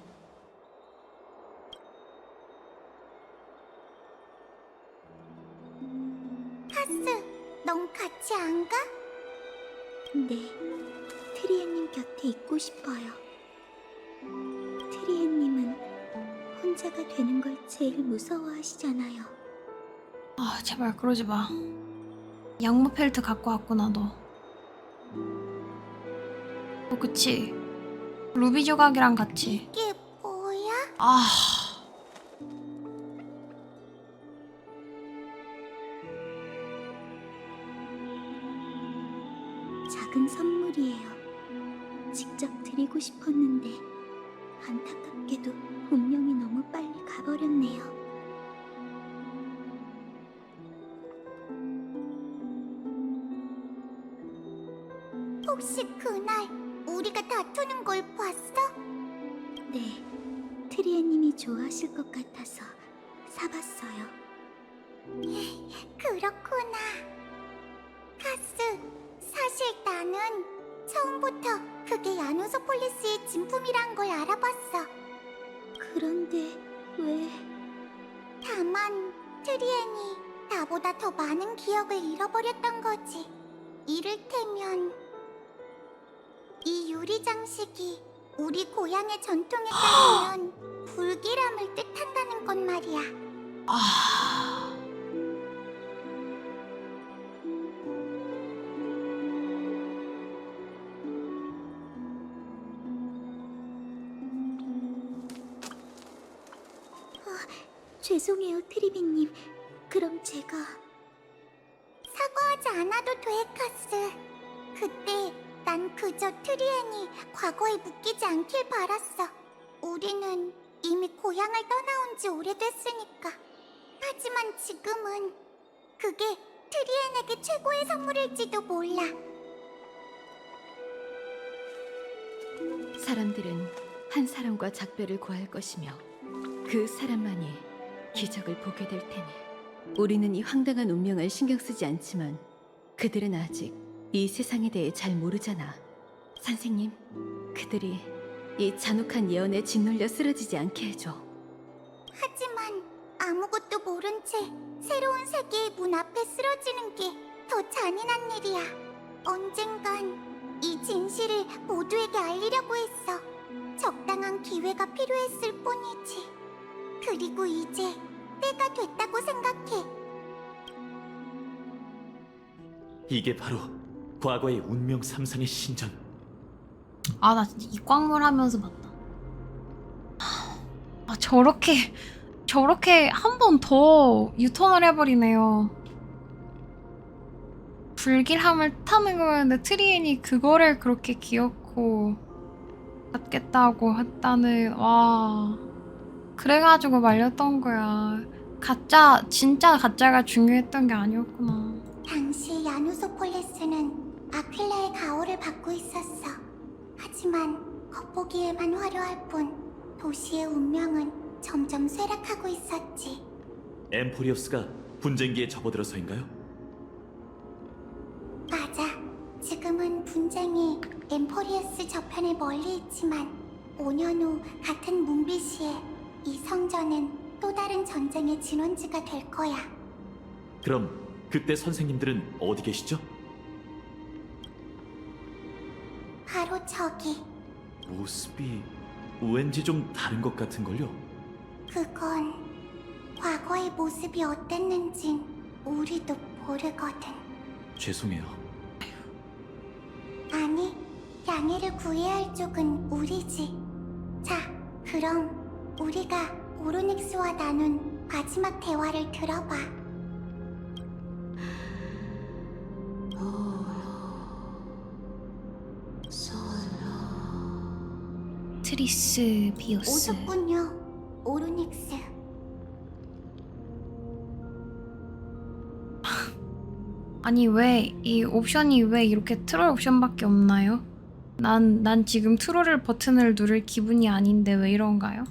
카스, 넌 같이 안 가? 네, 트리엔님 곁에 있고 싶어요. 트리엔님은 혼자가 되는 걸 제일 무서워하시잖아요. 아, 제발 그러지 마. 양모 펠트 갖고 왔구나, 너. 너 그치? 루비 조각이랑 같이. 이게 뭐야? 아... 작은 선물이에요. 직접 드리고 싶었는데 안타깝게도 운명이 너무 빨리 가버렸네요. 혹시 그날 우리가 다투는 걸 봤어? 네, 트리에님이 좋아하실 것 같아서 사봤어요. 그렇구나. 카스, 사실 나는 처음부터 그게 야누소폴리스의 진품이란 걸 알아봤어. 그런데 왜? 다만 트리엔이 나보다 더 많은 기억을 잃어버렸던 거지. 이를테면 이 유리 장식이 우리 고향의 전통에 따르면 불길함을 뜻한다는 건 말이야. 죄송해요, 트리비님. 그럼 제가 사과하지 않아도 돼, 카스. 그때 난 그저 트리엔이 과거에 묶이지 않길 바랐어. 우리는 이미 고향을 떠나온 지 오래됐으니까. 하지만 지금은 그게 트리엔에게 최고의 선물일지도 몰라. 사람들은 한 사람과 작별을 구할 것이며 그 사람만이 기적을 보게 될 테니 우리는 이 황당한 운명을 신경 쓰지 않지만 그들은 아직 이 세상에 대해 잘 모르잖아. 선생님, 그들이 이 잔혹한 예언에 짓눌려 쓰러지지 않게 해줘. 하지만 아무것도 모른 채 새로운 세계의 문 앞에 쓰러지는 게 더 잔인한 일이야. 언젠간 이 진실을 모두에게 알리려고 했어. 적당한 기회가 필요했을 뿐이지. 그리고 이제 때가 됐다고 생각해. 이게 바로 과거의 운명 삼상의 신전. 아, 나 진짜 이광물 하면서 봤다. 아, 저렇게 한 번 더 유턴을 해버리네요. 불길함을 타는 거였는데 트리엔이 그거를 그렇게 기억고 갖겠다고 했다는. 와, 그래가지고 말렸던 거야. 진짜 가짜가 중요했던 게 아니었구나. 당시 야누소폴리스는 아퀼라의 가호를 받고 있었어. 하지만 겉보기에만 화려할 뿐 도시의 운명은 점점 쇠락하고 있었지. 엠포리오스가 분쟁기에 접어들어서인가요? 맞아. 지금은 분쟁이 엠포리어스 저편에 멀리 있지만 5년 후 같은 문비시에 이 성전은 또 다른 전쟁의 진원지가 될 거야. 그럼 그때 선생님들은 어디 계시죠? 바로 저기. 모습이 왠지 좀 다른 것 같은걸요? 그건 과거의 모습이 어땠는진 우리도 모르거든. 죄송해요. 아니, 양해를 구해야 할 쪽은 우리지. 자, 그럼 우리가 오로닉스와 나눈 마지막 대화를 들어봐. 트리스 비오스. 오셨군요, 오르닉스. 아니 왜 이 옵션이 왜 이렇게 트롤 옵션밖에 없나요? 난 지금 트롤을 버튼을 누를 기분이 아닌데 왜 이런가요?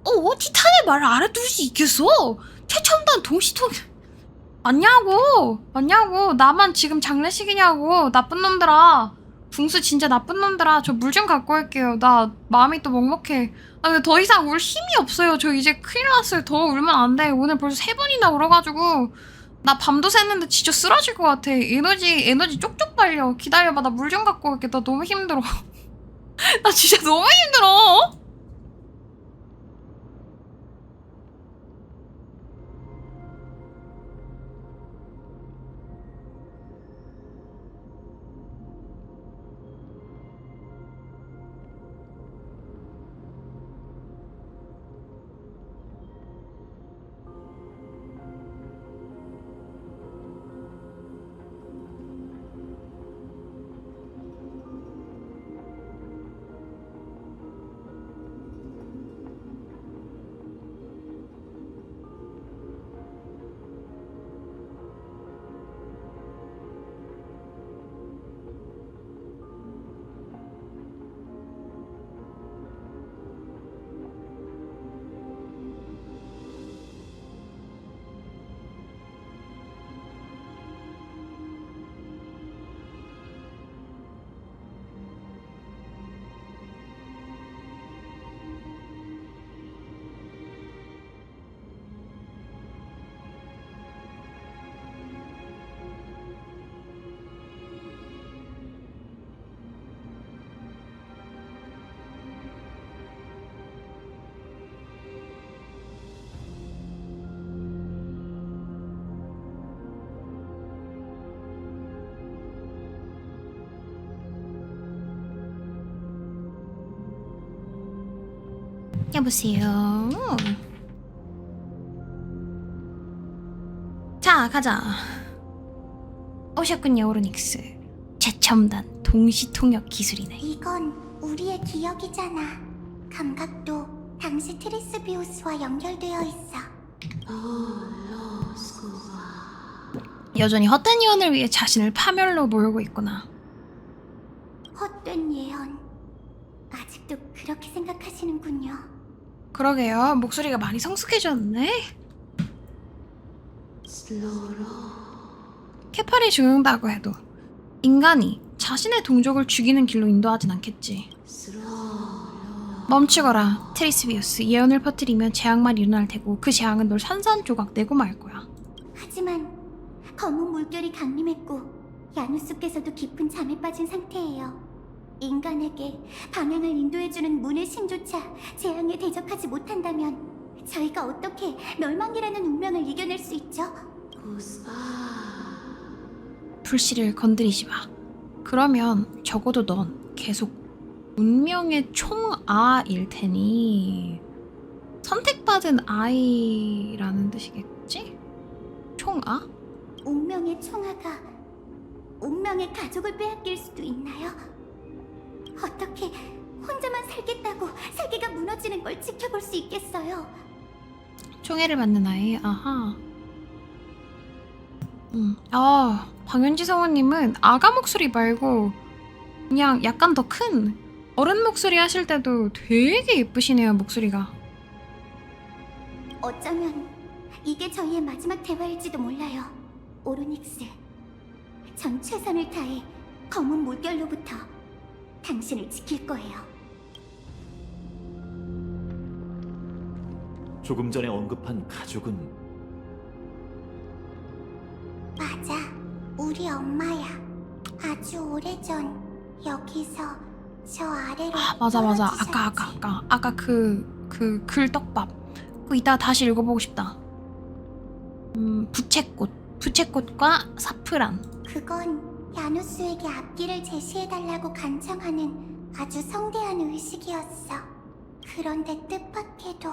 티탄의 말을 알아둘 수 있겠어? 최첨단 동시통 맞냐고 나만 지금 장례식이냐고 나쁜 놈들아. 붕수 진짜 나쁜 놈들아. 저 물 좀 갖고 올게요. 나 마음이 또 먹먹해. 근데 더 이상 울 힘이 없어요. 저 이제 큰일 났어요. 더 울면 안 돼. 오늘 벌써 3번이나 울어가지고 나 밤도 샜는데 진짜 쓰러질 것 같아. 에너지 쪽쪽 빨려. 기다려봐. 나 물 좀 갖고 올게. 나 너무 힘들어. 나 진짜 너무 힘들어. 여보세요. 자, 가자. 오셨군요, 오르닉스. 최첨단 동시통역 기술이네. 이건 우리의 기억이잖아. 감각도 당시 트리스비우스와 연결되어 있어. 여전히 헛된 예언을 위해 자신을 파멸로 몰고 있구나. 헛된 예언. 아직도 그렇게 생각하시는군요. 그러게요. 목소리가 많이 성숙해졌네. 케팔이 죽는다고 해도 인간이 자신의 동족을 죽이는 길로 인도하진 않겠지. 멈추거라, 트리스비우스. 예언을 퍼뜨리면 재앙만 일어날 테고 그 재앙은 널 산산조각 내고 말 거야. 하지만 검은 물결이 강림했고 야누스께서도 깊은 잠에 빠진 상태예요. 인간에게 방향을 인도해주는 문의 신조차 재앙에 대적하지 못한다면 저희가 어떻게 멸망이라는 운명을 이겨낼 수 있죠? 불씨를 건드리지 마. 그러면 적어도 넌 계속 운명의 총아일 테니 선택받은 아이라는 뜻이겠지? 총아? 운명의 총아가 운명의 가족을 빼앗길 수도 있나요? 어떻게 혼자만 살겠다고 세계가 무너지는 걸 지켜볼 수 있겠어요? 총애를 받는 아이. 아하. 방현지 성우님은 아가 목소리 말고 그냥 약간 더 큰 어른 목소리 하실 때도 되게 예쁘시네요, 목소리가. 어쩌면 이게 저희의 마지막 대화일지도 몰라요. 오르닉스, 전 최선을 다해 검은 물결로부터 당신을 지킬 거예요. 조금 전에 언급한 가족은 맞아, 우리 엄마야. 아주 오래전 여기서 저 아래로 맞아. 떨어지셨지. 아까 그 글떡밥. 그거 이따 다시 읽어보고 싶다. 부채꽃과 사프란. 그건 야누스에게 앞길을 제시해달라고 간청하는 아주 성대한 의식이었어. 그런데 뜻밖에도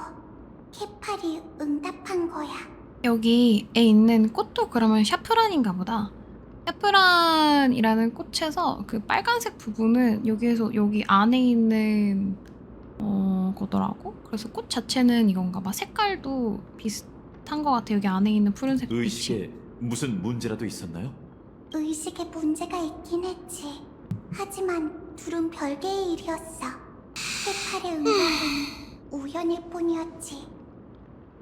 케팔이 응답한 거야. 여기에 있는 꽃도 그러면 샤프란인가 보다. 샤프란이라는 꽃에서 그 빨간색 부분은 여기 안에 있는 거더라고. 그래서 꽃 자체는 이건가 봐. 색깔도 비슷한 것 같아. 여기 안에 있는 푸른색 빛이. 의식에 무슨 문제라도 있었나요? 의식에 문제가 있긴 했지. 하지만 둘은 별개의 일이었어. 세팔의 음모는 우연일 뿐이었지.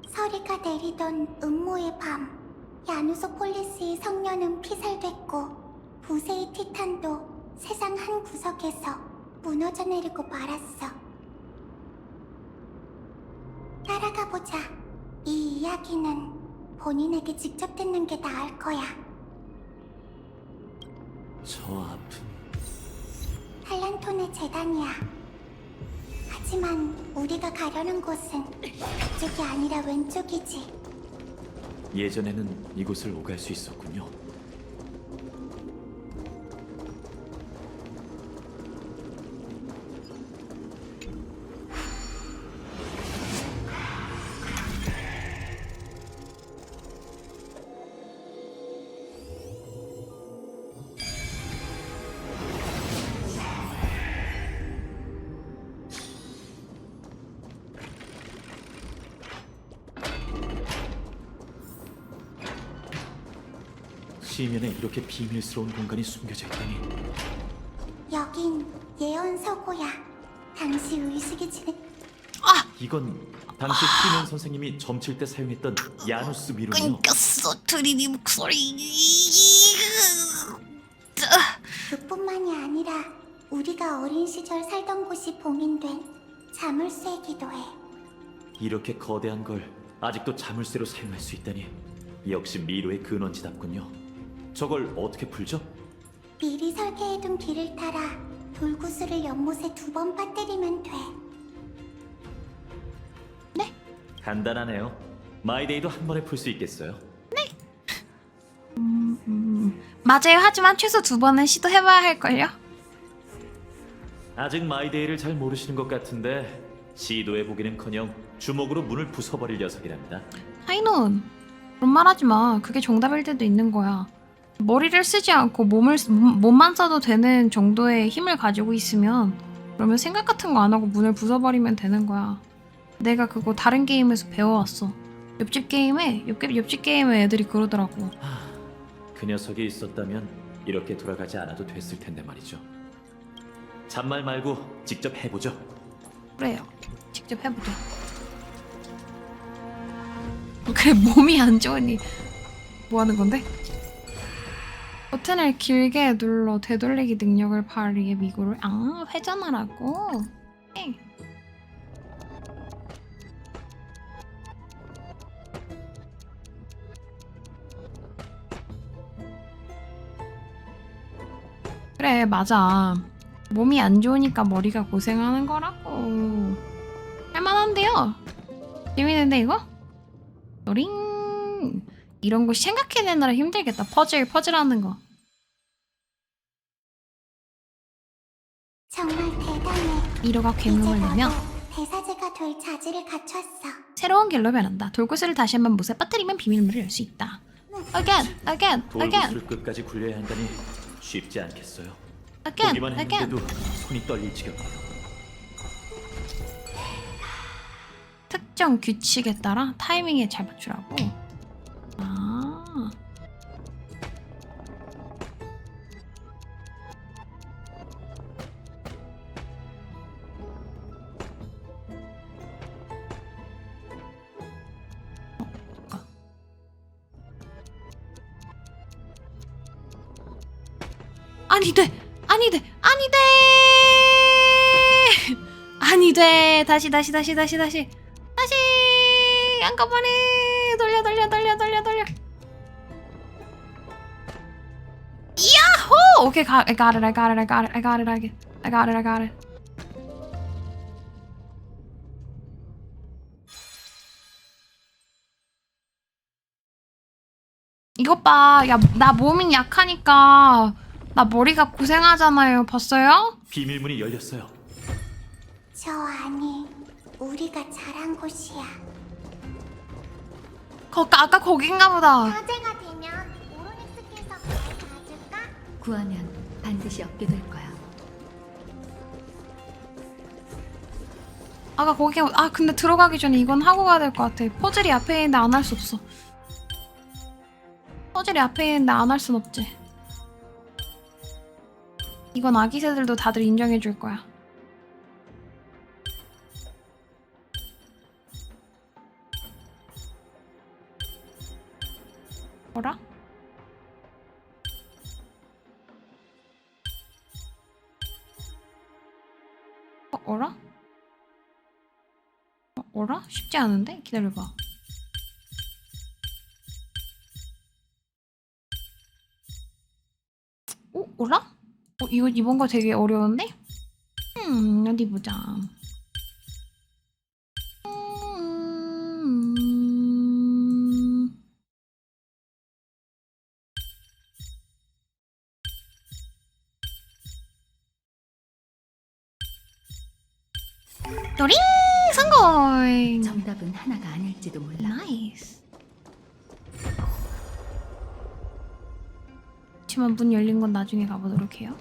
서리가 내리던 음모의 밤, 야누소폴리스의 성녀는 피살됐고 부세의 티탄도 세상 한 구석에서 무너져 내리고 말았어. 따라가 보자. 이 이야기는 본인에게 직접 듣는 게 나을 거야. 저 아픈 탈란톤의 재단이야. 하지만 우리가 가려는 곳은 그쪽이 아니라 왼쪽이지. 예전에는 이곳을 오갈 수 있었군요. 시면에 이렇게 비밀스러운 공간이 숨겨져 있다니. 여긴 예언서고야. 당시 의식이 지는 이건 당시 시면 선생님이 점칠 때 사용했던 야누스 미로요. 끊겼어. 드림이 목소리. 그뿐만이 아니라 우리가 어린 시절 살던 곳이 봉인된 자물쇠 기도해. 이렇게 거대한 걸 아직도 자물쇠로 사용할 수 있다니. 역시 미로의 근원지답군요. 저걸 어떻게 풀죠? 미리 설계해둔 길을 따라 돌구슬을 연못에 2번 빠뜨리면 돼. 간단하네요. 마이데이도 한 번에 풀 수 있겠어요? 맞아요. 하지만 최소 2번은 시도해봐야 할걸요? 아직 마이데이를 잘 모르시는 것 같은데 시도해보기는커녕 주먹으로 문을 부숴버릴 녀석이랍니다. 하이논, 그런 말 하지 마. 그게 정답일 때도 있는 거야. 머리를 쓰지 않고 몸만 써도 되는 정도의 힘을 가지고 있으면 그러면 생각 같은 거 안 하고 문을 부숴버리면 되는 거야. 내가 그거 다른 게임에서 배워왔어. 옆집 게임에 애들이 그러더라고. 그 녀석이 있었다면 이렇게 돌아가지 않아도 됐을 텐데 말이죠. 잔말 말고 직접 해보죠. 그래요. 직접 해보자. 그래, 몸이 안 좋으니 뭐 하는 건데? 버튼을 길게 눌러 되돌리기 능력을 발휘해 미고를 회전하라고? 에이. 그래, 맞아. 몸이 안 좋으니까 머리가 고생하는 거라고. 할만한데요? 재밌는데 이거? 노링. 이런 거 생각해내느라 힘들겠다. 퍼즐하는 거. 정말 대단해. 미로가 괴물을 내며 대사제가 될 자질을 갖췄어. 새로운 길로 변한다. 돌구슬을 다시 한번 못에 빠뜨리면 비밀문을 열 수 있다. again. 돌구슬을 끝까지 굴려야 한다니 쉽지 않겠어요. 보기만 했는데도 손이 떨릴 지경이에요. 특정 규칙에 따라 타이밍에 잘 맞추라고. 아니돼. 다시 한꺼번에 돌려. 야호! 오케이, I got it. 이것 봐. 야, 나 몸이 약하니까 나 머리가 고생하잖아요. 봤어요? 비밀문이 열렸어요. 저 안이 우리가 잘한 곳이야. 아까 거긴가 보다. 사제가 되면 오로닉스께서 날 봐줄까? 구하면 반드시 얻게 될 거야. 아까 거기 근데 들어가기 전에 이건 하고 가야 될 것 같아. 퍼즐이 앞에 있는데 안 할 수 없어. 퍼즐이 앞에 있는데 안 할 순 없지. 이건 아기 새들도 다들 인정해 줄 거야. 어라? 어라? 어라? 쉽지 않은데? 기다려봐. 어라? 이거 이번 거 되게 어려운데? 어디 보자. 도링! 성공! 정답은 하나가 아닐지도 몰라. 나이스. 그렇지만 문 열린 건 나중에 가보도록 해요.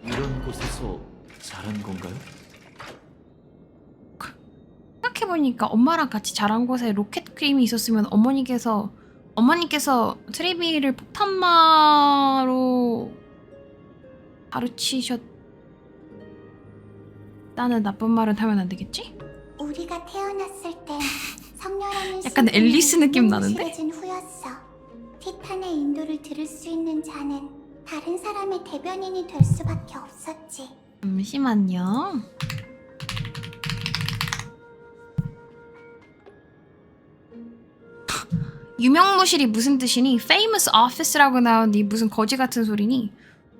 이런 곳에서 자란 건가요? 생각해보니까 엄마랑 같이 자란 곳에 로켓 크림이 있었으면 어머니께서 트리비를 폭탄마로 가르치셨다는 나쁜 말은 하면 안 되겠지? 우리가 태어났을 땐 성녀라는 약간 앨리스 느낌 나는데? 실어진 후였어. 티탄의 인도를 들을 수 있는 자는 다른 사람의 대변인이 될 수밖에 없었지. 잠시만요. 유명무실이 무슨 뜻이니? Famous office라고 나오니 무슨 거지 같은 소리니?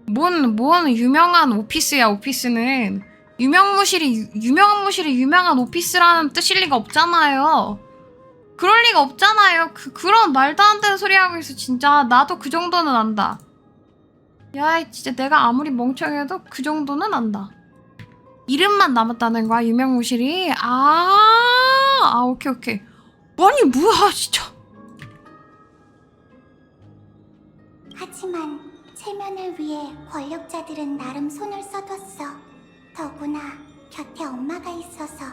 뭔 유명한 오피스야. 오피스는 유명한 무실이 유명한 오피스라는 뜻일 리가 없잖아요. 그럴 리가 없잖아요. 그런 말도 안 되는 소리 하고 있어. 진짜 나도 그 정도는 안다. 야, 진짜 내가 아무리 멍청해도 그 정도는 안다. 이름만 남았다는 거야, 유명무실이. 오케이. 아니 뭐야 진짜. 하지만 체면을 위해 권력자들은 나름 손을 써뒀어. 더구나 곁에 엄마가 있어서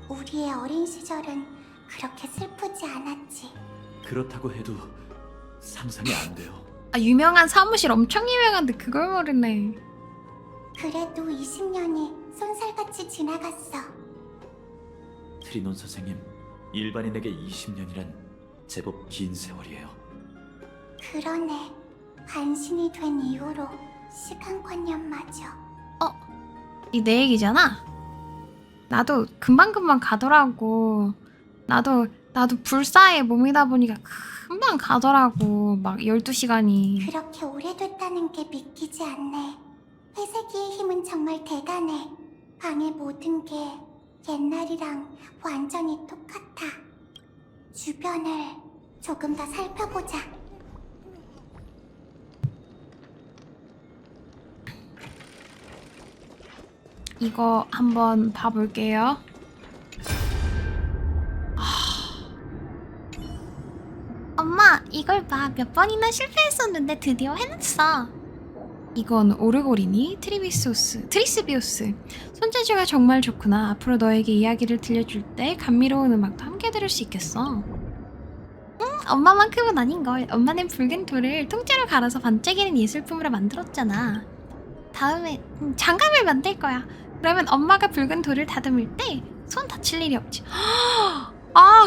우리의 어린 시절은 그렇게 슬프지 않았지. 그렇다고 해도 상상이 안 돼요. 유명한 사무실 엄청 유명한데 그걸 모르네. 그래도 20년이 쏜살같이 지나갔어. 트리논 선생님, 일반인에게 20년이란 제법 긴 세월이에요. 그러네. 반신이 된 이후로 시간관념마저. 이 내 얘기잖아. 나도 금방 가더라고. 나도 불사의 몸이다 보니까 금방 가더라고. 막 12시간이. 그렇게 오래됐다는 게 믿기지 않네. 회색이의 힘은 정말 대단해. 방의 모든 게 옛날이랑 완전히 똑같아. 주변을 조금 더 살펴보자. 이거 한번 봐볼게요. 엄마, 이걸 봐. 몇 번이나 실패했었는데 드디어 해냈어. 이건 오르골이니? 트리스비오스. 손재주가 정말 좋구나. 앞으로 너에게 이야기를 들려줄 때 감미로운 음악도 함께 들을 수 있겠어. 엄마만큼은 아닌걸. 엄마는 붉은 돌을 통째로 갈아서 반짝이는 예술품으로 만들었잖아. 다음에 장갑을 만들 거야. 그러면 엄마가 붉은 돌을 다듬을 때 손 다칠 일이 없지.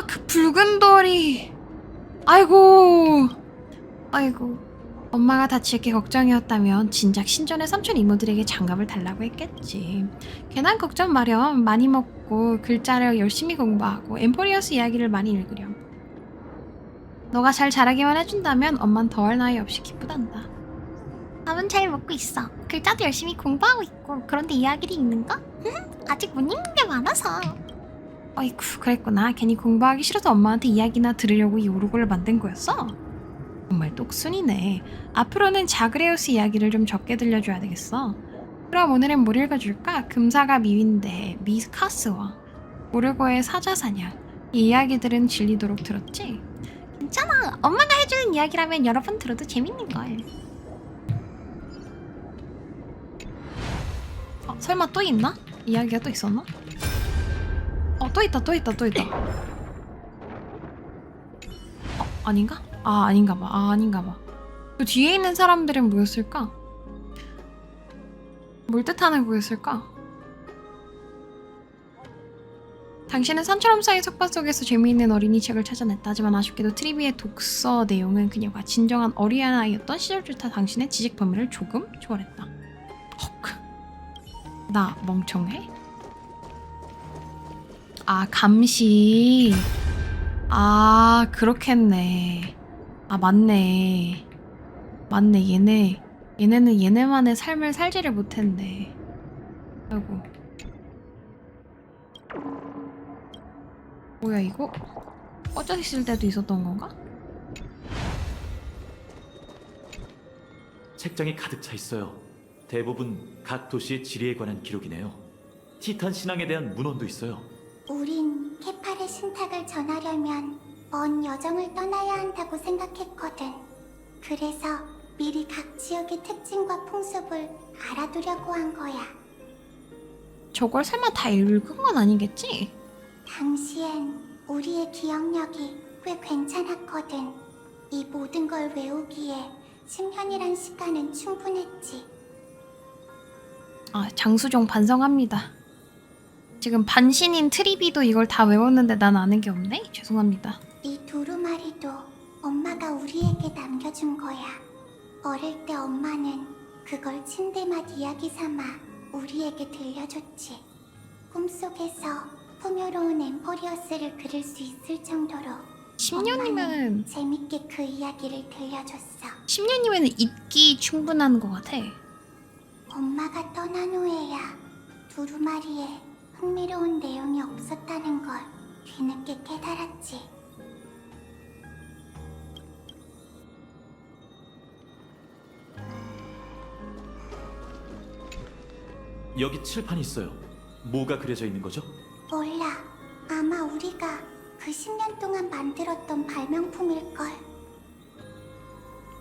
그 붉은 돌이. 아이고. 엄마가 다칠 게 걱정이었다면 진작 신전의 삼촌 이모들에게 장갑을 달라고 했겠지. 괜한 걱정 마렴. 많이 먹고 글자를 열심히 공부하고 엠포리어스 이야기를 많이 읽으렴. 너가 잘 자라기만 해준다면 엄만 더할 나위 없이 기쁘단다. 밥은 잘 먹고 있어. 글자도 열심히 공부하고 있고. 그런데 이야기를 읽는 거? 아직 못 읽는 게 많아서. 어이쿠, 그랬구나. 괜히 공부하기 싫어서 엄마한테 이야기나 들으려고 이 오르골을 만든 거였어? 정말 똑순이네. 앞으로는 자그레우스 이야기를 좀 적게 들려줘야 되겠어. 그럼 오늘은 뭘 읽어줄까? 금사가 미윈데 미스카스와 모르고의 사자사냥. 이 이야기들은 질리도록 들었지? 괜찮아. 엄마가 해주는 이야기라면 여러 번 들어도 재밌는걸. 설마 또 있나? 이야기가 또 있었나? 또 있다. 아닌가? 아닌가 봐. 그 뒤에 있는 사람들은 뭐였을까? 뭘 뜻하는 거였을까? 당신은 산처럼 쌓인 석반 속에서 재미있는 어린이 책을 찾아냈다. 하지만 아쉽게도 트리비의 독서 내용은 그녀가 진정한 어린아이였던 시절부터 당신의 지식 범위를 조금 초월했다. 헉. 나 멍청해? 감시. 그렇겠네. 맞네. 얘네는 얘네만의 삶을 살지를 못했네. 아이고. 뭐야 이거? 꺼져 있을 때도 있었던 건가? 책장이 가득 차 있어요. 대부분 각 도시의 지리에 관한 기록이네요. 티탄 신앙에 대한 문헌도 있어요. 우린 케팔의 신탁을 전하려면 먼 여정을 떠나야 한다고 생각했거든. 그래서 미리 각 지역의 특징과 풍습을 알아두려고 한 거야. 저걸 설마 다 읽은 건 아니겠지? 당시엔 우리의 기억력이 꽤 괜찮았거든. 이 모든 걸 외우기에 10년이란 시간은 충분했지. 장수종 반성합니다. 지금 반신인 트리비도 이걸 다 외웠는데 난 아는 게 없네? 죄송합니다. 이 두루마리도 엄마가 우리에게 남겨준 거야. 어릴 때 엄마는 그걸 침대맛 이야기 삼아 우리에게 들려줬지. 꿈속에서 풍요로운 엠포리어스를 그릴 수 있을 정도로 10년이면은 재밌게 그 이야기를 들려줬어. 10년이면은 잊기 충분한 것 같아. 엄마가 떠난 후에야 두루마리에 흥미로운 내용이 없었다는 걸 뒤늦게 깨달았지. 여기 칠판이 있어요. 뭐가 그려져 있는 거죠? 몰라. 아마 우리가 그 10년 동안 만들었던 발명품일걸.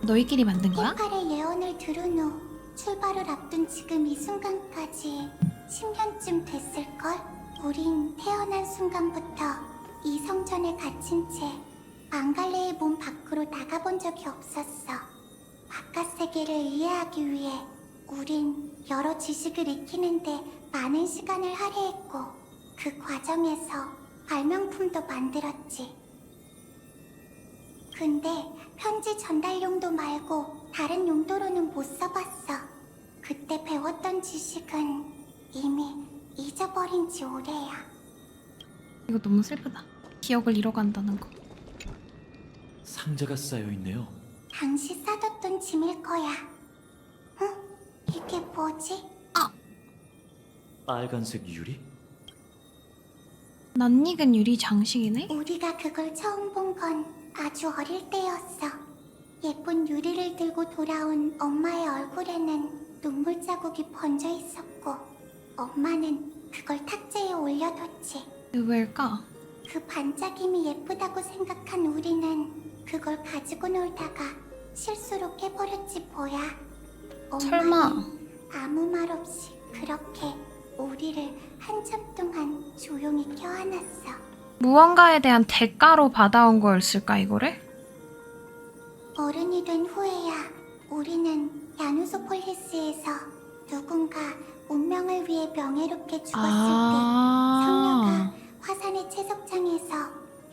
너희끼리 만든 거야? 케팔의 예언을 들은 후 출발을 앞둔 지금 이 순간까지 10년쯤 됐을걸? 우린 태어난 순간부터 이 성전에 갇힌 채 망갈레의 몸 밖으로 나가본 적이 없었어. 바깥 세계를 이해하기 위해 우린 여러 지식을 익히는데 많은 시간을 할애했고 그 과정에서 발명품도 만들었지. 근데 편지 전달 용도 말고 다른 용도로는 못 써봤어. 그때 배웠던 지식은 이미 잊어버린 지 오래야. 이거 너무 슬프다. 기억을 잃어간다는 거. 상자가 쌓여 있네요. 당시 싸뒀던 짐일 거야. 응? 이게 뭐지? 빨간색 유리? 낯익은 유리 장식이네? 우리가 그걸 처음 본 건 아주 어릴 때였어. 예쁜 유리를 들고 돌아온 엄마의 얼굴에는 눈물 자국이 번져 있었고 엄마는 그걸 탁자에 올려뒀지. 왜일까? 그 반짝임이 예쁘다고 생각한 우리는 그걸 가지고 놀다가 실수로 깨버렸지 뭐야. 설마. 엄마는 아무 말 없이 그렇게 우리를 한참 동안 조용히 껴안았어. 무언가에 대한 대가로 받아온 거였을까 이거를? 어른이 된 후에야 우리는 야누소폴리스에서 누군가 운명을 위해 명예롭게 죽었을 때 성녀가 화산의 채석장에서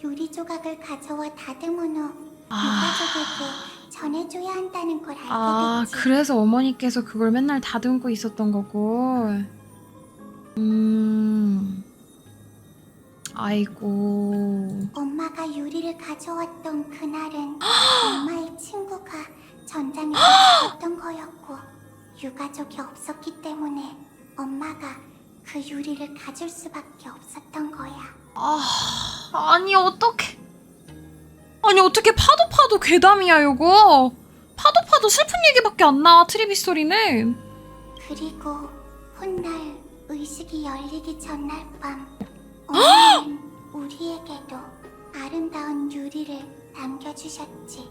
유리 조각을 가져와 다듬은 후 유가족에게 전해줘야 한다는 걸 알게 됐지. 그래서 어머니께서 그걸 맨날 다듬고 있었던 거고. 아이고. 엄마가 유리를 가져왔던 그날은 엄마의 친구가 전장에 죽었던 거였고 유가족이 없었기 때문에 엄마가 그 유리를 가질 수밖에 없었던 거야. 아니 어떡해. 아니 어떻게 파도 괴담이야 이거. 파도 슬픈 얘기밖에 안 나와 트리비 스토리는. 그리고 훗날 의식이 열리기 전날 밤 어머니는 우리에게도 아름다운 유리를 남겨주셨지.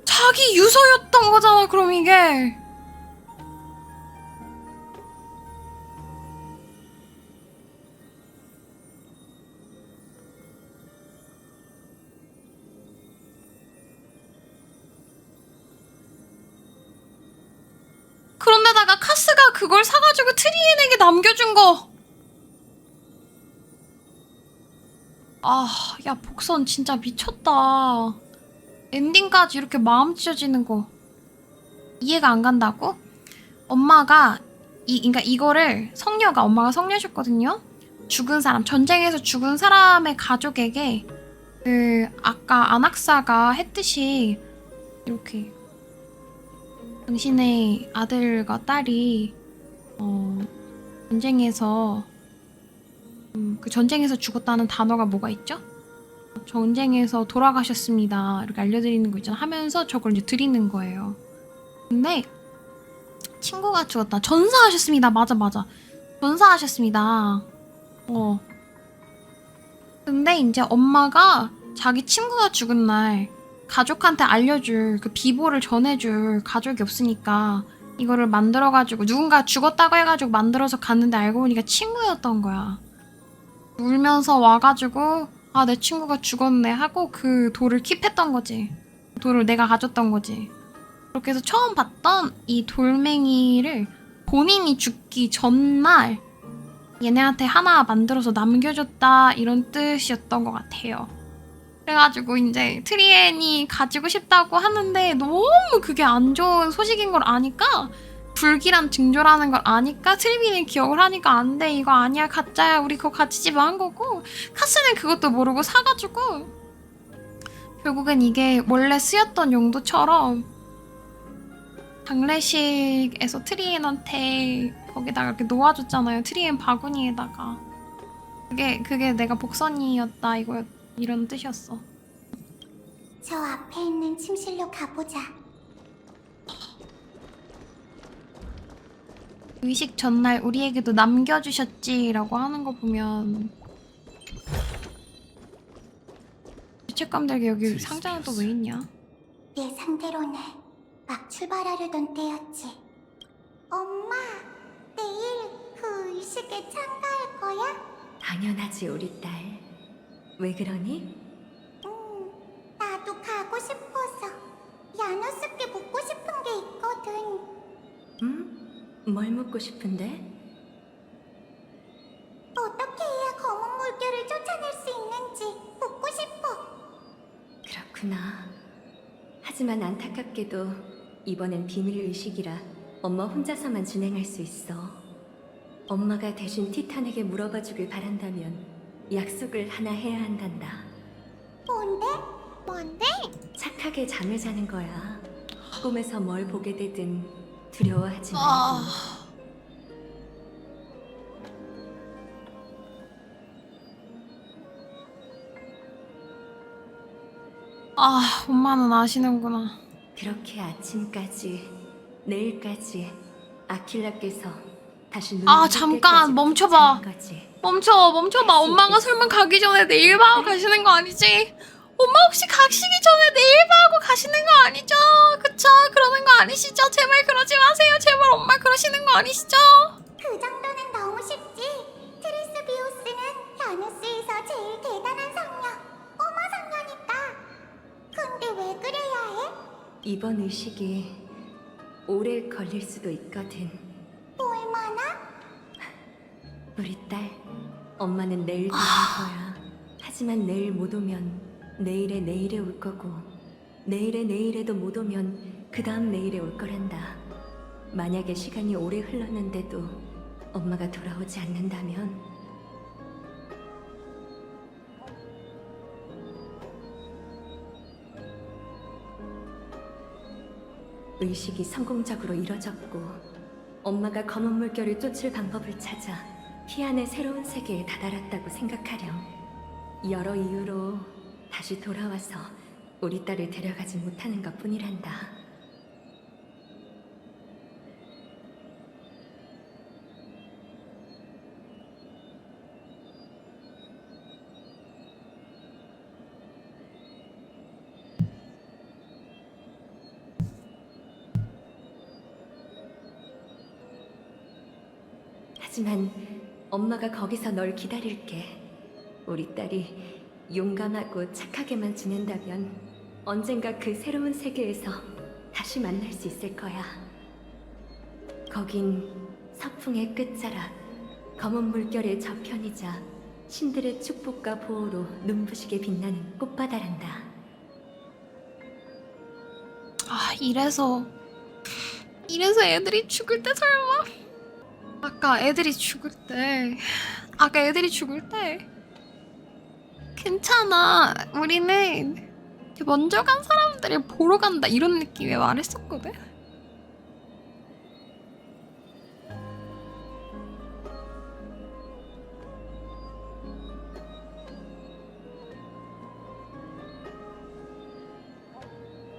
자기 유서였던 거잖아, 그럼 이게. 그런데다가 카스가 그걸 사가지고 트리엔에게 남겨준 거. 아, 야, 복선 진짜 미쳤다. 엔딩까지 이렇게 마음 찢어지는 거 이해가 안 간다고? 엄마가 그러니까 이거를 엄마가 성녀셨거든요. 죽은 사람, 전쟁에서 죽은 사람의 가족에게 그 아까 안악사가 했듯이 이렇게 당신의 아들과 딸이 전쟁에서 그 전쟁에서 죽었다는 단어가 뭐가 있죠? 전쟁에서 돌아가셨습니다. 이렇게 알려드리는 거 있잖아. 하면서 저걸 이제 드리는 거예요. 근데 친구가 죽었다. 전사하셨습니다. 맞아. 전사하셨습니다. 근데 이제 엄마가 자기 친구가 죽은 날 가족한테 알려줄 그 비보를 전해줄 가족이 없으니까 이거를 만들어가지고 누군가 죽었다고 해가지고 만들어서 갔는데 알고 보니까 친구였던 거야. 울면서 와가지고 아, 내 친구가 죽었네 하고 그 돌을 킵했던 거지. 돌을 내가 가졌던 거지. 그렇게 해서 처음 봤던 이 돌멩이를 본인이 죽기 전날 얘네한테 하나 만들어서 남겨줬다 이런 뜻이었던 것 같아요. 그래가지고 이제 트리엔이 가지고 싶다고 하는데 너무 그게 안 좋은 소식인 걸 아니까 불길한 징조라는 걸 아니까 트리비는 기억을 하니까 안 돼, 이거 아니야, 가짜야, 우리 그거 가지지 마 한 거고 카스는 그것도 모르고 사가지고 결국엔 이게 원래 쓰였던 용도처럼 장례식에서 트리엔한테 거기다가 이렇게 놓아줬잖아요. 트리엔 바구니에다가 그게 내가 복선이었다 이런 뜻이었어. 저 앞에 있는 침실로 가보자. 의식 전날 우리에게도 남겨주셨지라고 하는 거 보면 죄책감 들게 여기 상자는 또 왜 있냐? 예상대로는 막 출발하려던 때였지. 엄마, 내일 그 의식에 참가할 거야? 당연하지, 우리 딸. 왜 그러니? 나도 가고 싶어서 야누스께 묻고 싶은 게 있거든. 뭘 묻고 싶은데? 어떻게 해야 검은 물결을 쫓아낼 수 있는지 묻고 싶어. 그렇구나. 하지만 안타깝게도 이번엔 비밀 의식이라 엄마 혼자서만 진행할 수 있어. 엄마가 대신 티탄에게 물어봐 주길 바란다면 약속을 하나 해야 한단다. 뭔데? 착하게 잠을 자는 거야. 꿈에서 뭘 보게 되든 두려워하지 말고. 엄마는 아시는구나. 그렇게 아침까지, 내일까지 아킬라께서 다시 잠깐 멈춰봐. 멈춰봐. 엄마가 설마 가기 전에 네일 바하고 가시는 거 아니지? 엄마 혹시 가시기 전에 네일 바하고 가시는 거 아니죠? 그쵸? 그러는 거 아니시죠? 제발 그러지 마세요. 제발 엄마 그러시는 거 아니시죠? 그 정도는 너무 쉽지. 트리스비우스는 야누스에서 제일 대단한 성녀, 꼬마 성녀니까. 근데 왜 그래야 해? 이번 의식이 오래 걸릴 수도 있거든. 얼마나? 우리 딸, 엄마는 내일 돌아올 거야. 하지만 내일 못 오면 내일에 올 거고, 내일에도 못 오면 그 다음 내일에 올 거란다. 만약에 시간이 오래 흘렀는데도 엄마가 돌아오지 않는다면 의식이 성공적으로 이뤄졌고 엄마가 검은 물결을 쫓을 방법을 찾아 피안의 새로운 세계에 다다랐다고 생각하렴. 여러 이유로 다시 돌아와서 우리 딸을 데려가지 못하는 것 뿐이란다. 하지만 엄마가 거기서 널 기다릴게. 우리 딸이 용감하고 착하게만 지낸다면 언젠가 그 새로운 세계에서 다시 만날 수 있을 거야. 거긴 서풍의 끝자락, 검은 물결의 저편이자 신들의 축복과 보호로 눈부시게 빛나는 꽃바다란다. 아, 이래서 애들이 죽을 때 설마? 아까 애들이 죽을 때 괜찮아, 우리는 먼저 간 사람들을 보러 간다 이런 느낌에 말했었거든.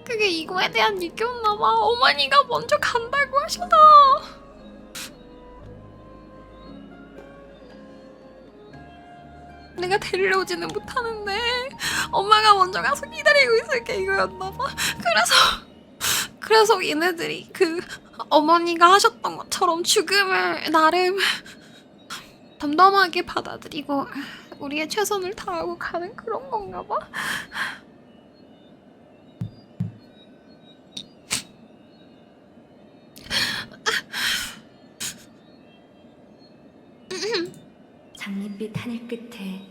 그게 이거에 대한 얘기였나봐. 어머니가 먼저 간다고 하셔서. 내가 데리러 오지는 못하는데 엄마가 먼저 가서 기다리고 있을게 이거였나봐. 그래서 얘네들이 그 어머니가 하셨던 것처럼 죽음을 나름 덤덤하게 받아들이고 우리의 최선을 다하고 가는 그런 건가봐. 장밋빛 하늘 끝에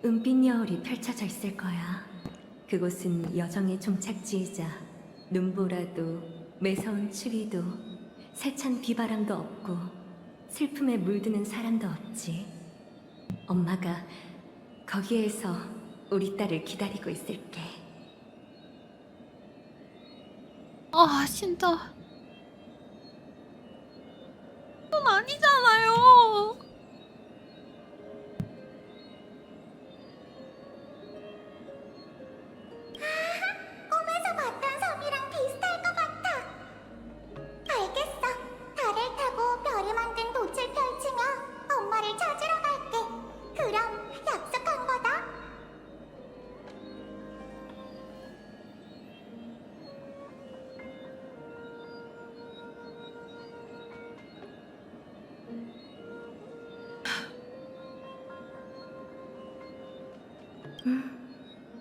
은빛 여울이 펼쳐져 있을 거야. 그곳은 여정의 종착지이자 눈보라도 매서운 추위도 세찬 비바람도 없고 슬픔에 물드는 사람도 없지. 엄마가 거기에서 우리 딸을 기다리고 있을게. 아, 진짜 그건 아니잖아요. 꿈에서 봤던 섬이랑 비슷할 것 같아. 알겠어. 달을 타고 별이 만든 돛을 펼치며 엄마를 찾으러 갈게. 그럼 약속한 거다.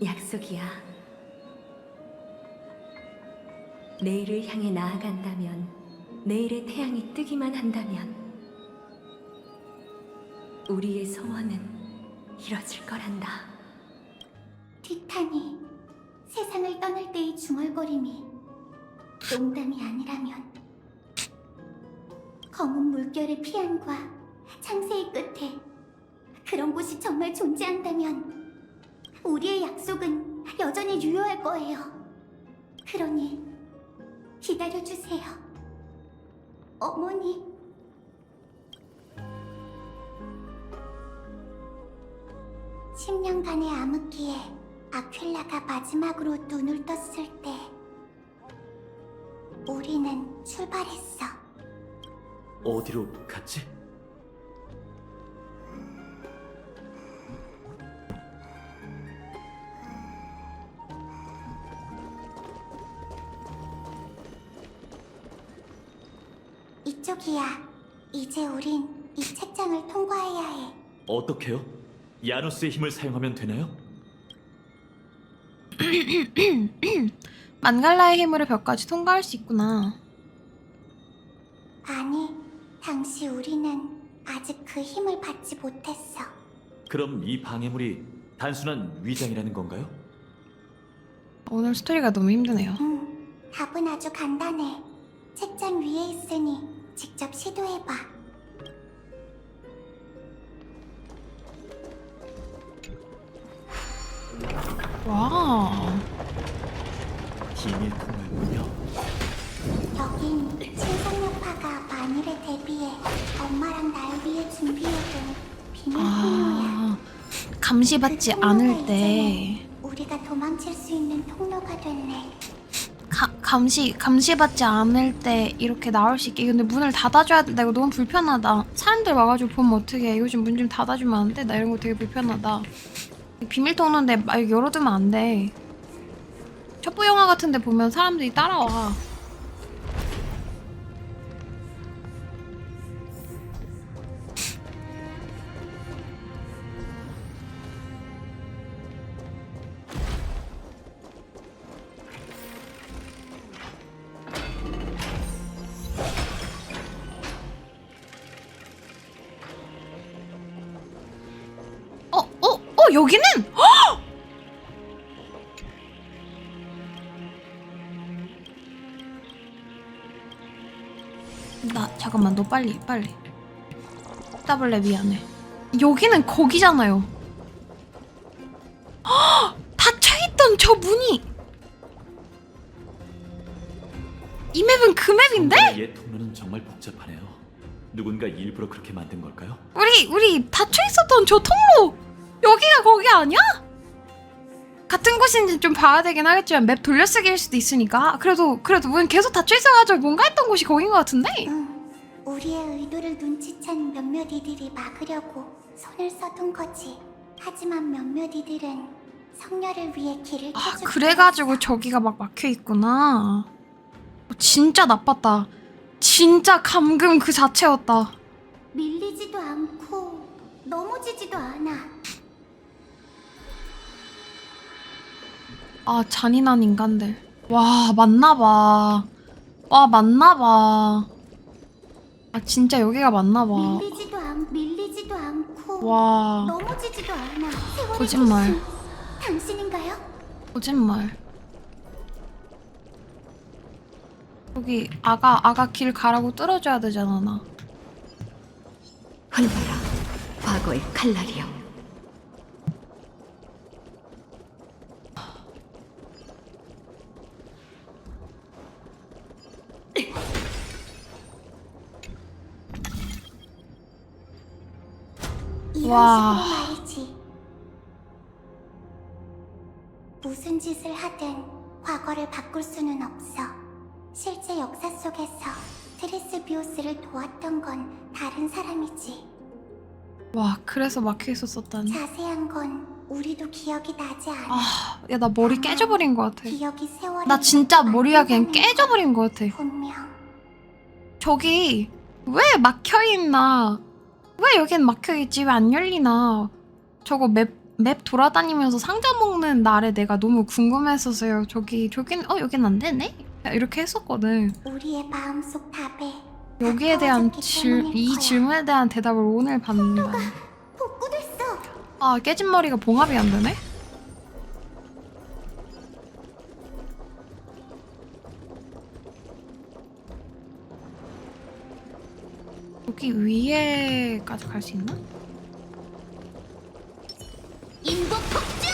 약속이야. 내일을 향해 나아간다면, 내일의 태양이 뜨기만 한다면 우리의 소원은 이뤄질 거란다. 티탄이 세상을 떠날 때의 중얼거림이 농담이 아니라면 검은 물결의 피안과 창세의 끝에 그런 곳이 정말 존재한다면 우리의 약속은 여전히 유효할 거예요. 그러니 기다려주세요. 어머니. (10년간의) 암흑기에 아퀼라가 마지막으로 눈을 떴을 때 우리는 출발했어. 어디로 갔지? 이쪽이야. 이제 우린 이 책장을 통과해야 해. 어떻게요? 야누스의 힘을 사용하면 되나요? 만갈라의 힘으로 벽까지 통과할 수 있구나. 아니, 당시 우리는 아직 그 힘을 받지 못했어. 그럼 이 방해물이 단순한 위장이라는 건가요? 오늘 스토리가 너무 힘드네요. 답은 아주 간단해. 책장 위에 있으니 직접 시도해봐. 와. 비밀 통로군요. 여긴 신상력파가 만일에 대비해 엄마랑 날 위해 준비해둔 비밀 통로야. 감시받지 않을 때. 우리가 도망 도망칠 수 있는 통로가 됐네. 감시받지 않을 때 이렇게 나올 수 있게. 근데 문을 닫아줘야 된다. 이거 너무 불편하다. 사람들 와가지고 보면 어떡해. 이거 좀 문 좀 닫아주면 안 돼? 나 이런 거 되게 불편하다. 비밀 통로인데 막 열어두면 안 돼. 첩보 영화 같은 데 보면 사람들이 따라와. 여기는? 헉! 잠깐만, 너 빨리 따블래. 미안해. 여기는 거기잖아요. 헉! 닫혀있던 저 문이 이 맵은 그 맵인데? 옛 통로는 정말 복잡하네요. 누군가 일부러 그렇게 만든 걸까요? 우리 닫혀있었던 저 통로 여기가 거기 아니야? 같은 곳인지 좀 봐야 되긴 하겠지만 맵 돌려쓰기일 수도 있으니까. 그래도 문 계속 닫혀있어가지고 뭔가 했던 곳이 거긴 것 같은데? 우리의 의도를 눈치챈 몇몇 이들이 막으려고 손을 써둔 거지. 하지만 몇몇 이들은 성녀를 위해 길을 켜주고. 그래가지고 저기가 막 막혀있구나. 진짜 나빴다. 진짜 감금 그 자체였다. 밀리지도 않고 넘어지지도 않아. 잔인한 인간들. 와, 맞나봐. 진짜 여기가 맞나봐. 밀리지도 않고 와. 넘어지지도 않아. 거짓말. 당신인가요? 거짓말. 여기 아가 길 가라고 뚫어줘야 되잖아, 나. 흘러라, 과거의 칼날이여. 이런 와. 식으로 말이지. 무슨 짓을 하든 과거를 바꿀 수는 없어. 실제 역사 속에서 트리스비우스를 도왔던 건 다른 사람이지. 와, 그래서 막혀있었었다니. 자세한 건 우리도 기억이 나지 않아. 야, 나 머리 깨져버린 것 같아. 기억이 세월이 나 진짜 머리가 그냥 깨져버린 것 같아. 분명. 저기 왜 막혀있나? 왜 여긴 막혀있지? 왜 안 열리나? 저거 맵 돌아다니면서 상자 먹는 날에 내가 너무 궁금했었어요. 여긴 안 되네? 이렇게 했었거든. 우리의 마음속 답에 여기에 대한 가까워졌기 때문일 거야. 질문에 대한 대답을 오늘 받는다. 복구됐어. 깨진 머리가 봉합이 안 되네? 여기 위에까지 갈 수 있나? 인국 폭주!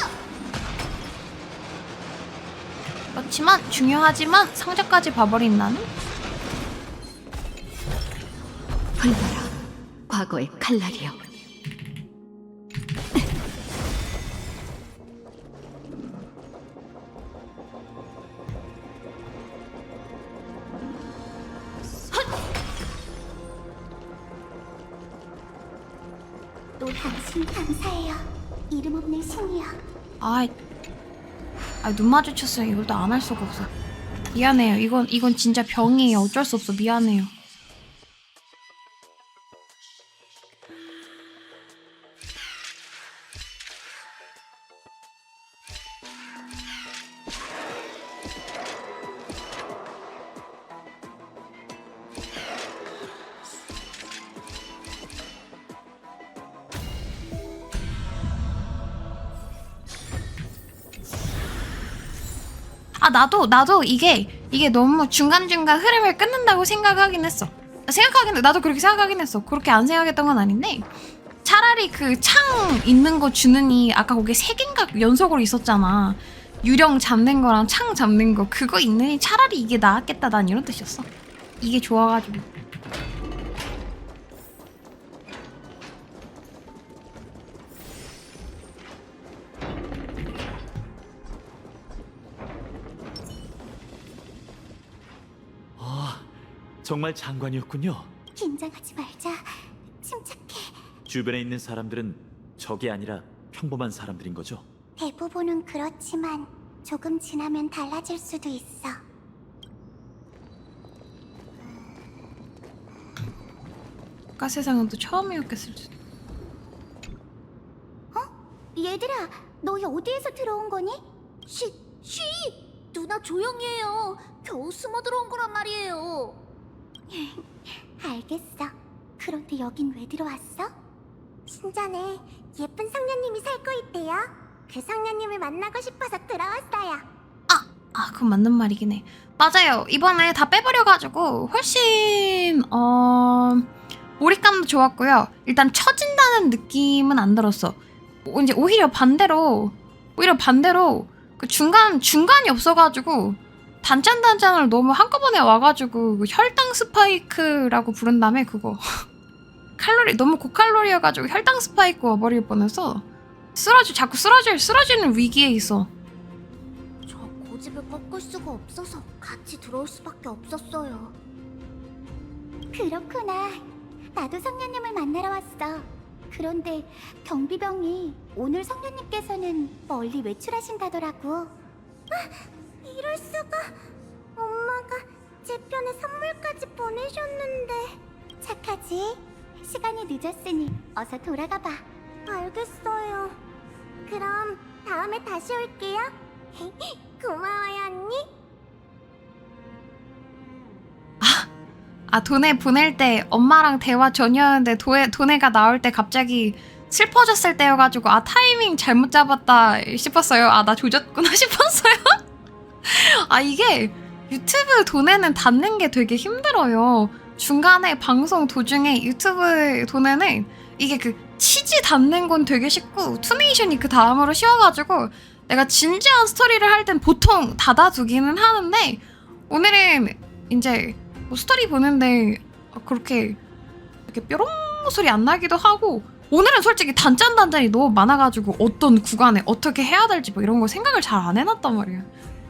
그렇지만 중요하지만 상자까지 봐버린 나는? 흘러라, 과거의 칼날이여. 또 당신 감사해요. 이름 없는 신이여. 눈 마주쳤어요. 이것도 안 할 수가 없어. 미안해요. 이건 진짜 병이에요. 어쩔 수 없어. 미안해요. 나도 이게 너무 중간중간 흐름을 끊는다고 생각하긴 했어. 나도 그렇게 생각하긴 했어. 그렇게 안 생각했던 건 아닌데, 차라리 그 창 있는 거 주느니 아까 거기 3개인가 연속으로 있었잖아. 유령 잡는 거랑 창 잡는 거, 그거 있느니 차라리 이게 나았겠다. 난 이런 뜻이었어. 이게 좋아가지고. 정말 장관이었군요. 긴장하지 말자. 침착해. 주변에 있는 사람들은 적이 아니라 평범한 사람들인 거죠? 대부분은 그렇지만 조금 지나면 달라질 수도 있어. 아까 세상은 또 처음이었겠을 수도. 얘들아, 너희 어디에서 들어온 거니? 쉬! 누나 조용히 해요. 겨우 숨어 들어온 거란 말이에요. 알겠어. 그런데 여긴 왜 들어왔어? 신전에 예쁜 성녀님이 살고 있대요. 그 성녀님을 만나고 싶어서 들어왔어요. 그건 맞는 말이긴 해. 맞아요. 이번에 다 빼버려가지고 훨씬 몰입감도 좋았고요. 일단 처진다는 느낌은 안 들었어. 이제 오히려 반대로 그 중간이 없어가지고 단짠단짠을 너무 한꺼번에 와가지고 그 혈당 스파이크라고 부른 다음에 그거 칼로리 너무 고칼로리여가지고 혈당 스파이크 와버릴 뻔해서 자꾸 쓰러지는 위기에 있어. 저 고집을 꺾을 수가 없어서 같이 들어올 수밖에 없었어요. 그렇구나. 나도 성녀님을 만나러 왔어. 그런데 경비병이 오늘 성녀님께서는 멀리 외출하신다더라고. 이럴 수가. 엄마가 제 편에 선물까지 보내셨는데. 착하지? 시간이 늦었으니 어서 돌아가 봐. 알겠어요. 그럼 다음에 다시 올게요. 고마워요, 언니. 도네 보낼 때 엄마랑 대화 전이었는데 도네가 나올 때 갑자기 슬퍼졌을 때여가지고 타이밍 잘못 잡았다 싶었어요. 나 조졌구나 싶었어요. 이게 유튜브 도네는 닫는 게 되게 힘들어요. 중간에 방송 도중에 유튜브 도네는 이게 그 치지 닫는 건 되게 쉽고 투네이션이 그 다음으로 쉬워가지고 내가 진지한 스토리를 할 땐 보통 닫아두기는 하는데 오늘은 이제 뭐 스토리 보는데 그렇게 이렇게 뾰롱 소리 안 나기도 하고 오늘은 솔직히 단짠단짠이 너무 많아가지고 어떤 구간에 어떻게 해야 될지 뭐 이런 거 생각을 잘 안 해놨단 말이야.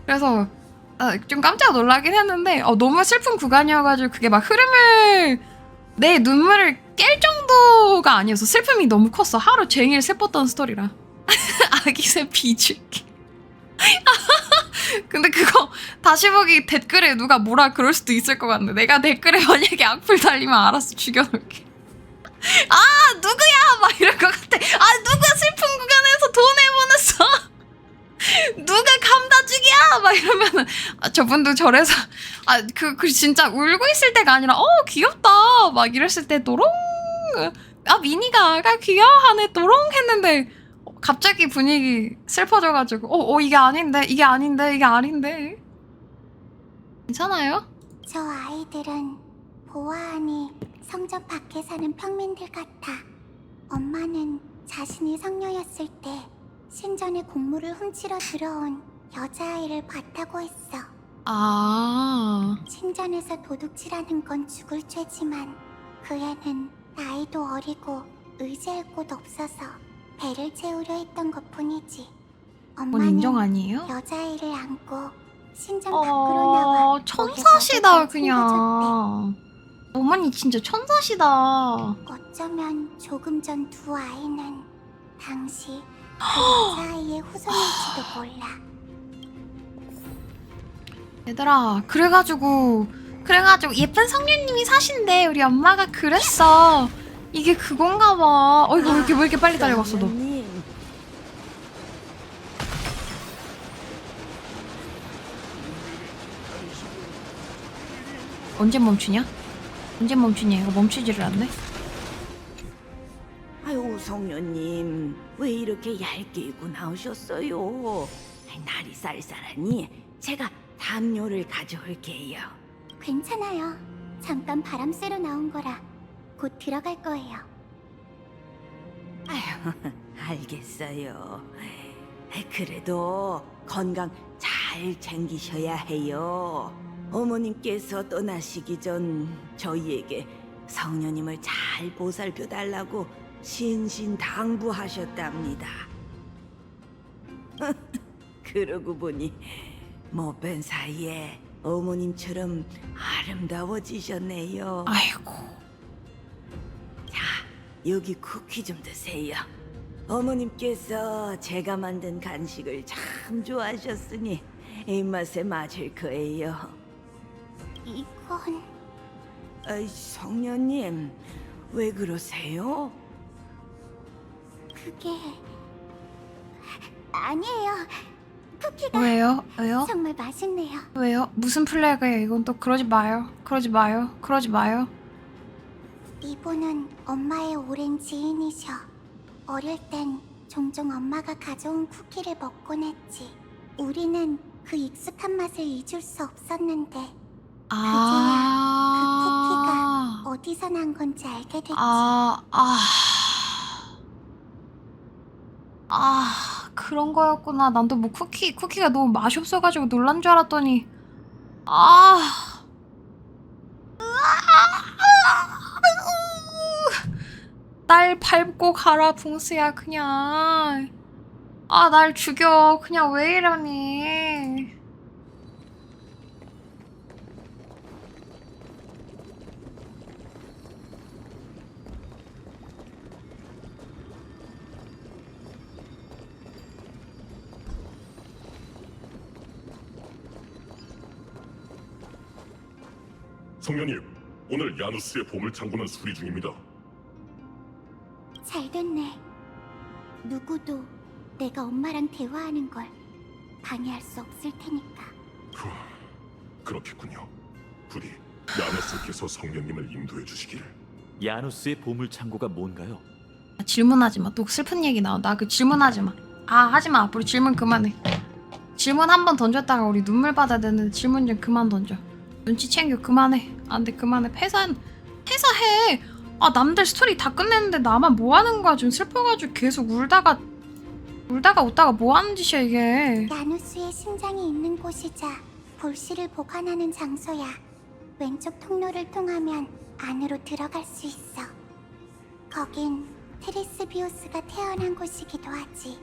그래서 좀 깜짝 놀라긴 했는데 너무 슬픈 구간이어가지고 그게 막 내 눈물을 깰 정도가 아니어서 슬픔이 너무 컸어. 하루 종일 슬펐던 스토리라. 아기새 비줄게. 근데 그거 다시 보기 댓글에 누가 뭐라 그럴 수도 있을 것 같네. 내가 댓글에 만약에 악플 달리면 알아서 죽여놓을게. 누구야? 막 이럴 것 같아. 누가 슬픈 구간에서 돈 내보냈어? 누가 감다죽이야? 막 이러면은 저분도 저래서 그 진짜 울고 있을 때가 아니라 귀엽다 막 이랬을 때 도롱 미니가 귀여워하네 도롱 했는데 갑자기 분위기 슬퍼져가지고 이게 아닌데 괜찮아요? 저 아이들은 보아하니 성전 밖에 사는 평민들 같아. 엄마는 자신이 성녀였을 때 신전에 곡물을 훔치러 들어온 여자아이를 봤다고 했어. 신전에서 도둑질하는 건 죽을 죄지만 그 애는 나이도 어리고 의지할 곳 없어서 배를 채우려 했던 것뿐이지. 그건 인정 아니에요? 여자아이를 안고 신전 밖으로 나와 천사시다 그냥. 어머니 진짜 천사시다. 어쩌면 조금 전 두 아이는 당시 그 여자아이의 후손일지도 몰라. 얘들아 그래가지고 예쁜 성녀님이 사신대. 우리 엄마가 그랬어. 이게 그건가 봐. 이거 왜 이렇게 빨리 달려갔어 너. 언제 멈추냐? 이거 멈추지를 않네. 아유 성녀님 왜 이렇게 얇게 입고 나오셨어요? 날이 쌀쌀하니 제가 담요를 가져올게요. 괜찮아요. 잠깐 바람 쐬러 나온 거라 곧 들어갈 거예요. 아유 알겠어요. 그래도 건강 잘 챙기셔야 해요. 어머님께서 떠나시기 전 저희에게 성녀님을 잘 보살펴 달라고 신신당부하셨답니다. 그러고 보니 못 뵌 사이에 어머님처럼 아름다워지셨네요. 아이고. 여기 쿠키 좀 드세요. 어머님께서 제가 만든 간식을 참 좋아하셨으니 입맛에 맞을 거예요. 이건 성녀님, 왜 그러세요? 그게 아니에요. 쿠키가 왜요? 왜요? 정말 맛있네요. 왜요? 무슨 플래그예요? 이건 또 그러지 마요. 그러지 마요. 그러지 마요. 이분은 엄마의 오랜 지인이셔. 어릴 땐 종종 엄마가 가져온 쿠키를 먹곤 했지. 우리는 그 익숙한 맛을 잊을 수 없었는데 그제야 그 쿠키가 어디서 난 건지 알게 됐지. 그런 거였구나. 난 또 뭐 쿠키가 너무 맛이 없어가지고 놀란 줄 알았더니 날 밟고 가라 붕스야 그냥. 날 죽여. 그냥 왜 이러니. 성녀님, 오늘 야누스의 보물창고는 수리 중입니다. 잘 됐네. 누구도 내가 엄마랑 대화하는 걸 방해할 수 없을 테니까. 그렇겠군요. 부디 야누스께서 성녀님을 인도해 주시길. 야누스의 보물창고가 뭔가요? 질문하지 마. 또 슬픈 얘기 나온다. 그 질문하지 마. 하지 마. 앞으로 질문 그만해. 질문 한 번 던졌다가 우리 눈물 받아야 되는데 질문 좀 그만 던져. 눈치 챙겨. 그만해. 안 돼. 그만해. 퇴사해. 남들 스토리 다 끝냈는데 나만 뭐 하는 거야. 좀 슬퍼가지고 계속 울다가 웃다가 뭐 하는 짓이야 이게. 야누스의 심장이 있는 곳이자 볼씨를 보관하는 장소야. 왼쪽 통로를 통하면 안으로 들어갈 수 있어. 거긴 테리스비우스가 태어난 곳이기도 하지.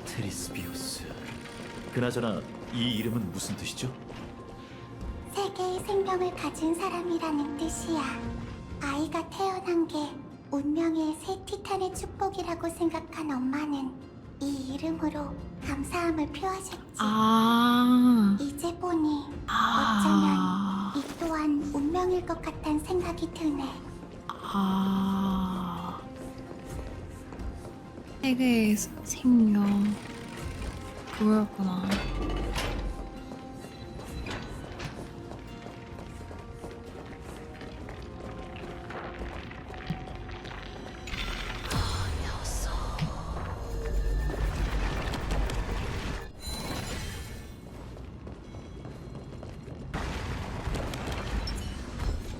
테리스비우스. 그나저나 이 이름은 무슨 뜻이죠? 세 개의 생명을 가진 사람이라는 뜻이야. 아이가 태어난 게 운명의 새 티탄의 축복이라고 생각한 엄마는 이 이름으로 감사함을 표하셨지. 이제 보니 어쩌면 이 또한 운명일 것 같단 생각이 드네. 세계의 생명 그거였구나.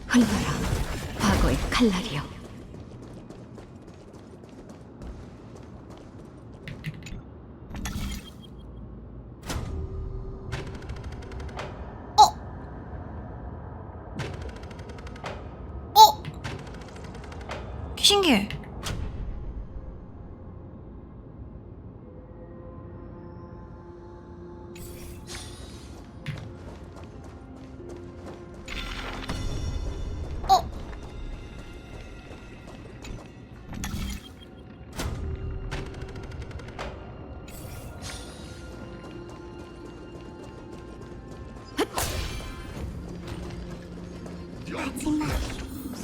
흘러라, 과거의 칼날이여. 신기해. 마지막.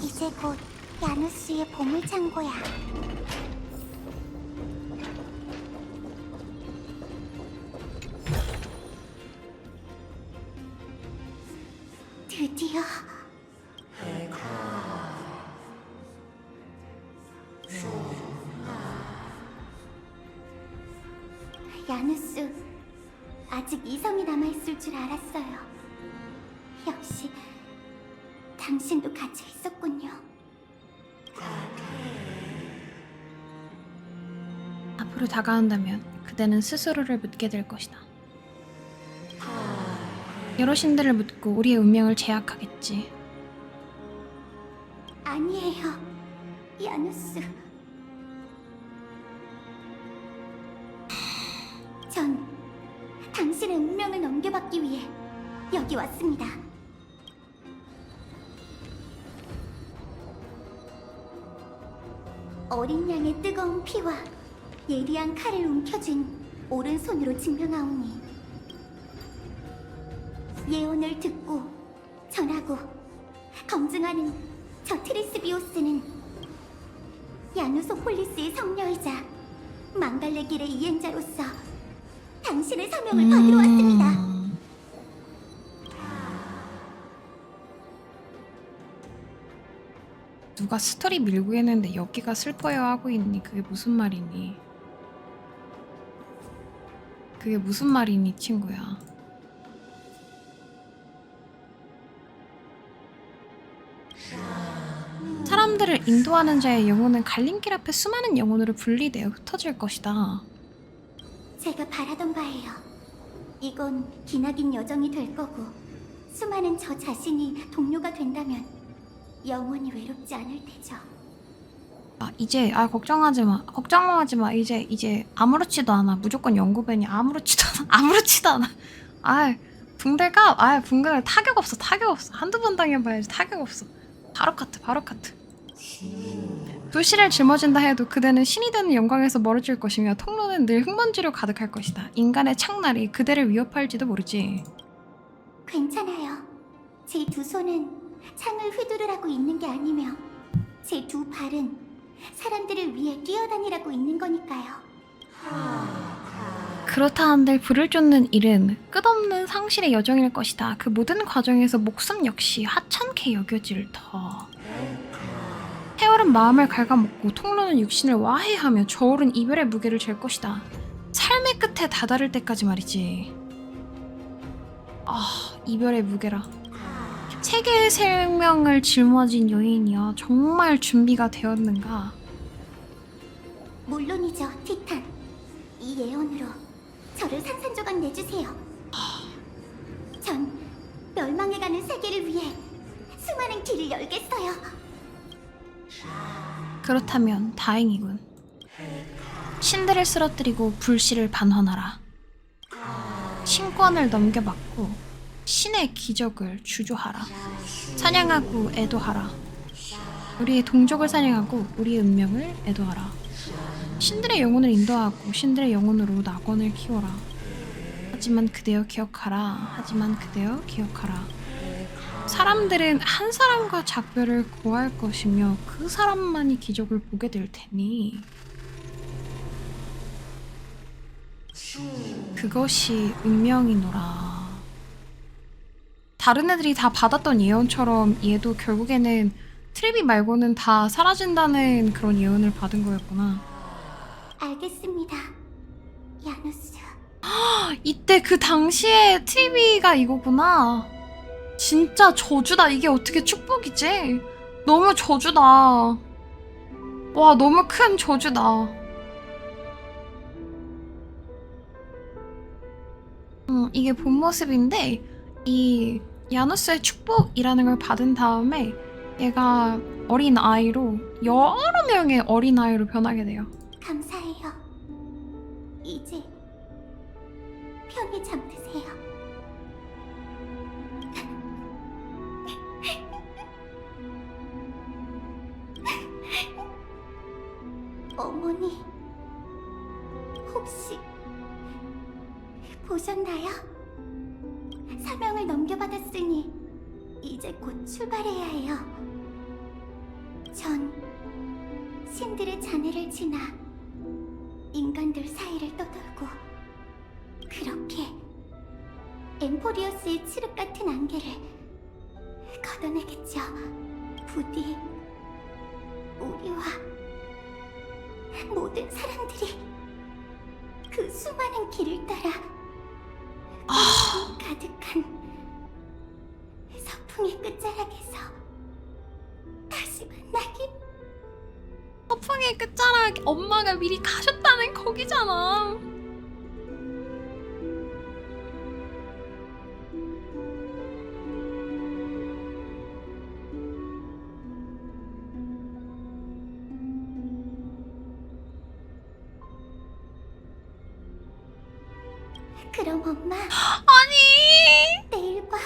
이제 곧 야누스의 보물창고야. 드디어. 야누스, 아직 이성이 남아있을 줄 알았어요. 역시 당신도 갇혀 있었군요. 앞으로 다가온다면 그대는 스스로를 묻게 될 것이다. 여러 신들을 묻고 우리의 운명을 제약하겠지. 아니에요, 야누스. 전 당신의 운명을 넘겨받기 위해 여기 왔습니다. 어린 양의 뜨거운 피와 예리한 칼을 움켜쥔 오른손으로 증명하오니 예언을 듣고 전하고 검증하는 저 트리스비오스는 야누소 폴리스의 성녀이자 망갈레 길의 이행자로서 당신의 사명을 받으러 왔습니다. 누가 스토리 밀고 있는데 여기가 슬퍼요 하고 있니? 그게 무슨 말이니? 그게 무슨 말이니, 친구야? 사람들을 인도하는 자의 영혼은 갈림길 앞에 수많은 영혼으로 분리되어 흩어질 것이다. 제가 바라던 바예요. 이건 기나긴 여정이 될 거고 수많은 저 자신이 동료가 된다면 영원히 외롭지 않을 테죠. 이제 걱정하지 마. 이제 아무렇지도 않아. 무조건 연구벤이 아무렇지도 않아. 붕대가 타격 없어. 한두 번 당해봐야지. 타격 없어. 바로 카트. 도시를 짊어진다 해도 그대는 신이 되는 영광에서 멀어질 것이며 통로는 늘 흙먼지로 가득할 것이다. 인간의 창날이 그대를 위협할지도 모르지. 괜찮아요. 제 두 손은 창을 휘두르라고 있는 게 아니며 제 두 발은 사람들을 위해 뛰어다니라고 있는 거니까요. 그렇다 한들 불을 쫓는 일은 끝없는 상실의 여정일 것이다. 그 모든 과정에서 목숨 역시 하찮게 여겨질 터. 해월은 마음을 갉아먹고 통로는 육신을 와해하며 저울은 이별의 무게를 잴 것이다. 삶의 끝에 다다를 때까지 말이지. 이별의 무게라. 세계의 생명을 짊어진 여인이여, 정말 준비가 되었는가? 물론이죠, 티탄. 이 예언으로 저를 산산조각 내주세요. 전 멸망해가는 세계를 위해 수많은 길을 열겠어요. 그렇다면 다행이군. 신들을 쓰러뜨리고 불씨를 반환하라. 신권을 넘겨받고 신의 기적을 주조하라. 사냥하고 애도하라. 우리의 동족을 사냥하고 우리의 운명을 애도하라. 신들의 영혼을 인도하고 신들의 영혼으로 낙원을 키워라. 하지만 그대여 기억하라. 사람들은 한 사람과 작별을 고할 것이며 그 사람만이 기적을 보게 될 테니 그것이 운명이노라. 다른 애들이 다 받았던 예언처럼 얘도 결국에는 트리비 말고는 다 사라진다는 그런 예언을 받은 거였구나. 알겠습니다, 야누스. 이때 그 당시에 트리비가 이거구나. 진짜 저주다. 이게 어떻게 축복이지? 너무 저주다. 와, 너무 큰 저주다. 이게 본 모습인데 이 야누스의 축복이라는 걸 받은 다음에 얘가 어린 아이로 여러 명의 어린 아이로 변하게 돼요. 감사해요. 이제 편히 잠드세요. 어머니, 혹시 보셨나요? 사명을 넘겨받았으니 이제 곧 출발해야 해요. 전 신들의 잔해를 지나 인간들 사이를 떠돌고 그렇게 엠포리어스의 칠흑 같은 안개를 걷어내겠죠. 부디 우리와 모든 사람들이 그 수많은 길을 따라 가득한 서풍의 끝자락에서 다시 만나길 허풍의 끝자락 엄마가 미리 가셨다는 거기잖아. 그럼 엄마 아니 내일 봐.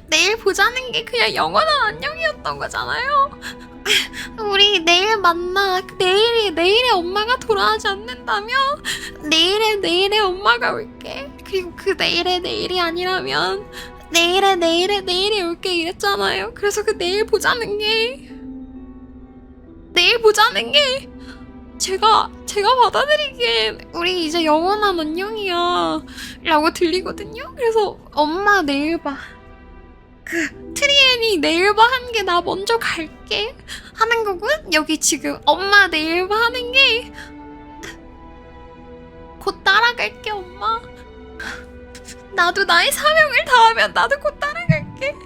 내일 보자는 게 그냥 영원한 안녕이었던 거잖아요. 우리 내일 만나. 내일에 엄마가 돌아가지 않는다면 내일에 엄마가 올게. 그리고 그 내일이 아니라면 내일에 올게 이랬잖아요. 그래서 그 내일 보자는 게 제가 받아들이기엔 우리 이제 영원한 안녕이야 라고 들리거든요. 그래서 엄마 내일 봐. 그 트리엔이 내일 봐 하는 게 나 먼저 갈게 하는 거고, 여기 지금 엄마 내일 봐 하는 게 곧 따라갈게 엄마. 나도 나의 사명을 다하면 나도 곧 따라갈게.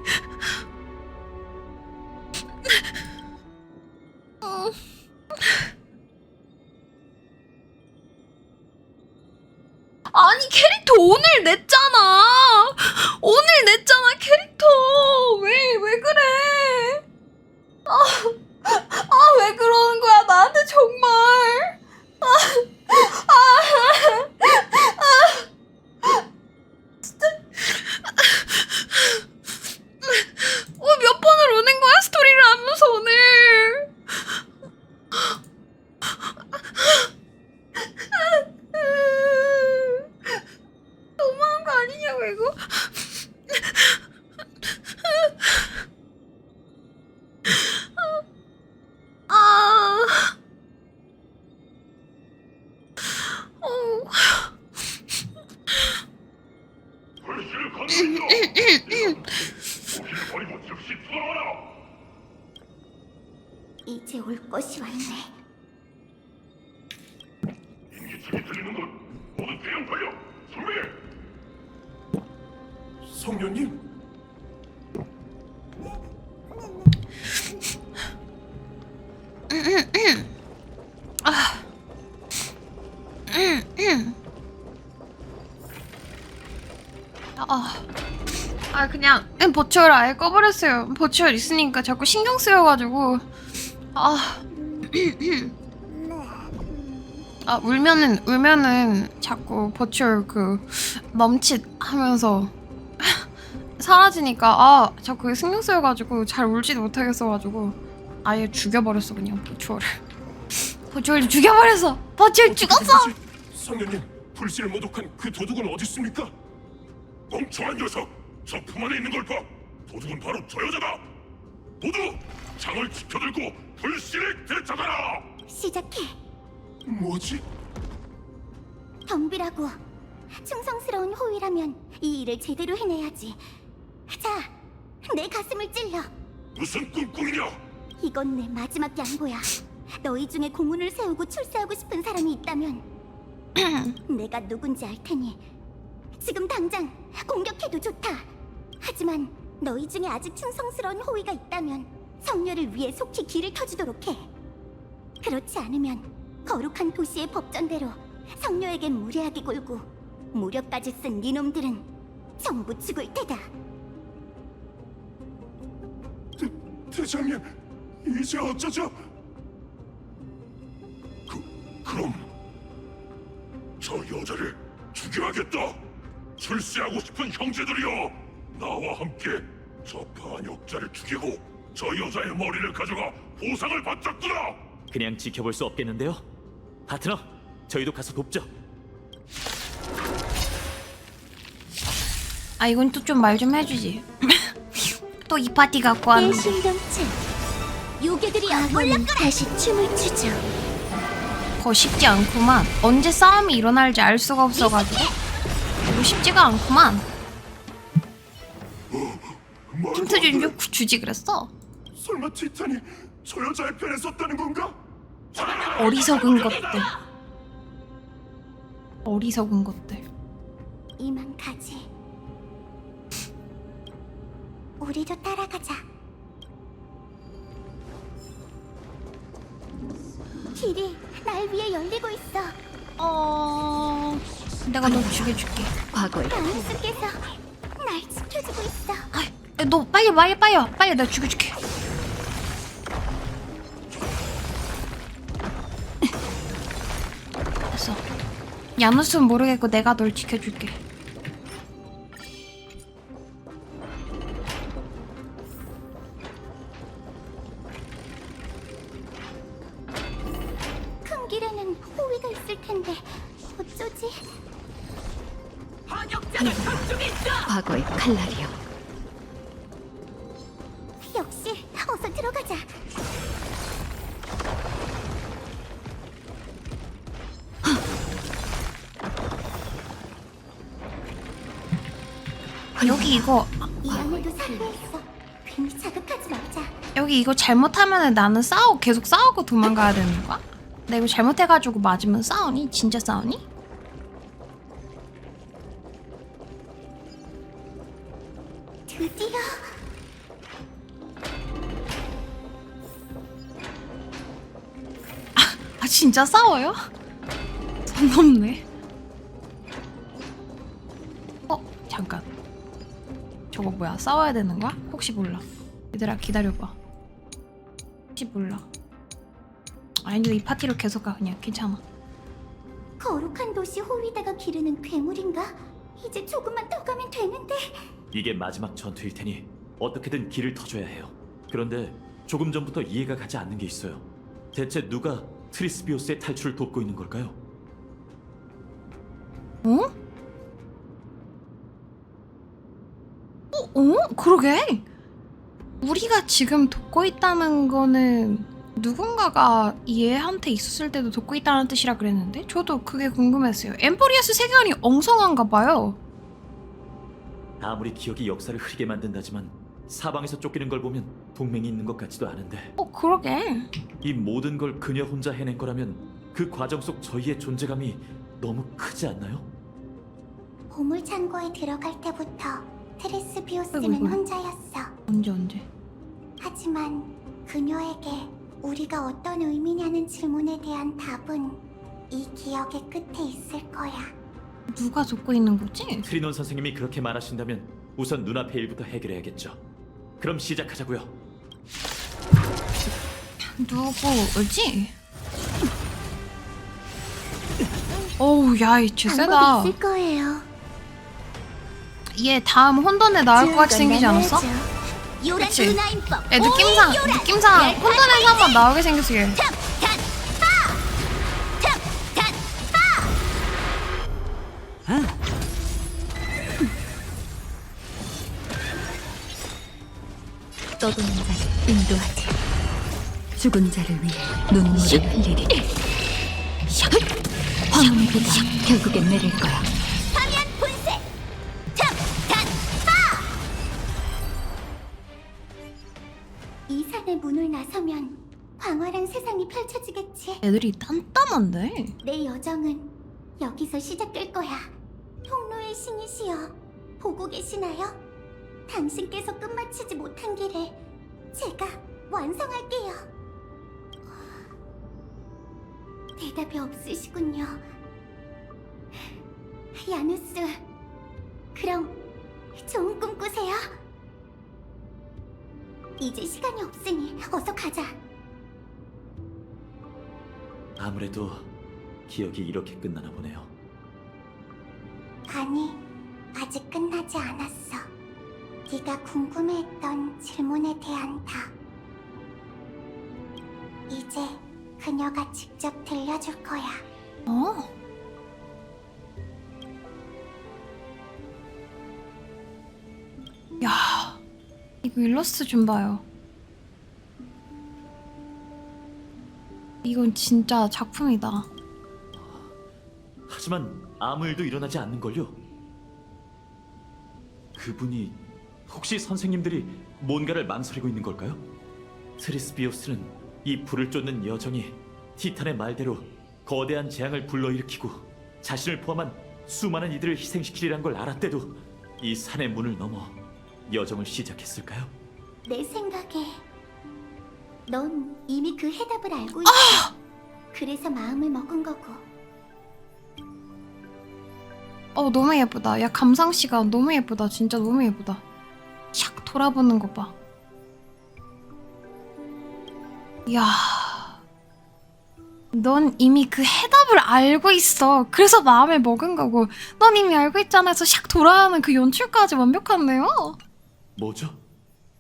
아니 캐릭터 오늘 냈잖아. 캐릭터. 왜 그래? 왜 그러는 거야 나한테 정말. 진짜. 몇 번을 우는 거야 스토리를 하면서 오늘. 너무한 거 아니냐고 이거. 불씨를 강요했어. 도시를 버리고 즉시 돌아와라. 이제 올 것이 왔네. 인기척이 들리는 것 모두 대형 달려. 준비해. 성녀님? 그냥 버추얼 아예 꺼버렸어요. 버추얼 있으니까 자꾸 신경 쓰여가지고. 울면은 자꾸 버추얼 그 멈칫하면서 사라지니까 자꾸 신경 쓰여가지고 잘 울지도 못하겠어가지고 아예 죽여버렸어 그냥 버추얼 죽여버렸어. 버추얼 죽었어. 성녀님, 불씨를 모독한 그 도둑은 어디 있습니까? 멍청한 녀석! 저 품 안에 있는 걸 봐! 도둑은 바로 저 여자다! 모두 창을 지켜들고 불씨를 되찾아라! 시작해. 뭐지? 덤비라고. 충성스러운 호위라면 이 일을 제대로 해내야지. 자, 내 가슴을 찔러. 무슨 꿍꿍이냐? 이건 내 마지막 양보야. 너희 중에 공훈을 세우고 출세하고 싶은 사람이 있다면 내가 누군지 알 테니 지금 당장 공격해도 좋다. 하지만 너희 중에 아직 충성스러운 호위가 있다면 성녀를 위해 속히 길을 터주도록 해. 그렇지 않으면 거룩한 도시의 법전대로 성녀에게 무례하게 굴고 무력까지 쓴 니놈들은 전부 죽을 테다. 대장님, 이제 어쩌죠? 그럼 저 여자를 죽여야겠다. 출세하고 싶은 형제들이여, 나와 함께 저 반역자를 죽이고 저 여자의 머리를 가져가 보상을 받자꾸나. 그냥 지켜볼 수 없겠는데요? 파트너, 저희도 가서 돕죠. 아 이건 또 좀 말 좀 해주지. 또 이 파티 갖고 왔는데. 신동체 요괴들이 몰락거라. 다시 춤을 추죠. 거 쉽지 않구만. 언제 싸움이 일어날지 알 수가 없어가지고 이거 쉽지가 않구만. 힌트 주지 그랬어. 설마 티탄이 저 여자의 편에 섰다는 건가? 어리석은 것들. 어리석은 것들. 이만 가지. 우리도 따라가자. 길이 날 위해 열리고 있어. 내가 너 죽여줄게. 과거에 나우스께서 날 지켜주고 있어. 너 빨리 내가 죽여줄게. 됐어. 야누스는 모르겠고 내가 널 지켜줄게. 큰 길에는 호위가 있을 텐데 어쩌지? 과거의 칼날이여. 역시 어서 들어가자. 여기 이거 이 안에도 사람이 있어. 괜히 자극하지 말자. 여기 이거 잘못하면은 나는 계속 싸우고 도망가야 되는 거야? 나 이거 잘못해가지고 맞으면 싸우니? 진짜 싸우니? 드디어 아 진짜 싸워요? 선 넘네. 잠깐. 저거 뭐야? 싸워야 되는 거야? 혹시 몰라. 얘들아 기다려봐. 혹시 몰라. 아니 이 파티로 계속 가 그냥 괜찮아. 거룩한 도시 호위대가 기르는 괴물인가? 이제 조금만 더 가면 되는데. 이게 마지막 전투일 테니 어떻게든 길을 터줘야 해요. 그런데 조금 전부터 이해가 가지 않는 게 있어요. 대체 누가 트리스비오스의 탈출을 돕고 있는 걸까요? 그러게. 우리가 지금 돕고 있다는 거는 누군가가 얘한테 있었을 때도 돕고 있다는 뜻이라 그랬는데 저도 그게 궁금했어요. 엠포리아스 세계관이 엉성한가 봐요. 아무리 기억이 역사를 흐리게 만든다지만 사방에서 쫓기는 걸 보면 동맹이 있는 것 같지도 않은데. 그러게. 이 모든 걸 그녀 혼자 해낸 거라면 그 과정 속 저희의 존재감이 너무 크지 않나요? 보물 창고에 들어갈 때부터 트리스비오스는 아이고. 혼자였어. 언제? 하지만 그녀에게 우리가 어떤 의미냐는 질문에 대한 답은 이 기억의 끝에 있을 거야. 누가 돕고 있는 거지? 트리논 선생님이 그렇게 말하신다면 우선 눈앞의 일부터 해결해야겠죠. 그럼 시작하자고요. 누구지? 어우 야이 쟤 세다. 방법이 있을 거예요. 얘 다음 혼돈에 나올 것 같이 생기지 않았어? 요란 그치? 누나인법. 얘 느낌상 혼돈에서 한번 나오게 생겼어 얘. 떠도는 자를 인도하지. 죽은 자를 위해 눈물을 흘리리. 황혼의 비가 결국엔 내릴 거야. 방연 분쇄. 이 산의 문을 나서면 광활한 세상이 펼쳐지겠지. 애들이 딴딴한데? 내 여정은 여기서 시작될 거야. 통로의 신이시여, 보고 계시나요? 당신께서 끝마치지 못한 길을 제가 완성할게요. 대답이 없으시군요. 야누스, 그럼 좋은 꿈 꾸세요. 이제 시간이 없으니 어서 가자. 아무래도 기억이 이렇게 끝나나 보네요. 아니, 아직 끝나지 않았어. 네가 궁금해했던 질문에 대한 답. 이제 그녀가 직접 들려줄 거야. 어? 야, 이거 일러스트 좀 봐요. 이건 진짜 작품이다. 하지만 아무 일도 일어나지 않는걸요? 그분이 혹시 선생님들이 뭔가를 망설이고 있는 걸까요? 트리스비오스는 이 불을 쫓는 여정이 티탄의 말대로 거대한 재앙을 불러일으키고 자신을 포함한 수많은 이들을 희생시키리란 걸 알았대도 이 산의 문을 넘어 여정을 시작했을까요? 내 생각에 넌 이미 그 해답을 알고 있어. 그래서 마음을 먹은 거고. 너무 예쁘다. 야, 감상시가 너무 예쁘다. 진짜 너무 예쁘다. 샥 돌아보는 거 봐. 이야. 넌 이미 그 해답을 알고 있어. 그래서 마음을 먹은 거고. 넌 이미 알고 있잖아. 해서 샥 돌아가는 그 연출까지 완벽하네요. 뭐죠?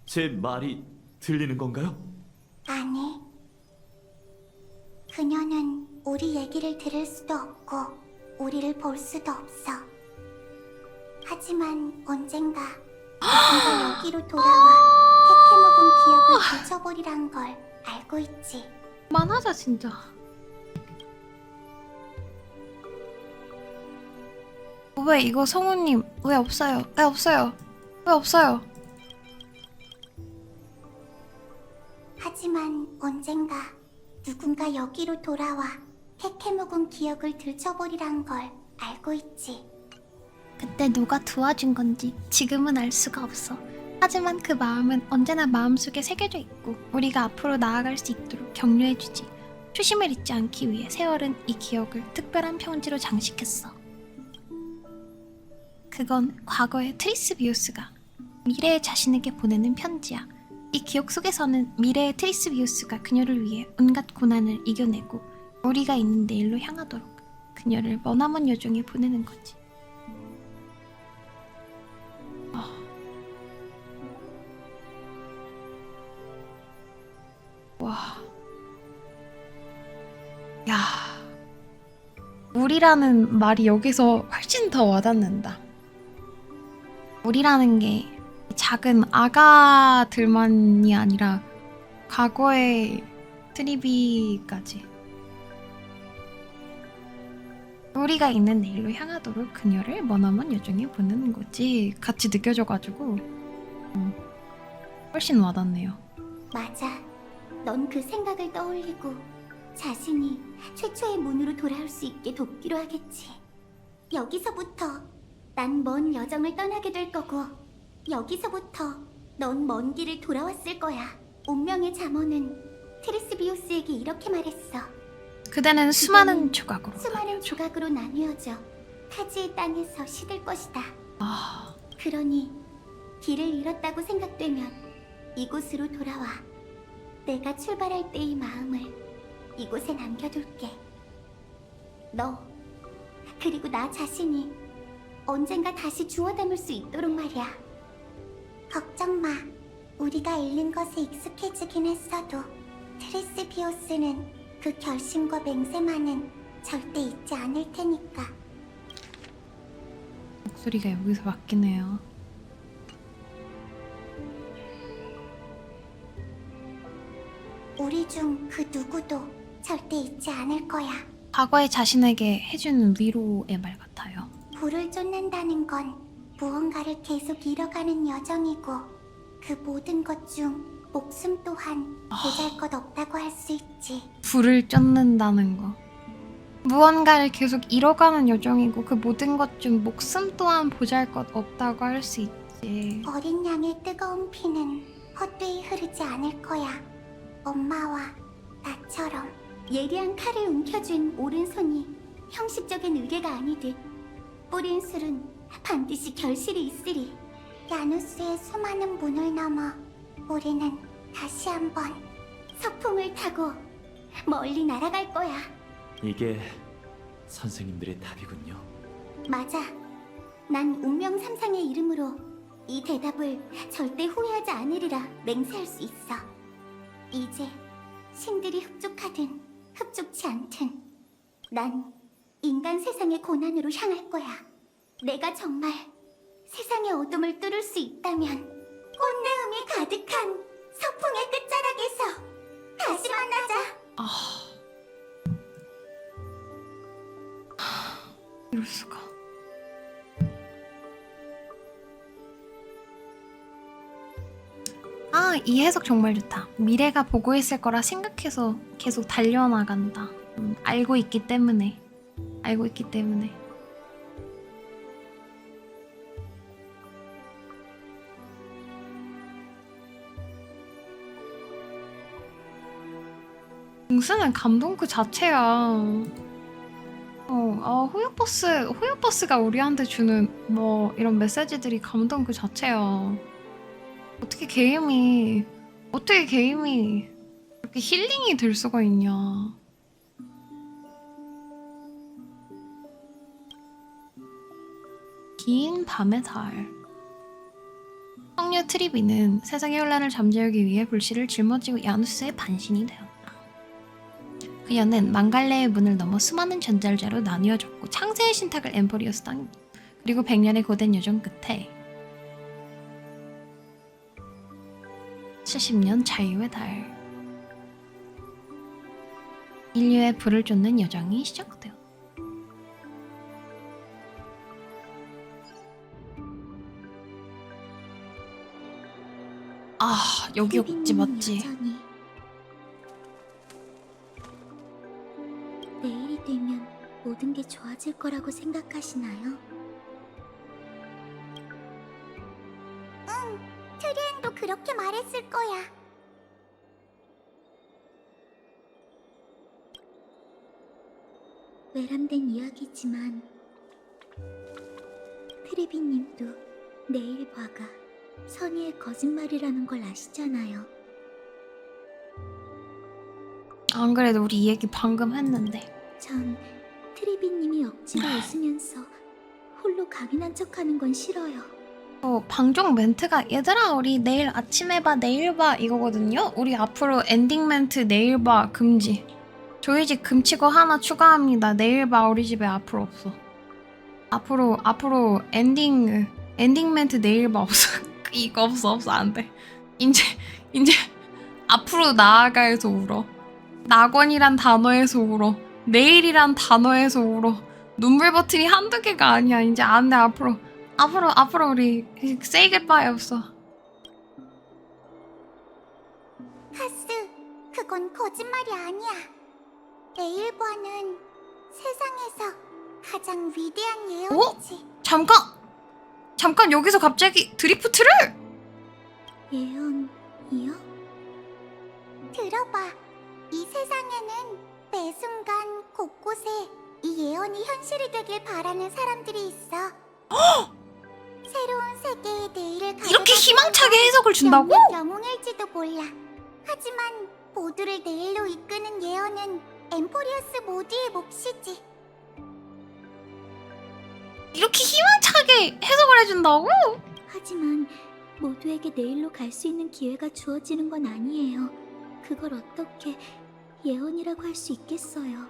제 말이 들리는 건가요? 아니. 그녀는 우리 얘기를 들을 수도 없고 우리를 볼 수도 없어. 하지만 언젠가 누군가 여기로 돌아와 해캐 먹은 기억을 잊어버리란 걸 알고 있지. 만하자 진짜. 왜 이거 성우님 왜 없어요? 왜 없어요? 왜 없어요? 하지만 언젠가 누군가 여기로 돌아와 해캐 먹은 기억을 들춰버리란 걸 알고 있지. 그때 누가 도와준 건지 지금은 알 수가 없어. 하지만 그 마음은 언제나 마음속에 새겨져 있고 우리가 앞으로 나아갈 수 있도록 격려해주지. 초심을 잊지 않기 위해 세월은 이 기억을 특별한 편지로 장식했어. 그건 과거의 트리스비우스가 미래의 자신에게 보내는 편지야. 이 기억 속에서는 미래의 트리스비우스가 그녀를 위해 온갖 고난을 이겨내고 우리가 있는 내일로 향하도록 그녀를 머나먼 여정에 보내는 거지. 와. 야. 우리라는 말이 여기서 훨씬 더 와닿는다. 우리라는 게 작은 아가들만이 아니라 과거의 트리비까지 우리가 있는 내일로 향하도록 그녀를 머나먼 여정에 보내는 거지. 같이 느껴져가지고 훨씬 와닿네요. 맞아. 넌 그 생각을 떠올리고 자신이 최초의 문으로 돌아올 수 있게 돕기로 하겠지. 여기서부터 난 먼 여정을 떠나게 될 거고 여기서부터 넌 먼 길을 돌아왔을 거야. 운명의 잠언은 트리스비우스에게 이렇게 말했어. 그대는 수많은 조각으로 나뉘어져 타지의 땅에서 시들 것이다. 그러니 길을 잃었다고 생각되면 이곳으로 돌아와. 내가 출발할 때의 마음을 이곳에 남겨둘게. 너 그리고 나 자신이 언젠가 다시 주워 담을 수 있도록 말이야. 걱정 마. 우리가 잃는 것에 익숙해지긴 했어도 트리스비오스는 그 결심과 맹세만은 절대 잊지 않을 테니까. 목소리가 여기서 바뀌네요. 우리 중 그 누구도 절대 잊지 않을 거야. 과거의 자신에게 해주는 위로의 말 같아요. 불을 쫓는다는 건 무언가를 계속 잃어가는 여정이고 그 모든 것 중 목숨 또한 보잘것없다고 할 수 있지. 불을 쫓는다는 거. 무언가를 계속 잃어가는 여정이고 그 모든 것 중 목숨 또한 보잘것없다고 할 수 있지. 어린 양의 뜨거운 피는 헛되이 흐르지 않을 거야. 엄마와 나처럼. 예리한 칼을 움켜쥔 오른손이 형식적인 의뢰가 아니듯 뿌린 술은 반드시 결실이 있으리. 야누스의 수많은 문을 넘어 우리는 다시 한번 서풍을 타고 멀리 날아갈 거야. 이게 선생님들의 답이군요. 맞아. 난 운명 삼상의 이름으로 이 대답을 절대 후회하지 않으리라 맹세할 수 있어. 이제 신들이 흡족하든 흡족치 않든 난 인간 세상의 고난으로 향할 거야. 내가 정말 세상의 어둠을 뚫을 수 있다면 꽃내음이 가득한 서풍의 끝자락에서 다시 만나자. 이럴 수가. 이 해석 정말 좋다. 미래가 보고 있을 거라 생각해서 계속 달려나간다. 알고 있기 때문에. 알고 있기 때문에. 뭉스는 감동 그 자체야. 호요버스가 우리한테 주는 뭐 이런 메시지들이 감동 그 자체야. 어떻게 게임이 이렇게 힐링이 될 수가 있냐. 긴 밤의 달. 성녀 트리비는 세상의 혼란을 잠재우기 위해 불씨를 짊어지고 야누스의 반신이 되었다. 그녀는 망갈레의 문을 넘어 수많은 전달자로 나뉘어졌고 창세의 신탁을 엠포리어스 땅 그리고 100년의 고된 여정 끝에 70년 자유의 달. 인류의 불을 쫓는 여정이 시작되었다. 여기 없지 맞지? 여전히 내일이 되면 모든 게 좋아질 거라고 생각하시나요? 응, 트리엔도 그렇게 말했을 거야. 외람된 이야기지만 트리비님도 내일과가 선의의 거짓말이라는 걸 아시잖아요. 안 그래도 우리 이 얘기 방금 했는데. 전 트리비님이 억지로 웃으면서 홀로 강인한 척하는 건 싫어요. 방종 멘트가 얘들아 우리 내일 아침에 봐 내일 봐 이거거든요. 우리 앞으로 엔딩 멘트 내일 봐 금지. 저희 집 금치고 하나 추가합니다. 내일 봐 우리 집에 앞으로 없어. 앞으로 엔딩 멘트 내일 봐 없어. 이거 없어 안 돼. 이제 앞으로 나아가에서 울어. 낙원이란 단어에서 울어. 내일이란 단어에서 울어. 눈물 버튼이 한두 개가 아니야. 이제 안 돼. 앞으로 우리 say goodbye 없어. 카스, 그건 거짓말이 아니야. 내일과는 세상에서 가장 위대한 예언이지. 잠깐 여기서 갑자기 드리프트를? 예언이요? 들어봐. 이 세상에는 매 순간 곳곳에 이 예언이 현실이 되길 바라는 사람들이 있어. 새로운 세계의 내일을 이렇게 희망차게 해석을 준다고? 몇몇 영웅일지도 몰라. 하지만 모두를 내일로 이끄는 예언은 엠포리어스 모두의 몫이지. 이렇게 희망차게 해석을 해준다고? 하지만 모두에게 내일로 갈 수 있는 기회가 주어지는 건 아니에요. 그걸 어떻게 예언이라고 할 수 있겠어요?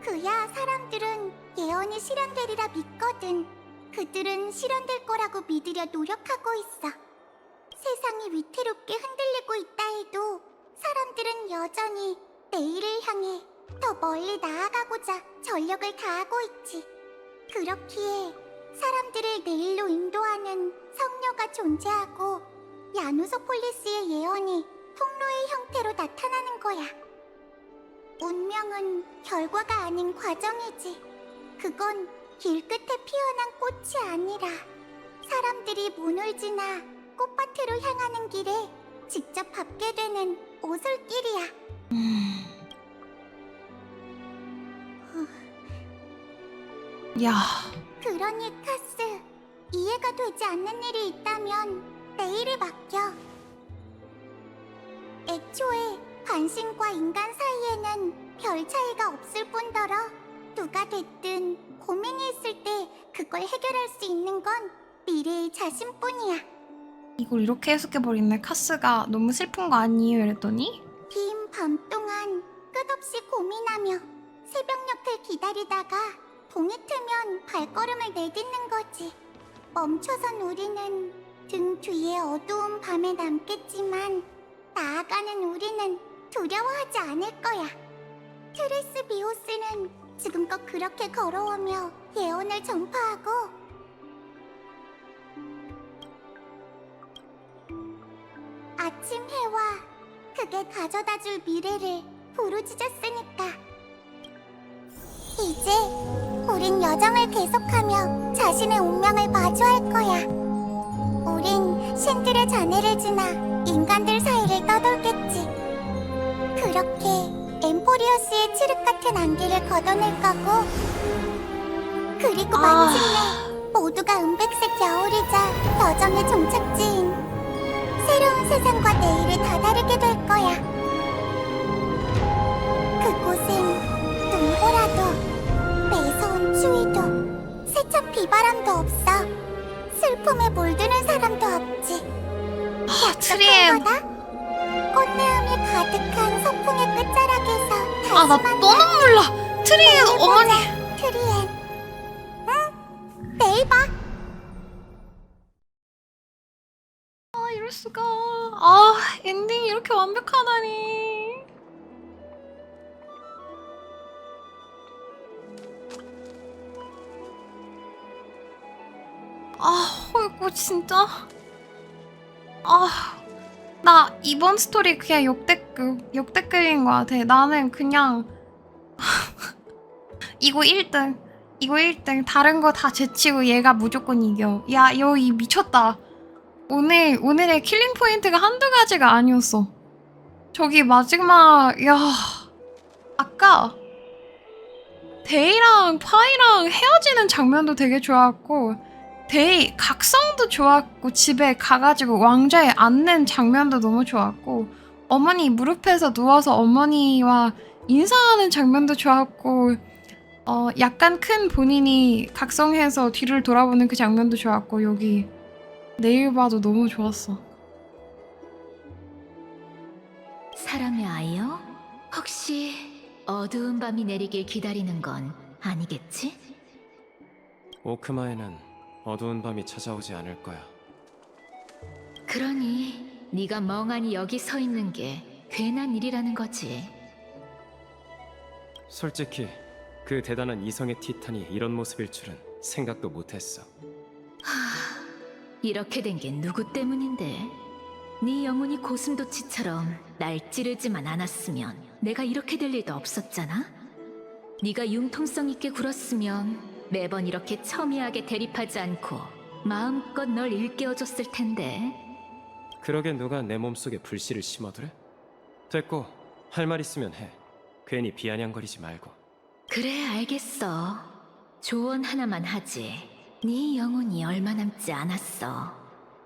그야 사람들은 예언이 실현되리라 믿거든. 그들은 실현될 거라고 믿으려 노력하고 있어. 세상이 위태롭게 흔들리고 있다 해도 사람들은 여전히 내일을 향해 더 멀리 나아가고자 전력을 다하고 있지. 그렇기에 사람들을 내일로 인도하는 성녀가 존재하고 야누소폴리스의 예언이 통로의 형태로 나타나는 거야. 운명은 결과가 아닌 과정이지. 그건 길 끝에 피어난 꽃이 아니라 사람들이 문을 지나 꽃밭으로 향하는 길에 직접 밟게 되는 오솔길이야. 야. 그러니 카스, 이해가 되지 않는 일이 있다면 내일을 맡겨. 애초에 관심과 인간 사이에는 별 차이가 없을 뿐더러 누가 됐든 고민이 있을 때 그걸 해결할 수 있는 건 미래의 자신뿐이야. 이걸 이렇게 해석해버리네. 카스가 너무 슬픈 거 아니에요? 이랬더니 긴 밤 동안 끝없이 고민하며 새벽녘을 기다리다가 동이 트면 발걸음을 내딛는 거지. 멈춰선 우리는 등 뒤에 어두운 밤에 남겠지만 나아가는 우리는 두려워하지 않을 거야. 트레스 비오스는 지금껏 그렇게 걸어오며 예언을 전파하고 아침 해와 그게 가져다줄 미래를 부르짖었으니까. 이제 우린 여정을 계속하며 자신의 운명을 마주할 거야. 우린 신들의 잔해를 지나 인간들 사이를 떠돌겠지. 그렇게 엠포리어스의 칠흑 같은 안개를 걷어낼 거고, 그리고 마침내 모두가 은백색 겨울이자 여정의 종착지인 새로운 세상과 내일을 다다르게 될 거야. 그곳엔 눈보라도 매서운 추위도 세찬 비바람도 없어. 슬픔에 물드는 사람도 없지. 트리엠. 꽃내음이 가득한 소풍의 끝자락에서 아, 나 다시 또 눈물 나. 트리엠 어머니. 트리엔. 응? 내일 봐. 아, 이럴 수가. 아, 엔딩이 이렇게 완벽하다니. 아, 이거 진짜. 아, 나 이번 스토리 그냥 역대급인 것 같아. 나는 그냥 이거 1등. 이거 1등. 다른 거 다 제치고 얘가 무조건 이겨. 야, 여기 미쳤다. 오늘의 킬링 포인트가 한두 가지가 아니었어. 저기 마지막, 야, 아까 데이랑 파이랑 헤어지는 장면도 되게 좋았고, 데이 각성도 좋았고, 집에 가가지고 왕좌에 앉는 장면도 너무 좋았고, 어머니 무릎에서 누워서 어머니와 인사하는 장면도 좋았고, 약간 큰 본인이 각성해서 뒤를 돌아보는 그 장면도 좋았고, 여기 내일 봐도 너무 좋았어. 사람의 아이요? 혹시 어두운 밤이 내리길 기다리는 건 아니겠지? 오크마에는 어두운 밤이 찾아오지 않을 거야. 그러니 네가 멍하니 여기 서 있는 게 괜한 일이라는 거지. 솔직히 그 대단한 이성의 티탄이 이런 모습일 줄은 생각도 못했어. 이렇게 된 게 누구 때문인데? 네 영혼이 고슴도치처럼 날 찌르지만 않았으면 내가 이렇게 될 일도 없었잖아? 네가 융통성 있게 굴었으면 매번 이렇게 첨예하게 대립하지 않고 마음껏 널 일깨워줬을 텐데. 그러게 누가 내 몸속에 불씨를 심어두래? 됐고, 할 말 있으면 해. 괜히 비아냥거리지 말고. 그래, 알겠어. 조언 하나만 하지. 네 영혼이 얼마 남지 않았어.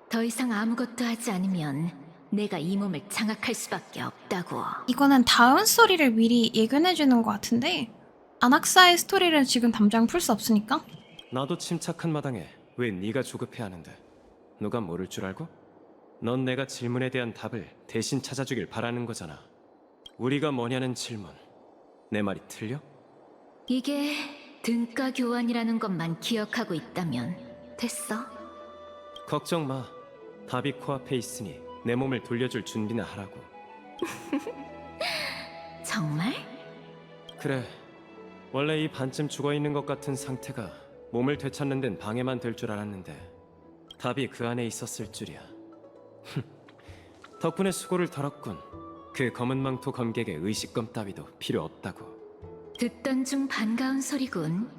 더 이상 아무것도 하지 않으면 내가 이 몸을 장악할 수밖에 없다고. 이거는 다음 스토리를 미리 예견해주는 것 같은데, 아낙사의 스토리를 지금 당장 풀 수 없으니까? 나도 침착한 마당에 왜 네가 조급해하는데? 누가 모를 줄 알고? 넌 내가 질문에 대한 답을 대신 찾아주길 바라는 거잖아. 우리가 뭐냐는 질문. 내 말이 틀려? 이게 등가 교환이라는 것만 기억하고 있다면 됐어. 걱정 마. 답이 코앞에 있으니 내 몸을 돌려줄 준비나 하라고. 정말? 그래. 원래 이 반쯤 죽어있는 것 같은 상태가 몸을 되찾는 데는 방해만 될 줄 알았는데 답이 그 안에 있었을 줄이야. 덕분에 수고를 덜었군. 그 검은 망토 검객의 의식검 따위도 필요 없다고. 듣던 중 반가운 소리군.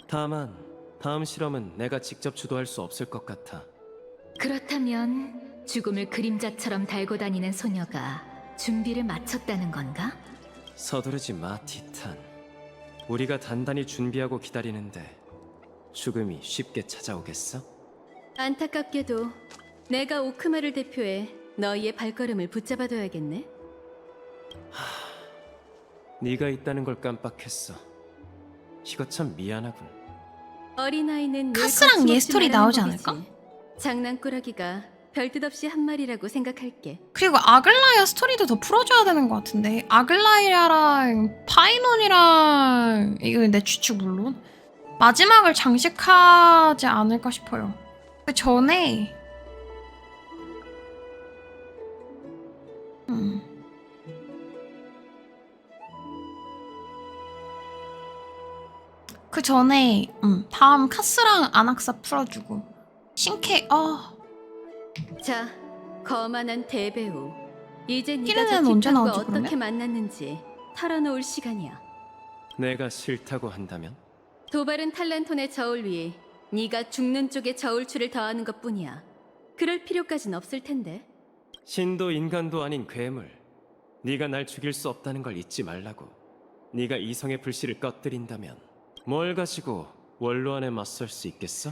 다만 다음 실험은 내가 직접 주도할 수 없을 것 같아. 그렇다면 죽음을 그림자처럼 달고 다니는 소녀가 준비를 마쳤다는 건가? 서두르지 마, 티탄. 우리가 단단히 준비하고 기다리는데 죽음이 쉽게 찾아오겠어? 안타깝게도 내가 오크마를 대표해 너희의 발걸음을 붙잡아둬야겠네. 네가 있다는 걸 깜빡했어. 이거 참 미안하군. 어린아이는 늘 카스랑 얘 거침없이 스토리 말하는 나오지 법이지. 않을까? 장난꾸러기가 별뜻 없이 한 말이라고 생각할게. 그리고 아글라이아 스토리도 더 풀어줘야 되는 것 같은데. 아글라이아랑 파이논이랑 이건 내 추측 물론 마지막을 장식하지 않을까 싶어요. 그 전에 그 전에 다음 카스랑 아낙사 풀어주고 신캐 자, 거만한 대배우. 이제 네가 키르는 저 언제 딥한과 나오지, 어떻게 그러면? 만났는지 털어놓을 시간이야. 내가 싫다고 한다면? 도발은 탈란톤의 저울 위에 네가 죽는 쪽에 저울추를 더하는 것뿐이야. 그럴 필요까진 없을 텐데. 신도 인간도 아닌 괴물. 네가 날 죽일 수 없다는 걸 잊지 말라고. 네가 이성의 불씨를 꺼뜨린다면 뭘 가지고 원로안에 맞설 수 있겠어?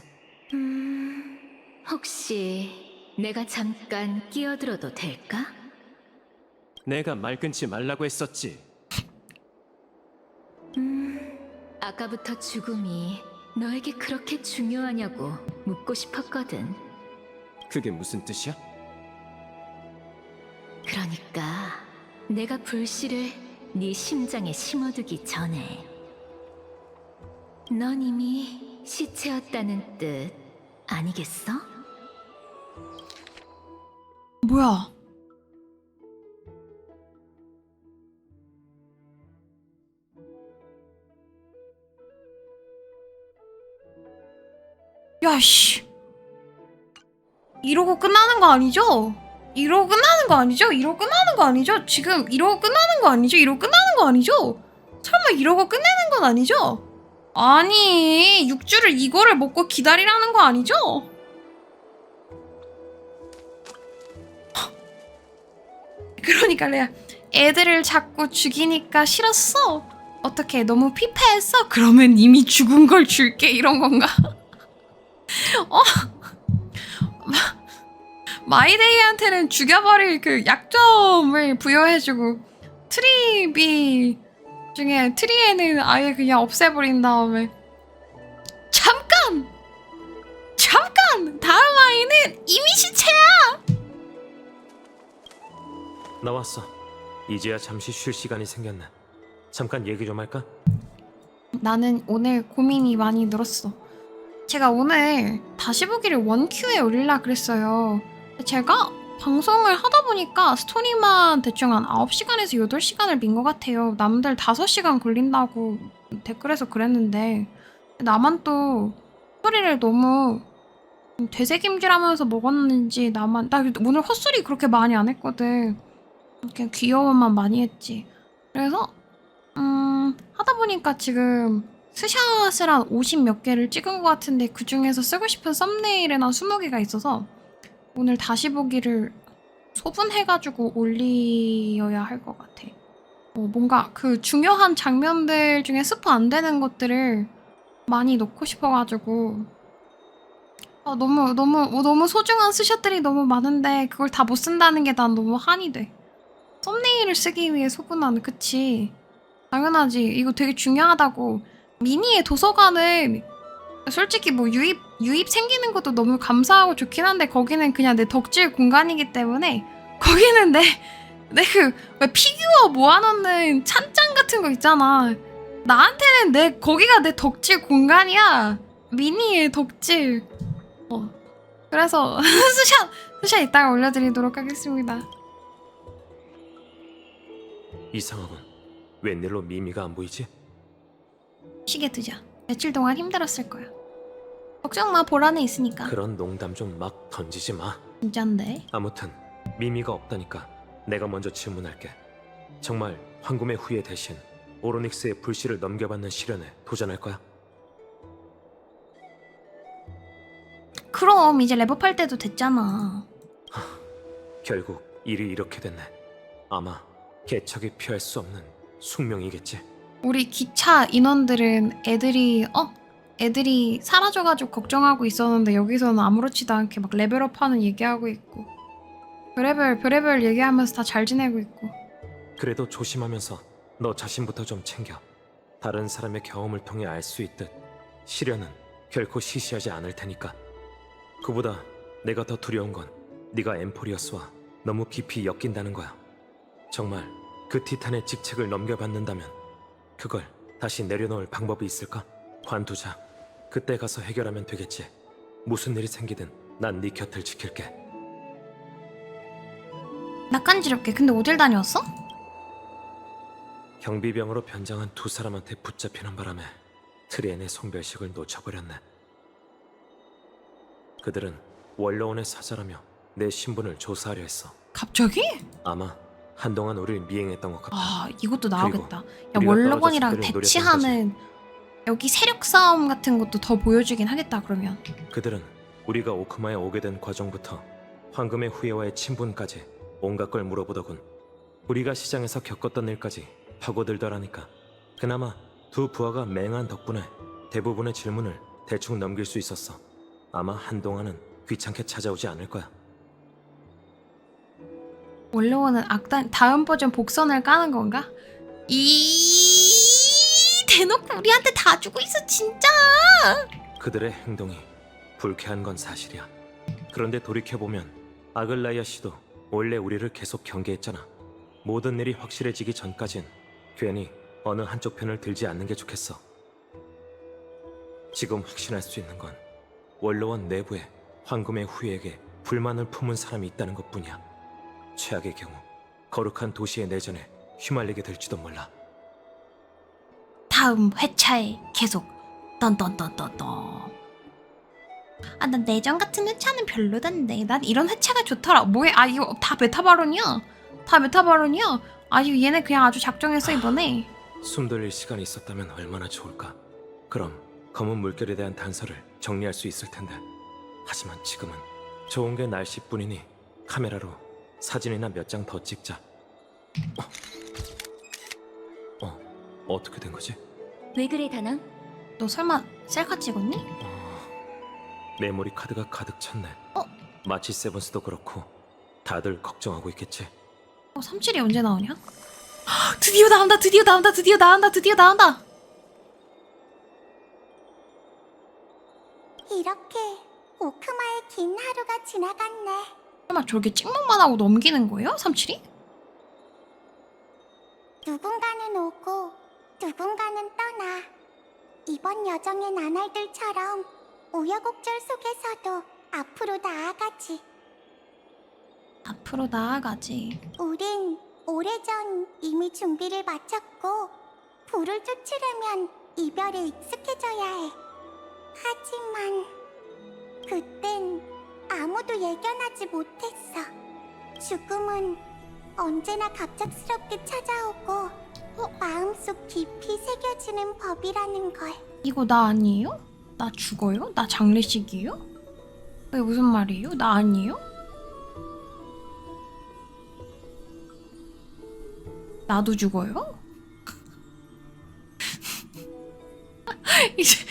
혹시 내가 잠깐 끼어들어도 될까? 내가 말 끊지 말라고 했었지. 아까부터 죽음이 너에게 그렇게 중요하냐고 묻고 싶었거든. 그게 무슨 뜻이야? 그러니까 내가 불씨를 네 심장에 심어두기 전에 넌 이미 시체였다는 뜻 아니겠어? 뭐야? 야씨, 이러고 끝나는 거 아니죠? 이러고 끝나는 거 아니죠? 이러고 끝나는 거 아니죠? 지금 이러고 끝나는 거 아니죠? 이러고 끝나는 거 아니죠? 설마 이러고 끝내는 건 아니죠? 아니, 6주를 이거를 먹고 기다리라는 거 아니죠? 그러니까 내가 애들을 자꾸 죽이니까 싫었어? 어떻게 너무 피폐했어? 그러면 이미 죽은 걸 줄게 이런 건가? 마이데이한테는 죽여버릴 그 약점을 부여해주고 트리비 중에 트리에는 아예 그냥 없애버린 다음에 잠깐! 다음 아이는 이미 시체야! 나왔어. 이제야 잠시 쉴 시간이 생겼네. 잠깐 얘기 좀 할까? 나는 오늘 고민이 많이 늘었어. 제가 오늘 다시 보기를 원큐에 올리려 그랬어요. 제가 방송을 하다 보니까 스토리만 대충 한 9시간에서 8시간을 민 것 같아요. 남들 5시간 걸린다고 댓글에서 그랬는데 나만 또 스토리를 너무 되새김질하면서 먹었는지 나 오늘 헛소리 그렇게 많이 안 했거든. 그냥 귀여움만 많이 했지. 그래서 하다 보니까 지금 스샷을 한 50 몇 개를 찍은 것 같은데 그 중에서 쓰고 싶은 썸네일은 한 20개가 있어서 오늘 다시 보기를 소분해가지고 올려야 할 것 같아. 뭔가 그 중요한 장면들 중에 스포 안 되는 것들을 많이 넣고 싶어가지고 너무 소중한 스샷들이 너무 많은데 그걸 다 못 쓴다는 게 난 너무 한이 돼. 썸네일을 쓰기 위해 소분하는, 그치? 당연하지. 이거 되게 중요하다고. 미니의 도서관은 솔직히 뭐 유입 생기는 것도 너무 감사하고 좋긴 한데 거기는 그냥 내 덕질 공간이기 때문에 거기는 내 그 왜 피규어 모아놓는 찬장 같은 거 있잖아. 나한테는 거기가 내 덕질 공간이야. 미니의 덕질. 그래서 스샷 이따가 올려드리도록 하겠습니다. 이상하군. 웬일로 미미가 안 보이지? 쉬게 두자. 며칠 동안 힘들었을 거야. 걱정 마, 볼 안에 있으니까. 그런 농담 좀 막 던지지 마. 진짠데. 아무튼 미미가 없다니까 내가 먼저 질문할게. 정말 황금의 후예 대신 오로닉스의 불씨를 넘겨받는 시련에 도전할 거야? 그럼 이제 랩업할 때도 됐잖아. 결국 일이 이렇게 됐네. 아마 개척이 피할 수 없는 숙명이겠지. 우리 기차 인원들은 애들이 사라져가지고 걱정하고 있었는데 여기서는 아무렇지도 않게 막 레벨업하는 얘기하고 있고 별의별 얘기하면서 다 잘 지내고 있고. 그래도 조심하면서 너 자신부터 좀 챙겨. 다른 사람의 경험을 통해 알 수 있듯 시련은 결코 시시하지 않을 테니까. 그보다 내가 더 두려운 건 네가 엠포리어스와 너무 깊이 엮인다는 거야. 정말 그 티탄의 직책을 넘겨받는다면 그걸 다시 내려놓을 방법이 있을까? 관두자. 그때 가서 해결하면 되겠지. 무슨 일이 생기든 난 네 곁을 지킬게. 낯간지럽게. 근데 어딜 다녀왔어? 경비병으로 변장한 두 사람한테 붙잡히는 바람에 트리엔의 송별식을 놓쳐버렸네. 그들은 원로원의 사자라며 내 신분을 조사하려 했어. 갑자기? 아마 한동안 우릴 미행했던 것 같아. 아, 이것도 나오겠다. 야, 우리가 원로원이랑 떨어져서 그를 대치하는 여기 세력 싸움 같은 것도 더 보여주긴 하겠다, 그러면. 그들은 우리가 오크마에 오게 된 과정부터 황금의 후예와의 친분까지 온갖 걸 물어보더군. 우리가 시장에서 겪었던 일까지 파고들더라니까. 그나마 두 부하가 맹한 덕분에 대부분의 질문을 대충 넘길 수 있었어. 아마 한동안은 귀찮게 찾아오지 않을 거야. 원로원은 악단 다음 버전 복선을 까는 건가? 대놓고 우리한테 다 주고 있어, 진짜. 그들의 행동이 불쾌한 건 사실이야. 그런데 돌이켜보면 아글라이아 씨도 원래 우리를 계속 경계했잖아. 모든 일이 확실해지기 전까진 괜히 어느 한쪽 편을 들지 않는 게 좋겠어. 지금 확신할 수 있는 건 원로원 내부에 황금의 후예에게 불만을 품은 사람이 있다는 것뿐이야. 최악의 경우 거룩한 도시의 내전에 휘말리게 될지도 몰라. 다음 회차에 계속 떤떤떤떤떤. 아, 난 내전 같은 회차는 별로던데. 난 이런 회차가 좋더라. 뭐해? 아, 이거 다 메타바론이야. 다 메타바론이야. 아, 이거 얘네 그냥 아주 작정했어 이번에. 숨 돌릴 시간이 있었다면 얼마나 좋을까. 그럼 검은 물결에 대한 단서를 정리할 수 있을 텐데. 하지만 지금은 좋은 게 날씨뿐이니 카메라로 사진이나 몇 장 더 찍자. 어떻게 된 거지? 왜 그래, 다낭? 너 설마 셀카 찍었니? 메모리 카드가 가득 찼네. 마치 세븐스도 그렇고 다들 걱정하고 있겠지. 37이 언제 나오냐? 헉, 드디어 나온다. 드디어 나온다. 드디어 나온다. 드디어 나온다. 이렇게 오크마의 긴 하루가 지나갔네. 설마 저렇게 찍먹만 하고 넘기는 거예요? 37이? 누군가는 오고 누군가는 떠나. 이번 여정의 나날들처럼 우여곡절 속에서도 앞으로 나아가지. 앞으로 나아가지. 우린 오래전 이미 준비를 마쳤고 불을 쫓으려면 이별에 익숙해져야 해. 하지만 그땐 아무도 예견하지 못했어. 죽음은 언제나 갑작스럽게 찾아오고 마음속 깊이 새겨지는 법이라는 걸. 이거 나 아니에요? 나 죽어요? 나 장례식이에요? 이게 무슨 말이에요? 나 아니에요? 나도 죽어요? 이제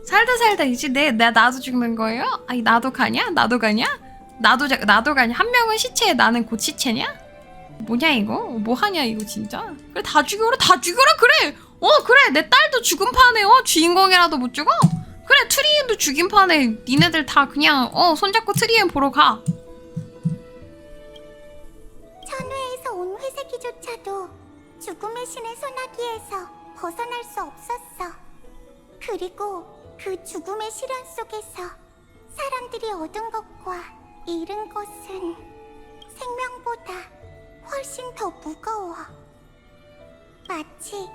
살다 이제 나도 죽는 거예요? 아니, 나도 가냐? 나도 가냐? 나도 가냐? 한 명은 시체에 나는 곧 시체냐? 뭐냐 이거? 뭐 하냐 이거 진짜? 그래, 다 죽여라. 그래. 그래, 내 딸도 죽은 판에 주인공이라도 못 죽어? 그래, 트리엔도 죽인 판에 니네들 다 그냥 손잡고 트리엔 보러 가. 천회에서 온 회색이조차도 죽음의 신의 소나기에서 벗어날 수 없었어. 그리고 그 죽음의 시련 속에서 사람들이 얻은 것과 잃은 것은 생명보다 훨씬 더 무거워. 마치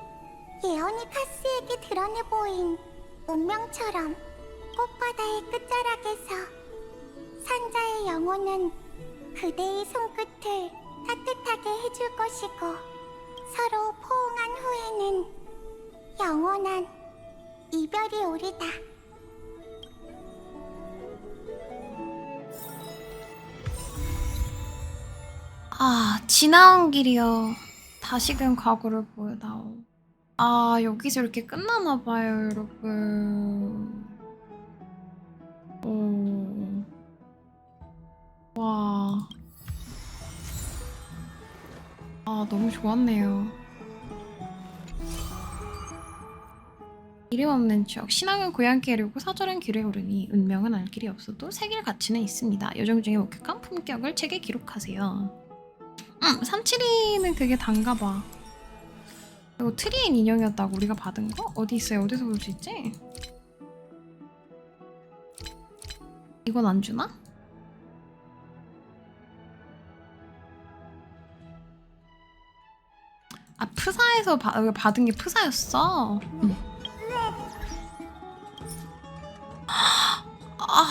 예언이 카스에게 드러내 보인 운명처럼 꽃바다의 끝자락에서 산자의 영혼은 그대의 손끝을 따뜻하게 해줄 것이고 서로 포옹한 후에는 영원한 이별이 오리다. 아, 지나온 길이여 다시금 과거를 보여다오. 아, 여기서 이렇게 끝나나봐요, 여러분. 와. 아, 너무 좋았네요. 이름 없는 추억. 신앙은 고향길에 오르고 사절은 길에 오르니 운명은 알 길이 없어도 새길 가치는 있습니다. 요정 중에 목격한 품격을 책에 기록하세요. 372는 그게 단가 봐. 이거 트리엔 인형이었다고 우리가 받은 거? 어디 있어요? 어디서 볼 수 있지? 이건 안 주나? 아, 프사에서 받은 게 프사였어? 아...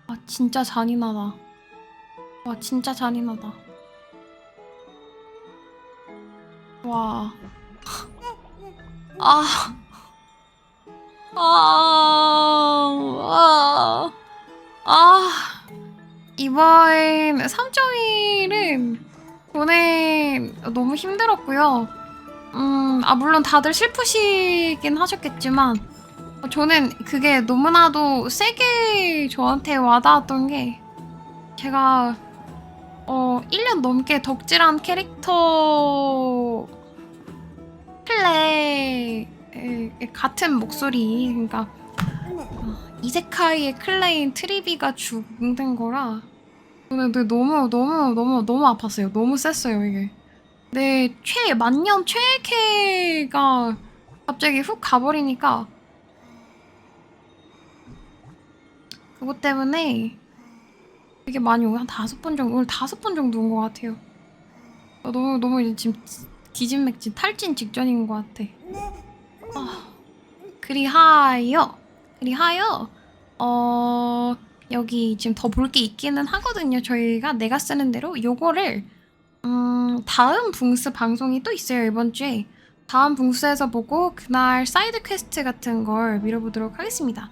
아, 진짜 잔인하다. 와, 진짜 잔인하다. 와. 아. 이번 3.1은 보내 너무 힘들었고요. 물론 다들 슬프시긴 하셨겠지만, 저는 그게 너무나도 세게 저한테 와닿았던 게, 제가 1년 넘게 덕질한 캐릭터 클레 같은 목소리, 그러니까 이세카이의 클레인 트리비가 죽는 거라 저는 너무 아팠어요. 너무 셌어요 이게. 내 만년 최애캐가 갑자기 훅 가버리니까 그것 때문에 되게 많이 한 5번 정도, 오늘 5번 정도 온 것 같아요. 너무 이제 지금 기진맥진 탈진 직전인 것 같아. 그리하여 여기 지금 더 볼 게 있기는 하거든요. 저희가 내가 쓰는 대로 요거를 다음 붕스 방송이 또 있어요. 이번 주에 다음 붕스에서 보고 그날 사이드 퀘스트 같은 걸 밀어보도록 하겠습니다.